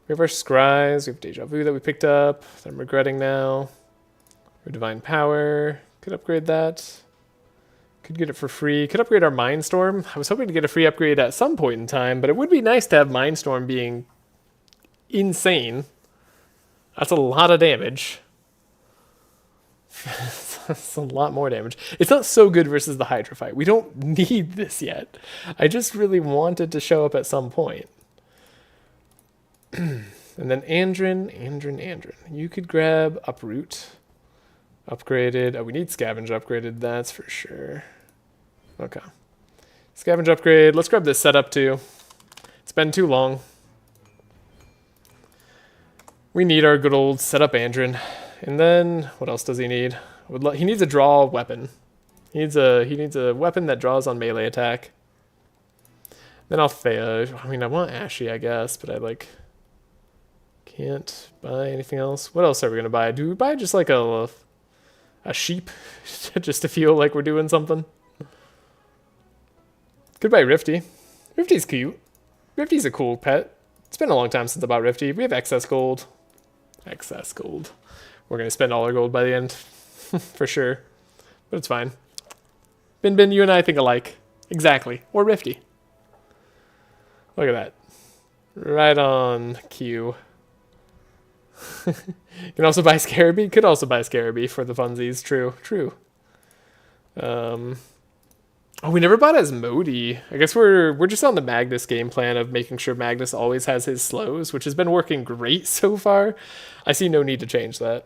We have our scries. We have deja vu that we picked up that I'm regretting now. Our divine power. Could upgrade that. Could get it for free. Could upgrade our Mindstorm. I was hoping to get a free upgrade at some point in time, but it would be nice to have Mindstorm being insane. That's a lot of damage. That's a lot more damage. It's not so good versus the Hydra fight. We don't need this yet. I just really wanted to show up at some point. And then Andrin. You could grab Uproot. Upgraded. Oh, we need Scavenge upgraded. That's for sure. Okay. Scavenge upgrade. Let's grab this setup too. It's been too long. We need our good old setup Andrin. And then, what else does he need? He needs a draw weapon. He needs a weapon that draws on melee attack. Then Althea. I mean, I want Ashy, I guess, but I can't buy anything else. What else are we gonna buy? Do we buy just like a sheep, just to feel like we're doing something? Could buy Rifty. Rifty's cute. Rifty's a cool pet. It's been a long time since I bought Rifty. We have excess gold. Excess gold. We're going to spend all our gold by the end. For sure. But it's fine. Bin, you and I think alike. Exactly. Or Rifty. Look at that. Right on cue. You can also buy Scarabee. Could also buy Scarabee for the funsies. True. Oh, we never bought Asmodee. I guess we're just on the Magnus game plan of making sure Magnus always has his slows, which has been working great so far. I see no need to change that.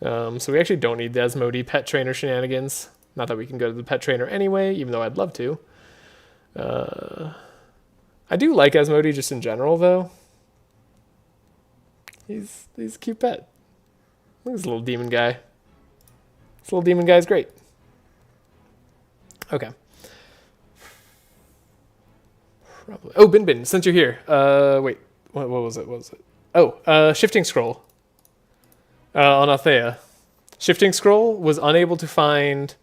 So we actually don't need the Asmodee pet trainer shenanigans. Not that we can go to the pet trainer anyway, even though I'd love to. I do like Asmodee just in general, though. He's a cute pet. Look at this little demon guy. This little demon guy's great. Okay. Probably. Oh, Bin, since you're here. Wait. What was it? Oh, Shifting Scroll. On Althea. Shifting Scroll was unable to find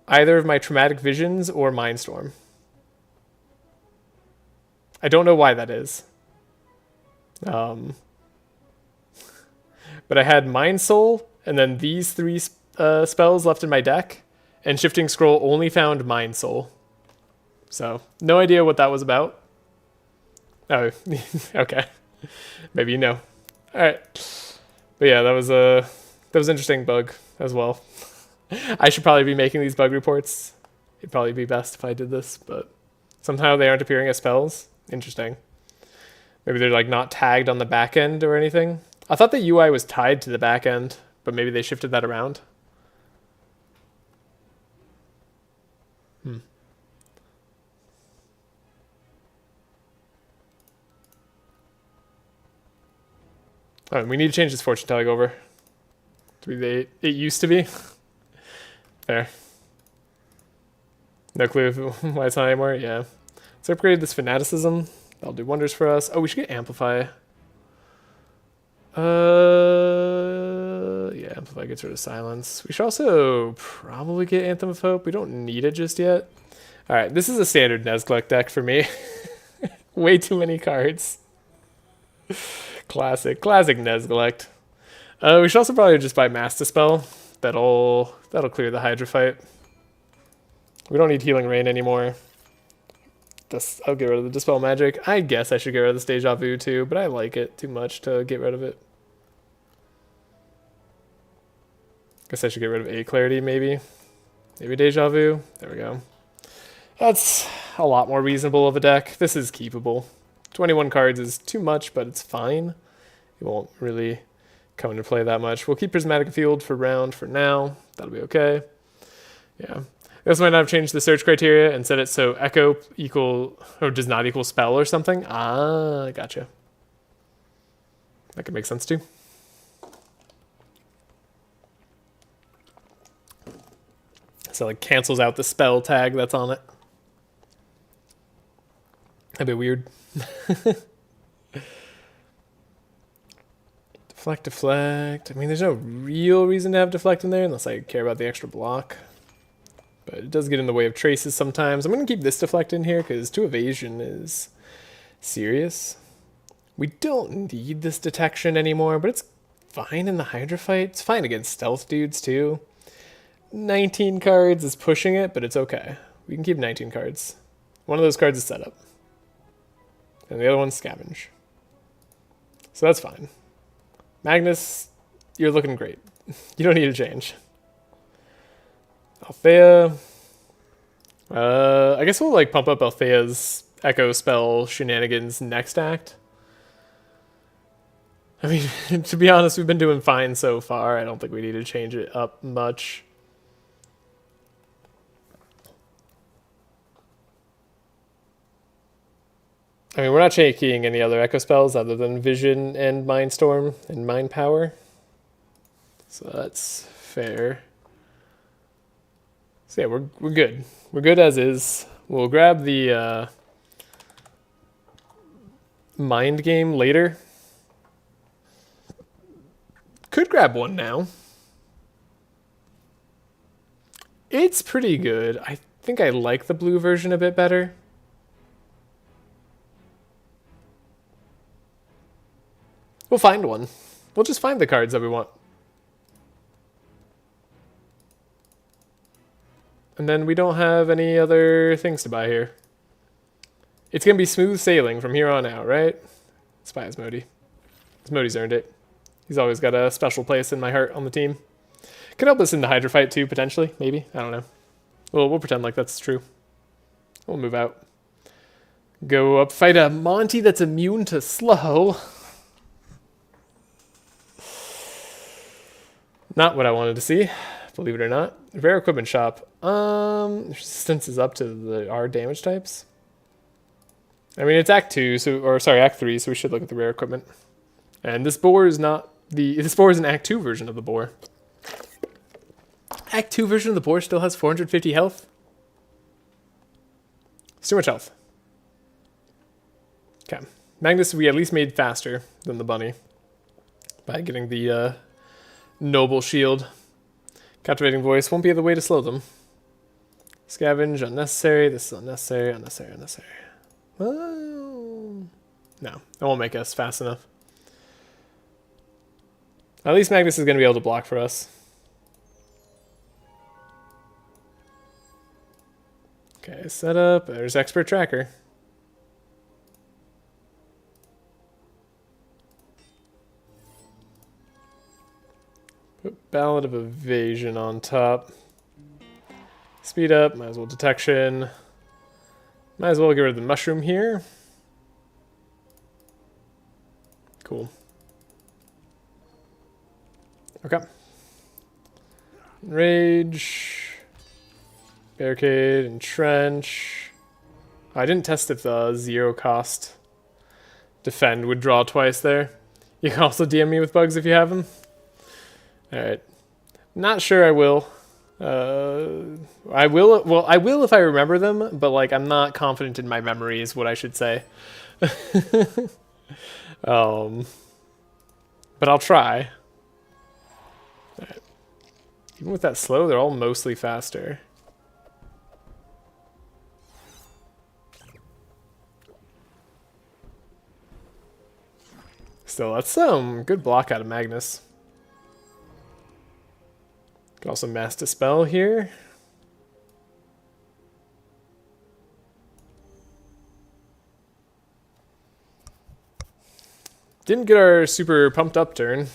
either of my Traumatic Visions or Mindstorm. I don't know why that is. But I had Mind Soul, and then these three spells left in my deck, and Shifting Scroll only found Mind Soul. So, no idea what that was about. Oh, okay. Maybe you know. Alright. But yeah, that was an interesting bug as well. I should probably be making these bug reports. It'd probably be best if I did this, but somehow they aren't appearing as spells. Interesting. Maybe they're like not tagged on the back end or anything. I thought the UI was tied to the back end, but maybe they shifted that around. Oh, we need to change this fortune telling over to be the it used to be. There. No clue why it's not anymore. Yeah. Let's upgrade this fanaticism. That'll do wonders for us. Oh, we should get amplify. Yeah, amplify gets rid of silence. We should also probably get Anthem of Hope. We don't need it just yet. All right, this is a standard Nezglek deck for me. Way too many cards. Classic Nezglect. We should also probably just buy Mass Dispel. That'll clear the Hydra fight. We don't need Healing Rain anymore. I'll get rid of the Dispel Magic. I guess I should get rid of this Deja Vu too, but I like it too much to get rid of it. Guess I should get rid of A Clarity maybe. Maybe Deja Vu. There we go. That's a lot more reasonable of a deck. This is keepable. 21 cards is too much, but it's fine. It won't really come into play that much. We'll keep Prismatic Field for round for now. That'll be okay. Yeah. I also might not have changed the search criteria and set it so echo does not equal spell or something. Ah, gotcha. That could make sense too. So it like cancels out the spell tag that's on it. A bit weird. Deflect. I mean, there's no real reason to have deflect in there unless I care about the extra block. But it does get in the way of traces sometimes. I'm going to keep this deflect in here because 2 evasion is serious. We don't need this detection anymore, but it's fine in the Hydra fight. It's fine against stealth dudes too. 19 cards is pushing it, but it's okay. We can keep 19 cards. One of those cards is setup. And the other one's scavenge. So that's fine. Magnus, you're looking great. You don't need to change. Althea. I guess we'll like pump up Althea's Echo spell shenanigans next act. I mean, to be honest, we've been doing fine so far. I don't think we need to change it up much. I mean, we're not taking any other Echo spells other than Vision and Mindstorm and Mind Power. So that's fair. So yeah, we're good. We're good as is. We'll grab the Mind Game later. Could grab one now. It's pretty good. I think I like the blue version a bit better. We'll find one. We'll just find the cards that we want. And then we don't have any other things to buy here. It's going to be smooth sailing from here on out, right? It's by Asmodee. Asmodee's earned it. He's always got a special place in my heart on the team. Could help us in the Hydra fight too, potentially. Maybe. I don't know. We'll pretend like that's true. We'll move out. Go up, fight a Monty that's immune to slow. Not what I wanted to see, believe it or not. Rare equipment shop. Resistance is up to our damage types. I mean, it's Act 2, Act 3, so we should look at the rare equipment. And this boar is not this boar is an Act 2 version of the boar. Act 2 version of the boar still has 450 health. It's too much health. Okay. Magnus we at least made faster than the bunny by getting the noble shield. Captivating voice won't be the way to slow them. Scavenge, unnecessary. This is unnecessary, unnecessary, unnecessary. Oh. No, that won't make us fast enough. At least Magnus is going to be able to block for us. Okay, setup. There's Expert Tracker. Put Ballad of Evasion on top. Speed up, might as well detection. Might as well get rid of the mushroom here. Cool. Okay. Rage. Barricade, Entrench. I didn't test if the 0 cost defend would draw twice there. You can also DM me with bugs if you have them. Alright. Not sure I will. I will. Well, I will if I remember them, but like I'm not confident in my memory is what I should say. But I'll try. Right. Even with that slow, they're all mostly faster. Still, that's some good block out of Magnus. Could also mass dispel here. Didn't get our super pumped up turn.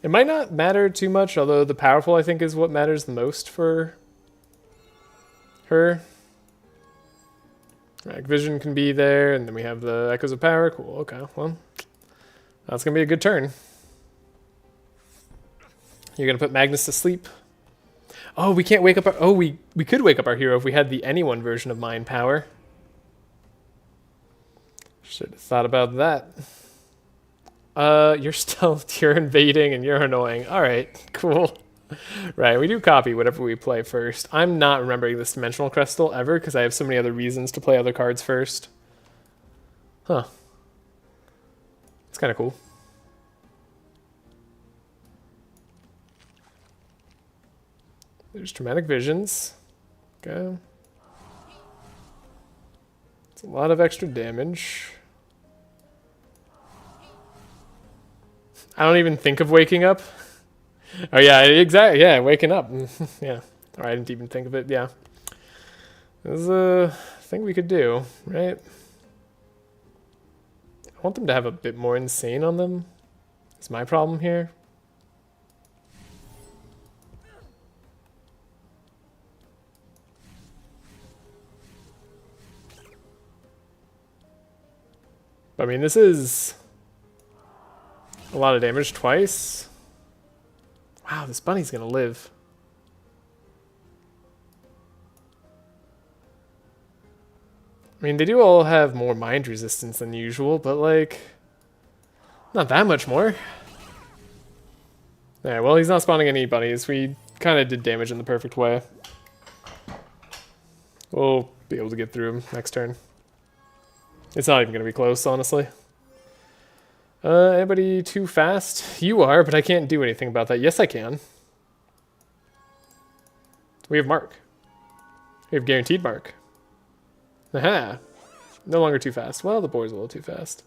It might not matter too much, although the powerful I think is what matters the most for her. Right, Vision can be there, and then we have the Echoes of Power. Cool, okay, well, that's gonna be a good turn. You're gonna put Magnus to sleep. Oh, we can't wake up our... Oh, we could wake up our hero if we had the anyone version of Mind Power. Should have thought about that. You're invading and you're annoying. Alright, cool. Right, we do copy whatever we play first. I'm not remembering this Dimensional Crystal ever because I have so many other reasons to play other cards first. Huh. It's kind of cool. There's Traumatic Visions. Okay. It's a lot of extra damage. I don't even think of waking up. Oh yeah, exactly. Yeah, waking up. Yeah. Or I didn't even think of it. Yeah. This is a thing we could do, right? I want them to have a bit more insane on them. Is my problem here. I mean, this is a lot of damage twice. Wow, this bunny's gonna live. I mean, they do all have more mind resistance than usual, but like, not that much more. Yeah, well, he's not spawning any bunnies. We kind of did damage in the perfect way. We'll be able to get through him next turn. It's not even going to be close, honestly. Anybody too fast? You are, but I can't do anything about that. Yes, I can. We have Mark. We have guaranteed Mark. Aha! No longer too fast. Well, the board's a little too fast.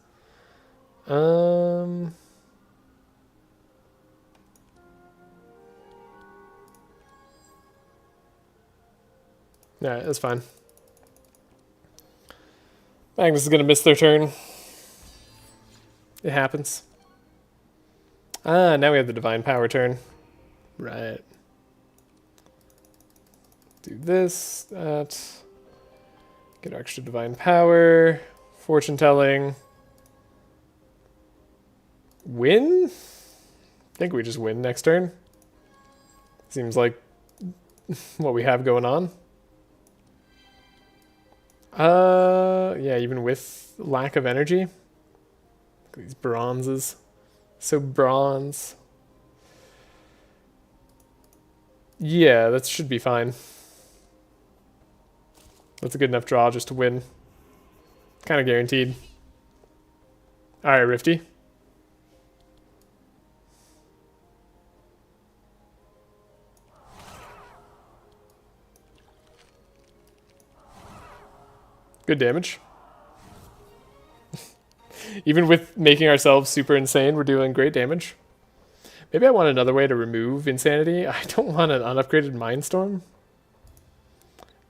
Yeah, that's fine. Magnus is going to miss their turn. It happens. Ah, now we have the Divine Power turn. Right. Do this, that. Get extra Divine Power. Fortune Telling. Win? I think we just win next turn. Seems like what we have going on. Yeah, even with lack of energy. Look at these bronzes. So bronze. Yeah, that should be fine. That's a good enough draw just to win. Kind of guaranteed. Alright, Rifty. Good damage. Even with making ourselves super insane, we're doing great damage. Maybe I want another way to remove insanity. I don't want an unupgraded Mindstorm.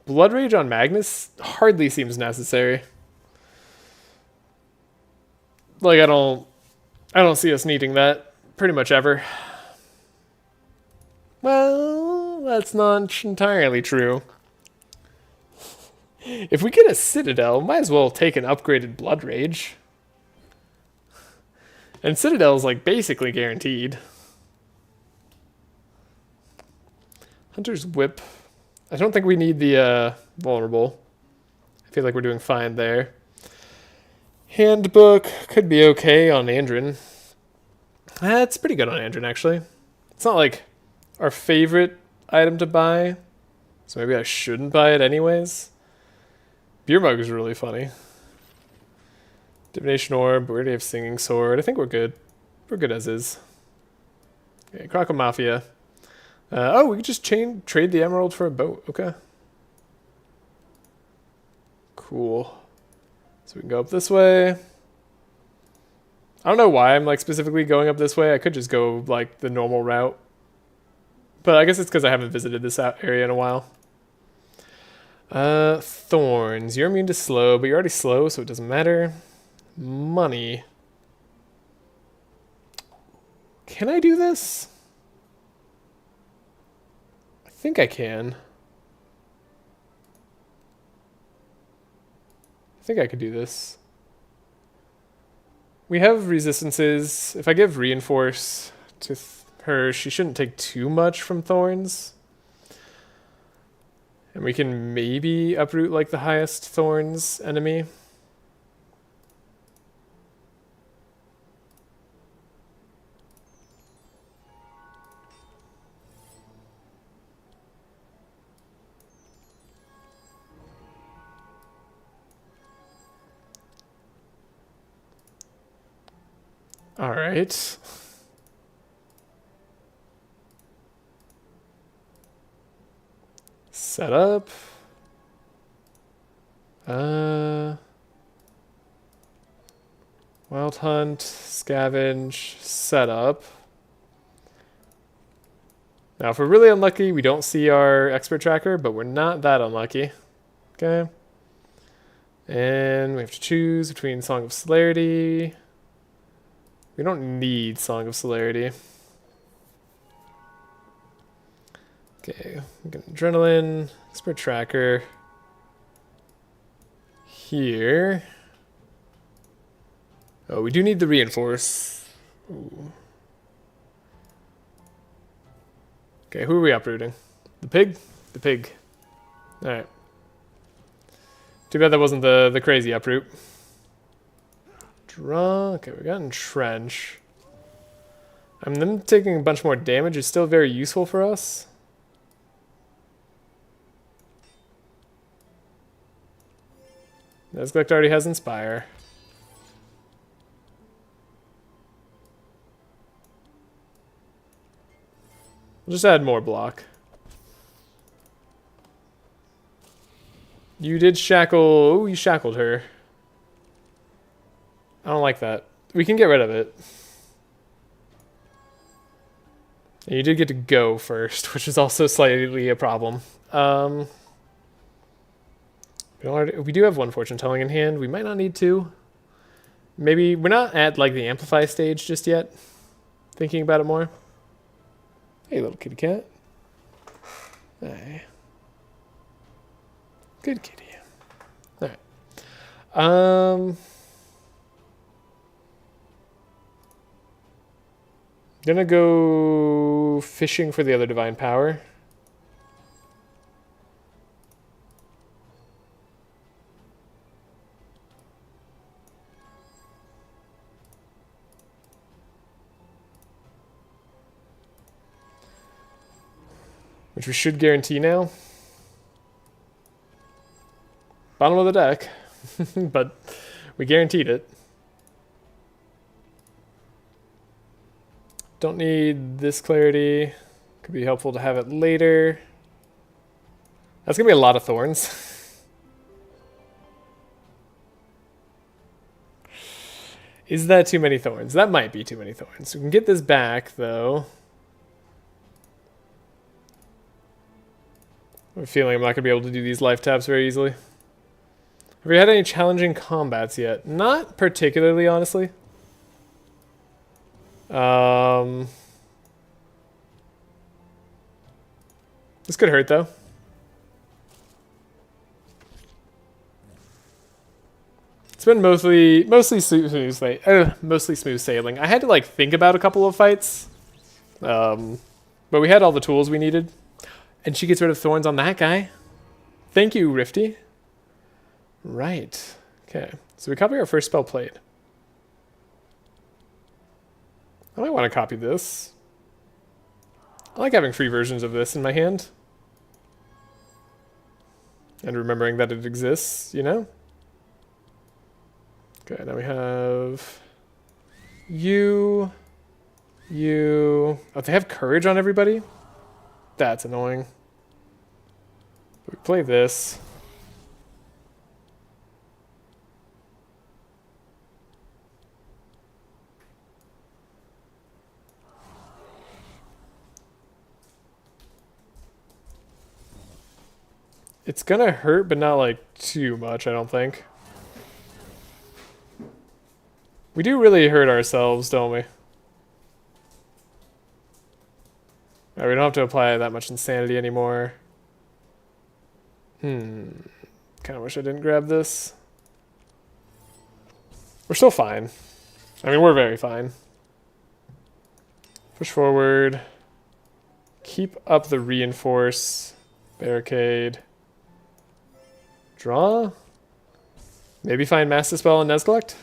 Blood Rage on Magnus hardly seems necessary. Like, I don't see us needing that pretty much ever. Well, that's not entirely true. If we get a Citadel, might as well take an upgraded Blood Rage. And Citadel's like basically guaranteed. Hunter's Whip. I don't think we need the vulnerable. I feel like we're doing fine there. Handbook could be okay on Andrin. It's pretty good on Andrin, actually. It's not like our favorite item to buy, so maybe I shouldn't buy it anyways. Beer Mug is really funny. Divination Orb, we already have Singing Sword. I think we're good. We're good as is. Okay, Croco Mafia. Oh, we could just trade the Emerald for a boat. Okay. Cool. So we can go up this way. I don't know why I'm like specifically going up this way. I could just go like the normal route. But I guess it's because I haven't visited this area in a while. Thorns. You're immune to slow, but you're already slow, so it doesn't matter. Money. Can I do this? I think I can. I think I could do this. We have resistances. If I give Reinforce to her, she shouldn't take too much from Thorns. And we can maybe uproot like the highest Thorns enemy. All right. Set up. Wild hunt, scavenge, set up. Now, if we're really unlucky, we don't see our expert tracker, but we're not that unlucky. Okay. And we have to choose between Song of Celerity. We don't need Song of Celerity. Okay, we got Adrenaline, Expert Tracker. Here. Oh, we do need the Reinforce. Ooh. Okay, who are we uprooting? The pig? The pig. Alright. Too bad that wasn't the crazy uproot. Draw. Okay, we got Entrench. I mean, them taking a bunch more damage is still very useful for us. Nesglect already has Inspire. We'll just add more block. You did shackle... Oh, you shackled her. I don't like that. We can get rid of it. And you did get to go first, which is also slightly a problem. We do have one fortune telling in hand. We might not need two. Maybe we're not at like the amplify stage just yet. Thinking about it more. Hey, little kitty cat. Hey. Good kitty. All right. Gonna go fishing for the other divine power. Which we should guarantee now. Bottom of the deck. But we guaranteed it. Don't need this clarity. Could be helpful to have it later. That's gonna be a lot of thorns. Is that too many thorns? That might be too many thorns. We can get this back, though. I have a feeling I'm not going to be able to do these life taps very easily. Have we had any challenging combats yet? Not particularly, honestly. This could hurt, though. It's been mostly smooth sailing. I had to like think about a couple of fights, but we had all the tools we needed. And she gets rid of thorns on that guy. Thank you, Rifty. Right. Okay. So we copy our first spell played. I might want to copy this. I like having free versions of this in my hand. And remembering that it exists, you know? Okay, now we have... You... Oh, they have courage on everybody? That's annoying. We play this. It's gonna hurt, but not like too much, I don't think. We do really hurt ourselves, don't we? Right, we don't have to apply that much insanity anymore. Kind of wish I didn't grab this. We're still fine. I mean, we're very fine. Push forward. Keep up the reinforce. Barricade. Draw. Maybe find Mass Dispel and Nesglect.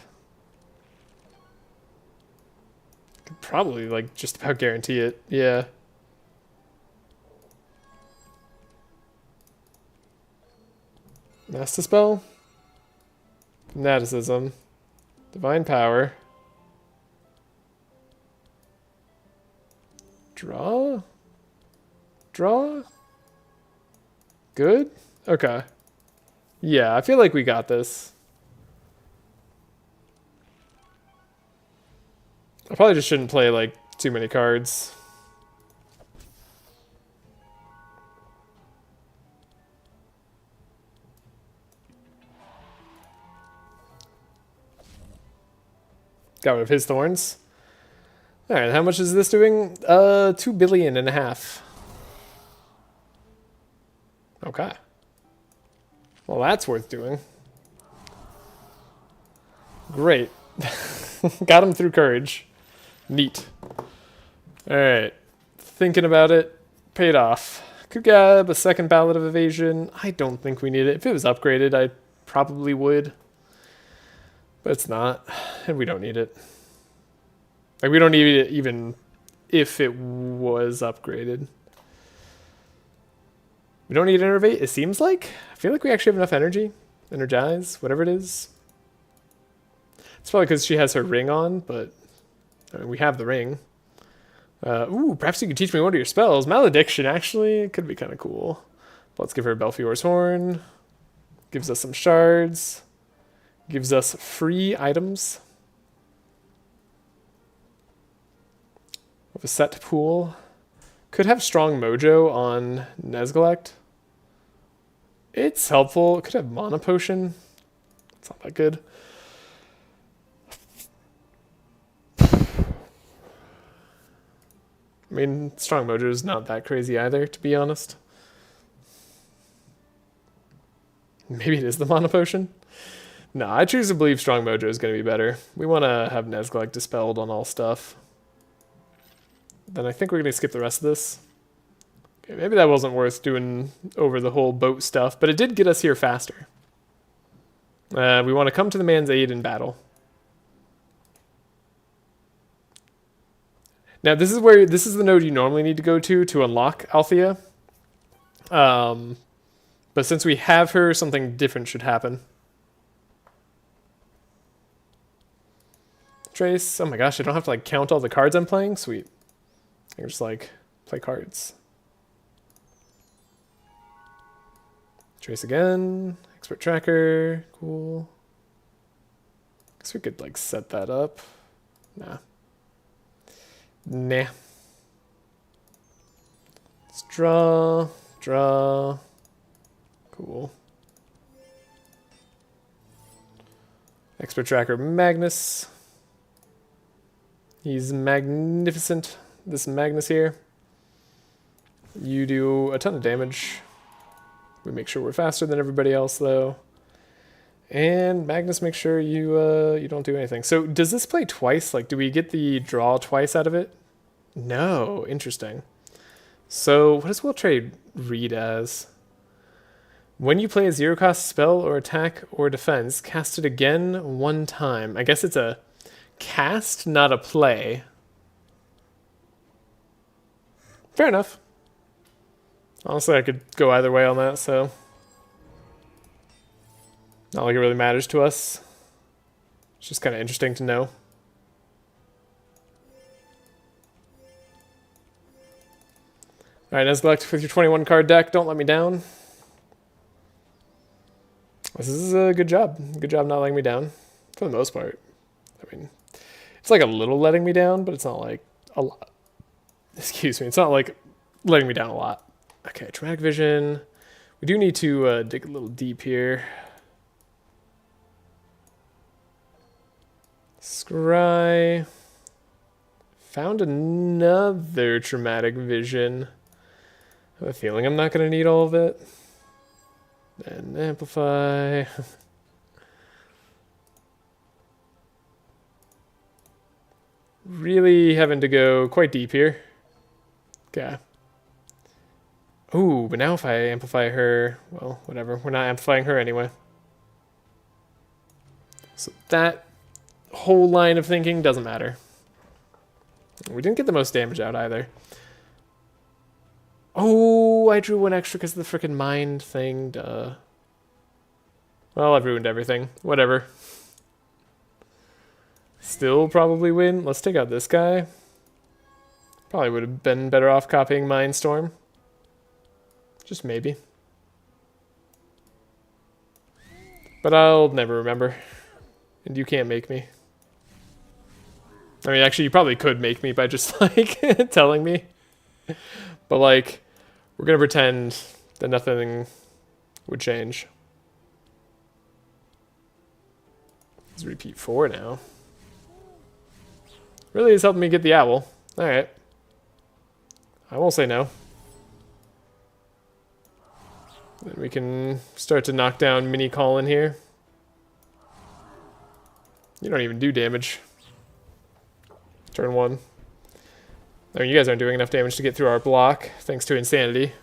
Could probably, like, just about guarantee it. Yeah. Mass Dispel. Fanaticism. Divine Power. Draw? Draw? Good? Okay. Yeah, I feel like we got this. I probably just shouldn't play, like, too many cards. Got rid of his thorns. Alright, how much is this doing? 2 billion and a half. Okay. Well, that's worth doing. Great. Got him through courage. Neat. Alright. Thinking about it. Paid off. Could grab a second ballot of evasion. I don't think we need it. If it was upgraded, I probably would. But it's not. And we don't need it. Like, we don't need it even if it was upgraded. We don't need Innervate, it seems like. I feel like we actually have enough energy. Energize, whatever it is. It's probably because she has her ring on, but I mean, we have the ring. Ooh, perhaps you could teach me one of your spells. Malediction, actually, could be kind of cool. But let's give her Belfior's Horn. Gives us some shards. Gives us free items. With a set pool. Could have strong mojo on Nezgalect. It's helpful. It could have mana potion. It's not that good. I mean, strong mojo is not that crazy either, to be honest. Maybe it is the mana potion. No, I choose to believe strong mojo is going to be better. We want to have Nezgalect dispelled on all stuff. Then I think we're going to skip the rest of this. Okay, maybe that wasn't worth doing over the whole boat stuff, but it did get us here faster. We want to come to the man's aid in battle. Now this is the node you normally need to go to unlock Althea. But since we have her, something different should happen. Trace, oh my gosh, I don't have to like count all the cards I'm playing? Sweet. I can just like play cards. Trace again, expert tracker, cool. Guess we could like set that up. Nah. Nah. Let's draw. Cool. Expert tracker Magnus. He's magnificent. This Magnus here. You do a ton of damage. We make sure we're faster than everybody else, though. And Magnus, make sure you don't do anything. So does this play twice? Like, do we get the draw twice out of it? No. Interesting. So what does Will Trade read as? When you play a zero-cost spell or attack or defense, cast it again one time. I guess it's a cast, not a play. Fair enough. Honestly, I could go either way on that, so not like it really matters to us. It's just kind of interesting to know. Alright, Nezgalect, with your 21 card deck, don't let me down. This is a good job. Good job not letting me down, for the most part. I mean, it's like a little letting me down, but it's not like a lot. Excuse me, it's not like letting me down a lot. Okay, Traumatic Vision. We do need to dig a little deep here. Scry. Found another Traumatic Vision. I have a feeling I'm not going to need all of it. Then Amplify. Really having to go quite deep here. Okay. Ooh, but now if I amplify her, well, whatever. We're not amplifying her anyway. So that whole line of thinking doesn't matter. We didn't get the most damage out either. Oh, I drew one extra because of the frickin' mind thing. Duh. Well, I've ruined everything. Whatever. Still probably win. Let's take out this guy. Probably would have been better off copying Mindstorm. Just maybe. But I'll never remember. And you can't make me. I mean, actually, you probably could make me by just, like, telling me. But, like, we're going to pretend that nothing would change. Let's repeat 4 now. Really is helping me get the owl. Alright. I won't say no. Then we can start to knock down Mini Colin here. You don't even do damage. Turn 1. I mean, you guys aren't doing enough damage to get through our block, thanks to Insanity.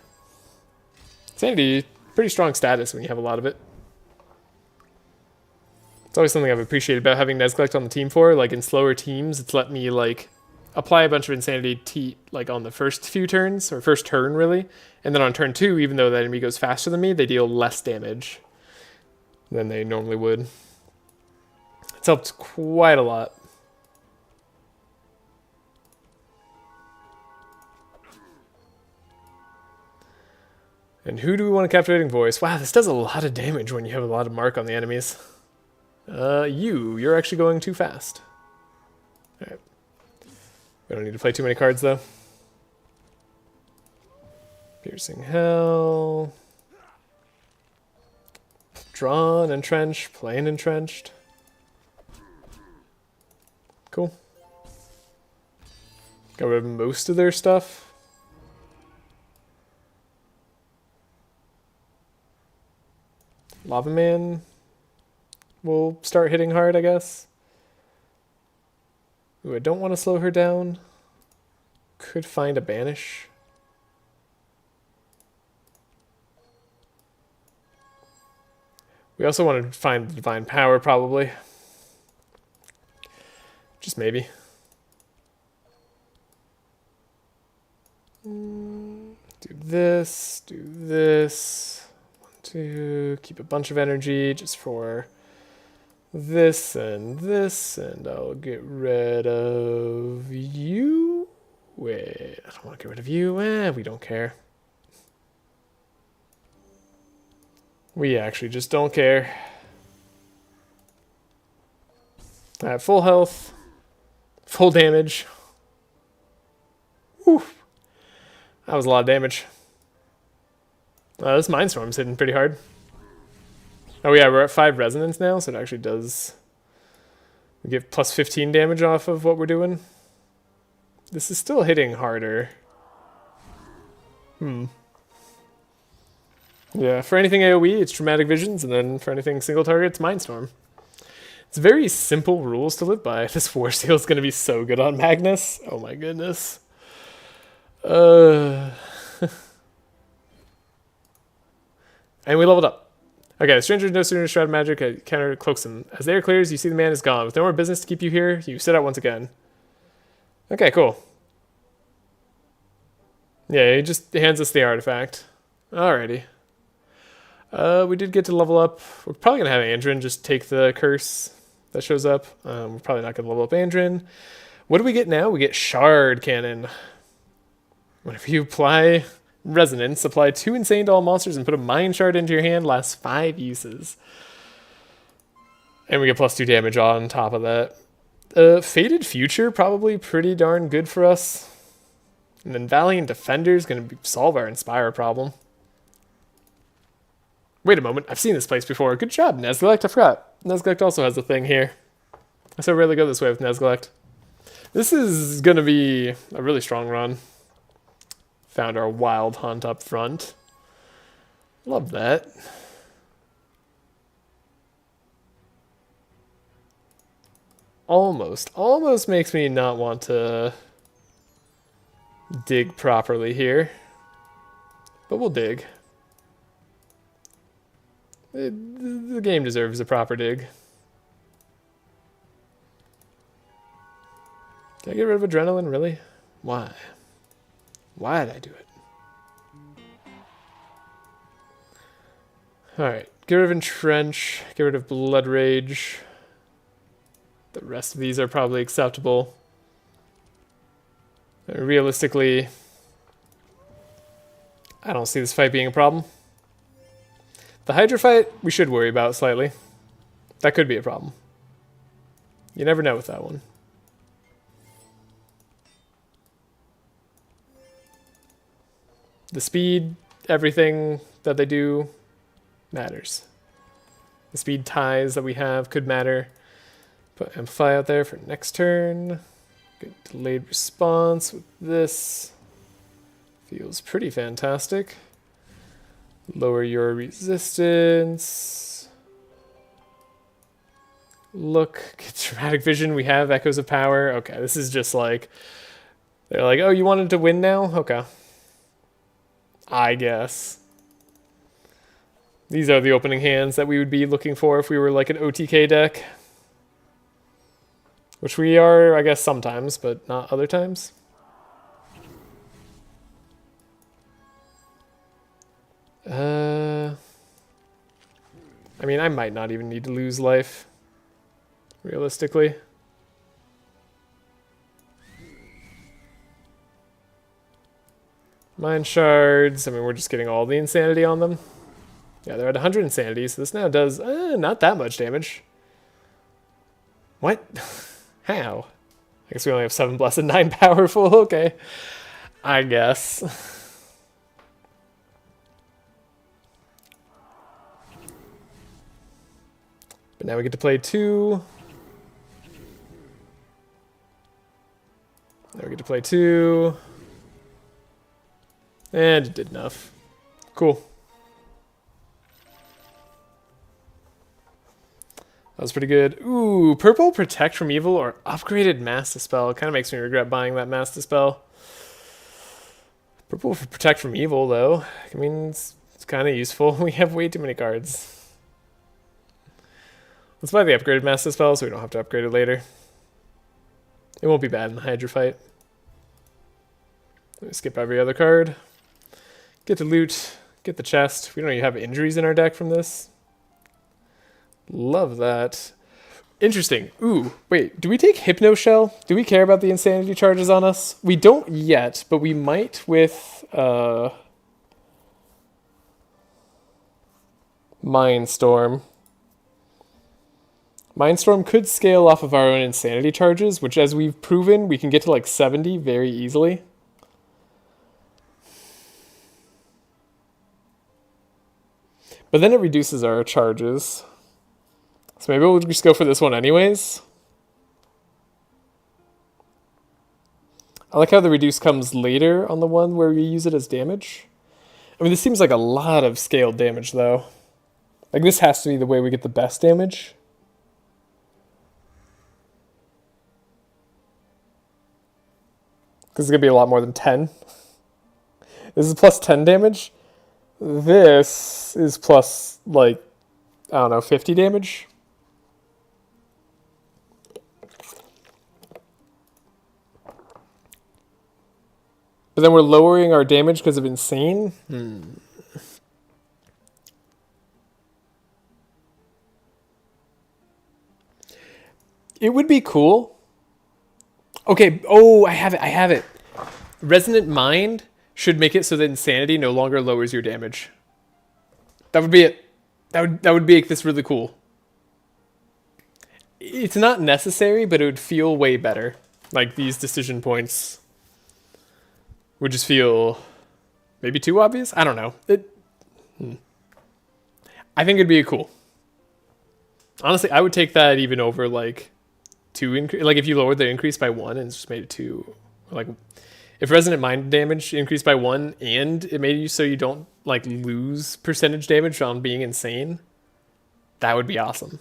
Insanity, pretty strong status when you have a lot of it. It's always something I've appreciated about having Nesglect on the team for. Like, in slower teams, it's let me, like, apply a bunch of Insanity like, on the first few turns, or first turn, really. And then on turn 2, even though the enemy goes faster than me, they deal less damage than they normally would. It's helped quite a lot. And who do we want a captivating voice? Wow, this does a lot of damage when you have a lot of mark on the enemies. You're actually going too fast. Alright. We don't need to play too many cards, though. Piercing Hell. Drawn, Entrenched, playing Entrenched. Cool. Got rid of most of their stuff. Lava Man will start hitting hard, I guess. Ooh, I don't want to slow her down. Could find a banish. We also want to find the Divine Power, probably. Just maybe. Do this, do this. 1, 2, keep a bunch of energy just for this, and I'll get rid of you. Wait, I don't want to get rid of you. We don't care. We actually just don't care. I have full health, full damage. Whew. That was a lot of damage. This Mindstorm's hitting pretty hard. Oh yeah, we're at 5 resonance now, so it actually does... We get plus 15 damage off of what we're doing. This is still hitting harder. Yeah, for anything AoE, it's Dramatic Visions, and then for anything single target, it's Mindstorm. It's very simple rules to live by. This War Seal is going to be so good on Magnus. Oh my goodness. And we leveled up. Okay, the stranger no sooner shroud magic counter cloaks him. As the air clears, you see the man is gone. With no more business to keep you here, you sit out once again. Okay, cool. Yeah, he just hands us the artifact. Alrighty. We did get to level up. We're probably going to have Andrin just take the curse that shows up. We're probably not going to level up Andrin. What do we get now? We get Shard Cannon. Whenever you apply Resonance, apply 2 insane to all monsters and put a Mind Shard into your hand. Lasts 5 uses. And we get plus 2 damage on top of that. Fated Future, probably pretty darn good for us. And then Valiant Defender is going to solve our Inspire problem. Wait a moment, I've seen this place before. Good job, Nesglect. I forgot. Nesglect also has a thing here. I so rarely go this way with Nesglect. This is going to be a really strong run. Found our Wild Hunt up front. Love that. Almost makes me not want to dig properly here. But we'll dig. The game deserves a proper dig. Can I get rid of Adrenaline, really? Why? Why did I do it? Alright, get rid of Entrench, get rid of Blood Rage. The rest of these are probably acceptable. Realistically, I don't see this fight being a problem. The Hydra fight, we should worry about slightly. That could be a problem. You never know with that one. The speed, everything that they do matters. The speed ties that we have could matter. Put Amplify out there for next turn. Get delayed response with this. Feels pretty fantastic. Lower your resistance. Look, get dramatic vision. We have echoes of power. Okay, this is just like, they're like, oh, you wanted to win now? Okay. I guess. These are the opening hands that we would be looking for if we were like an OTK deck. Which we are, I guess, sometimes, but not other times. I mean, I might not even need to lose life, realistically. Mind shards, I mean, we're just getting all the insanity on them. Yeah, they're at 100 insanity, so this now does not that much damage. What? How? I guess we only have 7 blessed, 9 powerful, okay. I guess. But now we get to play 2. Now we get to play 2. And it did enough. Cool. That was pretty good. Ooh, purple protect from evil or upgraded mass dispel. Kind of makes me regret buying that mass dispel. Purple for protect from evil, though. I mean, it's kind of useful. We have way too many cards. Let's buy the upgraded mass dispel so we don't have to upgrade it later. It won't be bad in the Hydra fight. Let me skip every other card. Get the loot. Get the chest. We don't even have injuries in our deck from this. Love that. Interesting. Ooh, wait. Do we take Hypno Shell? Do we care about the insanity charges on us? We don't yet, but we might with Mindstorm. Mindstorm could scale off of our own insanity charges, which, as we've proven, we can get to like 70 very easily. But then it reduces our charges. So maybe we'll just go for this one anyways. I like how the reduce comes later on the one where we use it as damage. I mean, this seems like a lot of scaled damage, though. Like, this has to be the way we get the best damage. Because it's going to be a lot more than 10. This is plus 10 damage. This is plus, like, I don't know, 50 damage. But then we're lowering our damage because of insane? It would be cool. Okay, oh, I have it. Resonant Mind should make it so that insanity no longer lowers your damage. That would be it. That would make this really cool. It's not necessary, but it would feel way better. Like, these decision points would just feel maybe too obvious. I don't know. I think it'd be cool. Honestly, I would take that even over like 2 increase. Like, if you lowered the increase by 1 and just made it 2, like. If Resonant Mind damage increased by 1 and it made you so you don't like lose percentage damage on being insane, that would be awesome.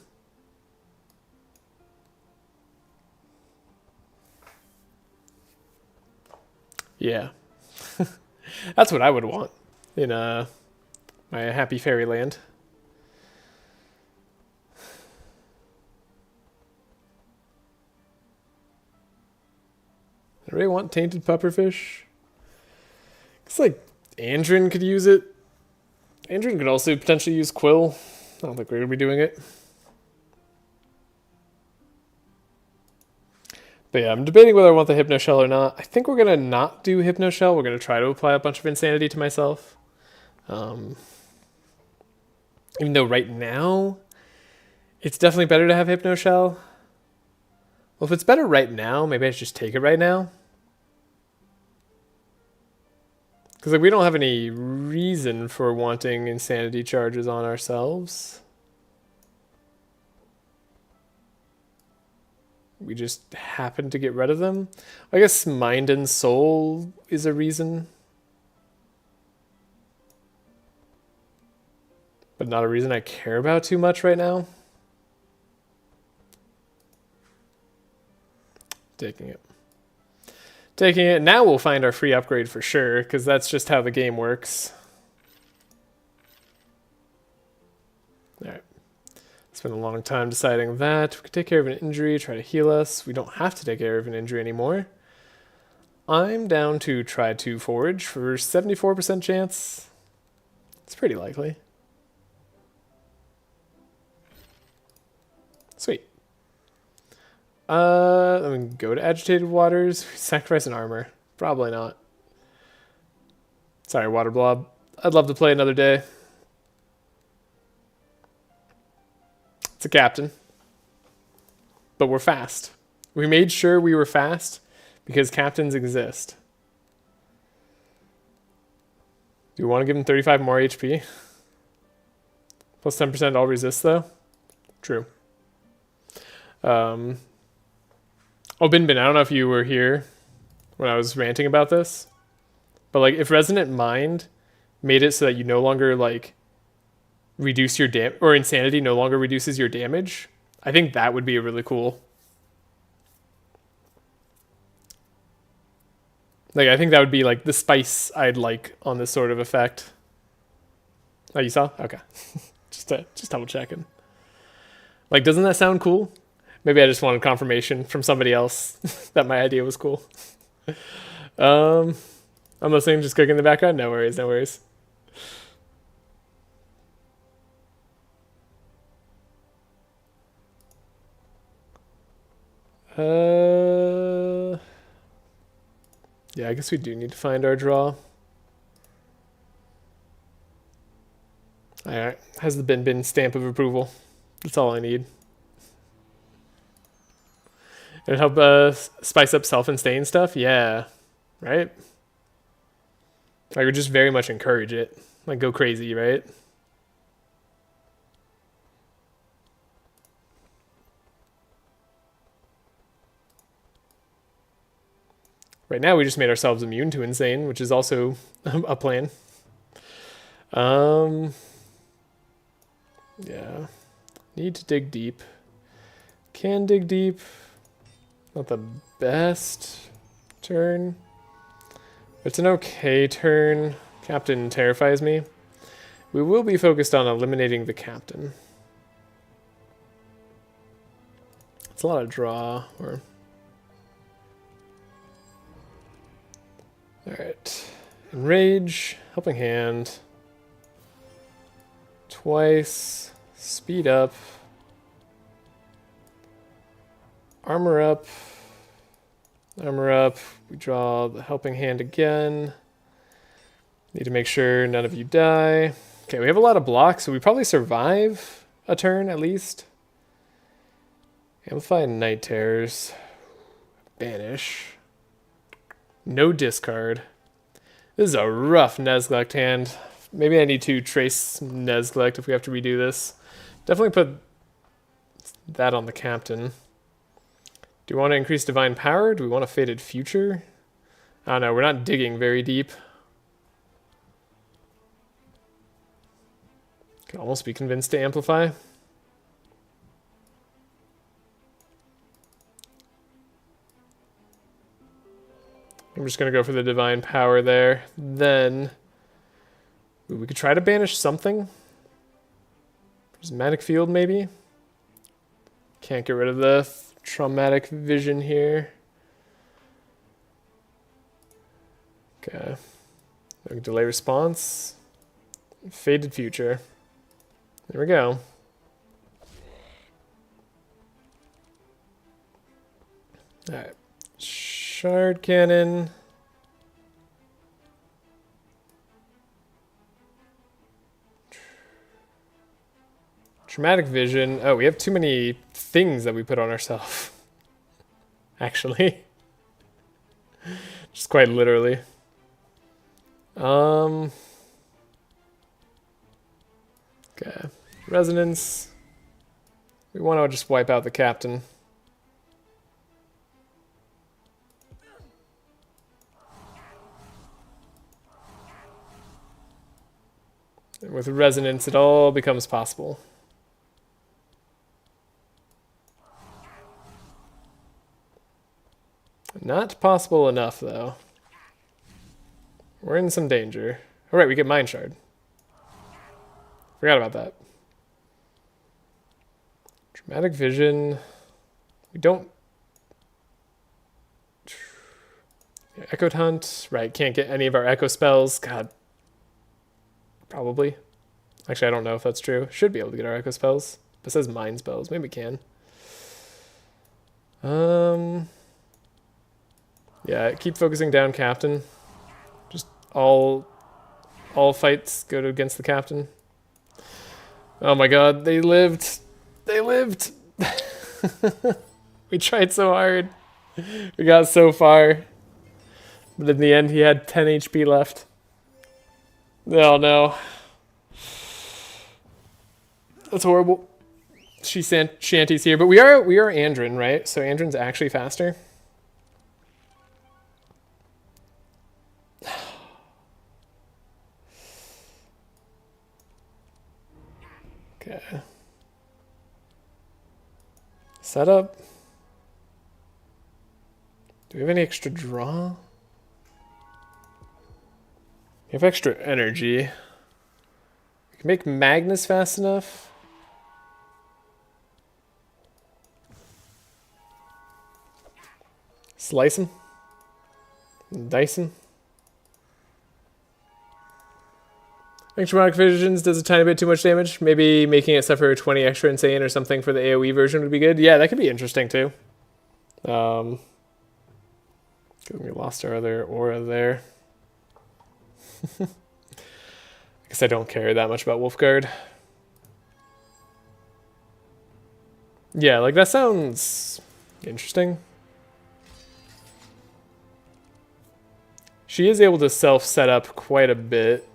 Yeah. That's what I would want in my happy fairyland. I really want Tainted Pufferfish. It's like Andrin could use it. Andrin could also potentially use Quill. I don't think we're going to be doing it. But yeah, I'm debating whether I want the Hypno Shell or not. I think we're going to not do Hypno Shell. We're going to try to apply a bunch of Insanity to myself. Even though right now, it's definitely better to have Hypno Shell. Well, if it's better right now, maybe I should just take it right now. Because like, we don't have any reason for wanting Insanity charges on ourselves. We just happen to get rid of them. I guess Mind and Soul is a reason. But not a reason I care about too much right now. Taking it. Taking it. Now we'll find our free upgrade for sure, because that's just how the game works. Alright. Spent a long time deciding that. We could take care of an injury, try to heal us. We don't have to take care of an injury anymore. I'm down to try to forage for 74% chance. It's pretty likely. Sweet. Let me go to Agitated Waters. Sacrifice an armor. Probably not. Sorry, Water Blob. I'd love to play another day. It's a captain. But we're fast. We made sure we were fast because captains exist. Do you want to give him 35 more HP? Plus 10% all resist though? True. Oh, Bin Bin, I don't know if you were here when I was ranting about this, but like if Resonant Mind made it so that you no longer like reduce your or Insanity no longer reduces your damage, I think that would be really cool. Like I think that would be like the spice I'd like on this sort of effect. Oh, you saw? Okay. just double checking. Like, doesn't that sound cool? Maybe I just wanted confirmation from somebody else that my idea was cool. I'm listening, just cooking in the background. No worries, no worries. Yeah, I guess we do need to find our draw. Alright, has the Bin Bin stamp of approval. That's all I need. It'd help spice up self and stain stuff? Yeah. Right? I would just very much encourage it. Like, go crazy, right? Right now, we just made ourselves immune to insane, which is also a plan. Yeah. Need to dig deep. Can dig deep. Not the best turn. It's an okay turn. Captain terrifies me. We will be focused on eliminating the captain. It's a lot of draw. Alright. Enrage. Helping Hand. Twice. Speed up. Armor up. Armor up. We draw the Helping Hand again. Need to make sure none of you die. Okay, we have a lot of blocks, so we probably survive a turn at least. Amplify Night Terrors. Banish. No discard. This is a rough Nezglect hand. Maybe I need to trace Nezglect if we have to redo this. Definitely put that on the captain. Do we want to increase Divine Power? Do we want a Fated Future? I don't know, we're not digging very deep. Could almost be convinced to amplify. I'm just going to go for the Divine Power there. Then we could try to banish something. Prismatic Field, maybe? Can't get rid of the Traumatic Vision here. Okay. Delay response. Fated Future. There we go. Alright. Shard cannon. Traumatic vision. Oh, we have too many things that we put on ourselves. Actually. Just quite literally. Okay. Resonance. We want to just wipe out the captain. And with resonance, it all becomes possible. Not possible enough, though. We're in some danger. All right, we get Mind Shard. Forgot about that. Dramatic Vision. We don't... Echoed Hunt. Right, can't get any of our Echo spells. God. Probably. Actually, I don't know if that's true. Should be able to get our Echo spells. It says Mind spells. Maybe we can. Yeah, keep focusing down Captain. Just all fights go against the Captain. Oh my god, they lived. They lived. We tried so hard. We got so far. But in the end, he had 10 HP left. Oh no. That's horrible. Shanty's here, but we are Andrin, right? So Andrin's actually faster. Okay. Setup. Do we have any extra draw? We have extra energy. We can make Magnus fast enough. Slice him. Dice him. Traumatic Visions does a tiny bit too much damage. Maybe making it suffer 20 extra insane or something for the AoE version would be good. Yeah, that could be interesting too. We lost our other aura there. I guess I don't care that much about Wolfguard. Yeah, like that sounds interesting. She is able to self-set up quite a bit.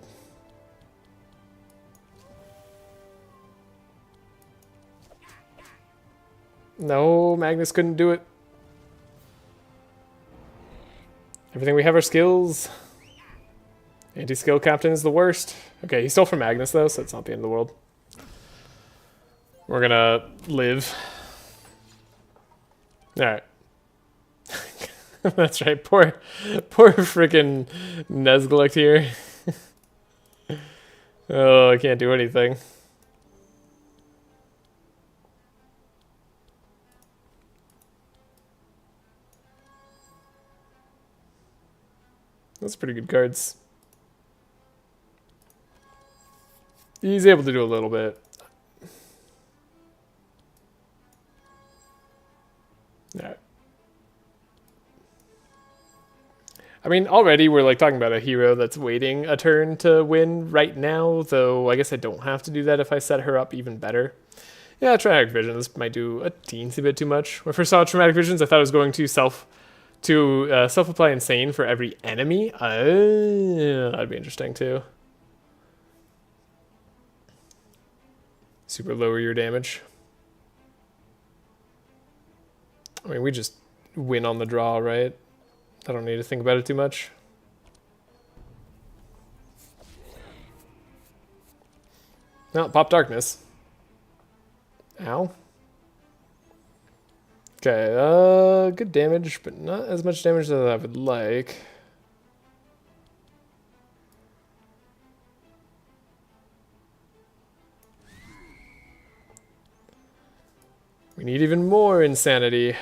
No, Magnus couldn't do it. Everything we have are skills. Anti-skill captain is the worst. Okay, he stole from Magnus though, so it's not the end of the world. We're gonna live. Alright. That's right, poor freaking Nezgulect here. Oh, I can't do anything. That's pretty good cards. He's able to do a little bit. Alright. I mean, already we're like talking about a hero that's waiting a turn to win right now, though I guess I don't have to do that if I set her up even better. Yeah, Traumatic Visions might do a teensy bit too much. When I first saw Traumatic Visions, I thought it was going to self-apply insane for every enemy. That'd be interesting too. Super lower your damage. I mean, we just win on the draw, right? I don't need to think about it too much. No, pop darkness. Ow. Okay, good damage, but not as much damage as I would like. We need even more insanity.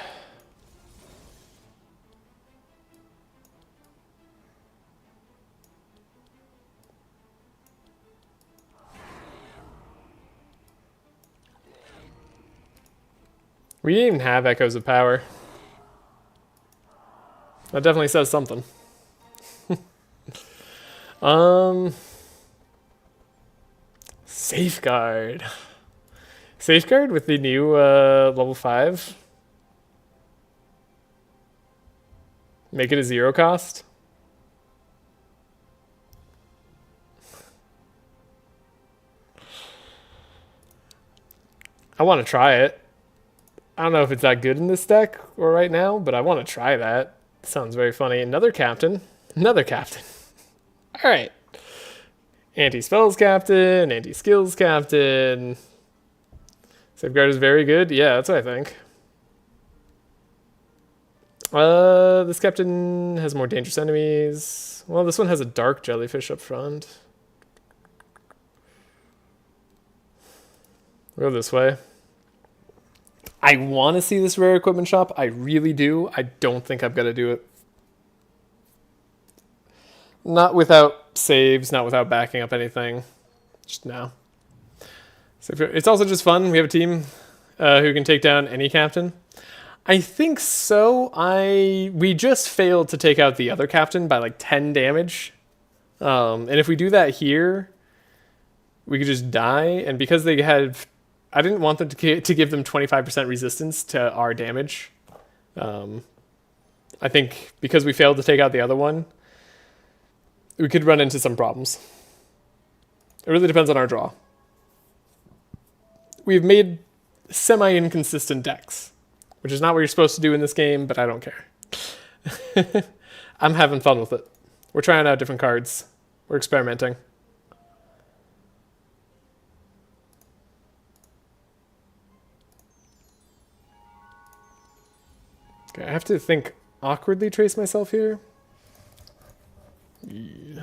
We didn't even have Echoes of Power. That definitely says something. Safeguard. Safeguard with the new level 5. Make it a 0 cost. I want to try it. I don't know if it's that good in this deck or right now, but I want to try that. Sounds very funny. Another captain. Another captain. All right. Anti-spells captain, anti-skills captain. Safeguard is very good. Yeah, that's what I think. This captain has more dangerous enemies. Well, this one has a dark jellyfish up front. We'll go this way. I want to see this rare equipment shop. I really do. I don't think I'm going to do it. Not without saves, not without backing up anything. Just no. So it's also just fun. We have a team who can take down any captain. I think so. We just failed to take out the other captain by like 10 damage. And if we do that here, we could just die. And because they have... I didn't want them to give them 25% resistance to our damage. I think because we failed to take out the other one, we could run into some problems. It really depends on our draw. We've made semi-inconsistent decks, which is not what you're supposed to do in this game, but I don't care. I'm having fun with it. We're trying out different cards. We're experimenting. Okay, I have to think awkwardly trace myself here. Yeah.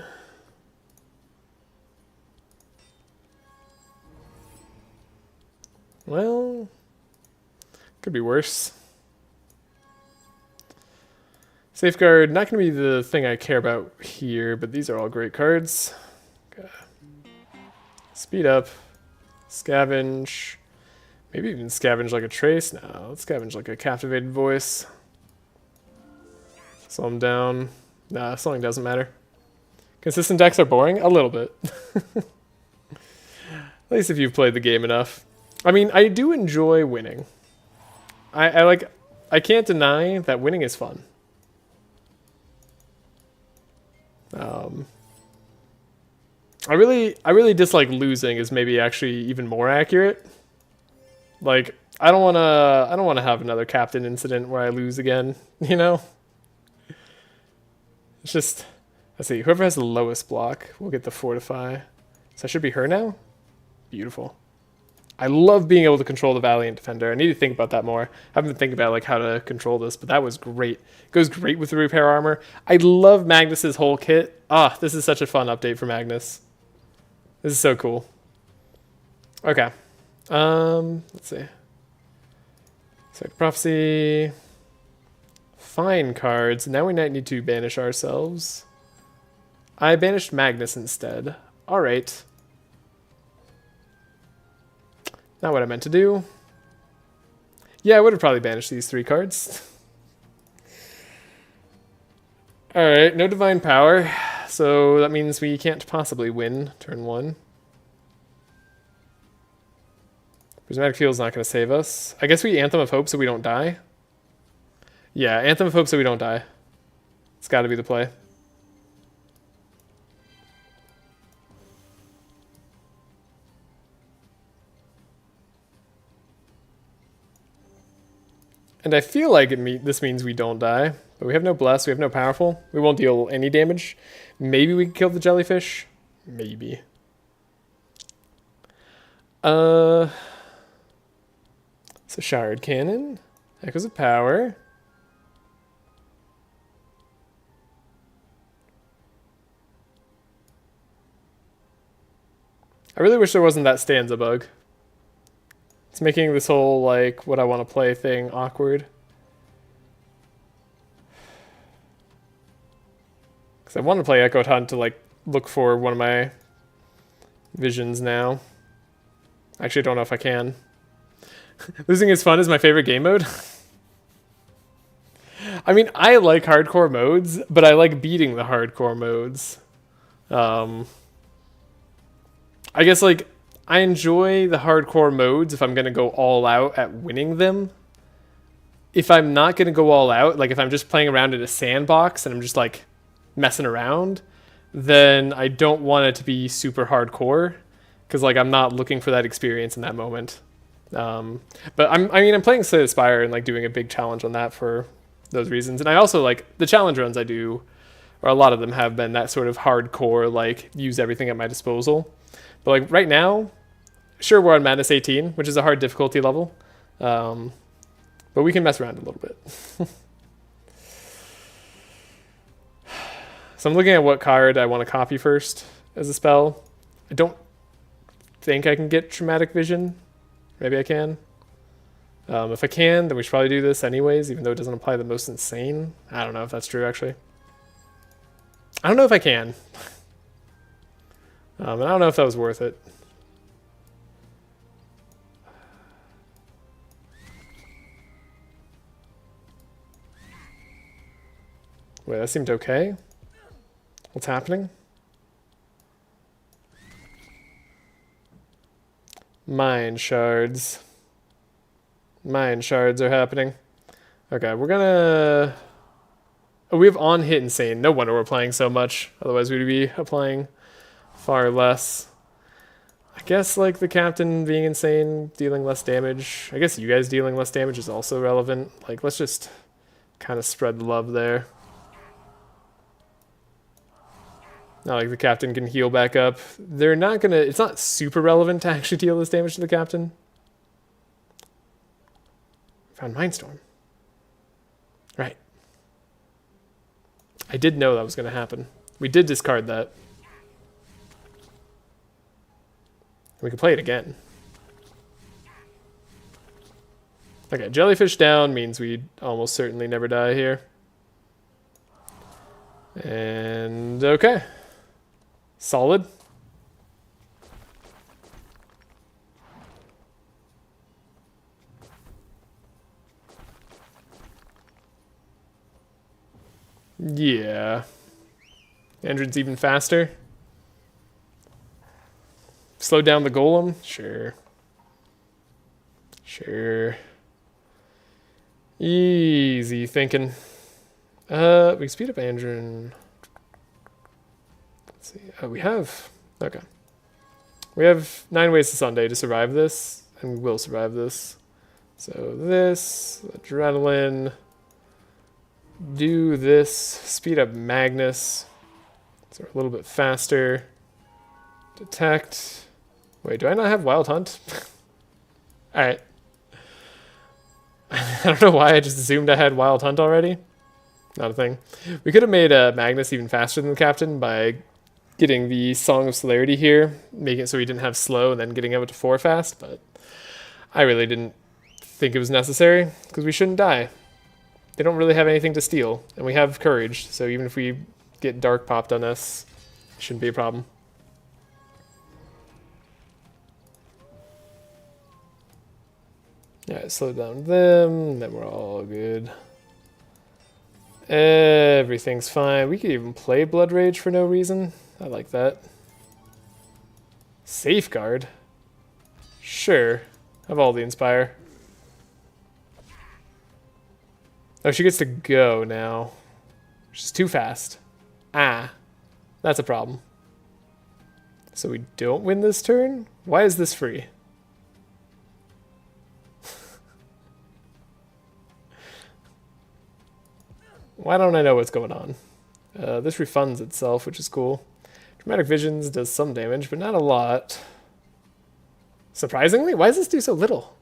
Well, could be worse. Safeguard, not going to be the thing I care about here, but these are all great cards. Okay. Speed up, scavenge, maybe even scavenge like a trace. No, let's scavenge like a captivated voice. Slow him down. Nah, slowing doesn't matter. Consistent decks are boring? A little bit. At least if you've played the game enough. I mean, I do enjoy winning. I can't deny that winning is fun. I really dislike losing is maybe actually even more accurate. Like, I don't wanna have another captain incident where I lose again, you know? It's just, let's see, whoever has the lowest block will get the fortify. So that should be her now? Beautiful. I love being able to control the Valiant Defender. I need to think about that more. I haven't been thinking about like how to control this, but that was great. It goes great with the repair armor. I love Magnus's whole kit. Ah, this is such a fun update for Magnus. This is so cool. Okay. Let's see. Sacred Prophecy. Fine cards. Now we might need to banish ourselves. I banished Magnus instead. Alright. Not what I meant to do. Yeah, I would have probably banished these 3 cards. Alright, no Divine Power. So that means we can't possibly win turn 1. Prismatic Field's not going to save us. I guess we Anthem of Hope so we don't die. Yeah, Anthem of Hope so we don't die. It's got to be the play. And I feel like this means we don't die. But we have no Bless, we have no Powerful. We won't deal any damage. Maybe we can kill the jellyfish. Maybe. So Shard Cannon. Echoes of Power. I really wish there wasn't that stanza bug. It's making this whole, like, what I want to play thing awkward. Because I want to play Echoed Hunt to, like, look for one of my visions now. Actually, I don't know if I can. Losing is Fun is my favorite game mode. I mean, I like hardcore modes, but I like beating the hardcore modes. I guess like I enjoy the hardcore modes if I'm gonna go all out at winning them. If I'm not gonna go all out, like if I'm just playing around in a sandbox and I'm just like messing around, then I don't want it to be super hardcore because like I'm not looking for that experience in that moment. But I'm playing Slay the Spire and like doing a big challenge on that for those reasons. And I also like the challenge runs I do, or a lot of them have been that sort of hardcore, like use everything at my disposal. But like right now, sure we're on Madness 18, which is a hard difficulty level, but we can mess around a little bit. So I'm looking at what card I want to copy first as a spell. I don't think I can get Traumatic Vision. Maybe I can. If I can, then we should probably do this anyways, even though it doesn't apply the most insane. I don't know if that's true, actually. I don't know if I can. And I don't know if that was worth it. Wait, that seemed okay. What's happening? Mind shards. Mind shards are happening. Okay, we're gonna... Oh, we have on hit insane. No wonder we're playing so much. Otherwise we'd be applying far less. I guess like the captain being insane, dealing less damage. I guess you guys dealing less damage is also relevant. Like let's just kind of spread the love there. Not like the captain can heal back up. They're not gonna... It's not super relevant to actually deal this damage to the captain. Found Mindstorm. Right. I did know that was gonna happen. We did discard that. We can play it again. Okay, jellyfish down means we almost certainly never die here. And okay. Solid. Yeah. Engine's even faster. Slow down the golem? Sure. Sure. Easy thinking. We can speed up Andrew. Let's see. Oh, we have... Okay. We have 9 ways to Sunday to survive this, and we will survive this. So this, adrenaline, do this, speed up Magnus, so we're a little bit faster. Detect. Wait, do I not have Wild Hunt? Alright. I don't know why I just assumed I had Wild Hunt already. Not a thing. We could have made Magnus even faster than the captain by getting the Song of Celerity here, making it so he didn't have slow and then getting up to 4 fast, but I really didn't think it was necessary because we shouldn't die. They don't really have anything to steal, and we have courage, so even if we get dark popped on us, it shouldn't be a problem. Yeah, slow down them, then we're all good. Everything's fine. We could even play Blood Rage for no reason. I like that. Safeguard? Sure. Have all the Inspire. Oh, she gets to go now. She's too fast. Ah. That's a problem. So we don't win this turn? Why is this free? Why don't I know what's going on? This refunds itself, which is cool. Dramatic Visions does some damage, but not a lot. Surprisingly, why does this do so little?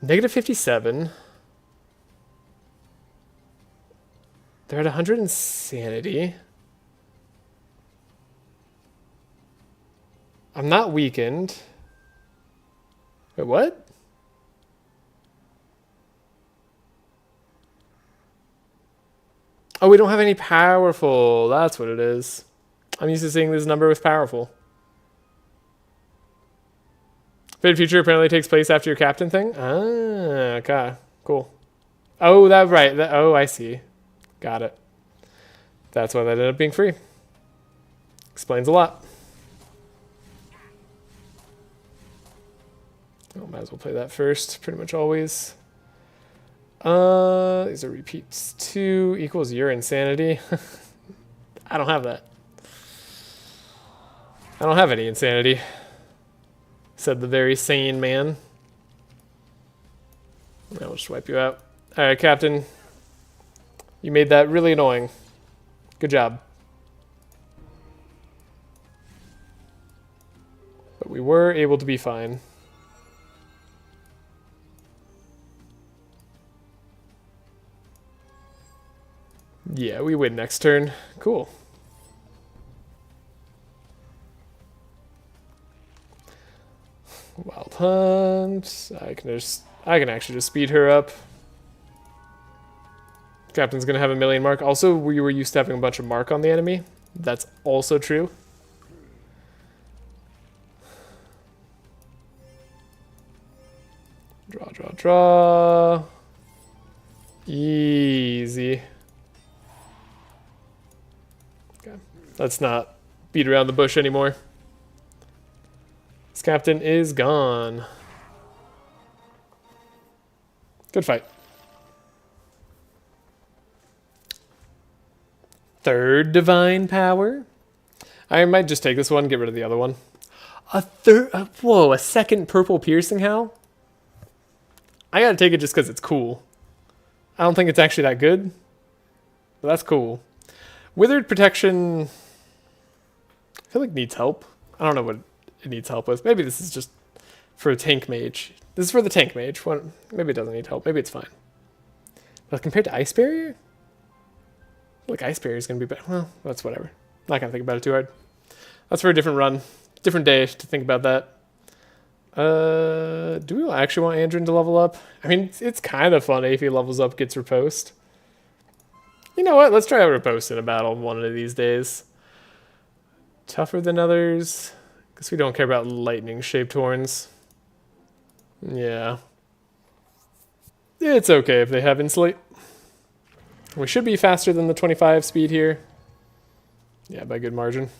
Negative 57. They're at 100 insanity. I'm not weakened. Wait, what? Oh, we don't have any powerful. That's what it is. I'm used to seeing this number with powerful. Fate Future apparently takes place after your captain thing. Ah, okay. Cool. Oh, that right. Oh, I see. Got it. That's why that ended up being free. Explains a lot. Oh, might as well play that first, pretty much always. These are repeats. 2 equals your insanity. I don't have that. I don't have any insanity, said the very sane man. I'll just wipe you out. Alright, Captain. You made that really annoying. Good job. But we were able to be fine. Yeah, we win next turn. Cool. Wild Hunt. I can actually just speed her up. Captain's gonna have a million mark. Also, we were used to having a bunch of mark on the enemy. That's also true. Draw, draw, draw. Easy. Okay. Let's not beat around the bush anymore. This captain is gone. Good fight. Third divine power. I might just take this one, get rid of the other one. Whoa, a second purple piercing howl? I gotta take it just because it's cool. I don't think it's actually that good, but that's cool. Withered protection, I feel like needs help. I don't know what it needs help with. Maybe this is just for a tank mage. This is for the tank mage. Maybe it doesn't need help. Maybe it's fine. But compared to Ice Barrier? Like Ice Barrier is going to be better. Well, that's whatever. Not going to think about it too hard. That's for a different run. Different day to think about that. Do we actually want Andrin to level up? I mean, it's kind of funny if he levels up, gets riposte. You know what? Let's try out riposte in a battle one of these days. Tougher than others. Because we don't care about lightning-shaped horns. Yeah. It's okay if they have insulate. We should be faster than the 25 speed here. Yeah, by good margin.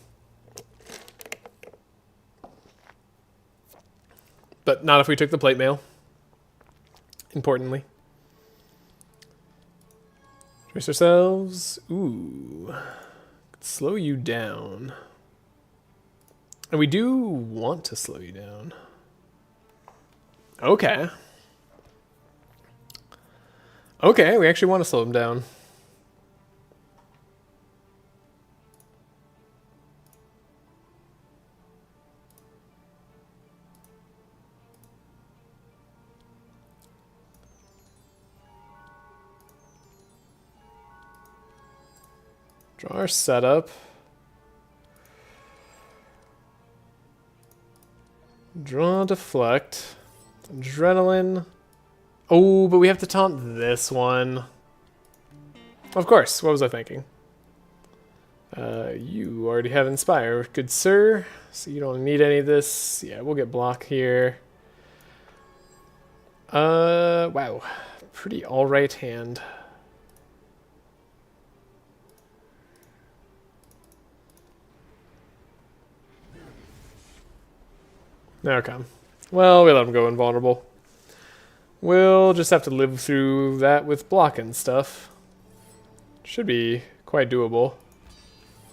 But not if we took the plate mail. Importantly. Trace ourselves. Ooh. Could slow you down. And we do want to slow you down. Okay. Okay, we actually want to slow him down. Draw our setup. Draw, deflect. Adrenaline. Oh, but we have to taunt this one. Of course, what was I thinking? You already have Inspire, good sir. So you don't need any of this. Yeah, we'll get block here. Wow. Pretty alright hand. Okay. Well, we let him go invulnerable. We'll just have to live through that with block and stuff. Should be quite doable.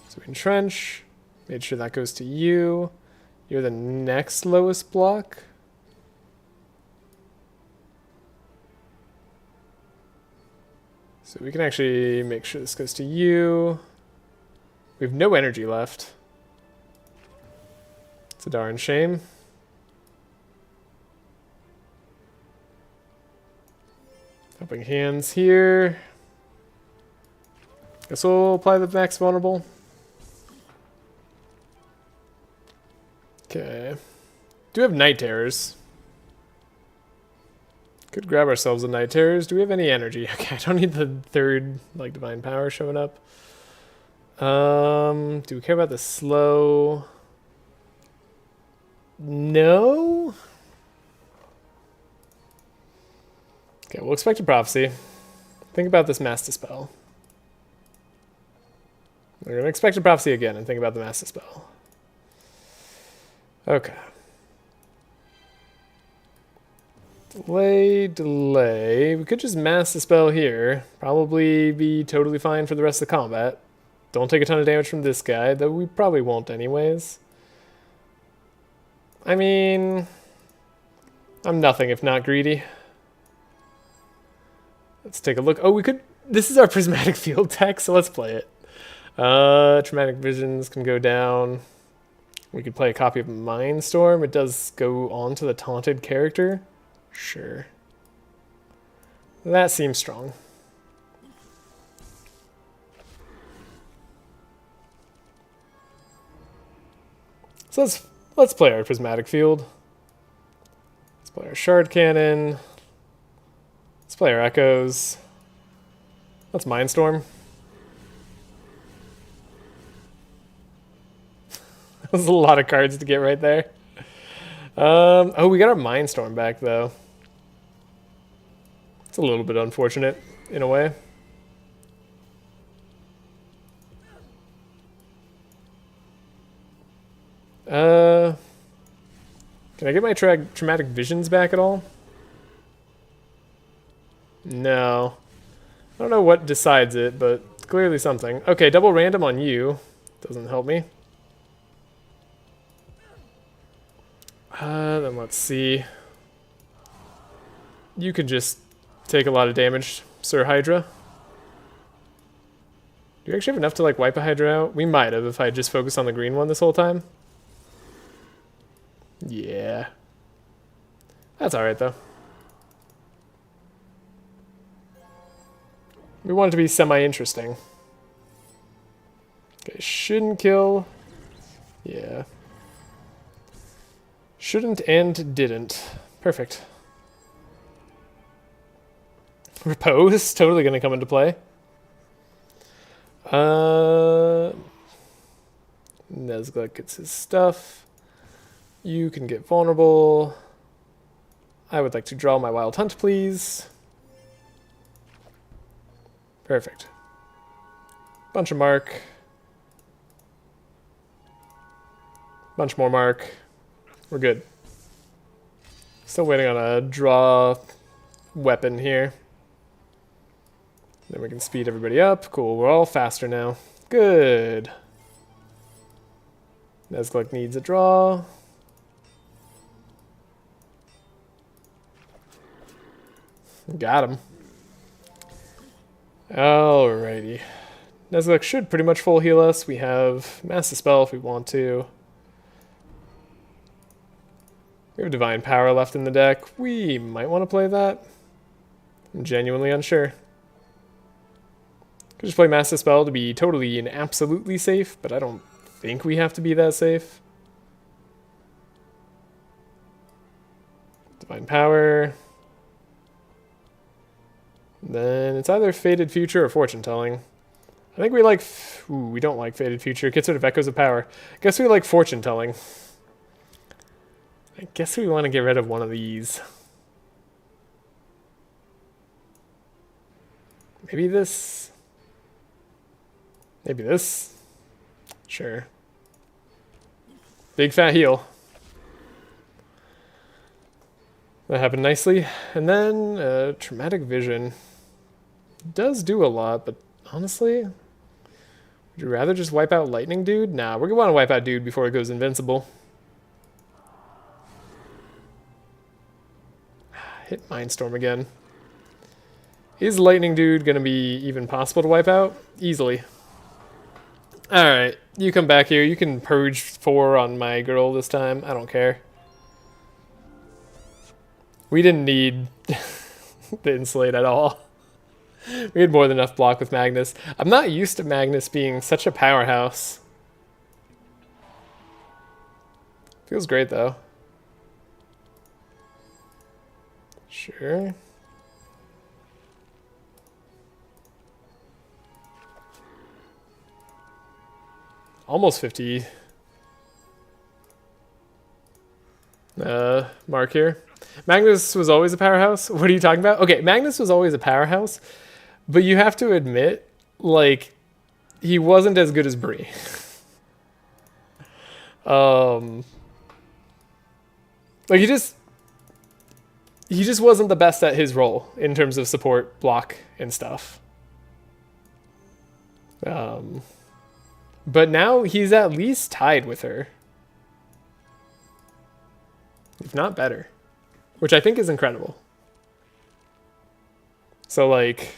So we entrench. Made sure that goes to you. You're the next lowest block. So we can actually make sure this goes to you. We have no energy left. It's a darn shame. Helping hands here. Guess we'll apply the max vulnerable. Okay. Do have night terrors. Could grab ourselves a night terrors. Do we have any energy? Okay, I don't need the third like divine power showing up. Do we care about the slow? No. Okay, we'll expect a prophecy. Think about this Mass Dispel. We're going to expect a prophecy again and think about the Mass Dispel. Okay. Delay. We could just Mass Dispel here. Probably be totally fine for the rest of the combat. Don't take a ton of damage from this guy, though we probably won't anyways. I mean, I'm nothing if not greedy. Let's take a look. Oh, we could... This is our Prismatic Field tech, so let's play it. Traumatic Visions can go down. We could play a copy of Mindstorm. It does go on to the taunted character. Sure. That seems strong. So let's play our Prismatic Field. Let's play our Shard Cannon. Let's play our Echoes. Let's Mindstorm. That was a lot of cards to get right there. Oh, we got our Mindstorm back, though. It's a little bit unfortunate, in a way. Can I get my Traumatic Visions back at all? No. I don't know what decides it, but clearly something. Okay, double random on you. Doesn't help me. Then let's see. You could just take a lot of damage, Sir Hydra. Do you actually have enough to like wipe a Hydra out? We might have if I just focused on the green one this whole time. Yeah. That's alright though. We want it to be semi-interesting. Okay, shouldn't kill. Yeah. Shouldn't and didn't. Perfect. Repose, totally going to come into play. Nezglik gets his stuff. You can get vulnerable. I would like to draw my Wild Hunt, please. Perfect. Bunch of mark. Bunch more mark. We're good. Still waiting on a draw weapon here. Then we can speed everybody up. Cool, we're all faster now. Good. Nezglik needs a draw. Got him. Alrighty. Nezglik should pretty much full heal us. We have Mass Dispel if we want to. We have Divine Power left in the deck. We might want to play that. I'm genuinely unsure. Could just play Mass Dispel to be totally and absolutely safe, but I don't think we have to be that safe. Divine Power. Then it's either Fated Future or Fortune Telling. I think we like... Ooh, we don't like Fated Future. It gets rid of Echoes of Power. Guess we like Fortune Telling. I guess we want to get rid of one of these. Maybe this. Maybe this. Sure. Big fat heal. That happened nicely. And then Traumatic Vision. Does do a lot, but honestly, would you rather just wipe out Lightning Dude? Nah, we're going to want to wipe out Dude before it goes invincible. Hit Mindstorm again. Is Lightning Dude going to be even possible to wipe out? Easily. Alright, you come back here. You can purge 4 on my girl this time. I don't care. We didn't need the Insulate at all. We had more than enough block with Magnus. I'm not used to Magnus being such a powerhouse. Feels great though. Sure. Almost 50. Mark here. Magnus was always a powerhouse? What are you talking about? Okay, Magnus was always a powerhouse, But you have to admit, like, he wasn't as good as Bree. Like he just wasn't the best at his role in terms of support, block, and stuff. But now he's at least tied with her, if not better, which I think is incredible. So like,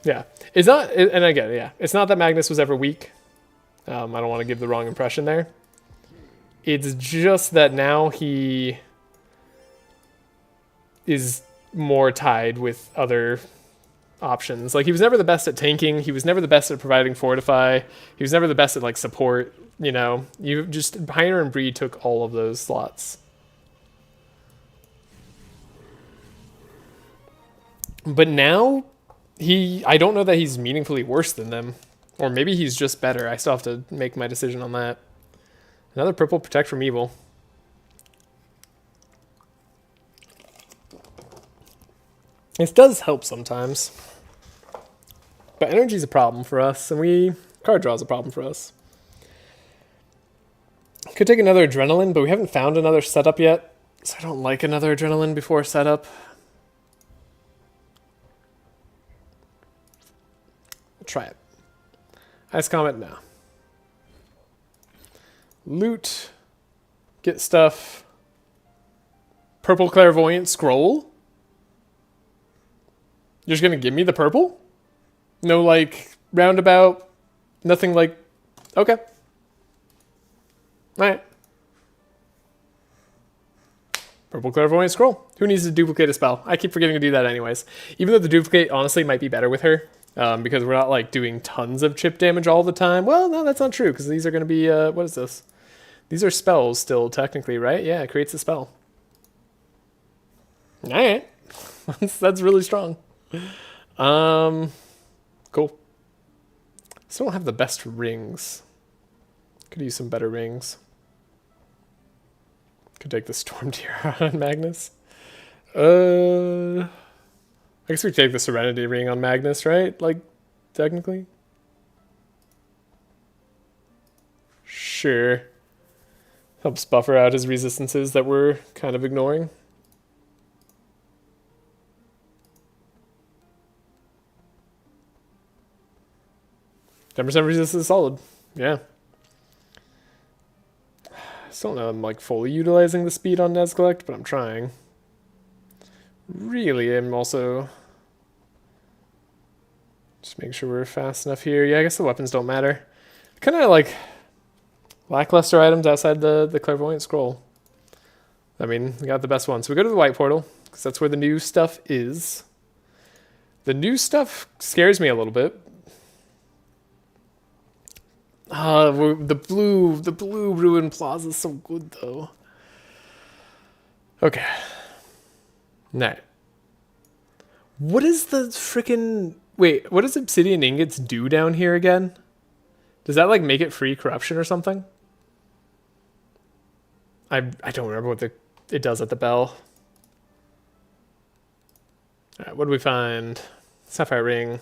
yeah, it's not, and again, yeah, it's not that Magnus was ever weak. I don't want to give the wrong impression there. It's just that now he is more tied with other options. Like, he was never the best at tanking. He was never the best at providing fortify. He was never the best at like support. You know, you just Pioneer and Bree took all of those slots. But now I don't know that he's meaningfully worse than them, or maybe he's just better. I still have to make my decision on that. Another purple protect from evil. This does help sometimes. But energy's a problem for us, and card draw's a problem for us. Could take another adrenaline, but we haven't found another setup yet, so I don't like another adrenaline before setup. We'll try it. Ice Comet, no. Loot. Get stuff. Purple Clairvoyant Scroll? You're just gonna give me the purple? No, like, roundabout? Nothing like... Okay. Alright. Purple Clairvoyant Scroll. Who needs to duplicate a spell? I keep forgetting to do that anyways. Even though the duplicate, honestly, might be better with her. Because we're not, like, doing tons of chip damage all the time. Well, no, that's not true, because these are going to be... what is this? These are spells still, technically, right? Yeah, it creates a spell. Alright. That's really strong. Cool. Still don't have the best rings. Could use some better rings. Could take the Storm Tiara on Magnus. I guess we take the Serenity Ring on Magnus, right? Like, technically. Sure. Helps buffer out his resistances that we're kind of ignoring. %, resistance is solid. Yeah. I still don't know I'm like fully utilizing the speed on Nezglect, but I'm trying. Really, I'm also just making sure we're fast enough here. Yeah, I guess the weapons don't matter. Kind of like lackluster items outside the Clairvoyant Scroll. I mean, we got the best one. So we go to the White Portal, because that's where the new stuff is. The new stuff scares me a little bit. The blue Ruin Plaza is so good, though. Okay. Now. What is the freaking... Wait, what does Obsidian Ingots do down here again? Does that, like, make it free corruption or something? I don't remember what it does at the bell. Alright, what do we find? Sapphire Ring.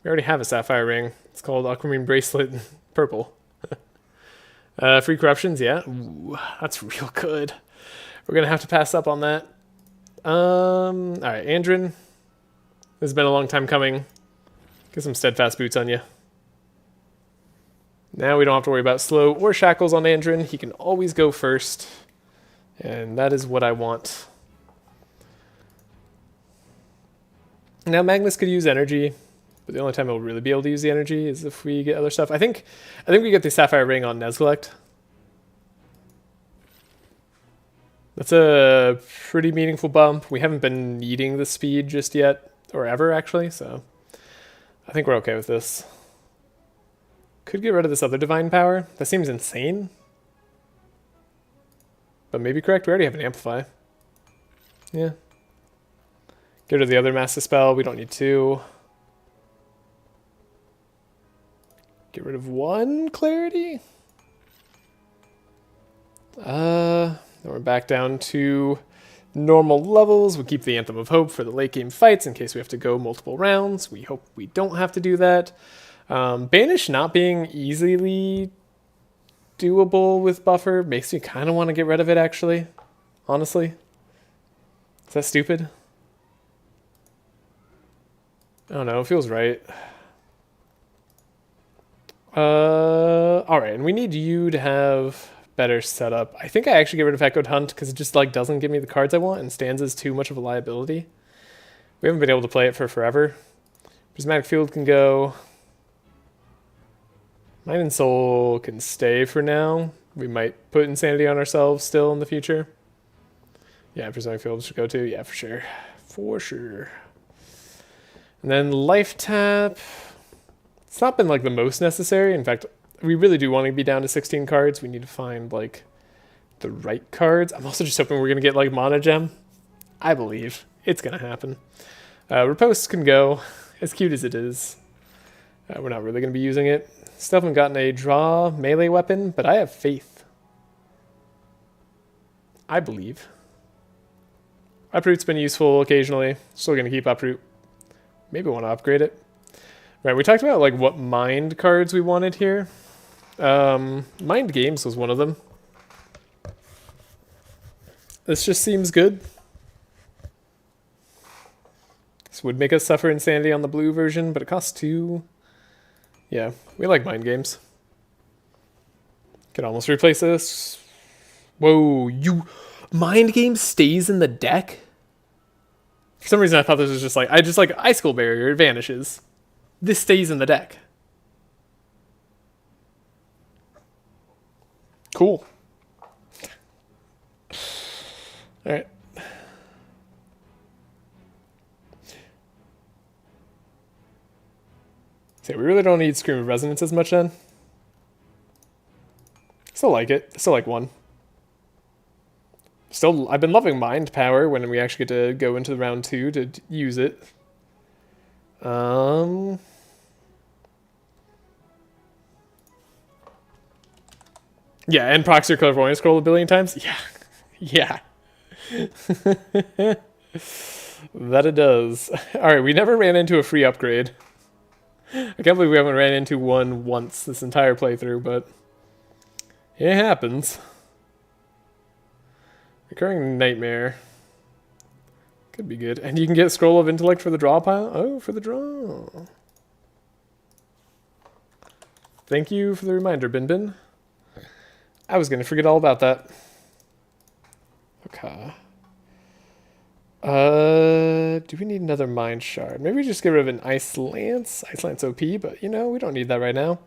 We already have a Sapphire Ring. It's called Aquamarine Bracelet Purple. Free corruptions, yeah. Ooh, that's real good. We're going to have to pass up on that. Alright, Andrin. This has been a long time coming. Get some steadfast boots on you. Now we don't have to worry about slow or shackles on Andrin. He can always go first. And that is what I want. Now Magnus could use energy. But the only time he'll really be able to use the energy is if we get other stuff. I think we get the Sapphire Ring on Nezglect. That's a pretty meaningful bump. We haven't been needing the speed just yet, or ever actually, so I think we're okay with this. Could get rid of this other divine power. That seems insane. But maybe correct, we already have an Amplify. Yeah. Get rid of the other Master Spell, we don't need two. Get rid of one Clarity. Then we're back down to normal levels. We keep the Anthem of Hope for the late game fights in case we have to go multiple rounds. We hope we don't have to do that. Banish not being easily doable with buffer makes me kind of want to get rid of it, actually. Honestly. Is that stupid? I don't know. It feels right. Alright, and we need you to have better setup. I think I actually get rid of Echoed Hunt because it just like doesn't give me the cards I want, and Stanza's too much of a liability. We haven't been able to play it for forever. Prismatic Field can go. Mind and Soul can stay for now. We might put Insanity on ourselves still in the future. Yeah, Prismatic Field should go too. Yeah, for sure. For sure. And then Life Tap. It's not been like the most necessary. In fact, we really do want to be down to 16 cards. We need to find like the right cards. I'm also just hoping we're going to get like Mana Gem. I believe it's going to happen. Riposte can go, as cute as it is. We're not really going to be using it. Still haven't gotten a draw melee weapon, but I have faith. I believe. Uproot's been useful occasionally. Still going to keep Uproot. Maybe want to upgrade it. Right, we talked about like what mind cards we wanted here. Mind Games was one of them. This just seems good. This would make us suffer Insanity on the blue version, but it costs 2. Yeah, we like Mind Games. Could almost replace this. Whoa, Mind Games stays in the deck? For some reason I thought this was just like, Icicle Barrier, it vanishes. This stays in the deck. Cool. Alright. So we really don't need Scream of Resonance as much then. Still like it. Still like 1. Still, I've been loving Mind Power when we actually get to go into round 2 to use it. Yeah, and procs your Clairvoyant Scroll a billion times? Yeah. Yeah. That it does. Alright, we never ran into a free upgrade. I can't believe we haven't ran into one once this entire playthrough, but it happens. Recurring Nightmare. Could be good. And you can get Scroll of Intellect for the draw pile? Oh, for the draw. Thank you for the reminder, Bin Bin. I was going to forget all about that. Okay. Do we need another Mind Shard? Maybe we just get rid of an Ice Lance. Ice Lance OP, but you know, we don't need that right now.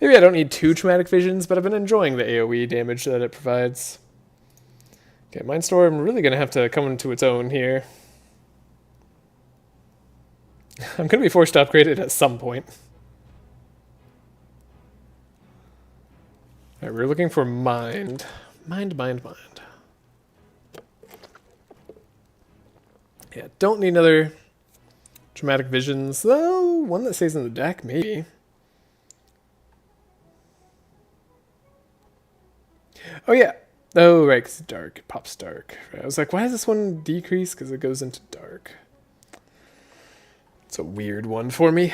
Maybe I don't need 2 Traumatic Visions, but I've been enjoying the AoE damage that it provides. Okay, Mindstorm really going to have to come into its own here. I'm going to be forced to upgrade it at some point. Alright, we're looking for Mind. Mind. Yeah, don't need another Traumatic Visions, though. One that stays in the deck, maybe. Oh, yeah. Oh, right, because it's dark. It pops dark. Right, I was like, why does this one decrease? Because it goes into dark. It's a weird one for me.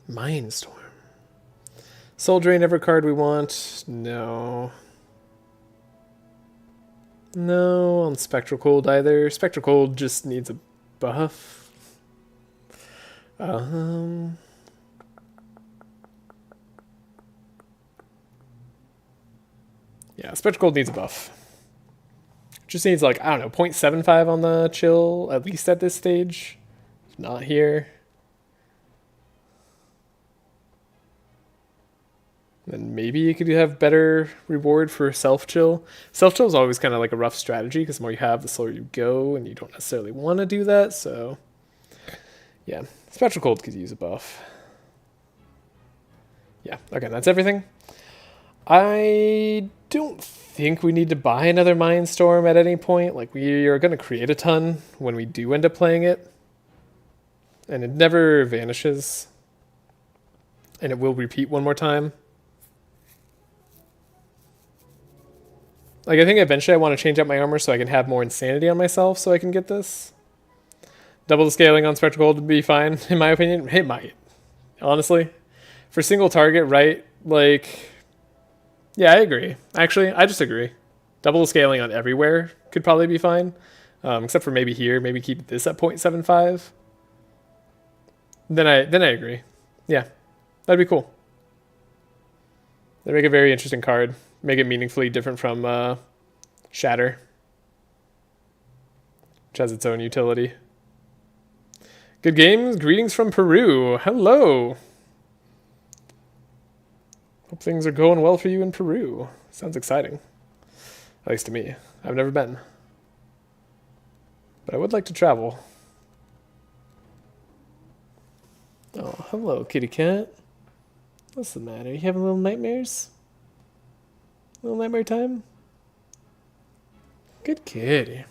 Mindstorm. Soul Drain, every card we want. No. No, on Spectral Cold either. Spectral Cold just needs a buff. Yeah, Spectral Cold needs a buff. Just needs like, I don't know, 0.75 on the chill, at least at this stage. If not here. Then maybe you could have better reward for self-chill. Self-chill is always kind of like a rough strategy because the more you have, the slower you go, and you don't necessarily want to do that, so... Yeah, Spectral Cold could use a buff. Yeah, okay, that's everything. I don't think we need to buy another Mindstorm at any point. Like, we are going to create a ton when we do end up playing it. And it never vanishes. And it will repeat one more time. Like, I think eventually I want to change out my armor so I can have more insanity on myself so I can get this. Double the scaling on Spectacle would be fine, in my opinion. It might. Honestly. For single target, right? Like, yeah, I agree. Actually, I just agree. Double the scaling on everywhere could probably be fine. Except for maybe here. Maybe keep this at 0.75. Then I agree. Yeah. That'd be cool. That'd make a very interesting card. Make it meaningfully different from Shatter, which has its own utility. Good games. Greetings from Peru. Hello. Hope things are going well for you in Peru. Sounds exciting. At least to me. I've never been. But I would like to travel. Oh, hello, kitty cat. What's the matter? You having little nightmares? Little nightmare time? Good kitty.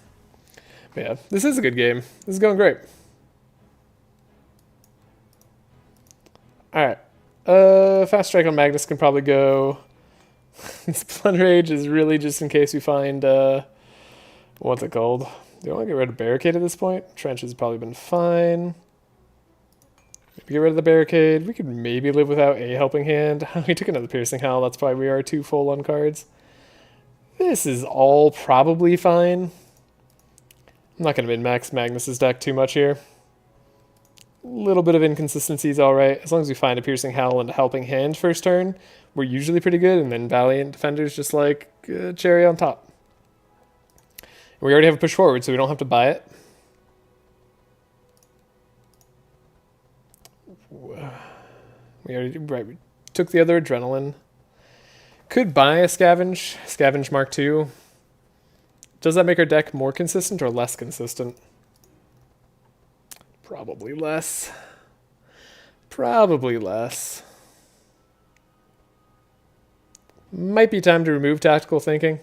But yeah, this is a good game. This is going great. Alright. Fast Strike on Magnus can probably go. Splendor Rage is really just in case we find, what's it called? Do I want to get rid of Barricade at this point? Trench has probably been fine. Maybe get rid of the Barricade. We could maybe live without a Helping Hand. We took another Piercing Howl. That's why we are 2 full on cards. This is all probably fine. I'm not going to min-max Magnus's deck too much here. A little bit of inconsistency is alright. As long as we find a Piercing Howl and a Helping Hand first turn, we're usually pretty good, and then Valiant Defender's just like cherry on top. We already have a push forward, so we don't have to buy it. We took the other Adrenaline. Could buy a Scavenge Mark II. Does that make our deck more consistent or less consistent? Probably less. Probably less. Might be time to remove Tactical Thinking.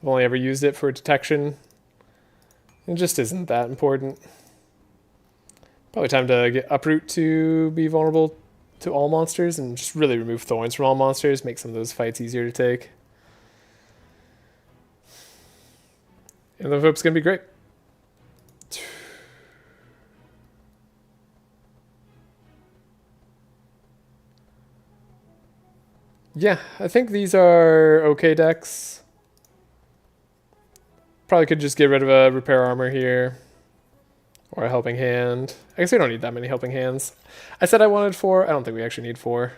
I've only ever used it for detection. It just isn't that important. Probably time to get Uproot to be vulnerable to all monsters and just really remove Thorns from all monsters. Make some of those fights easier to take. And the hope's going to be great. Yeah, I think these are okay decks. Probably could just get rid of a Repair Armor here. Or a Helping Hand. I guess we don't need that many Helping Hands. I said I wanted 4. I don't think we actually need 4.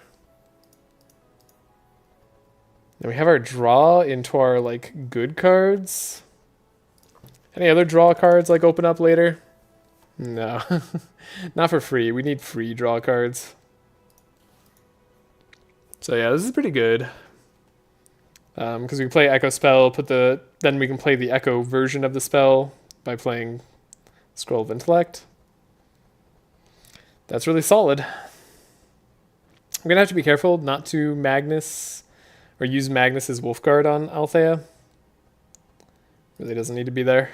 Then we have our draw into our, like, good cards. Any other draw cards, like, open up later? No. Not for free. We need free draw cards. So yeah, this is pretty good. Because we can play Echo Spell, then we can play the Echo version of the spell by playing Scroll of Intellect. That's really solid. I'm going to have to be careful not to Magnus or use Magnus's Wolfguard on Althea. Really doesn't need to be there.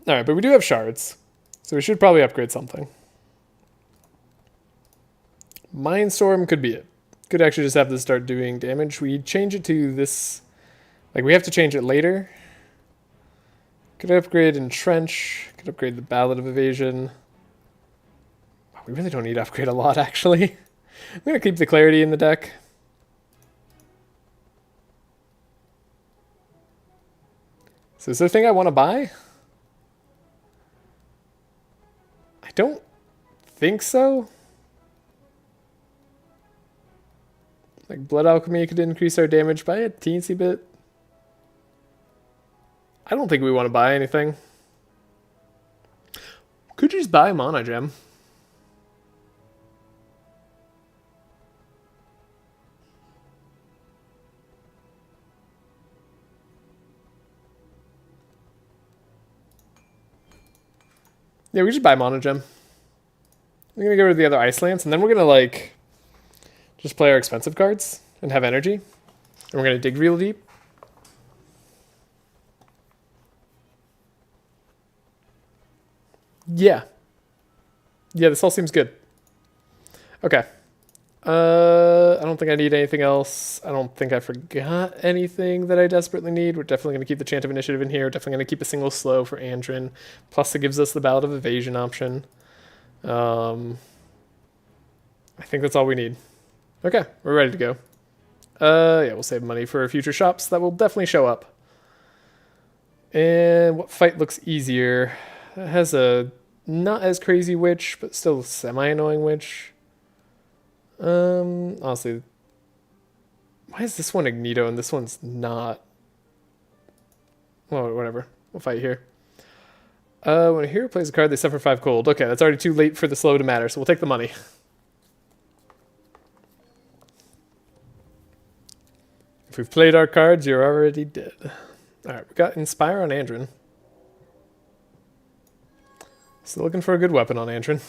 Alright, but we do have shards. So we should probably upgrade something. Mindstorm could be it. Could actually just have this start doing damage. We change it to this. Like, we have to change it later. Could upgrade Entrench. Could upgrade the Ballad of Evasion. We really don't need to upgrade a lot, actually. I'm going to keep the Clarity in the deck. So is there a thing I want to buy? I don't think so. Like, Blood Alchemy could increase our damage by a teensy bit. I don't think we want to buy anything. Could you just buy a Mana Gem? Yeah, we just buy Mana Gem. We're going to get rid of the other Ice Lance, and then we're going to, like, just play our expensive cards and have energy. And we're going to dig real deep. Yeah. Yeah, this all seems good. Okay. I don't think I need anything else. I don't think I forgot anything that I desperately need. We're definitely going to keep the Chant of Initiative in here. We're definitely going to keep a single slow for Andrin. Plus, it gives us the Ballad of Evasion option. I think that's all we need. Okay, we're ready to go. Yeah, we'll save money for future shops. That will definitely show up. And what fight looks easier? It has a not as crazy witch, but still semi-annoying witch. Honestly, why is this one Igneto and this one's not? Well, whatever. We'll fight here. When a hero plays a card, they suffer 5 cold. Okay, that's already too late for the slow to matter, so we'll take the money. If we've played our cards, you're already dead. Alright, we got Inspire on Andrin. Still looking for a good weapon on Andrin.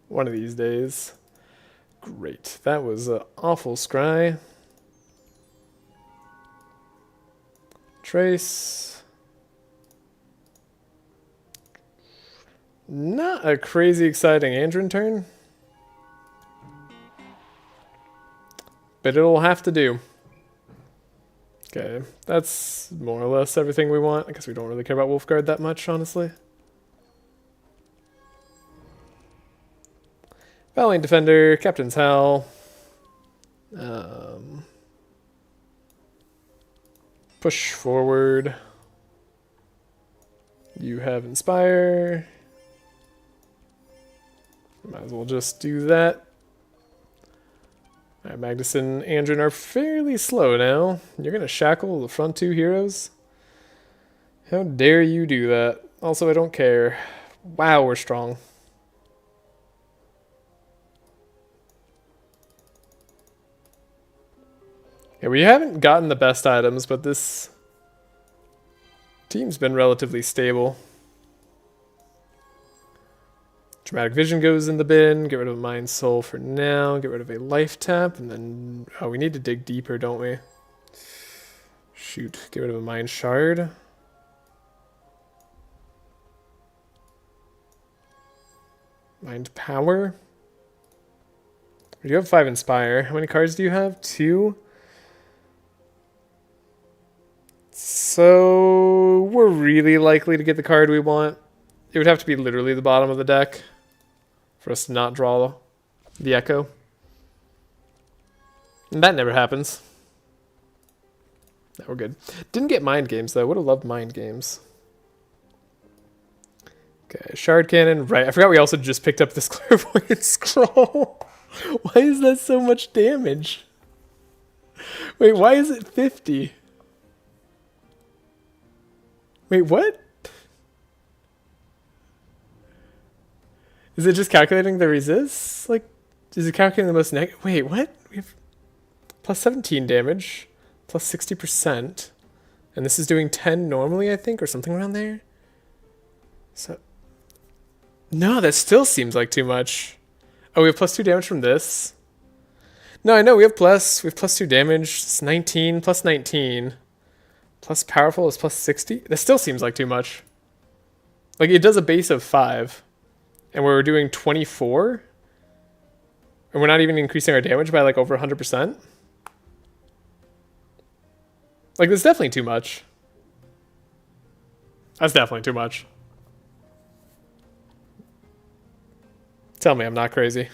One of these days. Great. That was an awful scry. Trace. Not a crazy exciting Andrin turn. But it'll have to do. Okay, that's more or less everything we want. I guess we don't really care about Wolfguard that much, honestly. Valiant Defender, Captain's Hell. Push forward. You have Inspire. Might as well just do that. Alright, Magnus and Andrin are fairly slow now. You're going to shackle the front 2 heroes? How dare you do that? Also, I don't care. Wow, we're strong. Yeah, we haven't gotten the best items, but this team's been relatively stable. Dramatic Vision goes in the bin. Get rid of a Mind Soul for now. Get rid of a Life Tap. And then... oh, we need to dig deeper, don't we? Shoot. Get rid of a Mind Shard. Mind Power. We do have 5 Inspire. How many cards do you have? 2? So... we're really likely to get the card we want. It would have to be literally the bottom of the deck for us to not draw the Echo. And that never happens. No, we're good. Didn't get Mind Games, though. Would have loved Mind Games. Okay, Shard Cannon. Right, I forgot we also just picked up this Clairvoyant Scroll. Why is that so much damage? Wait, why is it 50? Wait, what? Is it just calculating the resists? Like, is it calculating the most negative? Wait, what? We have plus 17 damage, plus 60%. And this is doing 10 normally, I think, or something around there. So, no, that still seems like too much. Oh, we have plus 2 damage from this. No, I know, we have plus 2 damage. It's 19, plus 19. Plus powerful is plus 60. That still seems like too much. Like, it does a base of 5. And we're doing 24? And we're not even increasing our damage by like over 100%? Like, that's definitely too much. That's definitely too much. Tell me I'm not crazy.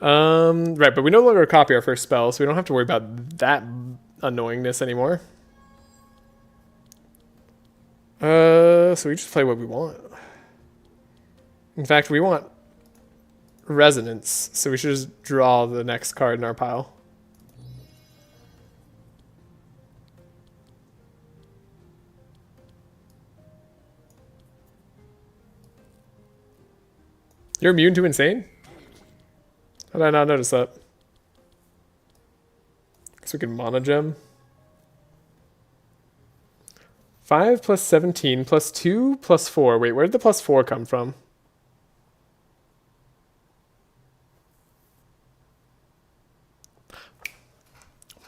Right, but we no longer copy our first spell, so we don't have to worry about that annoyingness anymore. So we just play what we want. In fact, we want Resonance, so we should just draw the next card in our pile. You're immune to Insane? How did I not notice that? Guess we can Mana Gem. 5 plus 17 plus 2 plus 4. Wait, where did the plus 4 come from?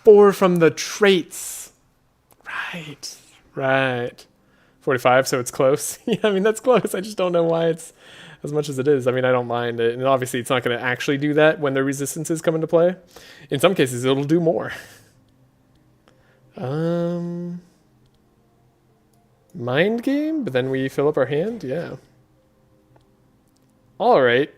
Four from the traits. Right. 45, so it's close. Yeah, I mean, that's close. I just don't know why it's as much as it is. I mean, I don't mind it. And obviously, it's not going to actually do that when the resistances come into play. In some cases, it'll do more. Mind game, but then we fill up our hand? Yeah. All right.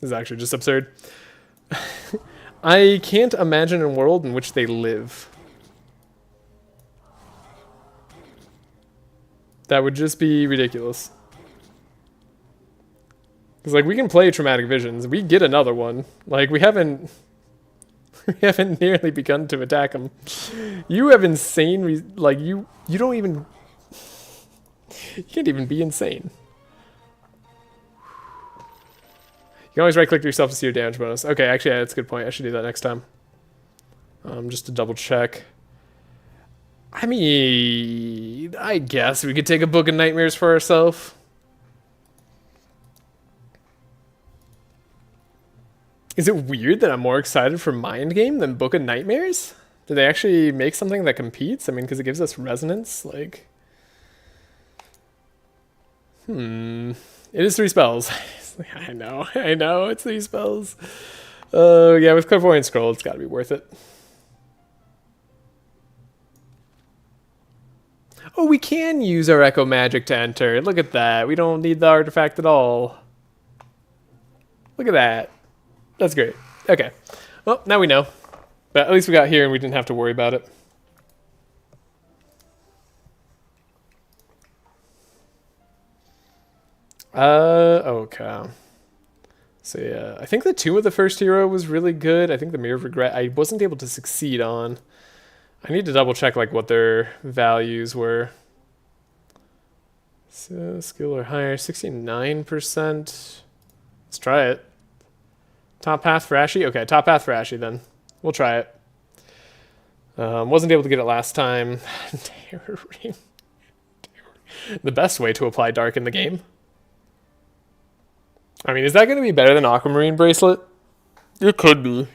This is actually just absurd. I can't imagine a world in which they live. That would just be ridiculous. Because, like, we can play Traumatic Visions. We get another one. Like, we haven't nearly begun to attack them. You have insane... you don't even... You can't even be insane. You can always right-click yourself to see your damage bonus. Okay, actually, yeah, that's a good point. I should do that next time. Just to double check. I mean, I guess we could take a Book of Nightmares for ourselves. Is it weird that I'm more excited for Mind Game than Book of Nightmares? Did they actually make something that competes? I mean, because it gives us resonance, like... It is 3 spells. I know, it's 3 spells. Yeah, with Clairvoyant Scroll, it's gotta be worth it. Oh, we can use our Echo Magic to enter. Look at that. We don't need the artifact at all. Look at that. That's great. Okay. Well, now we know. But at least we got here and we didn't have to worry about it. Okay. So yeah, I think the Tomb of the First Hero was really good. I think the Mirror of Regret I wasn't able to succeed on. I need to double check like what their values were. So skill or higher, 69%. Let's try it. Top path for Ashy? Okay, top path for Ashy then. We'll try it. Wasn't able to get it last time. Terror Ring. The best way to apply Dark in the game. I mean, is that going to be better than Aquamarine Bracelet? It could be.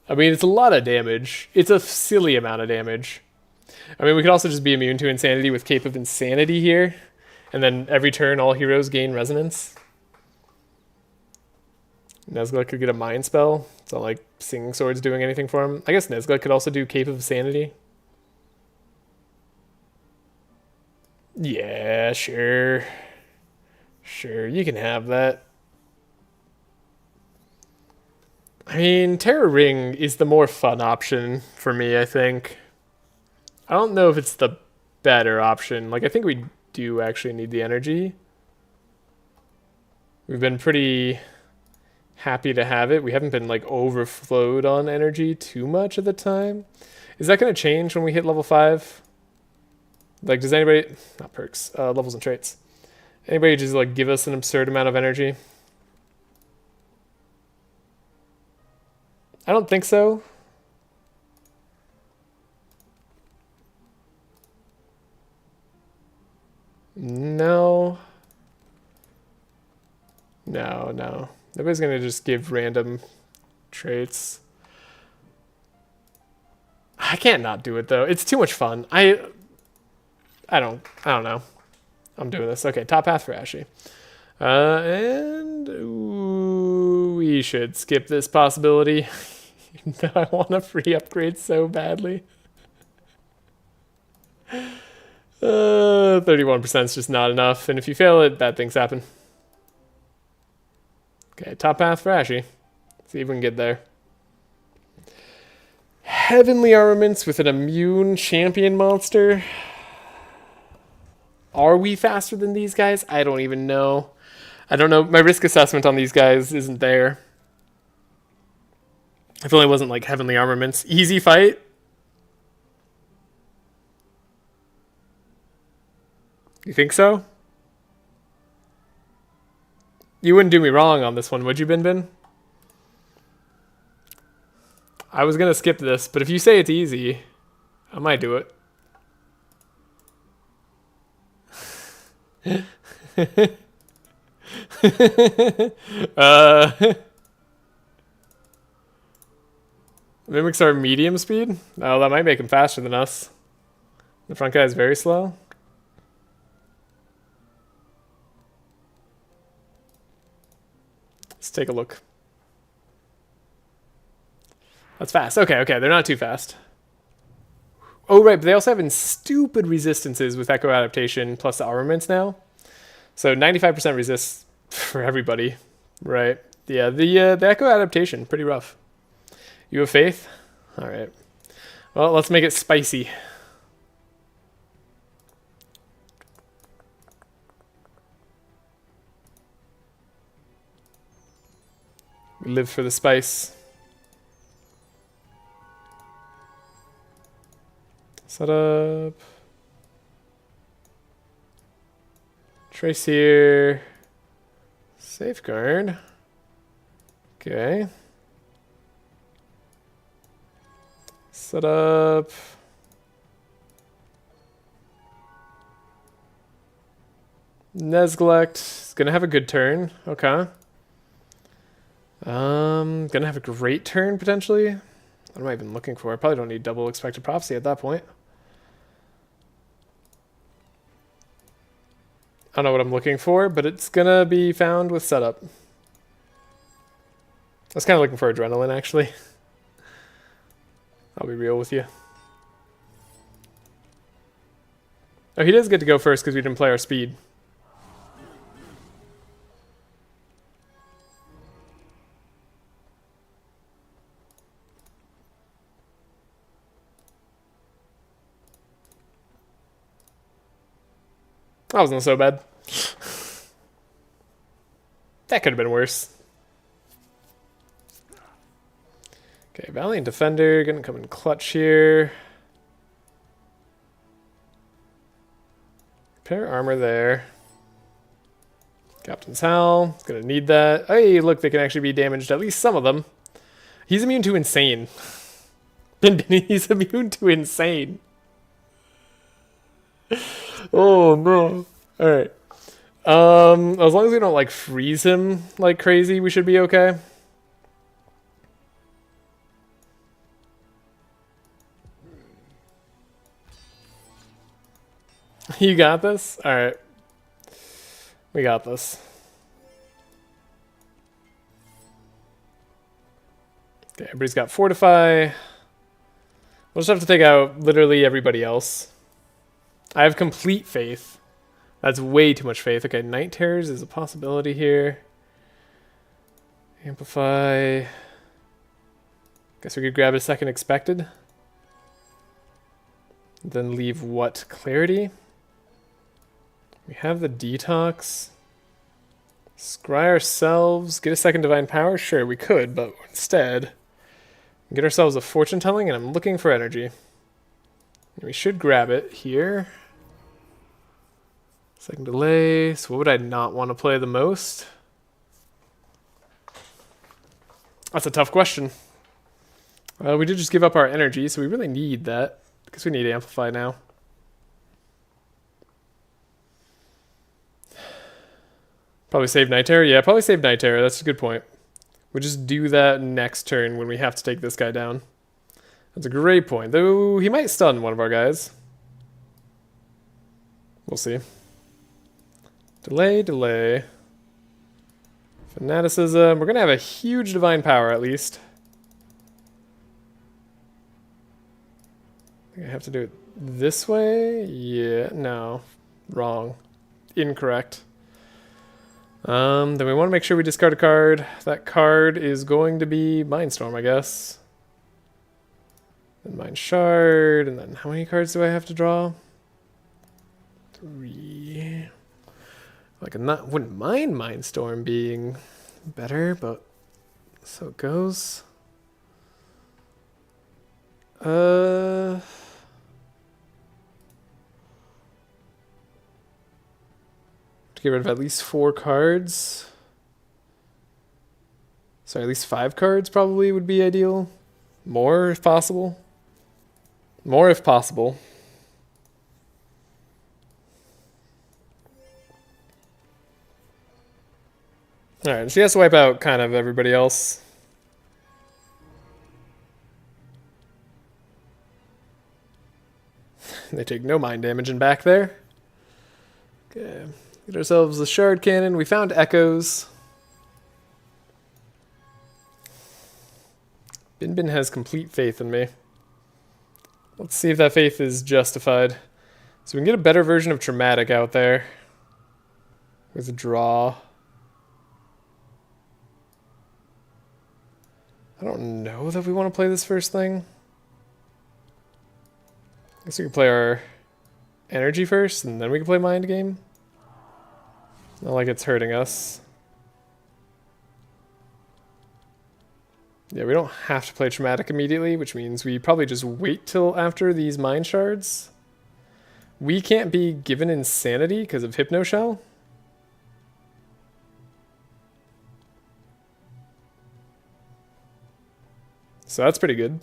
I mean, it's a lot of damage. It's a silly amount of damage. I mean, we could also just be immune to Insanity with Cape of Insanity here. And then every turn, all heroes gain Resonance. Nezgla could get a Mind Spell. It's not like Singing Sword's doing anything for him. I guess Nezgla could also do Cape of Sanity. Yeah, sure. Sure, you can have that. I mean, Terror Ring is the more fun option for me, I think. I don't know if it's the better option. Like, I think we do actually need the energy. We've been pretty happy to have it. We haven't been, like, overflowed on energy too much at the time. Is that going to change when we hit level 5? Like, does anybody... Not perks. Levels and traits. Anybody just, like, give us an absurd amount of energy? I don't think so. No. No. Nobody's gonna just give random traits. I can't not do it though. It's too much fun. I don't know. I'm doing this. Okay, top path for Ashy. And we should skip this possibility. I want a free upgrade so badly. 31% is just not enough, and if you fail it, bad things happen. Okay, top path for Ashy. See if we can get there. Heavenly Armaments with an immune champion monster. Are we faster than these guys? I don't even know. I don't know. My risk assessment on these guys isn't there. If only it wasn't like Heavenly Armaments. Easy fight. You think so? You wouldn't do me wrong on this one, would you, Bin Bin? I was going to skip this, but if you say it's easy, I might do it. Mimics are medium speed? Oh, that might make him faster than us. The front guy is very slow. Let's take a look. That's fast. Okay, okay, they're not too fast. Oh, right, but they also have stupid resistances with Echo Adaptation plus the armaments now. So 95% resist for everybody, right? Yeah, the Echo Adaptation, pretty rough. You have faith? All right. Well, let's make it spicy. We live for the spice. Set up. Trace here. Safeguard. Okay. Set up. Nesglect is gonna have a good turn. Okay. Gonna have a great turn potentially. What am I even looking for? I probably don't need double expected prophecy at that point. I don't know what I'm looking for, but it's gonna be found with setup. I was kind of looking for adrenaline, actually. I'll be real with you. Oh, he does get to go first because we didn't play our speed. That wasn't so bad. That could have been worse. Okay, Valiant Defender, gonna come in clutch here. Repair armor there. Captain's Howl, gonna need that. Hey, look, they can actually be damaged, at least some of them. He's immune to insane. He's immune to insane. Oh no. Alright. As long as we don't like freeze him like crazy, we should be okay. You got this? Alright. We got this. Okay, everybody's got Fortify. We'll just have to take out literally everybody else. I have complete faith. That's way too much faith. Okay, Night Terrors is a possibility here. Amplify. Guess we could grab a second expected. Then leave what? Clarity? We have the Detox. Scry ourselves. Get a second Divine Power? Sure, we could, but instead, get ourselves a Fortune Telling, and I'm looking for energy. We should grab it here. Second delay. So what would I not want to play the most? That's a tough question. We did just give up our energy, so we really need that. Because we need Amplify now. Probably save Night Terror? Yeah, probably save Night Terror. That's a good point. We'll just do that next turn when we have to take this guy down. That's a great point. Though he might stun one of our guys. We'll see. Delay, delay. Fanaticism. We're going to have a huge Divine Power at least. I think I have to do it this way? Yeah, no. Wrong. Incorrect. Then we want to make sure we discard a card. That card is going to be Mindstorm, I guess. Then Mind Shard, and then how many cards do I have to draw? 3. Like, I wouldn't mind Mindstorm being better, but so it goes. To get rid of at least 4 cards. Sorry, at least 5 cards probably would be ideal. More if possible. More if possible. Alright, she has to wipe out kind of everybody else. They take no mind damage in back there. Okay. Get ourselves a shard cannon. We found echoes. Bin has complete faith in me. Let's see if that faith is justified. So we can get a better version of Traumatic out there. Withdraw. I don't know that we want to play this first thing. I guess we can play our energy first, and then we can play Mind Game. Not like it's hurting us. Yeah, we don't have to play Traumatic immediately, which means we probably just wait till after these Mind Shards. We can't be given Insanity because of Hypno Shell. So that's pretty good.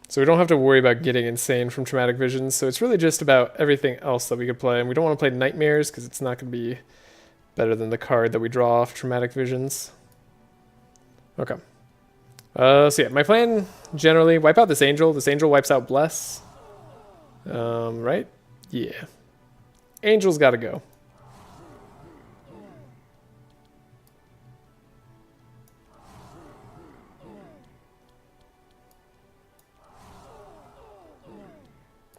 So we don't have to worry about getting insane from Traumatic Visions. So it's really just about everything else that we could play. And we don't want to play Nightmares because it's not going to be better than the card that we draw off Traumatic Visions. Okay. So yeah, my plan generally, wipe out this Angel. This Angel wipes out Bless. Right? Yeah. Angel's got to go.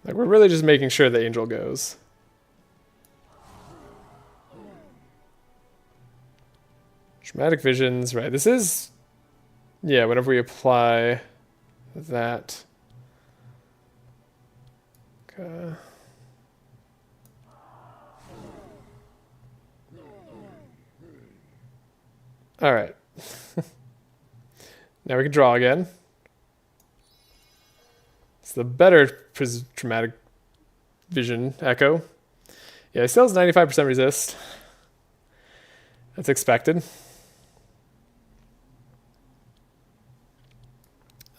Like, we're really just making sure the Angel goes. Traumatic Visions, right. This is, yeah, whenever we apply that. Okay. All right. Now we can draw again. It's the better Traumatic Vision Echo. Yeah, it still has 95% resist. That's expected.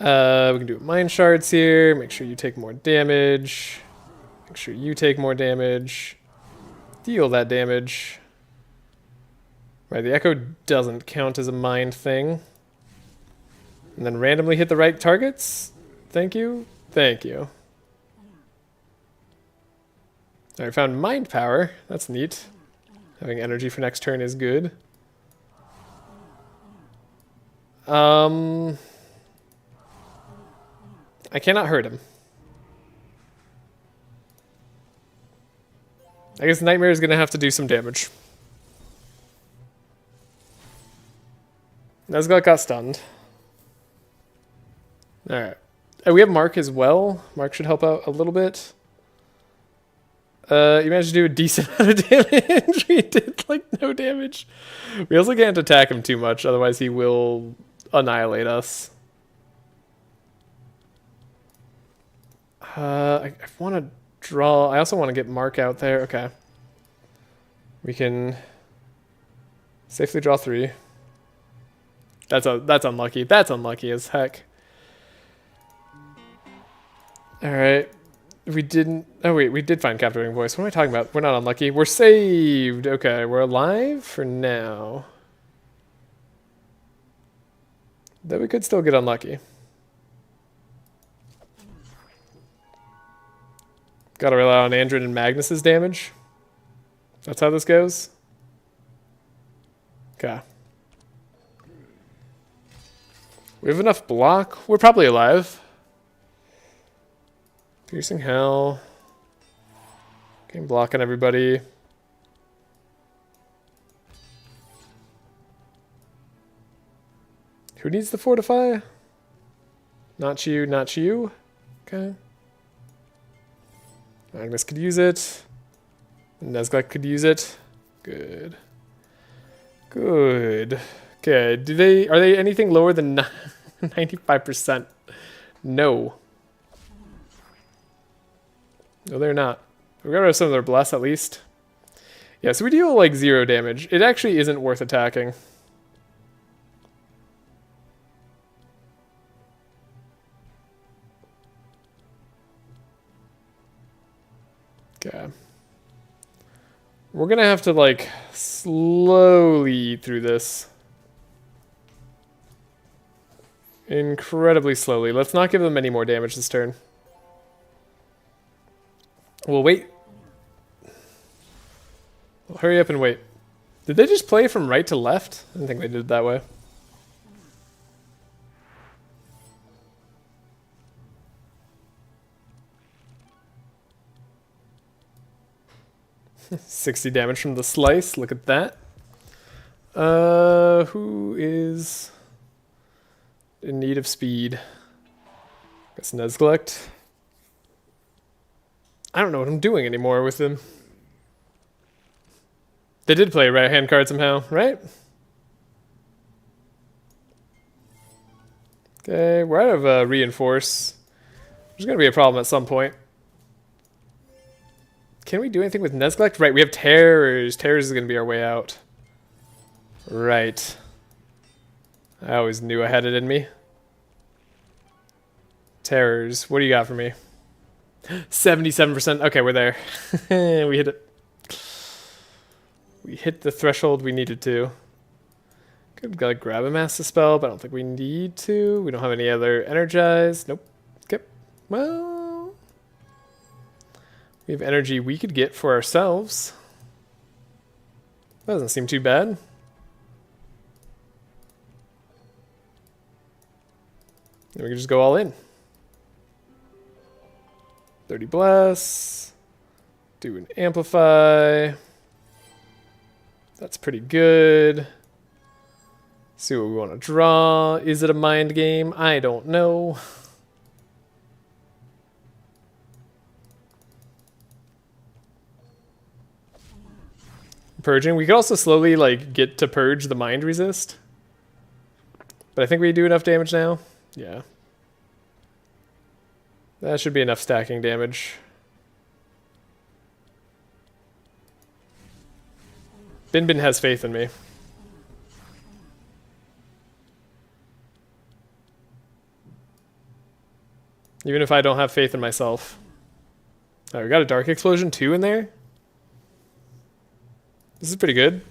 We can do Mind Shards here. Make sure you take more damage. Make sure you take more damage. Deal that damage. Right, the Echo doesn't count as a mind thing. And then randomly hit the right targets. Thank you. Thank you. I found Mind Power. That's neat. Having energy for next turn is good. I cannot hurt him. I guess Nightmare is going to have to do some damage. Nesgalt got stunned. Alright. We have Mark as well. Mark should help out a little bit. You managed to do a decent amount of damage. We did, like, no damage. We also can't attack him too much, otherwise he will annihilate us. I want to draw. I also want to get Mark out there. Okay. We can safely draw 3. That's unlucky. That's unlucky as heck. All right. We didn't. Oh wait, we did find Captivating Voice. What am I talking about? We're not unlucky. We're saved. Okay, we're alive for now. Though we could still get unlucky. Gotta rely on Andrin and Magnus's damage. That's how this goes. Okay. We have enough block. We're probably alive. Piercing Hell. Okay, blocking everybody. Who needs the Fortify? Not you, not you. Okay. Magnus could use it. Nesgalt could use it. Good. Good. Okay, are they anything lower than 95%? No. No, they're not. We got rid of some of their bless at least. Yeah, so we deal like 0 damage. It actually isn't worth attacking. Okay. We're gonna have to like slowly eat through this. Incredibly slowly. Let's not give them any more damage this turn. We'll wait. We'll hurry up and wait. Did they just play from right to left? I didn't think they did it that way. $60 damage from the slice. Look at that. Who is in need of speed? Guess Nezglect. I don't know what I'm doing anymore with them. They did play right hand card somehow, right? Okay, we're out of reinforce. There's gonna be a problem at some point. Can we do anything with Nezglect? Right, we have Terrors. Terrors is gonna be our way out. Right. I always knew I had it in me. Terrors. What do you got for me? 77%. Okay, we're there. We hit it. We hit the threshold we needed to. Could like grab a Master Spell, but I don't think we need to. We don't have any other Energize. Nope. Okay. Well, we have energy we could get for ourselves. That doesn't seem too bad. And we can just go all in. 30 Bless. Do an Amplify. That's pretty good. See what we want to draw. Is it a mind game? I don't know. Purging. We could also slowly like get to purge the mind resist. But I think we do enough damage now. Yeah. That should be enough stacking damage. Bin Bin has faith in me. Even if I don't have faith in myself. Oh, we got a Dark Explosion 2 in there? This is pretty good.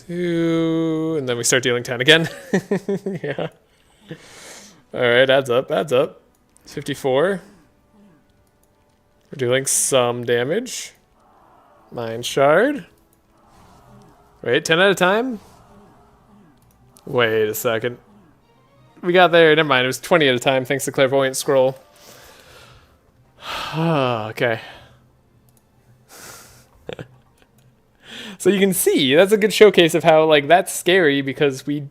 2, and then we start dealing 10 again. Yeah. Alright, adds up, adds up. 54. We're dealing some damage. Mind Shard. Wait, 10 at a time? Wait a second. We got there. Never mind. It was 20 at a time thanks to Clairvoyant Scroll. Okay. So you can see, that's a good showcase of how, like, that's scary because we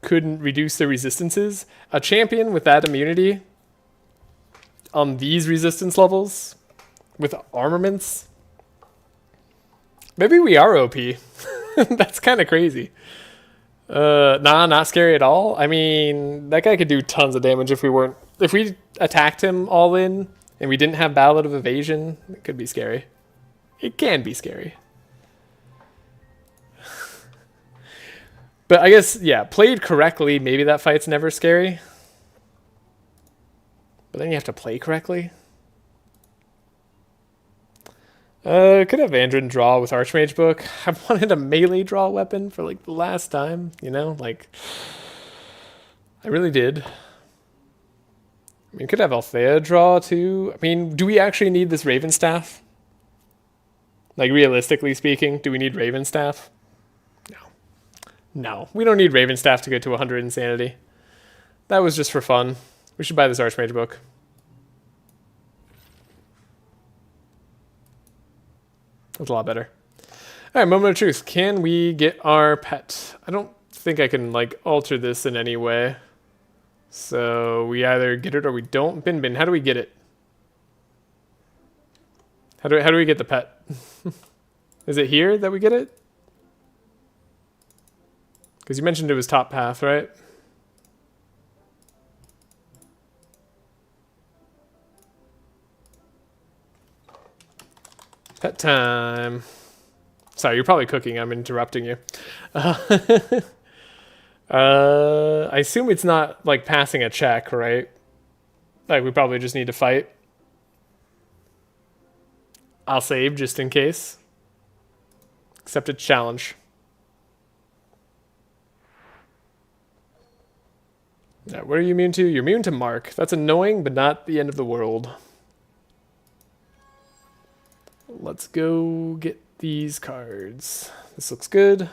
couldn't reduce the resistances. A champion with that immunity on these resistance levels with armaments. Maybe we are OP. That's kind of crazy. Nah, not scary at all. I mean, that guy could do tons of damage if we attacked him all in and we didn't have Ballad of Evasion. It could be scary. It can be scary. But I guess, yeah, played correctly, maybe that fight's never scary. But then you have to play correctly. Could have Andrin draw with Archmage Book. I wanted a melee draw weapon for like the last time, you know? Like, I really did. I mean, could have Althea draw too. I mean, do we actually need this Ravenstaff? Like, realistically speaking, do we need Ravenstaff? No. No, we don't need Ravenstaff to get to 100 insanity. That was just for fun. We should buy this Archmage Book. That's a lot better. All right, moment of truth. Can we get our pet? I don't think I can like alter this in any way. So we either get it or we don't. Bin Bin, how do we get it? How do we get the pet? Is it here that we get it? Because you mentioned it was top path, right? Pet time. Sorry, you're probably cooking. I'm interrupting you. I assume it's not like passing a check, right? Like we probably just need to fight. I'll save just in case. Accepted challenge. Yeah, what are you immune to? You're immune to Mark. That's annoying, but not the end of the world. Let's go get these cards. This looks good.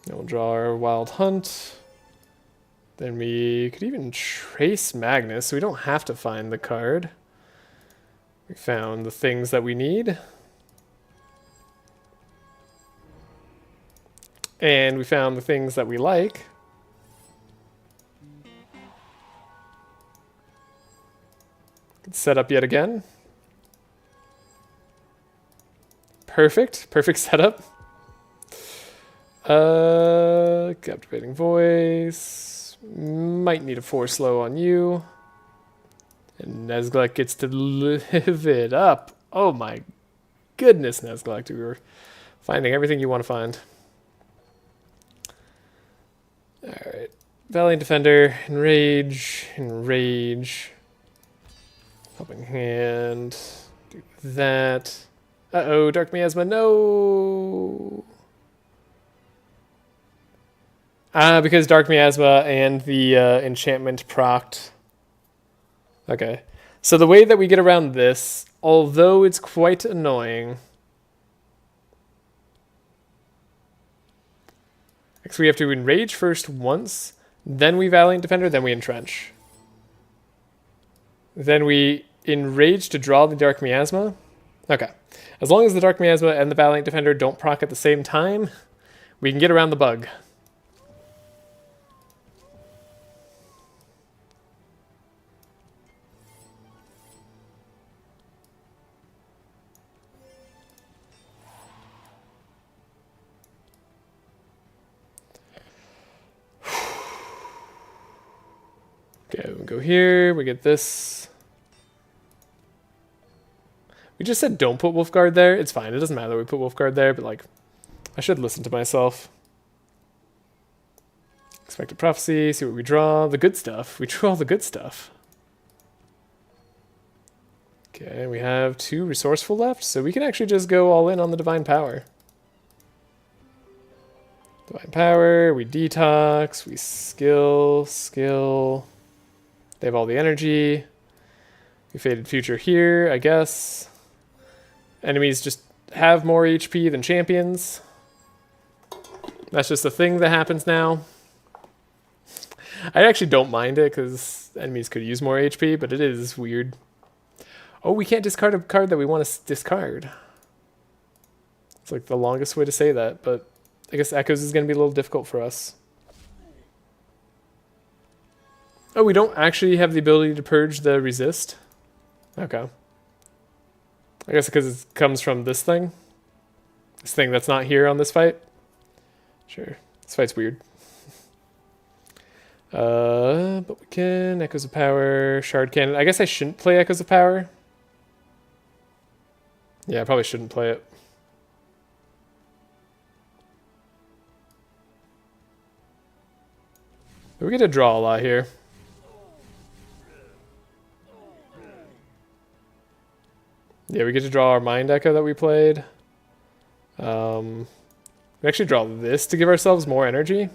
Then we'll draw our Wild Hunt. Then we could even trace Magnus, so we don't have to find the card. We found the things that we need. And we found the things that we like. Set up yet again. Perfect. Perfect setup. Captivating Voice. Might need a 4 slow on you. And Nezglek gets to live it up. Oh my goodness, Nezglek. We were finding everything you want to find. Alright. Valiant Defender. Enrage. Enrage. Helping Hand. Do that. Uh-oh, Dark Miasma, no! Because Dark Miasma and the enchantment procced. Okay. So the way that we get around this, although it's quite annoying... So we have to Enrage first once, then we Valiant Defender, then we Entrench. Then we Enrage to draw the Dark Miasma. Okay. As long as the Dark Miasma and the Valiant Defender don't proc at the same time, we can get around the bug. Okay, we go here, we get this. We just said don't put Wolfguard there. It's fine, it doesn't matter that we put Wolfguard there, but like, I should listen to myself. Expected Prophecy, see what we draw. The good stuff. We drew all the good stuff. Okay, we have 2 Resourceful left, so we can actually just go all in on the Divine Power. Divine Power, we detox, we skill. They have all the energy. We Faded Future here, I guess. Enemies just have more HP than champions. That's just a thing that happens now. I actually don't mind it because enemies could use more HP, but it is weird. Oh, we can't discard a card that we want to discard. It's like the longest way to say that, but I guess Echoes is going to be a little difficult for us. Oh, we don't actually have the ability to purge the resist? Okay. I guess because it comes from this thing. This thing that's not here on this fight. Sure. This fight's weird. But we can. Echoes of Power, Shard Cannon. I guess I shouldn't play Echoes of Power. Yeah, I probably shouldn't play it. We get to draw a lot here. Yeah, we get to draw our Mind Echo that we played. We actually draw this to give ourselves more energy.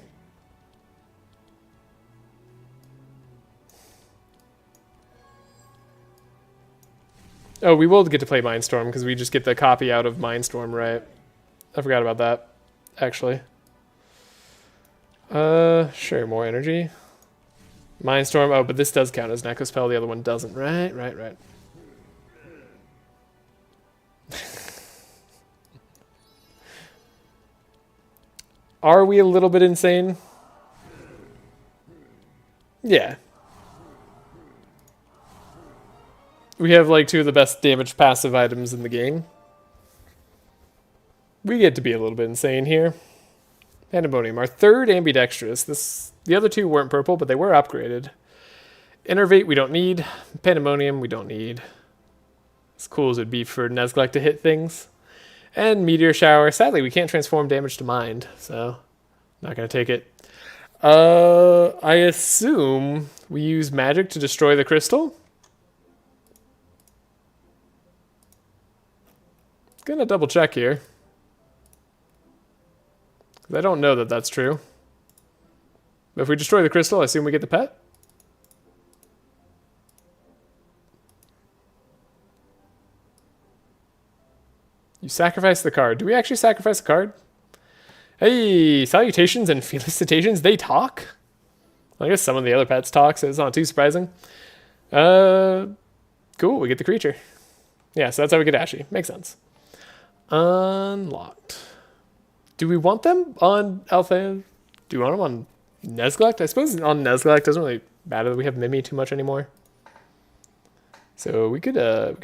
Oh, we will get to play Mindstorm because we just get the copy out of Mindstorm, right? I forgot about that, actually. Sure, more energy. Mindstorm, oh, but this does count as an Echo Spell, the other one doesn't. Right. Are we a little bit insane? Yeah. We have like 2 of the best damage passive items in the game. We get to be a little bit insane here. Pandemonium, our 3rd ambidextrous. The other 2 weren't purple, but they were upgraded. Innervate we don't need. Pandemonium we don't need. As cool as it'd be for Nezglek to hit things. And Meteor Shower. Sadly, we can't transform damage to Mind, so not going to take it. I assume we use magic to destroy the crystal. Gonna double check here. I don't know that that's true. If we destroy the crystal, I assume we get the pet. You sacrifice the card. Do we actually sacrifice a card? Hey, salutations and felicitations. They talk? I guess some of the other pets talk, so it's not too surprising. Cool, we get the creature. Yeah, so that's how we get Ashy. Makes sense. Unlocked. Do we want them on Alpha? Do we want them on Nezglect? I suppose on Nezglect doesn't really matter that we have Mimi too much anymore. So we could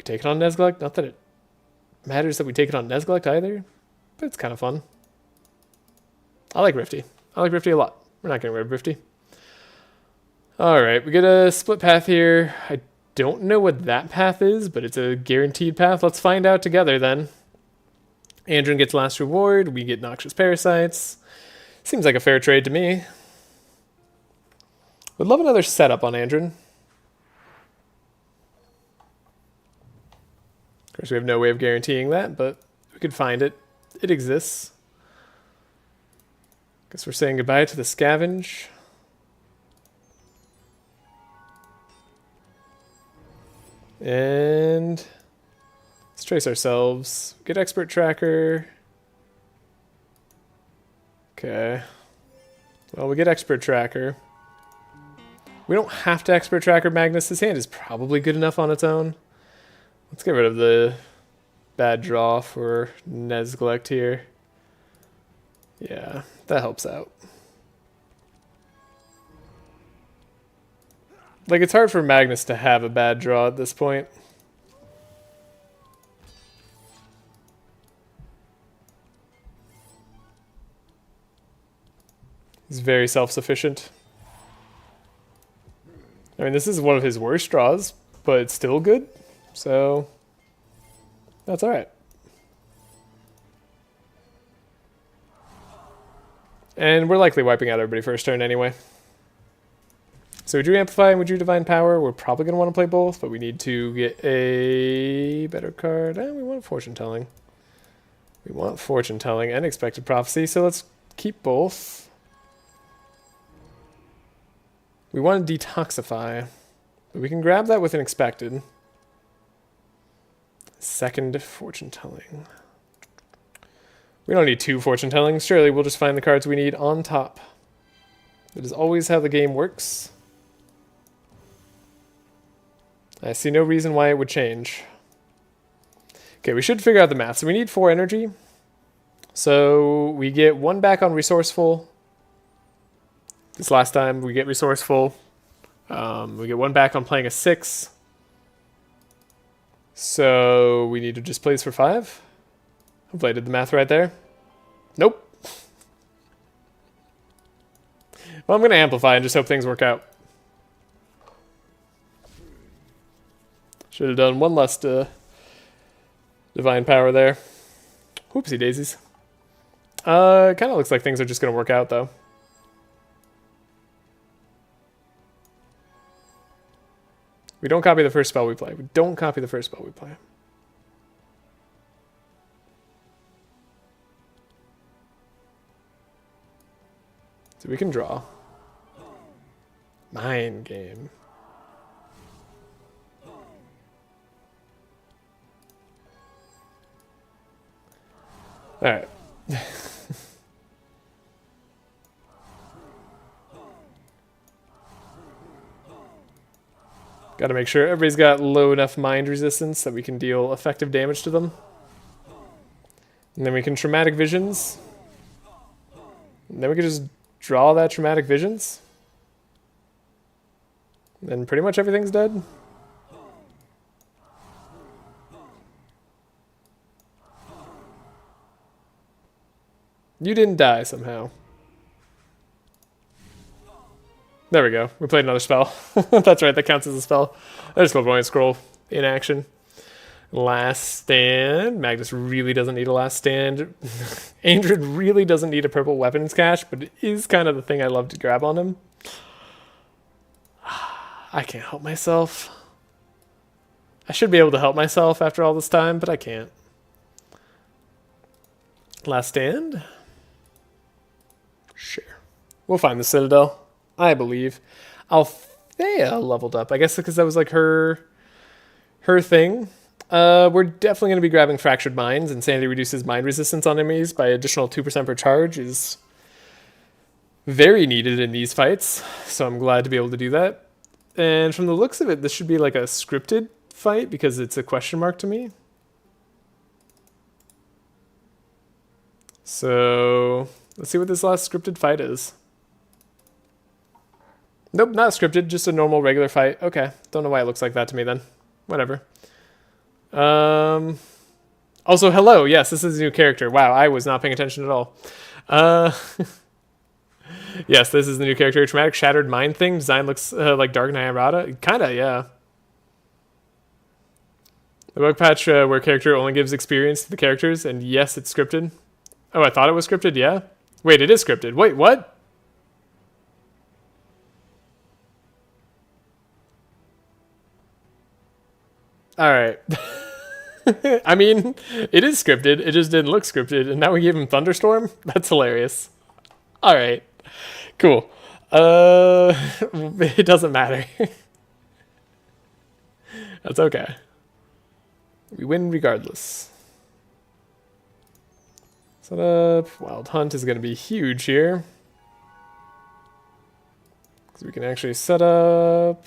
take it on Nezglect. Not that it matters that we take it on Nezglect either, but it's kind of fun. I like Rifty. I like Rifty a lot. We're not getting rid of Rifty. Alright, we get a split path here. I don't know what that path is, but it's a guaranteed path. Let's find out together then. Andrin gets last reward. We get Noxious Parasites. Seems like a fair trade to me. Would love another setup on Andrin. Of course, we have no way of guaranteeing that, but we could find it. It exists. Guess we're saying goodbye to the Scavenge. And let's trace ourselves. Get Expert Tracker. Okay. Well, we get Expert Tracker. We don't have to Expert Tracker Magnus. This hand is probably good enough on its own. Let's get rid of the bad draw for Nezglect here. Yeah, that helps out. Like, it's hard for Magnus to have a bad draw at this point. He's very self-sufficient. I mean, this is one of his worst draws, but it's still good, so that's alright. And we're likely wiping out everybody first turn anyway. So we drew Amplify and we drew Divine Power. We're probably going to want to play both, but we need to get a better card. We want Fortune Telling. We want Fortune Telling and Expected Prophecy, so let's keep both. We want to Detoxify, but we can grab that with an Expected. Second Fortune Telling. We don't need two Fortune Tellings. Surely we'll just find the cards we need on top. That is always how the game works. I see no reason why it would change. Okay, we should figure out the math. So we need 4 energy. So we get 1 back on Resourceful. This last time we get Resourceful. We get 1 back on playing a 6. So we need to just play this for 5. Hopefully I did the math right there. Nope. Well, I'm going to amplify and just hope things work out. Should have done 1 less Divine Power there. Whoopsie daisies. Kind of looks like things are just going to work out, though. We don't copy the first spell we play. We don't copy the first spell we play. So we can draw. Mind game. Alright. Gotta make sure everybody's got low enough mind resistance that we can deal effective damage to them. And then we can Traumatic Visions. And then we can just draw that Traumatic Visions. And then pretty much everything's dead. You didn't die somehow. There we go. We played another spell. That's right, that counts as a spell. I just Clairvoyant Scroll in action. Last Stand. Magnus really doesn't need a Last Stand. Andrin really doesn't need a purple weapons cache, but it is kind of the thing I love to grab on him. I can't help myself. I should be able to help myself after all this time, but I can't. Last Stand. Sure. We'll find the Citadel. I believe. Althea leveled up. I guess because that was like her thing. We're definitely going to be grabbing Fractured Minds. Insanity reduces mind resistance on enemies by additional 2% per charge is very needed in these fights. So I'm glad to be able to do that. And from the looks of it, this should be like a scripted fight because it's a question mark to me. So let's see what this last scripted fight is. Nope, not scripted, just a normal regular fight. Okay, don't know why it looks like that to me then. Whatever. Also, hello. Yes, this is a new character. Wow, I was not paying attention at all. Yes, this is the new character. Traumatic Shattered Mind thing. Design looks like Dark Nyarada. Kinda, yeah. The bug patch where character only gives experience to the characters, and yes, it's scripted. Oh, I thought it was scripted, yeah? Wait, it is scripted. Wait, what? Alright. I mean, it is scripted. It just didn't look scripted, and now we gave him Thunderstorm? That's hilarious. Alright. Cool. It doesn't matter. That's okay. We win regardless. Set up. Wild Hunt is going to be huge here. Because we can actually set up.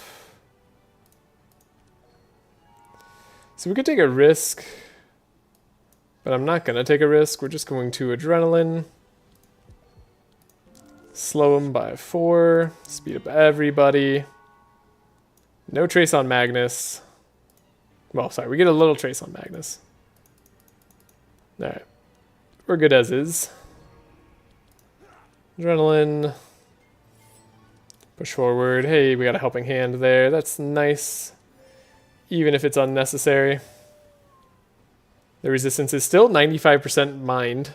So we could take a risk. But I'm not going to take a risk. We're just going to Adrenaline. Slow him by 4. Speed up everybody. No trace on Magnus. Well, sorry, we get a little trace on Magnus. Alright. We're good as is. Adrenaline. Push forward. Hey, we got a helping hand there. That's nice. Even if it's unnecessary. The resistance is still 95% mind.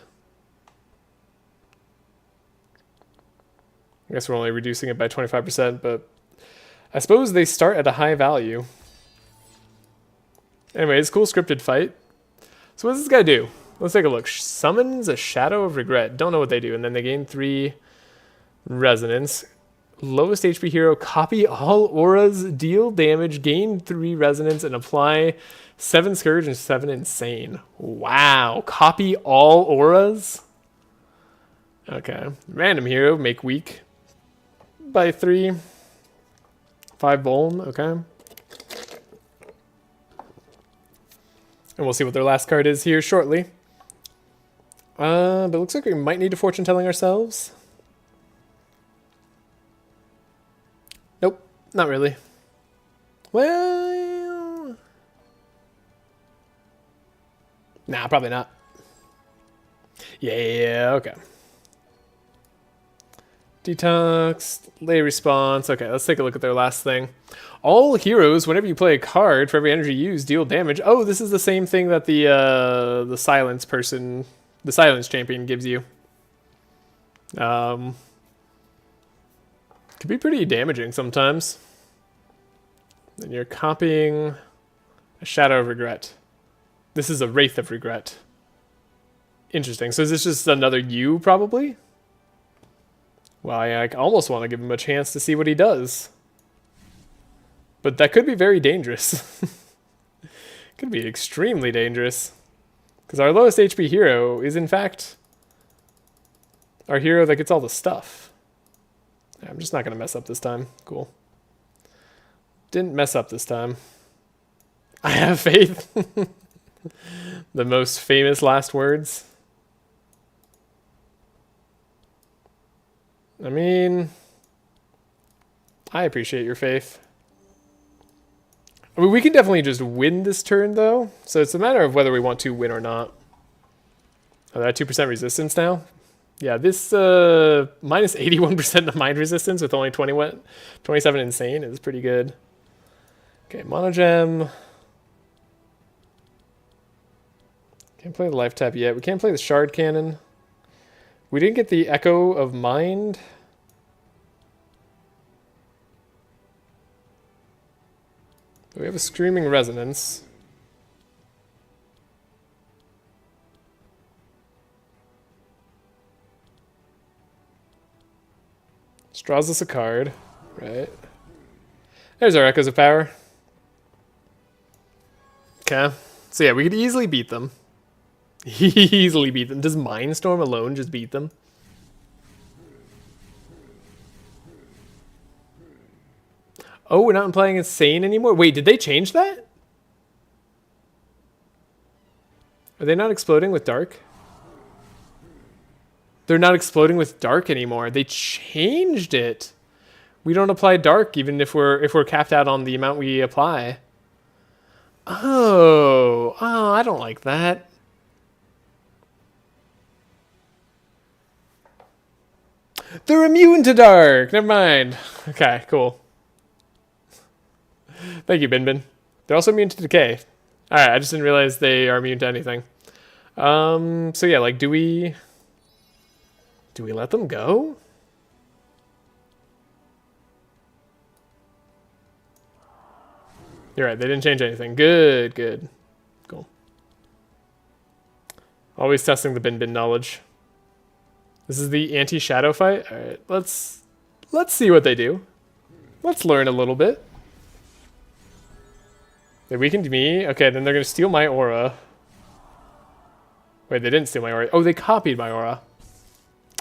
I guess we're only reducing it by 25%, but I suppose they start at a high value. Anyway, it's a cool scripted fight. So what does this guy do? Let's take a look. Summons a Shadow of Regret. Don't know what they do. And then they gain 3 resonance. Lowest HP hero, copy all auras, deal damage, gain 3 resonance, and apply 7 Scourge and 7 Insane. Wow. Copy all auras? Okay. Random hero, make weak by 3. 5 Bolm, okay. And we'll see what their last card is here shortly. But it looks like we might need to fortune telling ourselves. Nope, not really. Well, nah, probably not. Yeah, okay. Detox, lay response. Okay, let's take a look at their last thing. All heroes, whenever you play a card, for every energy used, deal damage. Oh, this is the same thing that the silence person, the silence champion gives you. Could be pretty damaging sometimes. Then you're copying a Shadow of Regret. This is a Wraith of Regret. Interesting. So is this just another you, probably? Well, I almost want to give him a chance to see what he does. But that could be very dangerous. Could be extremely dangerous. Because our lowest HP hero is, in fact, our hero that gets all the stuff. I'm just not going to mess up this time. Cool. Didn't mess up this time. I have faith. The most famous last words. I mean, I appreciate your faith. I mean, we can definitely just win this turn, though. So it's a matter of whether we want to win or not. Oh, they're at 2% resistance now? Yeah, this minus 81% of mind resistance with only 27 insane is pretty good. Okay, monogem. Can't play the life tap yet. We can't play the shard cannon. We didn't get the echo of mind. We have a screaming resonance. Just draws us a card. Right. There's our Echoes of Power. Okay. So yeah, we could easily beat them. Easily beat them. Does Mindstorm alone just beat them? Oh, we're not playing Insane anymore? Wait, did they change that? Are they not exploding with Dark? They're not exploding with Dark anymore. They changed it. We don't apply Dark even if we're capped out on the amount we apply. Oh, I don't like that. They're immune to Dark. Never mind. Okay, cool. Thank you, Bin Bin. They're also immune to Decay. Alright, I just didn't realize they are immune to anything. So yeah, like, do we let them go? You're right, they didn't change anything. Good, good. Cool. Always testing the Bin Bin knowledge. This is the anti-shadow fight? Alright, let's see what they do. Let's learn a little bit. They weakened me. Okay, then they're gonna steal my aura. Wait, they didn't steal my aura. Oh, they copied my aura.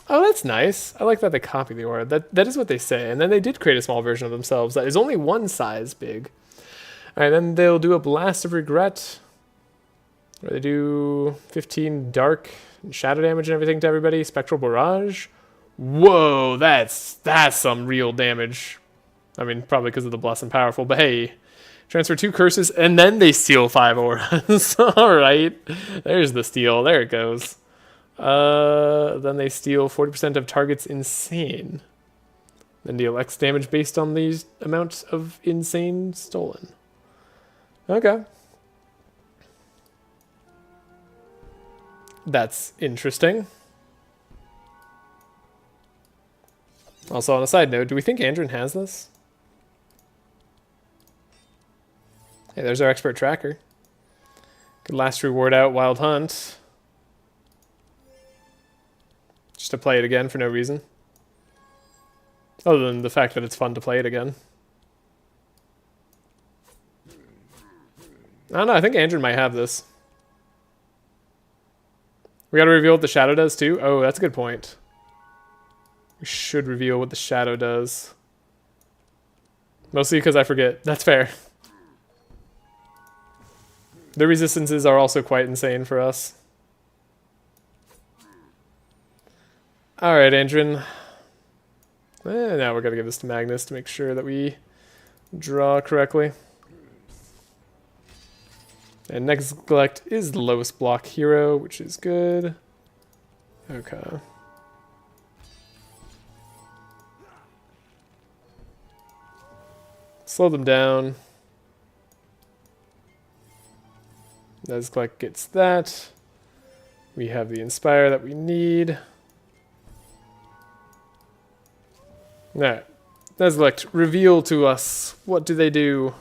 Oh, that's nice. I like that they copied the aura. That is what they say. And then they did create a small version of themselves that is only one size big. Alright, then they'll do a Blast of Regret. Where they do 15 dark and shadow damage and everything to everybody. Spectral Barrage. Whoa, that's some real damage. I mean, probably because of the Bless and Powerful, but hey. Transfer 2 curses, and then they steal 5 auras. Alright. There's the steal. There it goes. Then they steal 40% of target's insane. Then deal X damage based on the amount of insane stolen. Okay. That's interesting. Also, on a side note, do we think Andrin has this? Hey, there's our expert tracker. Good last reward out, Wild Hunt. Just to play it again for no reason. Other than the fact that it's fun to play it again. I don't know, I think Andrin might have this. We gotta reveal what the shadow does too? Oh, that's a good point. We should reveal what the shadow does. Mostly because I forget. That's fair. The resistances are also quite insane for us. Alright, Andrin. Now we're gonna give this to Magnus to make sure that we draw correctly. And Neglect is the lowest block hero, which is good. Okay. Slow them down. Neglect gets that. We have the Inspire that we need. Alright. Neglect, reveal to us. What do they do?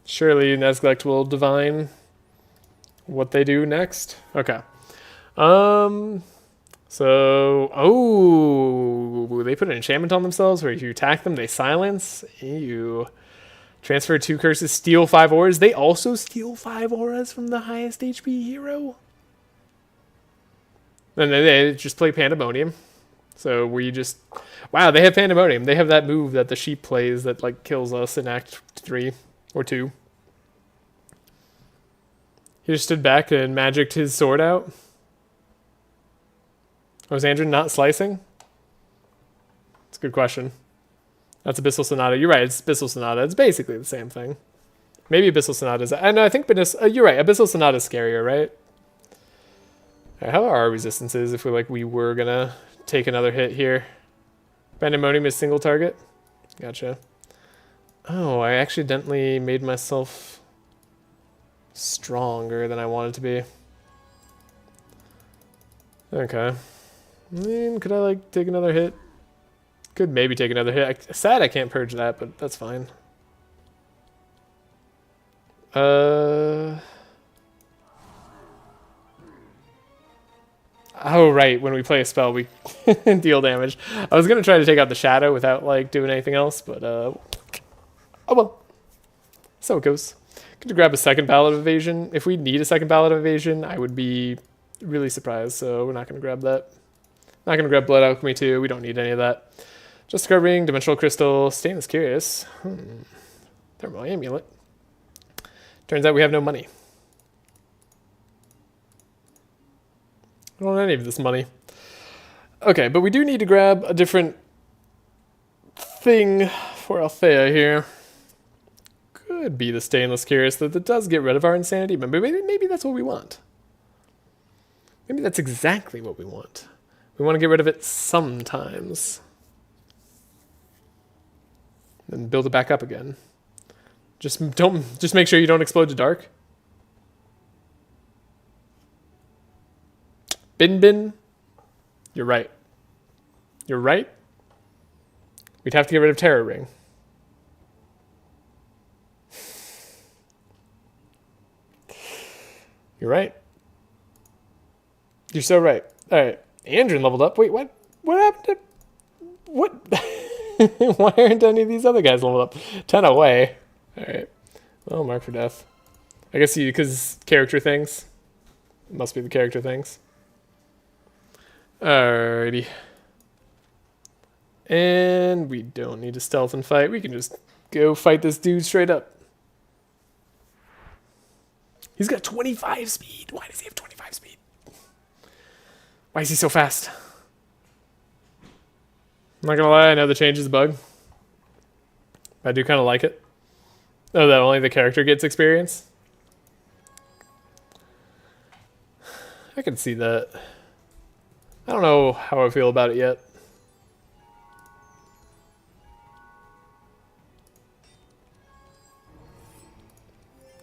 Surely Neglect will divine what they do next. Okay. So, oh, they put an enchantment on themselves where if you attack them, they silence. Ew. Transfer 2 curses, steal 5 auras. They also steal 5 auras from the highest HP hero. And then they just play Pandemonium. So we just, wow, they have Pandemonium. They have that move that the sheep plays that like kills us in Act 3 or 2. He just stood back and magicked his sword out. Was Andrin not slicing? That's a good question. That's Abyssal Sonata. You're right, it's Abyssal Sonata. It's basically the same thing. Maybe Abyssal Sonata is... I know, I think you're right. Abyssal Sonata is scarier, right? Right, how are our resistances if we were gonna take another hit here? Pandemonium is single target? Gotcha. Oh, I accidentally made myself stronger than I wanted to be. Okay. I mean, could I take another hit? Could maybe take another hit. Sad I can't purge that, but that's fine. Oh, right. When we play a spell, we deal damage. I was going to try to take out the shadow without, like, doing anything else, but, oh well. So it goes. Could you grab a second ballot of evasion? If we need a second ballot of evasion, I would be really surprised, so we're not going to grab that. Not going to grab Blood Alchemy, too. We don't need any of that. Just a ring, Dimensional Crystal, Stainless Curious. Thermal Amulet. Turns out we have no money. I don't want any of this money. Okay, but we do need to grab a different thing for Althea here. Could be the Stainless Curious that does get rid of our insanity, but maybe that's what we want. Maybe that's exactly what we want. We want to get rid of it sometimes. Then build it back up again. Just make sure you don't explode to dark. Bin. You're right. You're right. We'd have to get rid of Terror Ring. You're right. You're so right. All right. Andrin leveled up. Wait, what? What happened to... What? Why aren't any of these other guys leveled up? 10 away. All right. Well, mark for death. I guess because character things. It must be the character things. Alrighty. And we don't need to stealth and fight. We can just go fight this dude straight up. He's got 25 speed. Why does he have 25 speed? Why is he so fast? I'm not gonna lie, I know the change is a bug. I do kind of like it. Oh, that only the character gets experience? I can see that. I don't know how I feel about it yet.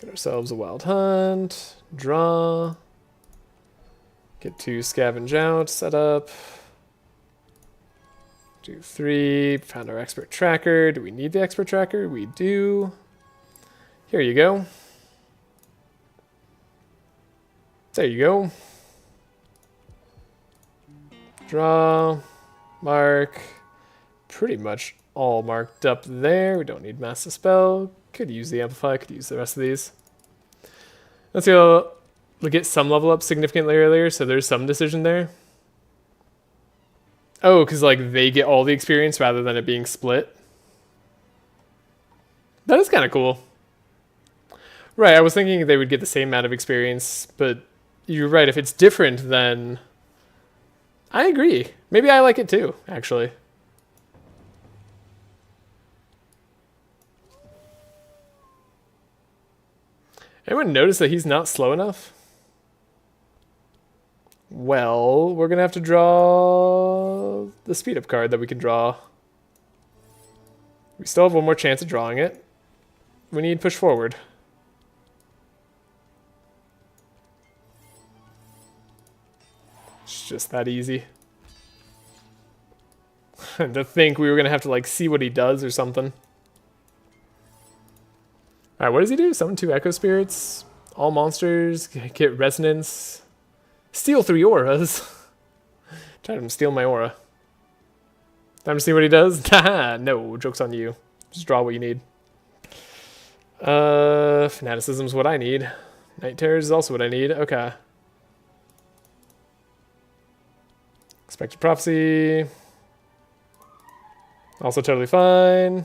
Get ourselves a wild hunt. Draw. Get 2 scavenge out. Set up. Do 3. Found our expert tracker. Do we need the expert tracker? We do. Here you go. There you go. Draw. Mark. Pretty much all marked up there. We don't need Mass Dispel. Could use the Amplify. Could use the rest of these. Let's go. We'll get some level up significantly earlier, so there's some decision there. Oh, because like they get all the experience rather than it being split. That is kind of cool. Right, I was thinking they would get the same amount of experience, but you're right. If it's different, then I agree. Maybe I like it too, actually. Anyone notice that he's not slow enough? Well, we're going to have to draw the speed up card that we can draw. We still have one more chance of drawing it. We need push forward. It's just that easy. To think we were going to have to like see what he does or something. Alright, what does he do? Summon 2 Echo Spirits. All monsters get resonance. Steal 3 auras. Try to steal my aura. Time to see what he does? Haha, no, joke's on you. Just draw what you need. Fanaticism's what I need. Night Terrors is also what I need. Okay. Expected Prophecy. Also totally fine.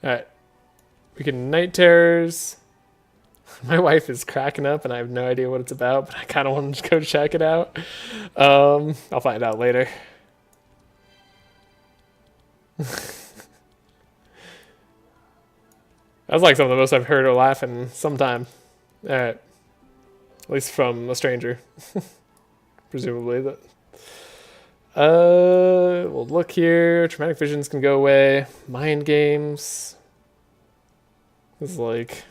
Alright. We can Night Terrors. My wife is cracking up and I have no idea what it's about, but I kind of want to go check it out. I'll find out later. That's like some of the most I've heard her laugh in some time. Alright. At least from a stranger. Presumably. That. We'll look here. Traumatic visions can go away. Mind games. This is like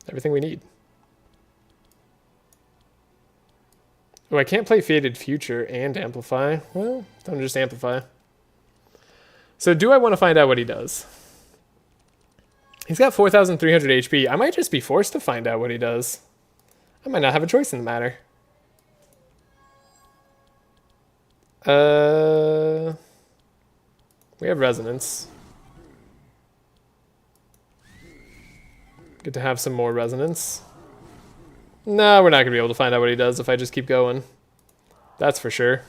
everything we need. Oh, I can't play Fated Future and Amplify. Well, don't just Amplify. So do I want to find out what he does? He's got 4,300 HP. I might just be forced to find out what he does. I might not have a choice in the matter. We have resonance. Good to have some more resonance. No, we're not going to be able to find out what he does if I just keep going. That's for sure.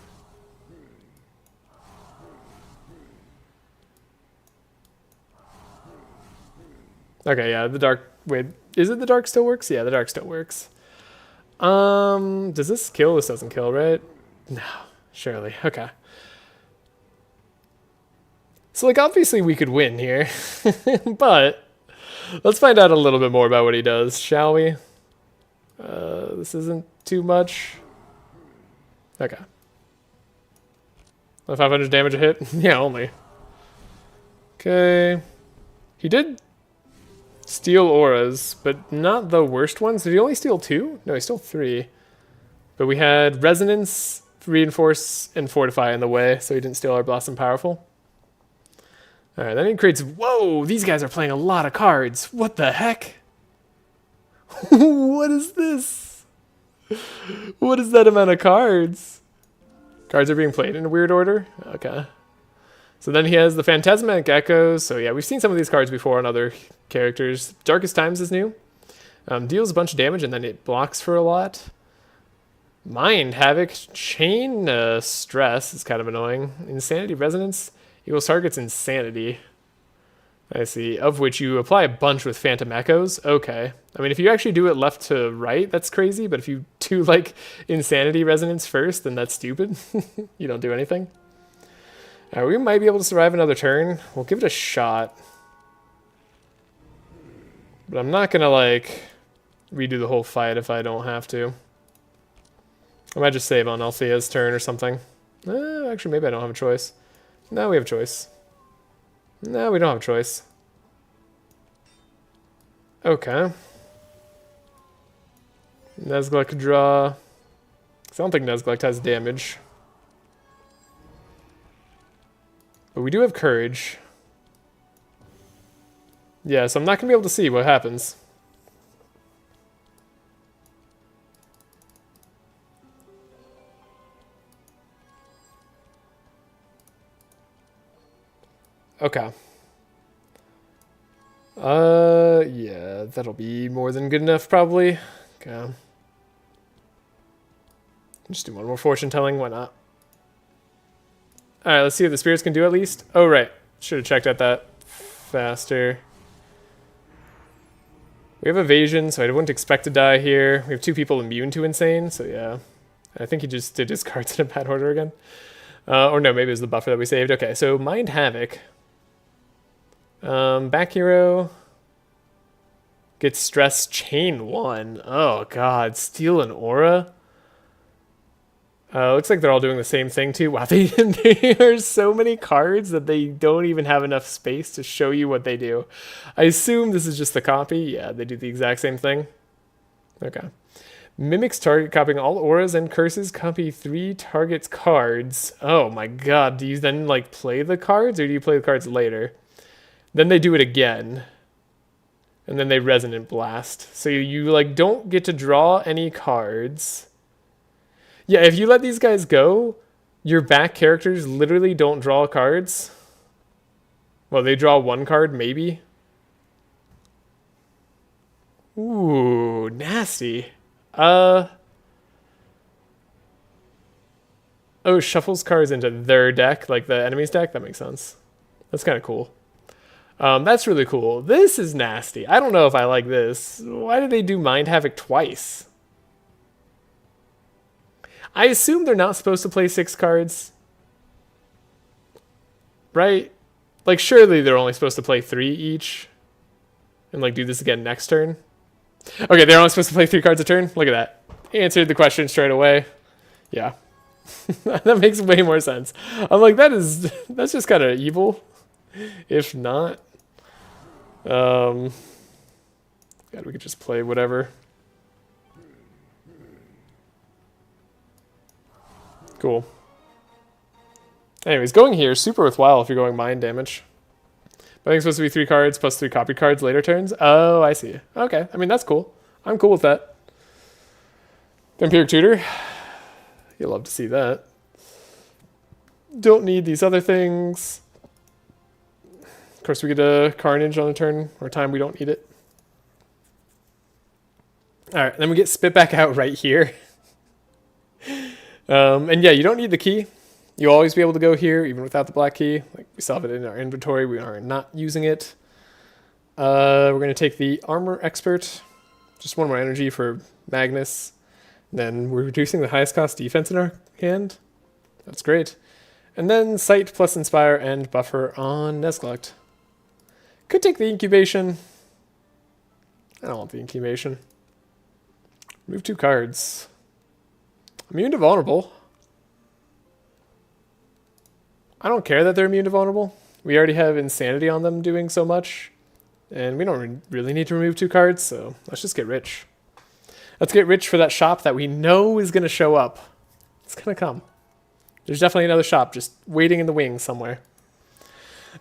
Okay, yeah, the dark... Wait, is it the dark still works? Yeah, the dark still works. Does this kill? This doesn't kill, right? No, surely. Okay. So, like, obviously we could win here. But let's find out a little bit more about what he does, shall we? This isn't too much. Okay. 500 damage a hit? Yeah, only. Okay. He did steal auras, but not the worst ones. Did he only steal 2? No, he stole 3. But we had Resonance, Reinforce, and Fortify in the way, so he didn't steal our Blossom Powerful. Alright, then he creates... Whoa! These guys are playing a lot of cards. What the heck? What is this? What is that amount of cards? Cards are being played in a weird order? Okay. So then he has the Phantasmatic Echoes. So yeah, we've seen some of these cards before on other characters. Darkest Times is new. Deals a bunch of damage and then it blocks for a lot. Mind Havoc. Chain Stress is kind of annoying. Insanity Resonance equals target's Insanity. I see. Of which you apply a bunch with Phantom Echoes. Okay. I mean, if you actually do it left to right, that's crazy. But if you do, like, Insanity Resonance first, then that's stupid. You don't do anything. We might be able to survive another turn. We'll give it a shot. But I'm not going to, like, redo the whole fight if I don't have to. I might just save on Althea's turn or something. Actually, maybe I don't have a choice. No, we have a choice. No, we don't have a choice. Okay. Nezglek could draw. 'Cause I don't think Nezglek has damage. But we do have courage. Yeah, so I'm not going to be able to see what happens. Okay. Yeah, that'll be more than good enough, probably. Okay. Just do one more fortune telling, why not? Alright, let's see what the spirits can do at least. Oh, right. Should have checked at that faster. We have evasion, so I wouldn't expect to die here. We have 2 people immune to insane, so yeah. I think he just did his cards in a bad order again. Or no, maybe it was the buffer that we saved. Okay, so Mind Havoc. Back hero gets stress chain 1. Oh god, steal an aura. Looks like they're all doing the same thing too. Wow, there are so many cards that they don't even have enough space to show you what they do. I assume this is just the copy. Yeah, they do the exact same thing. Okay. Mimics target, copying all auras and curses. Copy 3 targets cards. Oh my god, do you then like play the cards or do you play the cards later? Then they do it again. And then they Resonant Blast. So you like don't get to draw any cards. Yeah, if you let these guys go, your back characters literally don't draw cards. Well, they draw 1 card, maybe. Ooh, nasty. Oh, shuffles cards into their deck, like the enemy's deck? That makes sense. That's kind of cool. That's really cool. This is nasty. I don't know if I like this. Why did they do Mind Havoc twice? I assume they're not supposed to play 6 cards. Right? Like, surely they're only supposed to play 3 each. And, like, do this again next turn. Okay, they're only supposed to play 3 cards a turn? Look at that. Answered the question straight away. Yeah. That makes way more sense. I'm like, that's just kind of evil. If not. God, we could just play whatever. Cool. Anyways, going here, super worthwhile if you're going mind damage. I think it's supposed to be 3 cards plus 3 copied cards later turns. Oh, I see. Okay. I mean, that's cool. I'm cool with that. Vampiric Tutor. You'll love to see that. Don't need these other things. Of course, we get a Carnage on a turn or time we don't need it. All right, then we get spit back out right here. And yeah, you don't need the key. You'll always be able to go here, even without the black key. Like we still have it in our inventory. We are not using it. We're going to take the Armor Expert. Just 1 more energy for Magnus. Then we're reducing the highest cost defense in our hand. That's great. And then Sight plus Inspire and Buffer on Nuzlocke. Could take the Incubation. I don't want the Incubation. Move 2 cards. Immune to Vulnerable. I don't care that they're immune to Vulnerable. We already have Insanity on them doing so much. And we don't really need to remove 2 cards, so let's just get rich. Let's get rich for that shop that we know is going to show up. It's going to come. There's definitely another shop just waiting in the wings somewhere.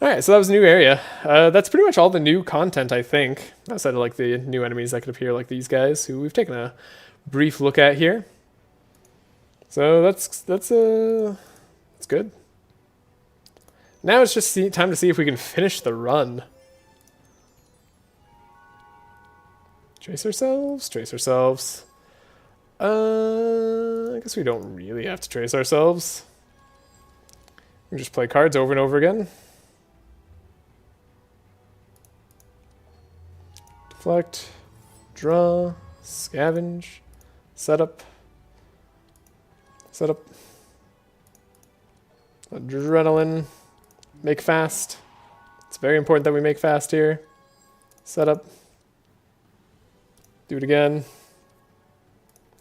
Alright, so that was a new area. That's pretty much all the new content, I think. Outside of like the new enemies that could appear, like these guys, who we've taken a brief look at here. So that's good. Now it's just time to see if we can finish the run. Trace ourselves, trace ourselves. I guess we don't really have to trace ourselves. We can just play cards over and over again. Deflect, draw, scavenge, setup, setup, adrenaline, make fast. It's very important that we make fast here. Setup. Do it again.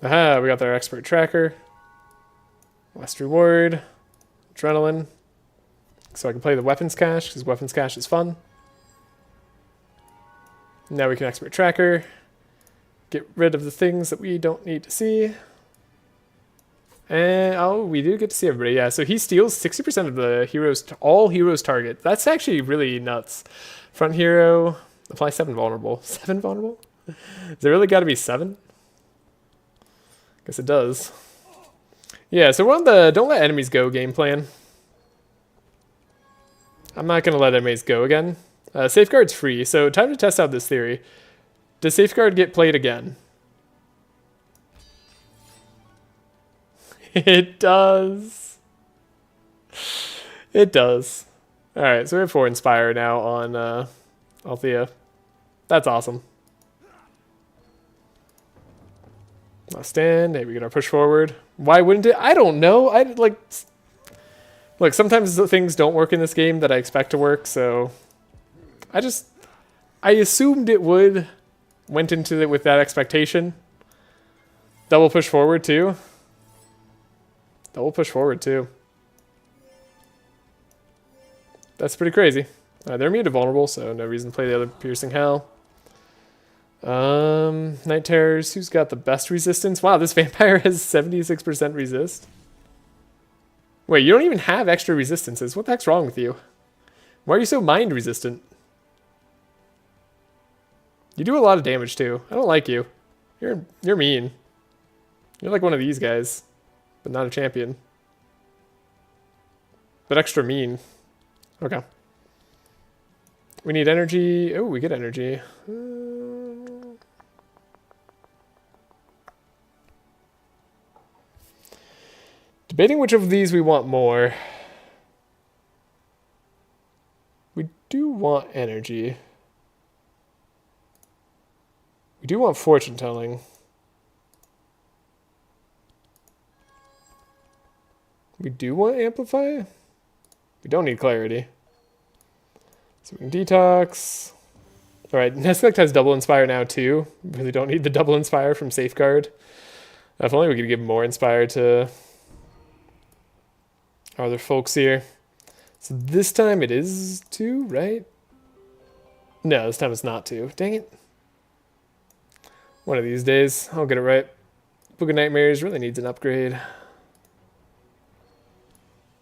Aha, we got our expert tracker. Last reward. Adrenaline. So I can play the weapons cache, because weapons cache is fun. Now we can expert tracker. Get rid of the things that we don't need to see. And, oh, we do get to see everybody. Yeah, so he steals 60% of the heroes, all heroes target. That's actually really nuts. Front hero, apply 7 vulnerable. 7 vulnerable? Is there really got to be 7? Guess it does. Yeah, so we're on the don't let enemies go game plan. I'm not going to let enemies go again. Safeguard's free, so time to test out this theory. Does Safeguard get played again? It does. It does. Alright, so we have 4 Inspire now on Althea. That's awesome. Last stand. Hey, we get our push forward. Why wouldn't it? I don't know. Look, sometimes things don't work in this game that I expect to work, so I assumed it would. Went into it with that expectation. Double push forward too. Double push forward too. That's pretty crazy. They're immune to vulnerable, so no reason to play the other Piercing Hell. Night Terrors, who's got the best resistance? Wow, this vampire has 76% resist. Wait, you don't even have extra resistances. What the heck's wrong with you? Why are you so mind resistant? You do a lot of damage too. I don't like you. You're mean. You're like one of these guys, but not a champion. But extra mean. Okay. We need energy. Oh, we get energy. Debating which of these we want more. We do want energy. We do want fortune telling. We do want amplify. We don't need clarity. So we can detox. Alright, Nuzlocke has double inspire now too. We really don't need the double inspire from Safeguard. If only we could give more inspire to our other folks here. So this time it is 2, right? No, this time it's not 2. Dang it. One of these days, I'll get it right. Book of Nightmares really needs an upgrade.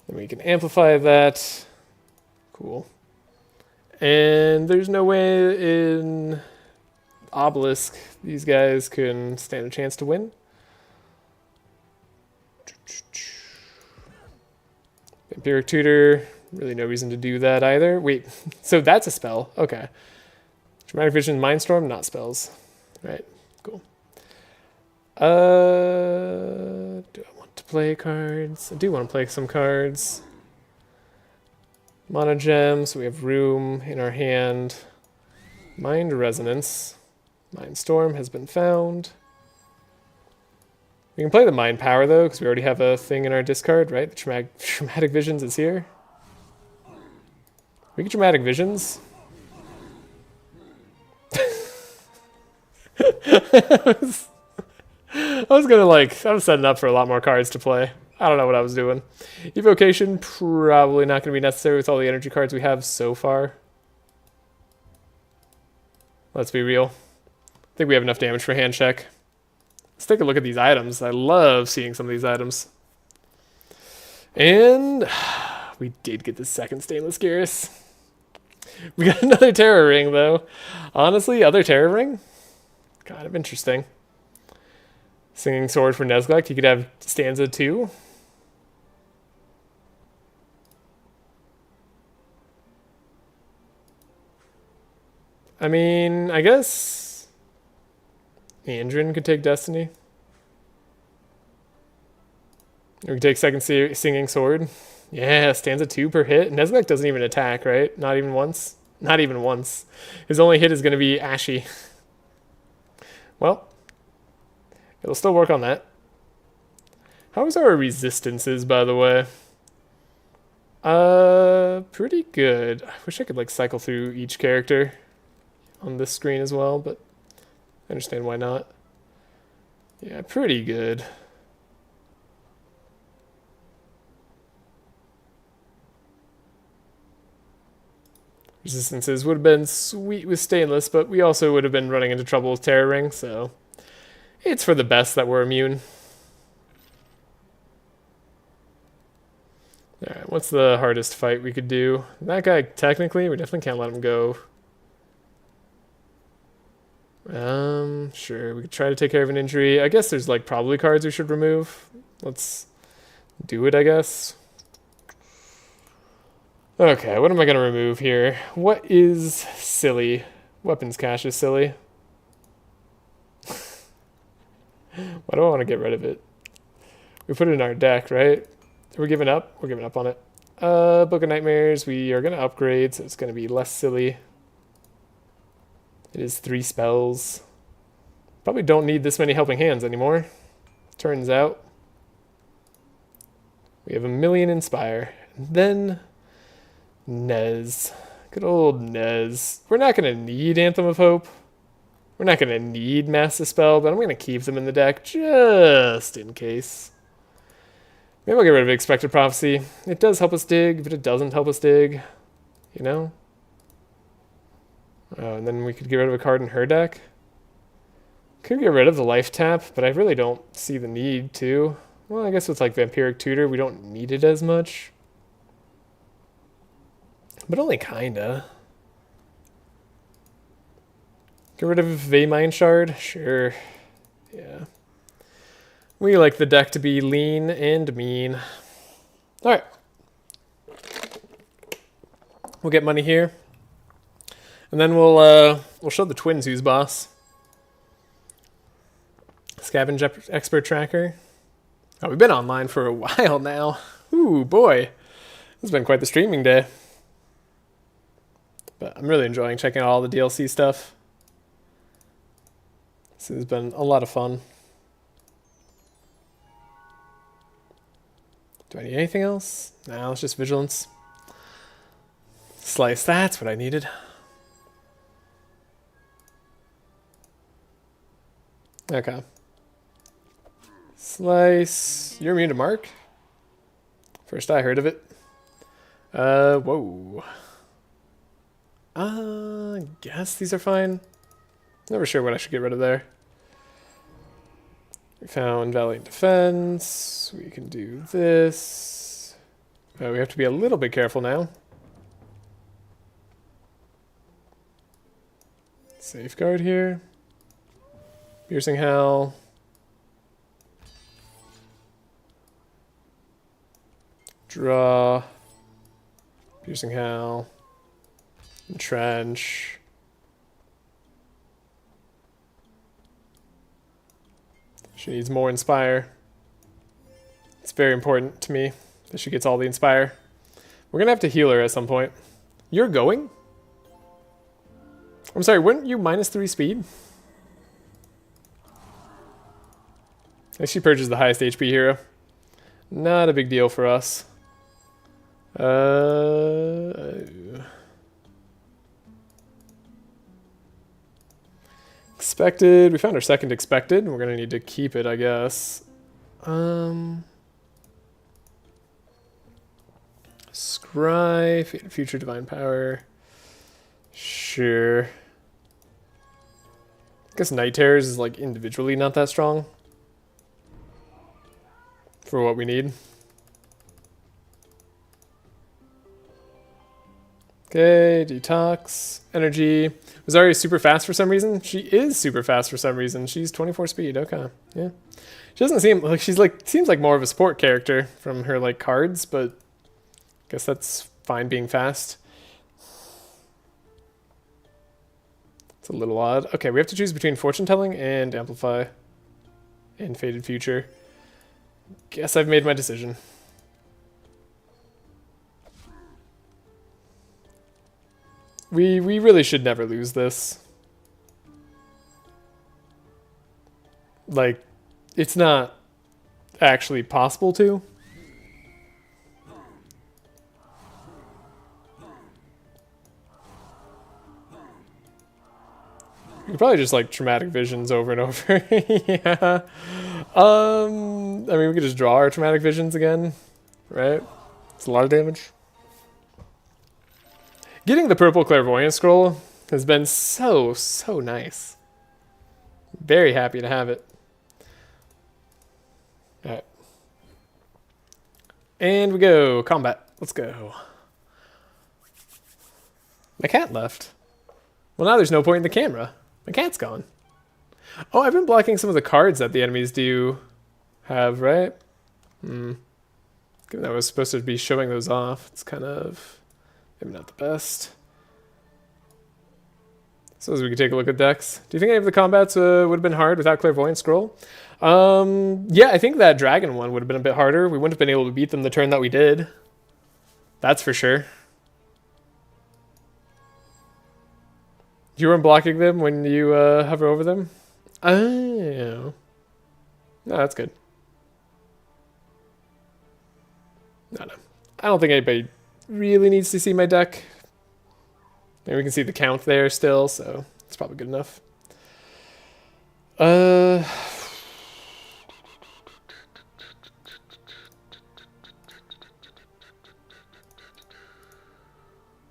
Then we can amplify that. Cool. And there's no way in Obelisk these guys can stand a chance to win. Vampiric Tutor, really no reason to do that either. Wait, so that's a spell. Okay. Dramatic Vision, Mindstorm, not spells. Right, cool. Do I want to play cards? I do want to play some cards. Mono Gem, so we have room in our hand. Mind Resonance. Mindstorm has been found. We can play the Mind Power, though, because we already have a thing in our discard, right? The Traumatic Visions is here. We get Dramatic Visions. I was setting up for a lot more cards to play. I don't know what I was doing. Evocation, probably not going to be necessary with all the energy cards we have so far. Let's be real. I think we have enough damage for hand check. Let's take a look at these items. I love seeing some of these items. And we did get the second Stainless Gearus. We got another Terror Ring, though. Honestly, other Terror Ring? Kind of interesting. Singing Sword for Neglect. He could have Stanza 2. I mean, I guess Andrin could take Destiny. Or we could take second Singing Sword. Yeah, Stanza 2 per hit. Neglect doesn't even attack, right? Not even once? Not even once. His only hit is going to be Ashy. Well, it'll still work on that. How is our resistances, by the way? Pretty good. I wish I could, like, cycle through each character on this screen as well, but I understand why not. Yeah, pretty good. Resistances would have been sweet with Stainless, but we also would have been running into trouble with Terror Ring, so it's for the best that we're immune. Alright, what's the hardest fight we could do? That guy, technically, we definitely can't let him go. Sure, we could try to take care of an injury. I guess there's, like, probably cards we should remove. Let's do it, I guess. Okay, what am I going to remove here? What is silly? Weapons cache is silly. Why do I want to get rid of it? We put it in our deck, right? Are we giving up? We're giving up on it. Book of Nightmares, we are going to upgrade, so it's going to be less silly. It is 3 spells. Probably don't need this many helping hands anymore. Turns out. We have 1,000,000 Inspire. And then Nez. Good old Nez. We're not going to need Anthem of Hope. We're not going to need Mass Dispel, but I'm going to keep them in the deck just in case. Maybe I'll get rid of Expected Prophecy. It does help us dig, but it doesn't help us dig. You know? Oh, and then we could get rid of a card in her deck. Could get rid of the Life Tap, but I really don't see the need to. Well, I guess with like Vampiric Tutor, we don't need it as much. But only kinda. Get rid of Vaymind Shard? Sure. Yeah. We like the deck to be lean and mean. Alright. We'll get money here. And then we'll show the twins who's boss. Scavenge Expert Tracker. Oh, we've been online for a while now. Ooh, boy. This has been quite the streaming day. But I'm really enjoying checking out all the DLC stuff. This has been a lot of fun. Do I need anything else? No, it's just Vigilance. Slice, that's what I needed. Okay. Slice. You're immune to Mark? First I heard of it. Whoa. Guess these are fine. Never sure what I should get rid of there. We found Valiant Defense. We can do this. We have to be a little bit careful now. Safeguard here. Piercing Hell. Draw. Piercing Hell. Entrench. She needs more Inspire. It's very important to me that she gets all the Inspire. We're going to have to heal her at some point. You're going? I'm sorry, weren't you -3 speed? I think she purges the highest HP hero. Not a big deal for us. Expected. We found our second expected. We're going to need to keep it, I guess. Scry. Future Divine Power. Sure. I guess Night Terrors is like individually not that strong for what we need. Okay, Detox. Energy. Was already super fast for some reason. She is super fast for some reason. She's 24 speed. Okay, yeah. She doesn't seem like she's like seems like more of a support character from her like cards, but I guess that's fine being fast. It's a little odd. Okay, we have to choose between Fortune Telling and Amplify and Faded Future. Guess I've made my decision. We really should never lose this. Like, it's not actually possible to. You probably just like Traumatic Visions over and over. Yeah. I mean, we could just draw our Traumatic Visions again, right? It's a lot of damage. Getting the purple Clairvoyant Scroll has been so nice. Very happy to have it. Alright. And we go. Combat. Let's go. My cat left. Well, now there's no point in the camera. My cat's gone. Oh, I've been blocking some of the cards that the enemies do have, right? Given that I was supposed to be showing those off, it's kind of maybe not the best. So as we can take a look at decks. Do you think any of the combats would have been hard without Clairvoyant Scroll? Yeah, I think that dragon one would have been a bit harder. We wouldn't have been able to beat them the turn that we did. That's for sure. You weren't blocking them when you hover over them? Oh. No, that's good. No. I don't think anybody really needs to see my deck. Maybe we can see the count there still, so it's probably good enough.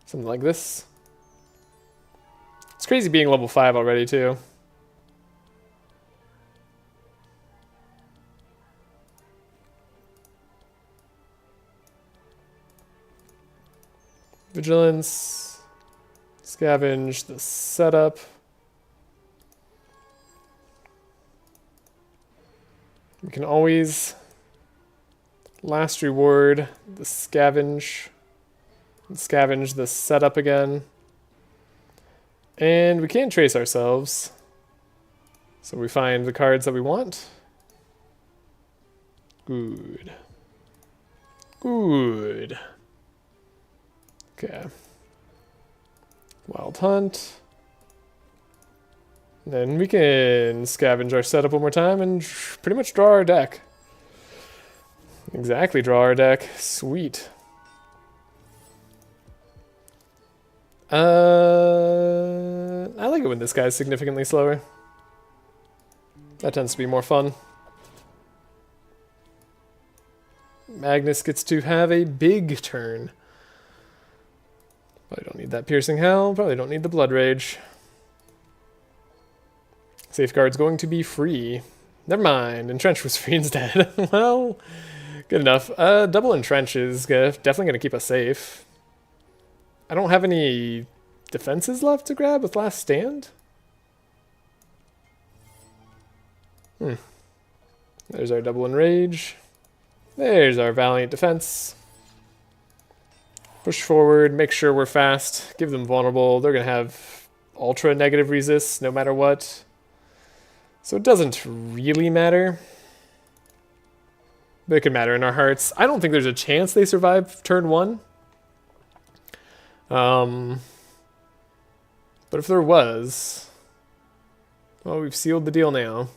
Something like this. It's crazy being level 5 already, too. Vigilance. Scavenge the setup. We can always last reward the scavenge. And scavenge the setup again. And we can't trace ourselves. So we find the cards that we want. Good. Good. Okay. Wild Hunt. Then we can scavenge our setup one more time and pretty much draw our deck. Exactly, draw our deck. Sweet. I like it when this guy's significantly slower. That tends to be more fun. Magnus gets to have a big turn. Probably don't need that Piercing Hell. Probably don't need the Blood Rage. Safeguard's going to be free. Never mind. Entrench was free instead. Well, good enough. Double Entrench is definitely going to keep us safe. I don't have any defenses left to grab with Last Stand. There's our double enrage. There's our valiant defense. Push forward, make sure we're fast, give them vulnerable. They're going to have ultra negative resist no matter what. So it doesn't really matter. But it could matter in our hearts. I don't think there's a chance they survive turn 1. But if there was, well, we've sealed the deal now.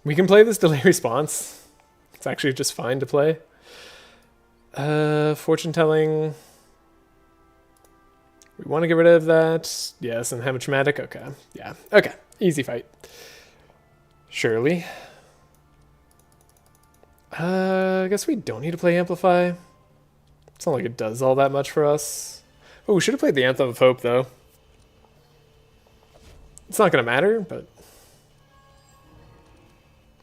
We can play this delay response. It's actually just fine to play. Fortune telling. We want to get rid of that. Yes, and hematraumatic. Okay. Yeah. Okay. Easy fight. Surely. I guess we don't need to play Amplify. It's not like it does all that much for us. Oh, we should have played the Anthem of Hope, though. It's not going to matter, but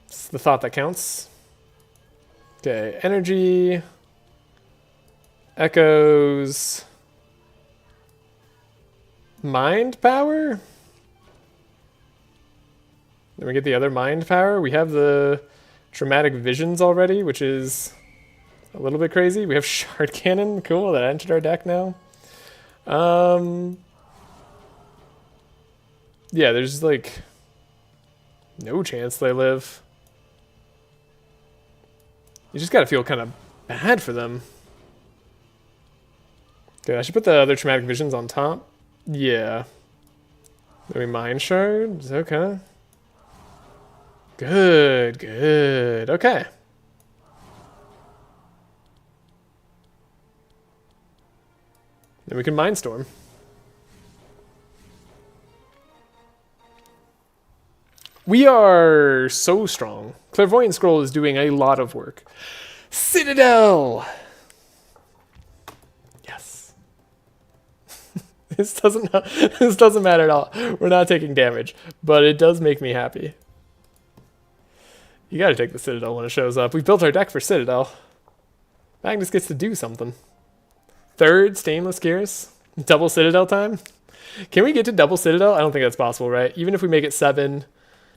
it's the thought that counts. Okay, energy. Echoes. Mind power? Then we get the other mind power. We have the traumatic visions already, which is a little bit crazy. We have shard cannon. Cool, that entered our deck now. Yeah, there's like no chance they live. You just gotta feel kind of bad for them. Okay, I should put the other traumatic visions on top. Yeah. Then we mind shards. Okay. Good, good. Okay. Then we can Mindstorm. We are so strong. Clairvoyant Scroll is doing a lot of work. Citadel! Yes. This doesn't matter at all. We're not taking damage, but it does make me happy. You gotta take the Citadel when it shows up. We built our deck for Citadel. Magnus gets to do something. Third Stainless Gears. Double Citadel time. Can we get to double Citadel? I don't think that's possible, right? Even if we make it 7.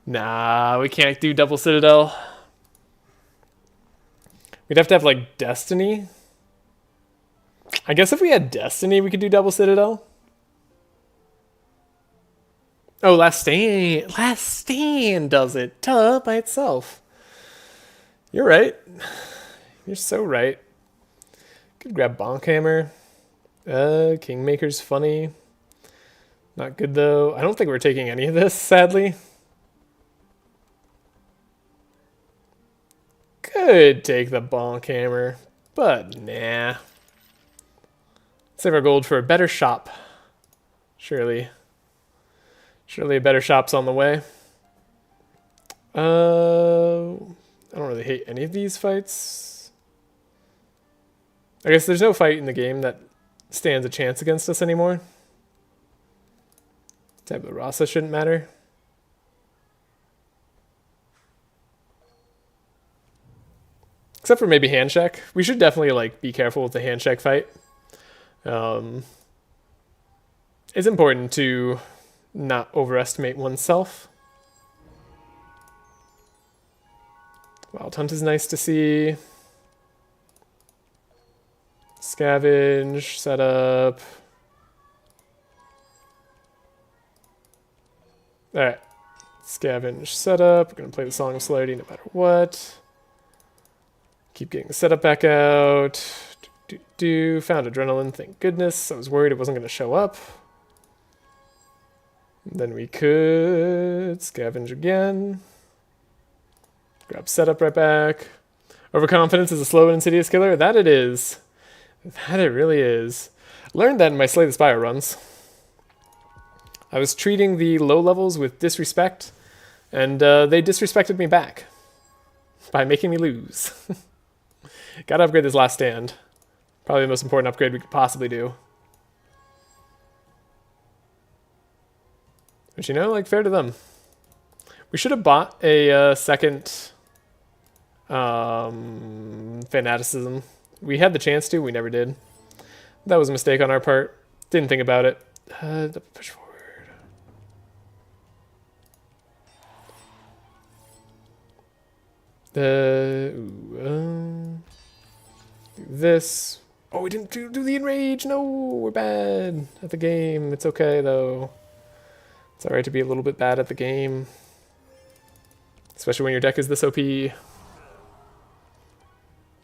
Nah, we can't do double Citadel. We'd have to have, like, Destiny. I guess if we had Destiny, we could do double Citadel. Oh, Last Stand. Last Stand does it by itself. You're right. You're so right. Could grab Bonkhammer. Kingmaker's funny. Not good, though. I don't think we're taking any of this, sadly. Could take the Bonkhammer, but nah. Save our gold for a better shop. Surely. Surely a better shop's on the way. I don't really hate any of these fights. I guess there's no fight in the game that stands a chance against us anymore. Tabula Rasa shouldn't matter. Except for maybe handshake. We should definitely like be careful with the handshake fight. It's important to not overestimate oneself. Wild Hunt is nice to see. Scavenge, setup. Alright. Scavenge, setup. We're going to play the Song of Celerity no matter what. Keep getting the setup back out. Found Adrenaline, thank goodness. I was worried it wasn't going to show up. Then we could scavenge again. Grab setup right back. Overconfidence is a slow and insidious killer. That it is. That it really is. Learned that in my Slay the Spire runs. I was treating the low levels with disrespect, and they disrespected me back by making me lose. Gotta upgrade this Last Stand. Probably the most important upgrade we could possibly do. But you know, like, fair to them. We should have bought a second Fanaticism. We had the chance to, we never did. That was a mistake on our part. Didn't think about it. Push forward. Do this. Oh, we didn't do the enrage. No, we're bad at the game. It's okay though. It's alright to be a little bit bad at the game, especially when your deck is this OP.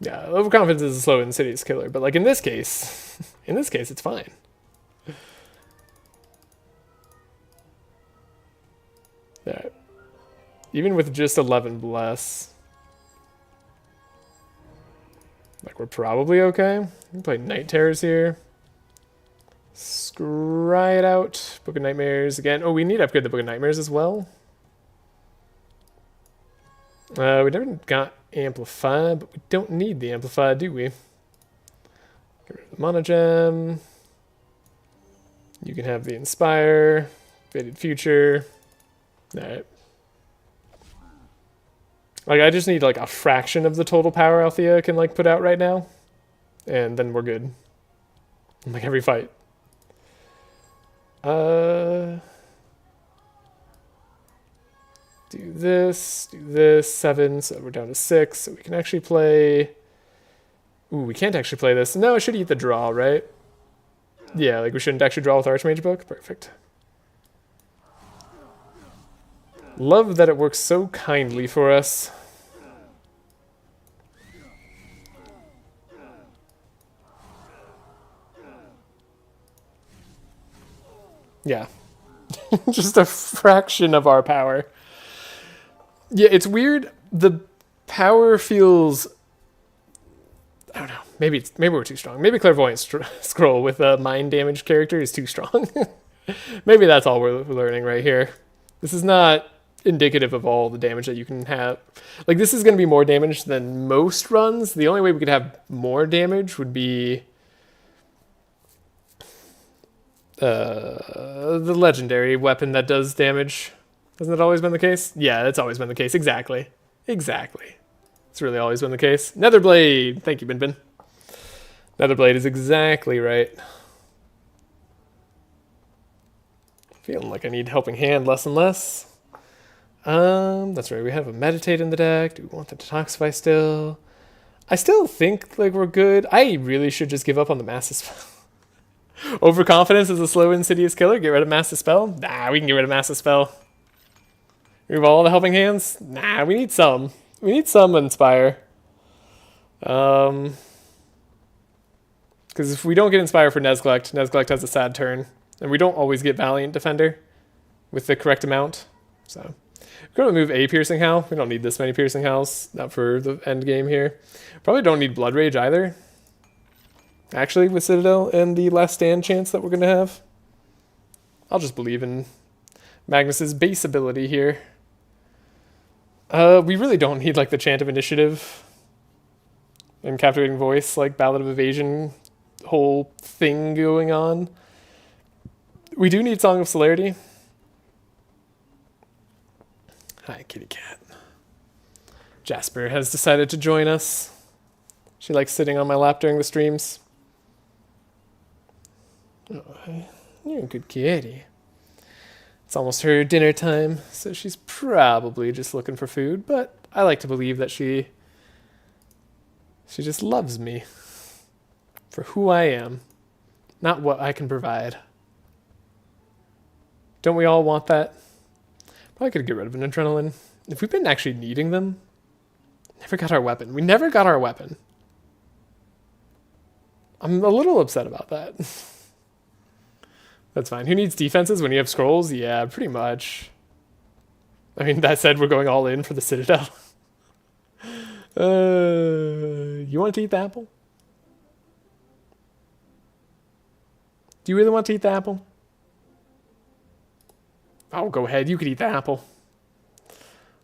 Yeah, overconfidence is a slow insidious killer, but like in this case, it's fine. Yeah. Even with just 11 bless, like we're probably okay. We can play Night Terrors here. Scry it out. Book of Nightmares again. Oh, we need to upgrade the Book of Nightmares as well. We never got Amplify, but we don't need the Amplify, do we? Get rid of the Mana Gem. You can have the Inspire. Faded Future. Alright. Like, I just need, like, a fraction of the total power Althea can, like, put out right now. And then we're good. Like, every fight. Do this, 7, so we're down to 6, so we can actually play... Ooh, we can't actually play this. No, I should eat the draw, right? Yeah, like, we shouldn't actually draw with Archmage Book? Perfect. Love that it works so kindly for us. Yeah. Just a fraction of our power. Yeah, it's weird. The power feels... I don't know. Maybe we're too strong. Maybe Clairvoyant Scroll with a mind damage character is too strong. Maybe that's all we're learning right here. This is not indicative of all the damage that you can have. Like, this is going to be more damage than most runs. The only way we could have more damage would be the legendary weapon that does damage. Hasn't that always been the case? Yeah, that's always been the case. Exactly. It's really always been the case. Netherblade! Thank you, Bin. Netherblade is exactly right. Feeling like I need Helping Hand less and less. That's right, we have a Meditate in the deck. Do we want the Detoxify still? I still think like we're good. I really should just give up on the Mass Dispel. Overconfidence is a slow insidious killer. Get rid of Mass Dispel? Nah, we can get rid of Mass Dispel. Remove all the Helping Hands? Nah, we need some. We need some Inspire. Because if we don't get Inspire for Nezglect has a sad turn. And we don't always get Valiant Defender with the correct amount. So we're going to move a Piercing Howl. We don't need this many Piercing Howls. Not for the end game here. Probably don't need Blood Rage either. Actually, with Citadel and the Last Stand chance that we're going to have. I'll just believe in Magnus's base ability here. We really don't need like the Chant of Initiative and Captivating Voice, like Ballad of Evasion whole thing going on. We do need Song of Celerity. Hi, kitty cat. Jasper has decided to join us. She likes sitting on my lap during the streams. Oh, you're a good kitty. It's almost her dinner time, so she's probably just looking for food, but I like to believe that she just loves me for who I am, not what I can provide. Don't we all want that? Probably could get rid of an Adrenaline. If we've been actually needing them, never got our weapon. We never got our weapon. I'm a little upset about that. That's fine. Who needs defenses when you have scrolls? Yeah, pretty much. I mean, that said, we're going all in for the Citadel. You want to eat the apple? Do you really want to eat the apple? Oh, go ahead. You could eat the apple.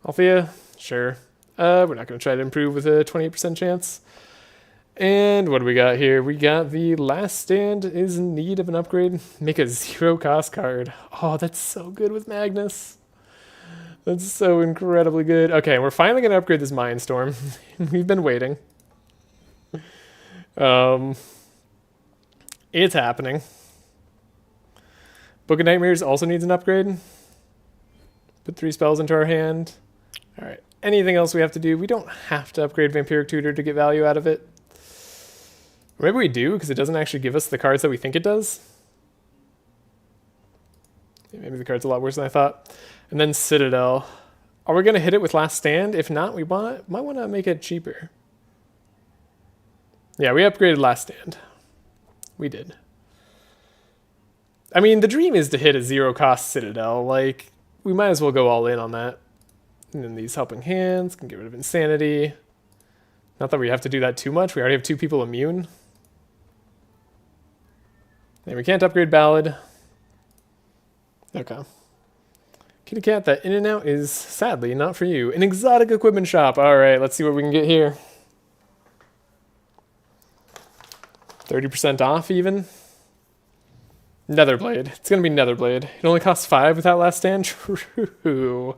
Althea? Sure. We're not going to try to improve with a 28% chance. And what do we got here? We got the Last Stand is in need of an upgrade. Make a 0-cost card. Oh, that's so good with Magnus. That's so incredibly good. Okay, we're finally going to upgrade this Mindstorm. We've been waiting. It's happening. Book of Nightmares also needs an upgrade. Put 3 spells into our hand. All right. anything else we have to do. We don't have to upgrade Vampiric Tutor to get value out of it. Or maybe we do, because it doesn't actually give us the cards that we think it does. Maybe the card's a lot worse than I thought. And then Citadel. Are we going to hit it with Last Stand? If not, we might want to make it cheaper. Yeah, we upgraded Last Stand. We did. I mean, the dream is to hit a zero-cost Citadel. Like, we might as well go all in on that. And then these Helping Hands can get rid of Insanity. Not that we have to do that too much. We already have 2 people immune. And we can't upgrade Ballad. Okay. Kitty Cat, that in and out is sadly not for you. An exotic equipment shop. All right, let's see what we can get here. 30% off even. Netherblade. It's going to be Netherblade. It only costs 5 without Last Stand. True.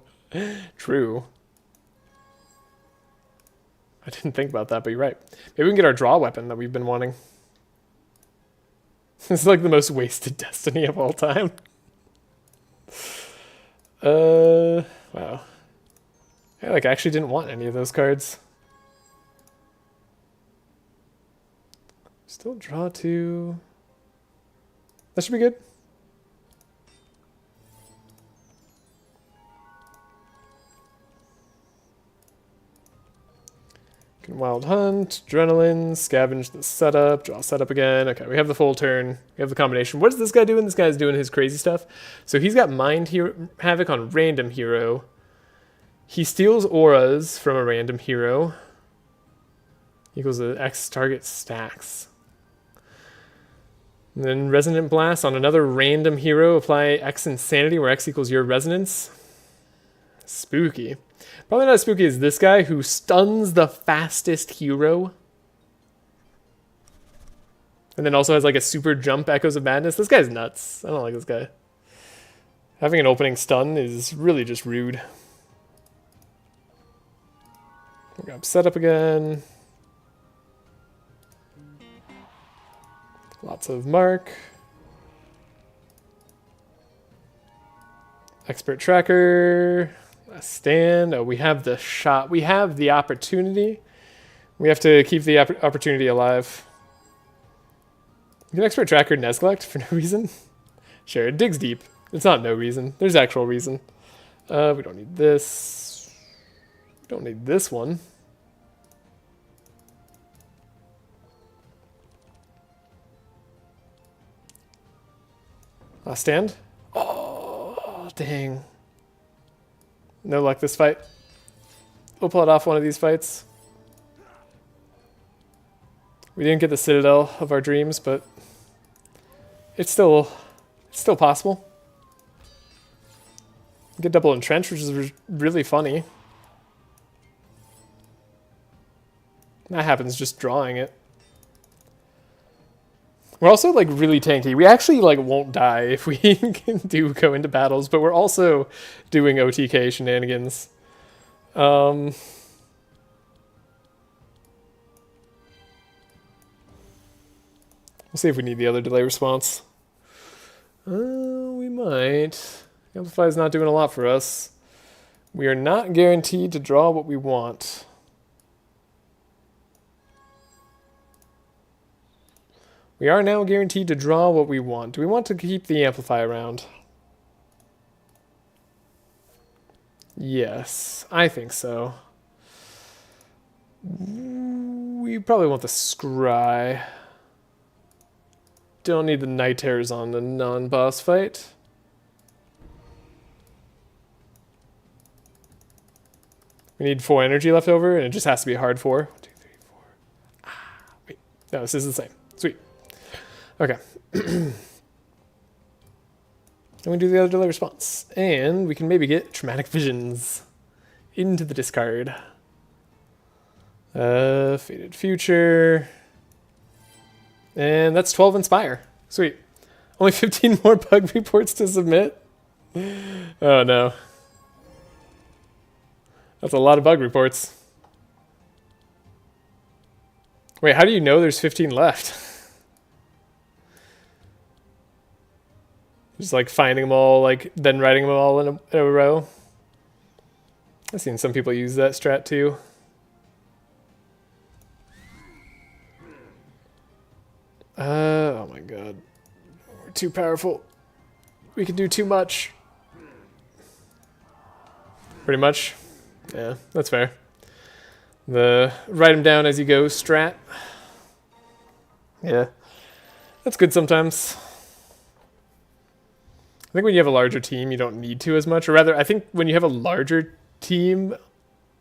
True. I didn't think about that, but you're right. Maybe we can get our draw weapon that we've been wanting. This is like the most wasted Destiny of all time. Wow. I like actually didn't want any of those cards. Still draw 2. That should be good. Can Wild Hunt, Adrenaline, Scavenge the setup, draw setup again. Okay, we have the full turn. We have the combination. What is this guy doing? This guy's doing his crazy stuff. So he's got Mind Havoc on random hero. He steals auras from a random hero. Equals the X target stacks. And then Resonant Blast on another random hero. Apply X Insanity, where X equals your resonance. Spooky. Probably not as spooky as this guy, who stuns the fastest hero. And then also has like a super jump Echoes of Madness. This guy's nuts. I don't like this guy. Having an opening stun is really just rude. Grab setup again. Lots of mark. Expert tracker. Last stand. Oh, we have the shot. We have the opportunity. We have to keep the opportunity alive. You can expert tracker Nesglect for no reason. Sure, it digs deep. It's not no reason. There's actual reason. We don't need this. We don't need this one. Last stand. Oh, dang. No luck this fight. We'll pull it off one of these fights. We didn't get the Citadel of our dreams, but it's still possible. Get double entrench, which is really funny. That happens just drawing it. We're also like really tanky. We actually like won't die if we do go into battles, but we're also doing OTK shenanigans. We'll see if we need the other delay response. We might. Amplify is not doing a lot for us. We are not guaranteed to draw what we want. We are now guaranteed to draw what we want. Do we want to keep the Amplify around? Yes, I think so. We probably want the Scry. Don't need the Night Terrors on the non-boss fight. We need 4 energy left over, and it just has to be a hard 4. 1, 2, 3, 4. Ah, wait. No, this is the same. Sweet. Okay. And we do the other delay response. And we can maybe get Traumatic Visions into the discard. Faded Future. And that's 12 Inspire. Sweet. Only 15 more bug reports to submit. Oh no. That's a lot of bug reports. Wait, how do you know there's 15 left? Just like finding them all, like then writing them all in a row. I've seen some people use that strat too. Oh my god. We're too powerful. We can do too much. Pretty much. Yeah, that's fair. The write them down as you go strat. Yeah. That's good sometimes. I think when you have a larger team, you don't need to as much. Or rather, I think when you have a larger team,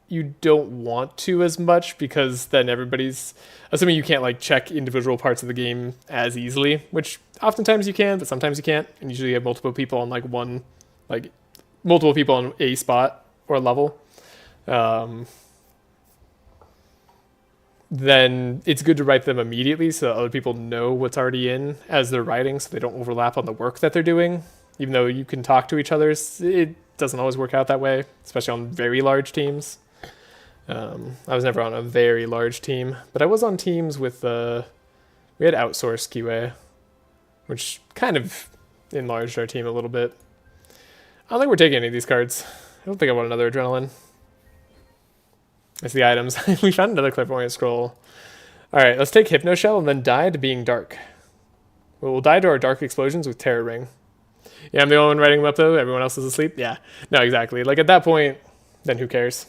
you don't want to as much because then everybody's... Assuming you can't like check individual parts of the game as easily, which oftentimes you can, but sometimes you can't. And usually you have multiple people on like one... Like, multiple people on a spot or a level. Then it's good to write them immediately so that other people know what's already in as they're writing so they don't overlap on the work that they're doing. Even though you can talk to each other, it doesn't always work out that way, especially on very large teams. I was never on a very large team, but I was on teams with, we had outsourced QA, which kind of enlarged our team a little bit. I don't think we're taking any of these cards. I don't think I want another adrenaline. It's the items. We found another clairvoyant scroll. Alright, let's take Hypno Shell and then die to being dark. We'll die to our dark explosions with Terror Ring. Yeah, I'm the only one writing them up though. Everyone else is asleep. Yeah, no, exactly. Like at that point, then who cares?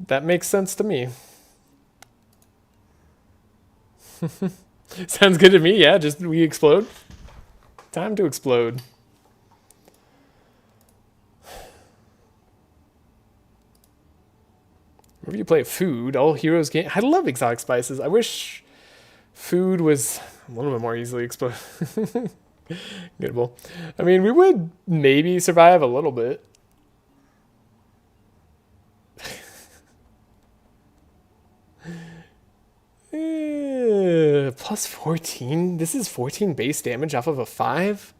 That makes sense to me. Sounds good to me. Yeah, just we explode. Time to explode. Whenever you play food, all heroes gain... I love exotic spices. I wish food was a little bit more easily exploded. Gettable. I mean, we would maybe survive a little bit. Plus 14? This is 14 base damage off of a 5?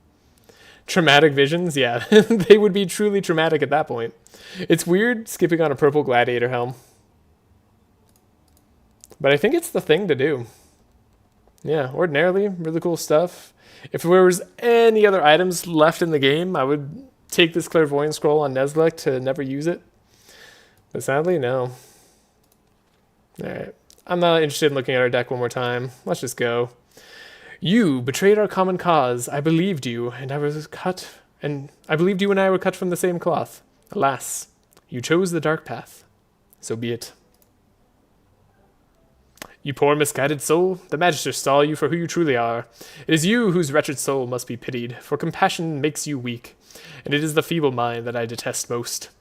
Traumatic visions? Yeah, they would be truly traumatic at that point. It's weird skipping on a purple gladiator helm. But I think it's the thing to do. Yeah, ordinarily, really cool stuff. If there was any other items left in the game, I would take this clairvoyant scroll on Nezlek to never use it. But sadly, no. Alright. I'm not interested in looking at our deck one more time. Let's just go. You betrayed our common cause. I believed you, and I was cut... And I believed you and I were cut from the same cloth. Alas, you chose the dark path. So be it. You poor misguided soul, the Magister saw you for who you truly are. It is you whose wretched soul must be pitied, for compassion makes you weak, and it is the feeble mind that I detest most.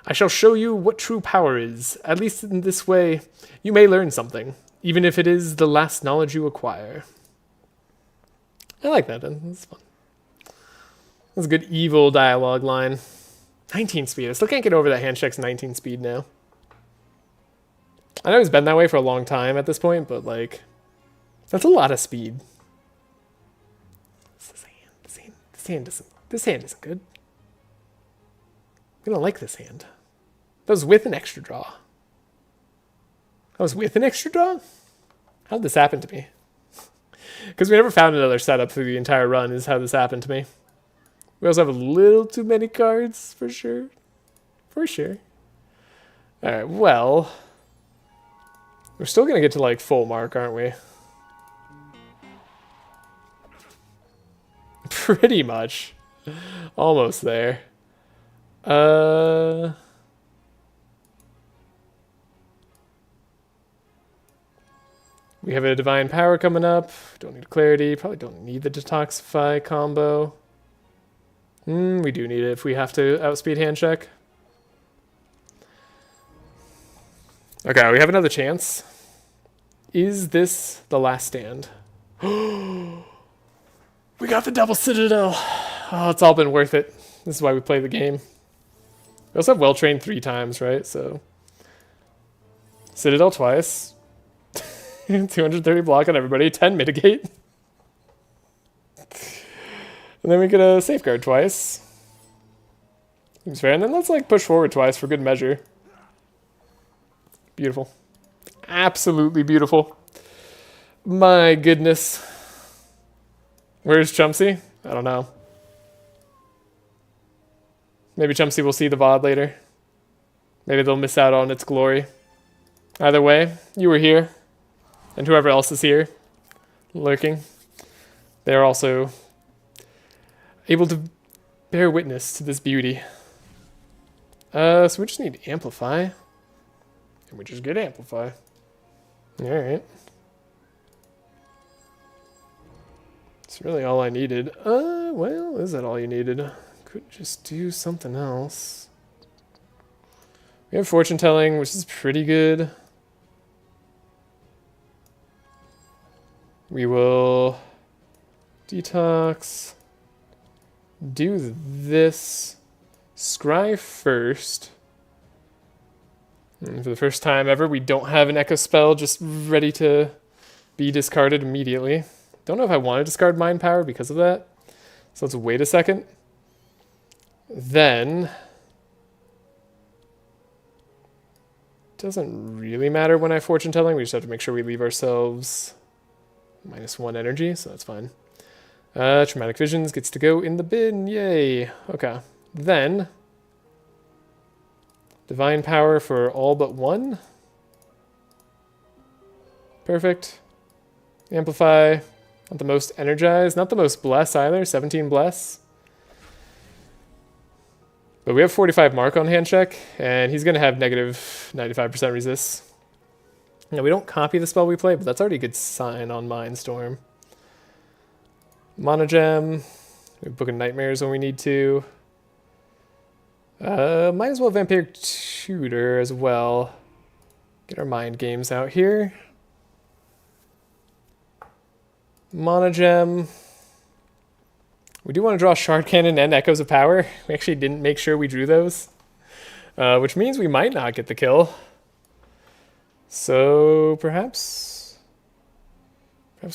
I shall show you what true power is. At least in this way, you may learn something, even if it is the last knowledge you acquire. I like that. That's fun. That's a good evil dialogue line. 19 speed. I still can't get over that Handshak's 19 speed now. I know it's been that way for a long time at this point, but like, that's a lot of speed. This hand isn't good. I don't like this hand. That was with an extra draw. That was with an extra draw? How did this happen to me? Because we never found another setup through the entire run is how this happened to me. We also have a little too many cards, for sure. For sure. Alright, well... We're still going to get to, like, full mark, aren't we? Pretty much. Almost there. We have a Divine Power coming up. Don't need Clarity. Probably don't need the Detoxify combo. We do need it if we have to outspeed Handshake. Okay, we have another chance. Is this the last stand? We got the double Citadel. Oh, it's all been worth it. This is why we play the game. We also have well trained 3 times, right? So Citadel twice. 230 block on everybody. 10 mitigate. And then we get a safeguard twice. Seems fair. And then let's like push forward twice for good measure. Beautiful. Absolutely beautiful. My goodness. Where's Chumsy? I don't know. Maybe Chumsy will see the VOD later. Maybe they'll miss out on its glory. Either way, you were here. And whoever else is here, lurking, they're also able to bear witness to this beauty. So we just need Amplify. And we just get Amplify. Alright. That's really all I needed. Well, is that all you needed? Could just do something else. We have Fortune Telling, which is pretty good. We will Detox. Do this. Scry first. And for the first time ever, we don't have an Echo spell just ready to be discarded immediately. Don't know if I want to discard Mind Power because of that. So let's wait a second. Then, doesn't really matter when I Fortune Telling. We just have to make sure we leave ourselves -1 energy, so that's fine. Traumatic Visions gets to go in the bin. Yay. Okay. Then, Divine Power for all but one. Perfect. Amplify. Not the most energized. Not the most bless either. 17 bless. But we have 45 mark on hand check, and he's going to have negative 95% resist. Now, we don't copy the spell we play, but that's already a good sign on Mindstorm. Monogem. We book in Nightmares when we need to. Might as well Vampiric Tutor as well. Get our mind games out here. Monogem. We do want to draw Shard Cannon and Echoes of Power. We actually didn't make sure we drew those. Which means we might not get the kill. So perhaps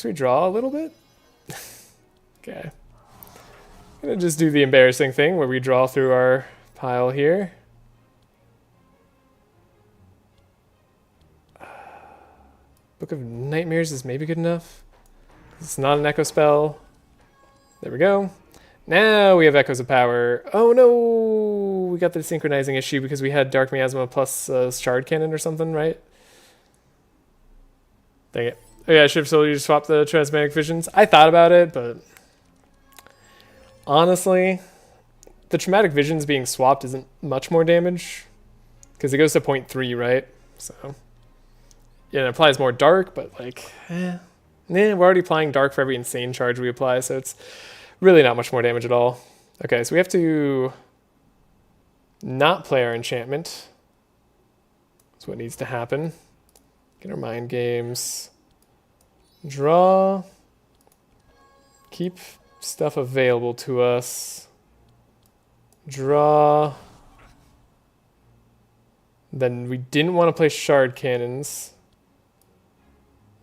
we draw a little bit? Okay. I'm going to just do the embarrassing thing where we draw through our pile here. Book of Nightmares is maybe good enough. It's not an Echo spell. There we go. Now we have Echoes of Power. Oh no! We got the synchronizing issue because we had Dark Miasma plus Shard Cannon or something, right? Dang it. Oh yeah, I should have told you to swap the Transmatic Visions. I thought about it, but honestly, the Traumatic Visions being swapped isn't much more damage because it goes to 0.3, right? So yeah, it applies more Dark, but like, we're already applying Dark for every insane charge we apply, so it's really not much more damage at all. Okay, so we have to not play our enchantment. That's what needs to happen. Get our mind games. Draw. Keep stuff available to us. Draw. Then we didn't want to play Shard Cannons.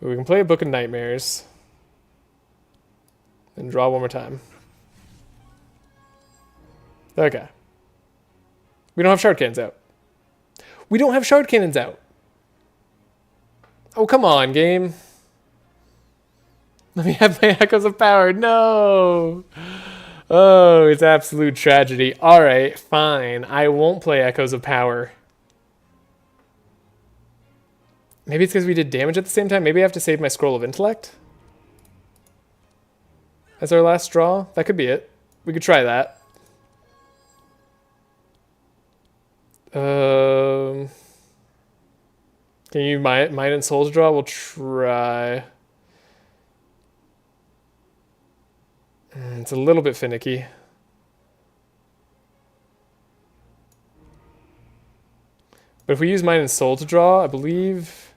But we can play a Book of Nightmares. And draw one more time. Okay. We don't have Shard Cannons out. We don't have Shard Cannons out. Oh, come on, game. Let me have my Echoes of Power. No. Oh, it's absolute tragedy. All right, fine. I won't play Echoes of Power. Maybe it's because we did damage at the same time. Maybe I have to save my Scroll of Intellect as our last draw. That could be it. We could try that. Can you Mind and Soul to draw? We'll try. It's a little bit finicky. But if we use Mind and Soul to draw, I believe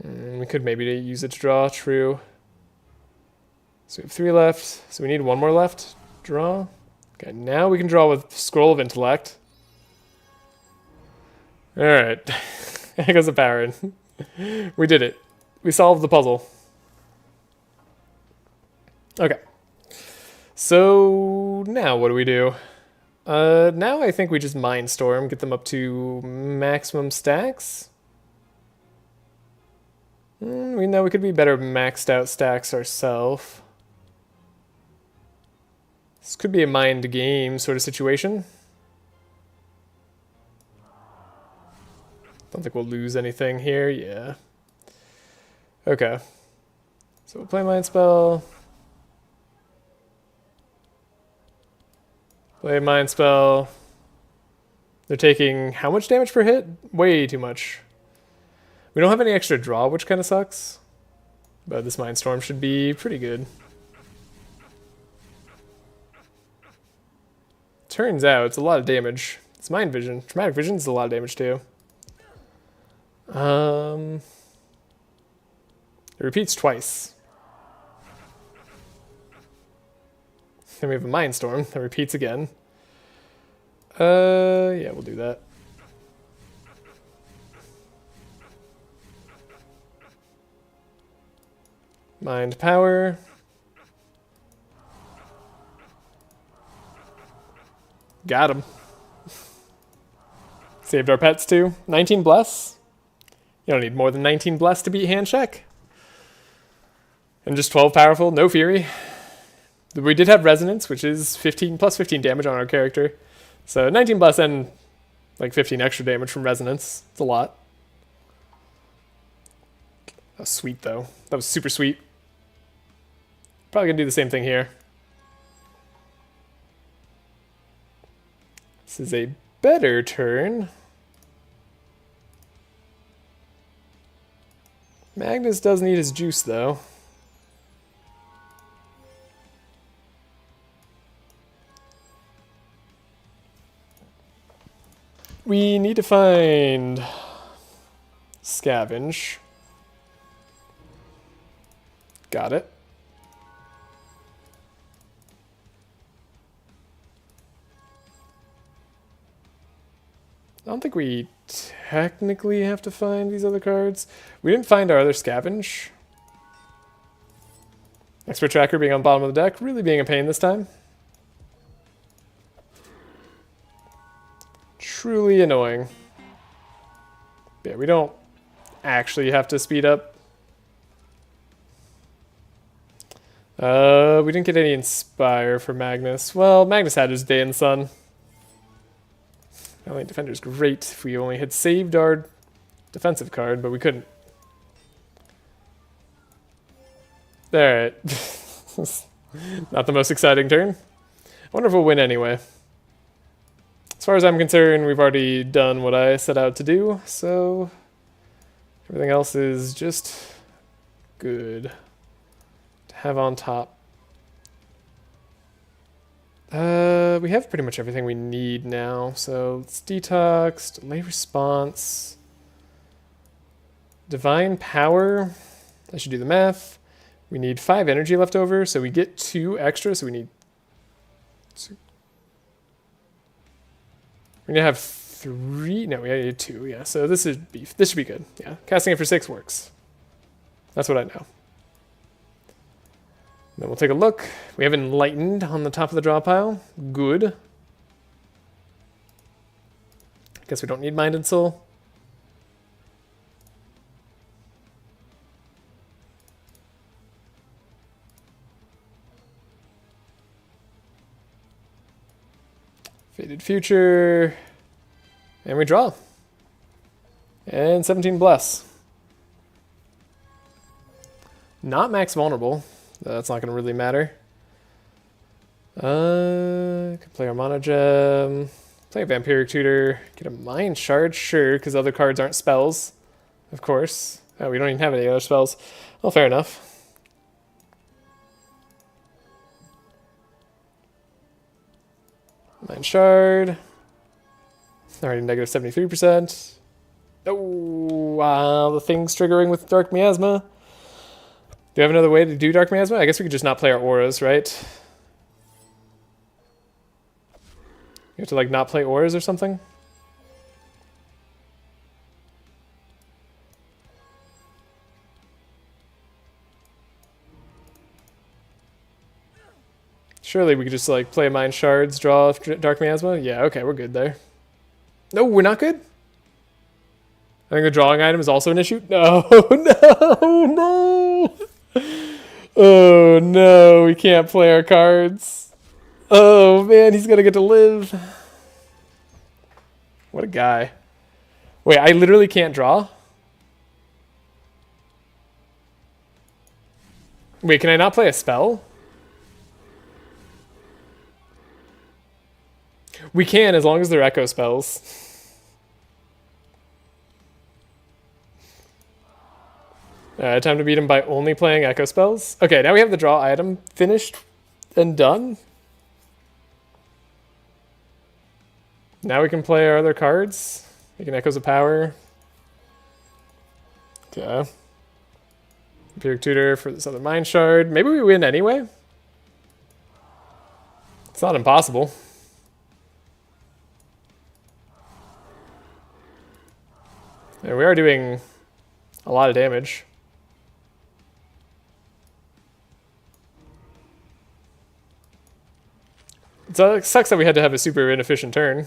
we could maybe use it to draw. True. So we have 3 left. So we need 1 more left. Draw. Okay, now we can draw with Scroll of Intellect. Alright. Echoes of Power. We did it. We solved the puzzle. Okay. So now what do we do? Now I think we just Mindstorm, get them up to maximum stacks. We know we could be better maxed out stacks ourselves. This could be a mind game sort of situation. Don't think we'll lose anything here. Yeah. Okay. So we'll play Mind Spell. Play Mind Spell. They're taking how much damage per hit? Way too much. We don't have any extra draw, which kind of sucks. But this Mind Storm should be pretty good. Turns out it's a lot of damage. It's Mind Vision. Traumatic Vision is a lot of damage too. It repeats twice. Then we have a Mind Storm that repeats again. Yeah, we'll do that. Mind Power. Got him. Saved our pets too. 19 Bless. You don't need more than 19 Bless to beat Handshake. And just 12 powerful, no Fury. We did have Resonance, which is 15 plus 15 damage on our character. So 19 Bless and like 15 extra damage from Resonance. It's a lot. That was sweet though. That was super sweet. Probably gonna do the same thing here. This is a better turn. Magnus does need his juice though. We need to find Scavenge. Got it. I don't think we technically have to find these other cards. We didn't find our other Scavenge. Expert Tracker being on the bottom of the deck, really being a pain this time. Truly annoying. Yeah, we don't actually have to speed up. We didn't get any Inspire for Magnus. Well, Magnus had his day in the sun. Valiant Defender's great if we only had saved our defensive card, but we couldn't. Alright. Not the most exciting turn. I wonder if we'll win anyway. As far as I'm concerned, we've already done what I set out to do, so everything else is just good to have on top. We have pretty much everything we need now, so let's detox, delay response, divine power. I should do the math. We need 5 energy left over, so we get 2 extra, so we need 2. We're gonna have 3. No, we need 2. Yeah, so this should be good. Yeah, casting it for 6 works. That's what I know. Then we'll take a look. We have Enlightened on the top of the draw pile. Good. Guess we don't need Mind and Soul. Faded Future. And we draw. And 17 Bless. Not max vulnerable. That's not going to really matter. Could play our Mono Gem. Play a Vampiric Tutor. Get a Mind Shard, sure, because other cards aren't spells. Of course. Oh, we don't even have any other spells. Well, fair enough. Mind Shard. Already negative 73%. Oh, wow, the thing's triggering with Dark Miasma. Do you have another way to do Dark Miasma? I guess we could just not play our auras, right? You have to, like, not play auras or something? Surely we could just, like, play Mind Shards, draw Dark Miasma? Yeah, okay, we're good there. No, we're not good? I think the drawing item is also an issue? No, no, no! Oh no, we can't play our cards. Oh man, he's gonna get to live. What a guy. Wait, I literally can't draw? Wait, can I not play a spell? We can, as long as they're echo spells. Time to beat him by only playing echo spells. Okay, now we have the draw item finished and done. Now we can play our other cards. Making Echoes of Power. Okay. Empiric Tutor for this other Mind Shard. Maybe we win anyway? It's not impossible. Yeah, we are doing a lot of damage. It sucks that we had to have a super inefficient turn.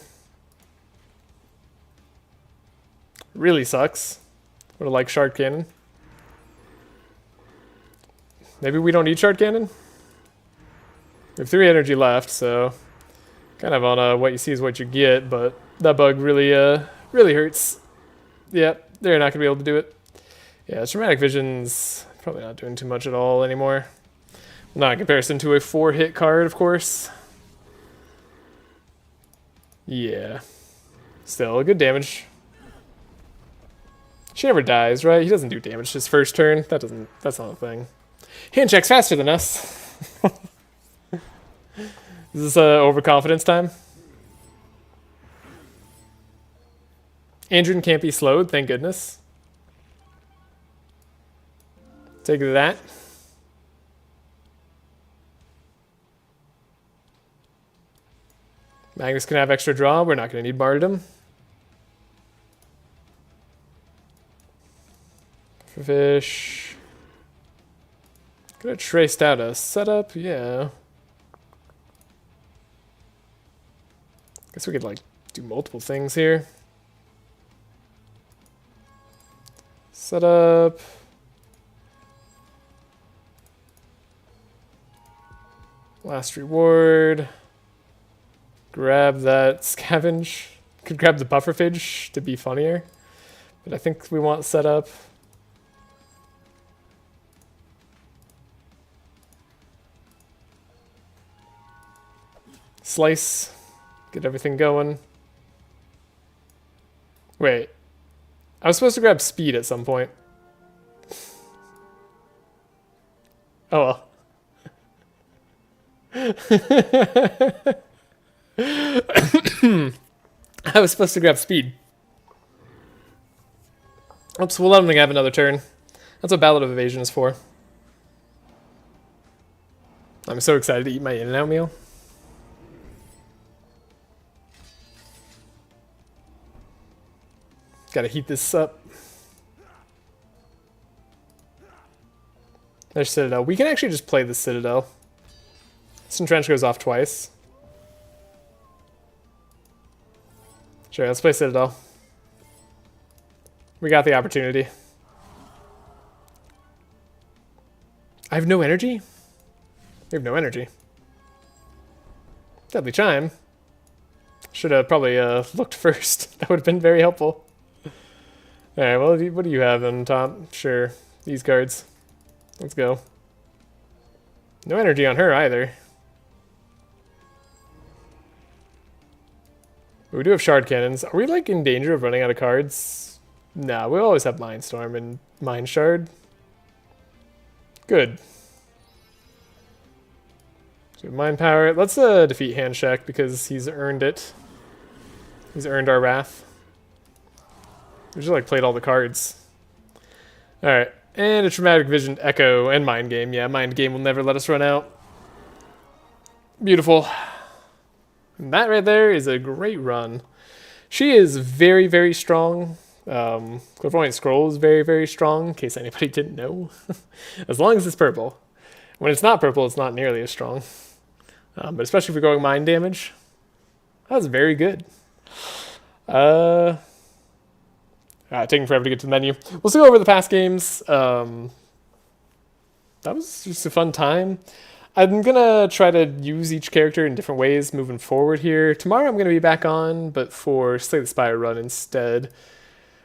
Really sucks. Would have liked Shard Cannon. Maybe we don't need Shard Cannon? We have 3 energy left, so kind of on a what you see is what you get, but that bug really really hurts. Yep, they're not going to be able to do it. Yeah, Traumatic Vision's probably not doing too much at all anymore. Not in comparison to a 4-hit card, of course. Yeah. Still, good damage. She never dies, right? He doesn't do damage his first turn. That's not a thing. Hand check's faster than us. Is this overconfidence time? Andrew can't be slowed, thank goodness. Take that. Magnus can have extra draw. We're not going to need Martyrdom. Fish. Gonna traced out a setup, yeah. Guess we could like do multiple things here. Setup. Last reward. Grab that scavenge. Could grab the bufferphage to be funnier. But I think we want setup. Slice. Get everything going. Wait. I was supposed to grab speed at some point. Oh well. I was supposed to grab speed. Oops, we'll let him have another turn. That's what Ballad of Evasion is for. I'm so excited to eat my In-N-Out meal. Gotta heat this up. There's Citadel. We can actually just play the Citadel. This Entrench goes off twice. Sure, let's play Citadel. We got the opportunity. I have no energy? We have no energy. Deadly Chime. Should have probably looked first. That would have been very helpful. Alright, well, what do you have on top? Sure, these cards. Let's go. No energy on her either. We do have Shard Cannons. Are we like in danger of running out of cards? Nah, we always have Mindstorm and Mind Shard. Good. So Mind Power. Let's defeat Handshake because he's earned it. He's earned our wrath. We just like played all the cards. Alright. And a Traumatic Vision, Echo, and Mind Game. Yeah, Mind Game will never let us run out. Beautiful. And that right there is a great run. She is very, very strong. Clairvoyant Scroll is very, very strong, in case anybody didn't know. As long as it's purple. When it's not purple, it's not nearly as strong. But especially if we're going mind damage. That was very good. Taking forever to get to the menu. We'll still go over the past games. That was just a fun time. I'm gonna try to use each character in different ways moving forward here. Tomorrow I'm gonna be back on, but for Slay the Spire run instead.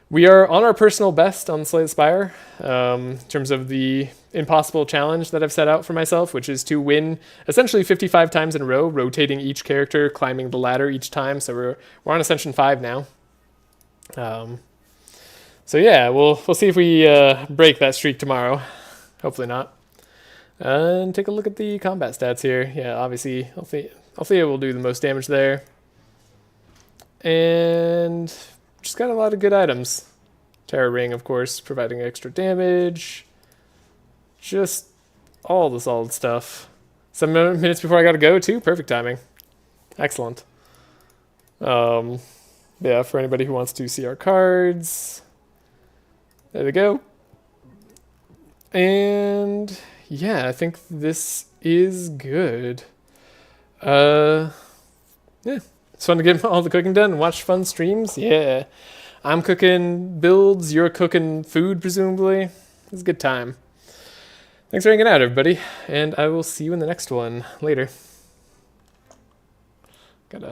We are on our personal best on Slay the Spire in terms of the impossible challenge that I've set out for myself, which is to win essentially 55 times in a row, rotating each character, climbing the ladder each time. So we're on Ascension 5 now. So yeah, we'll see if we break that streak tomorrow. Hopefully not. And take a look at the combat stats here. Yeah, obviously, Althea will do the most damage there. And just got a lot of good items. Terror Ring, of course, providing extra damage. Just all the solid stuff. 7 minutes before I gotta go, too. Perfect timing. Excellent. Yeah, for anybody who wants to see our cards. There we go. And yeah, I think this is good. Yeah, it's fun to get all the cooking done and watch fun streams. Yeah, I'm cooking builds, you're cooking food, presumably. It's a good time. Thanks for hanging out, everybody, and I will see you in the next one later. Gotta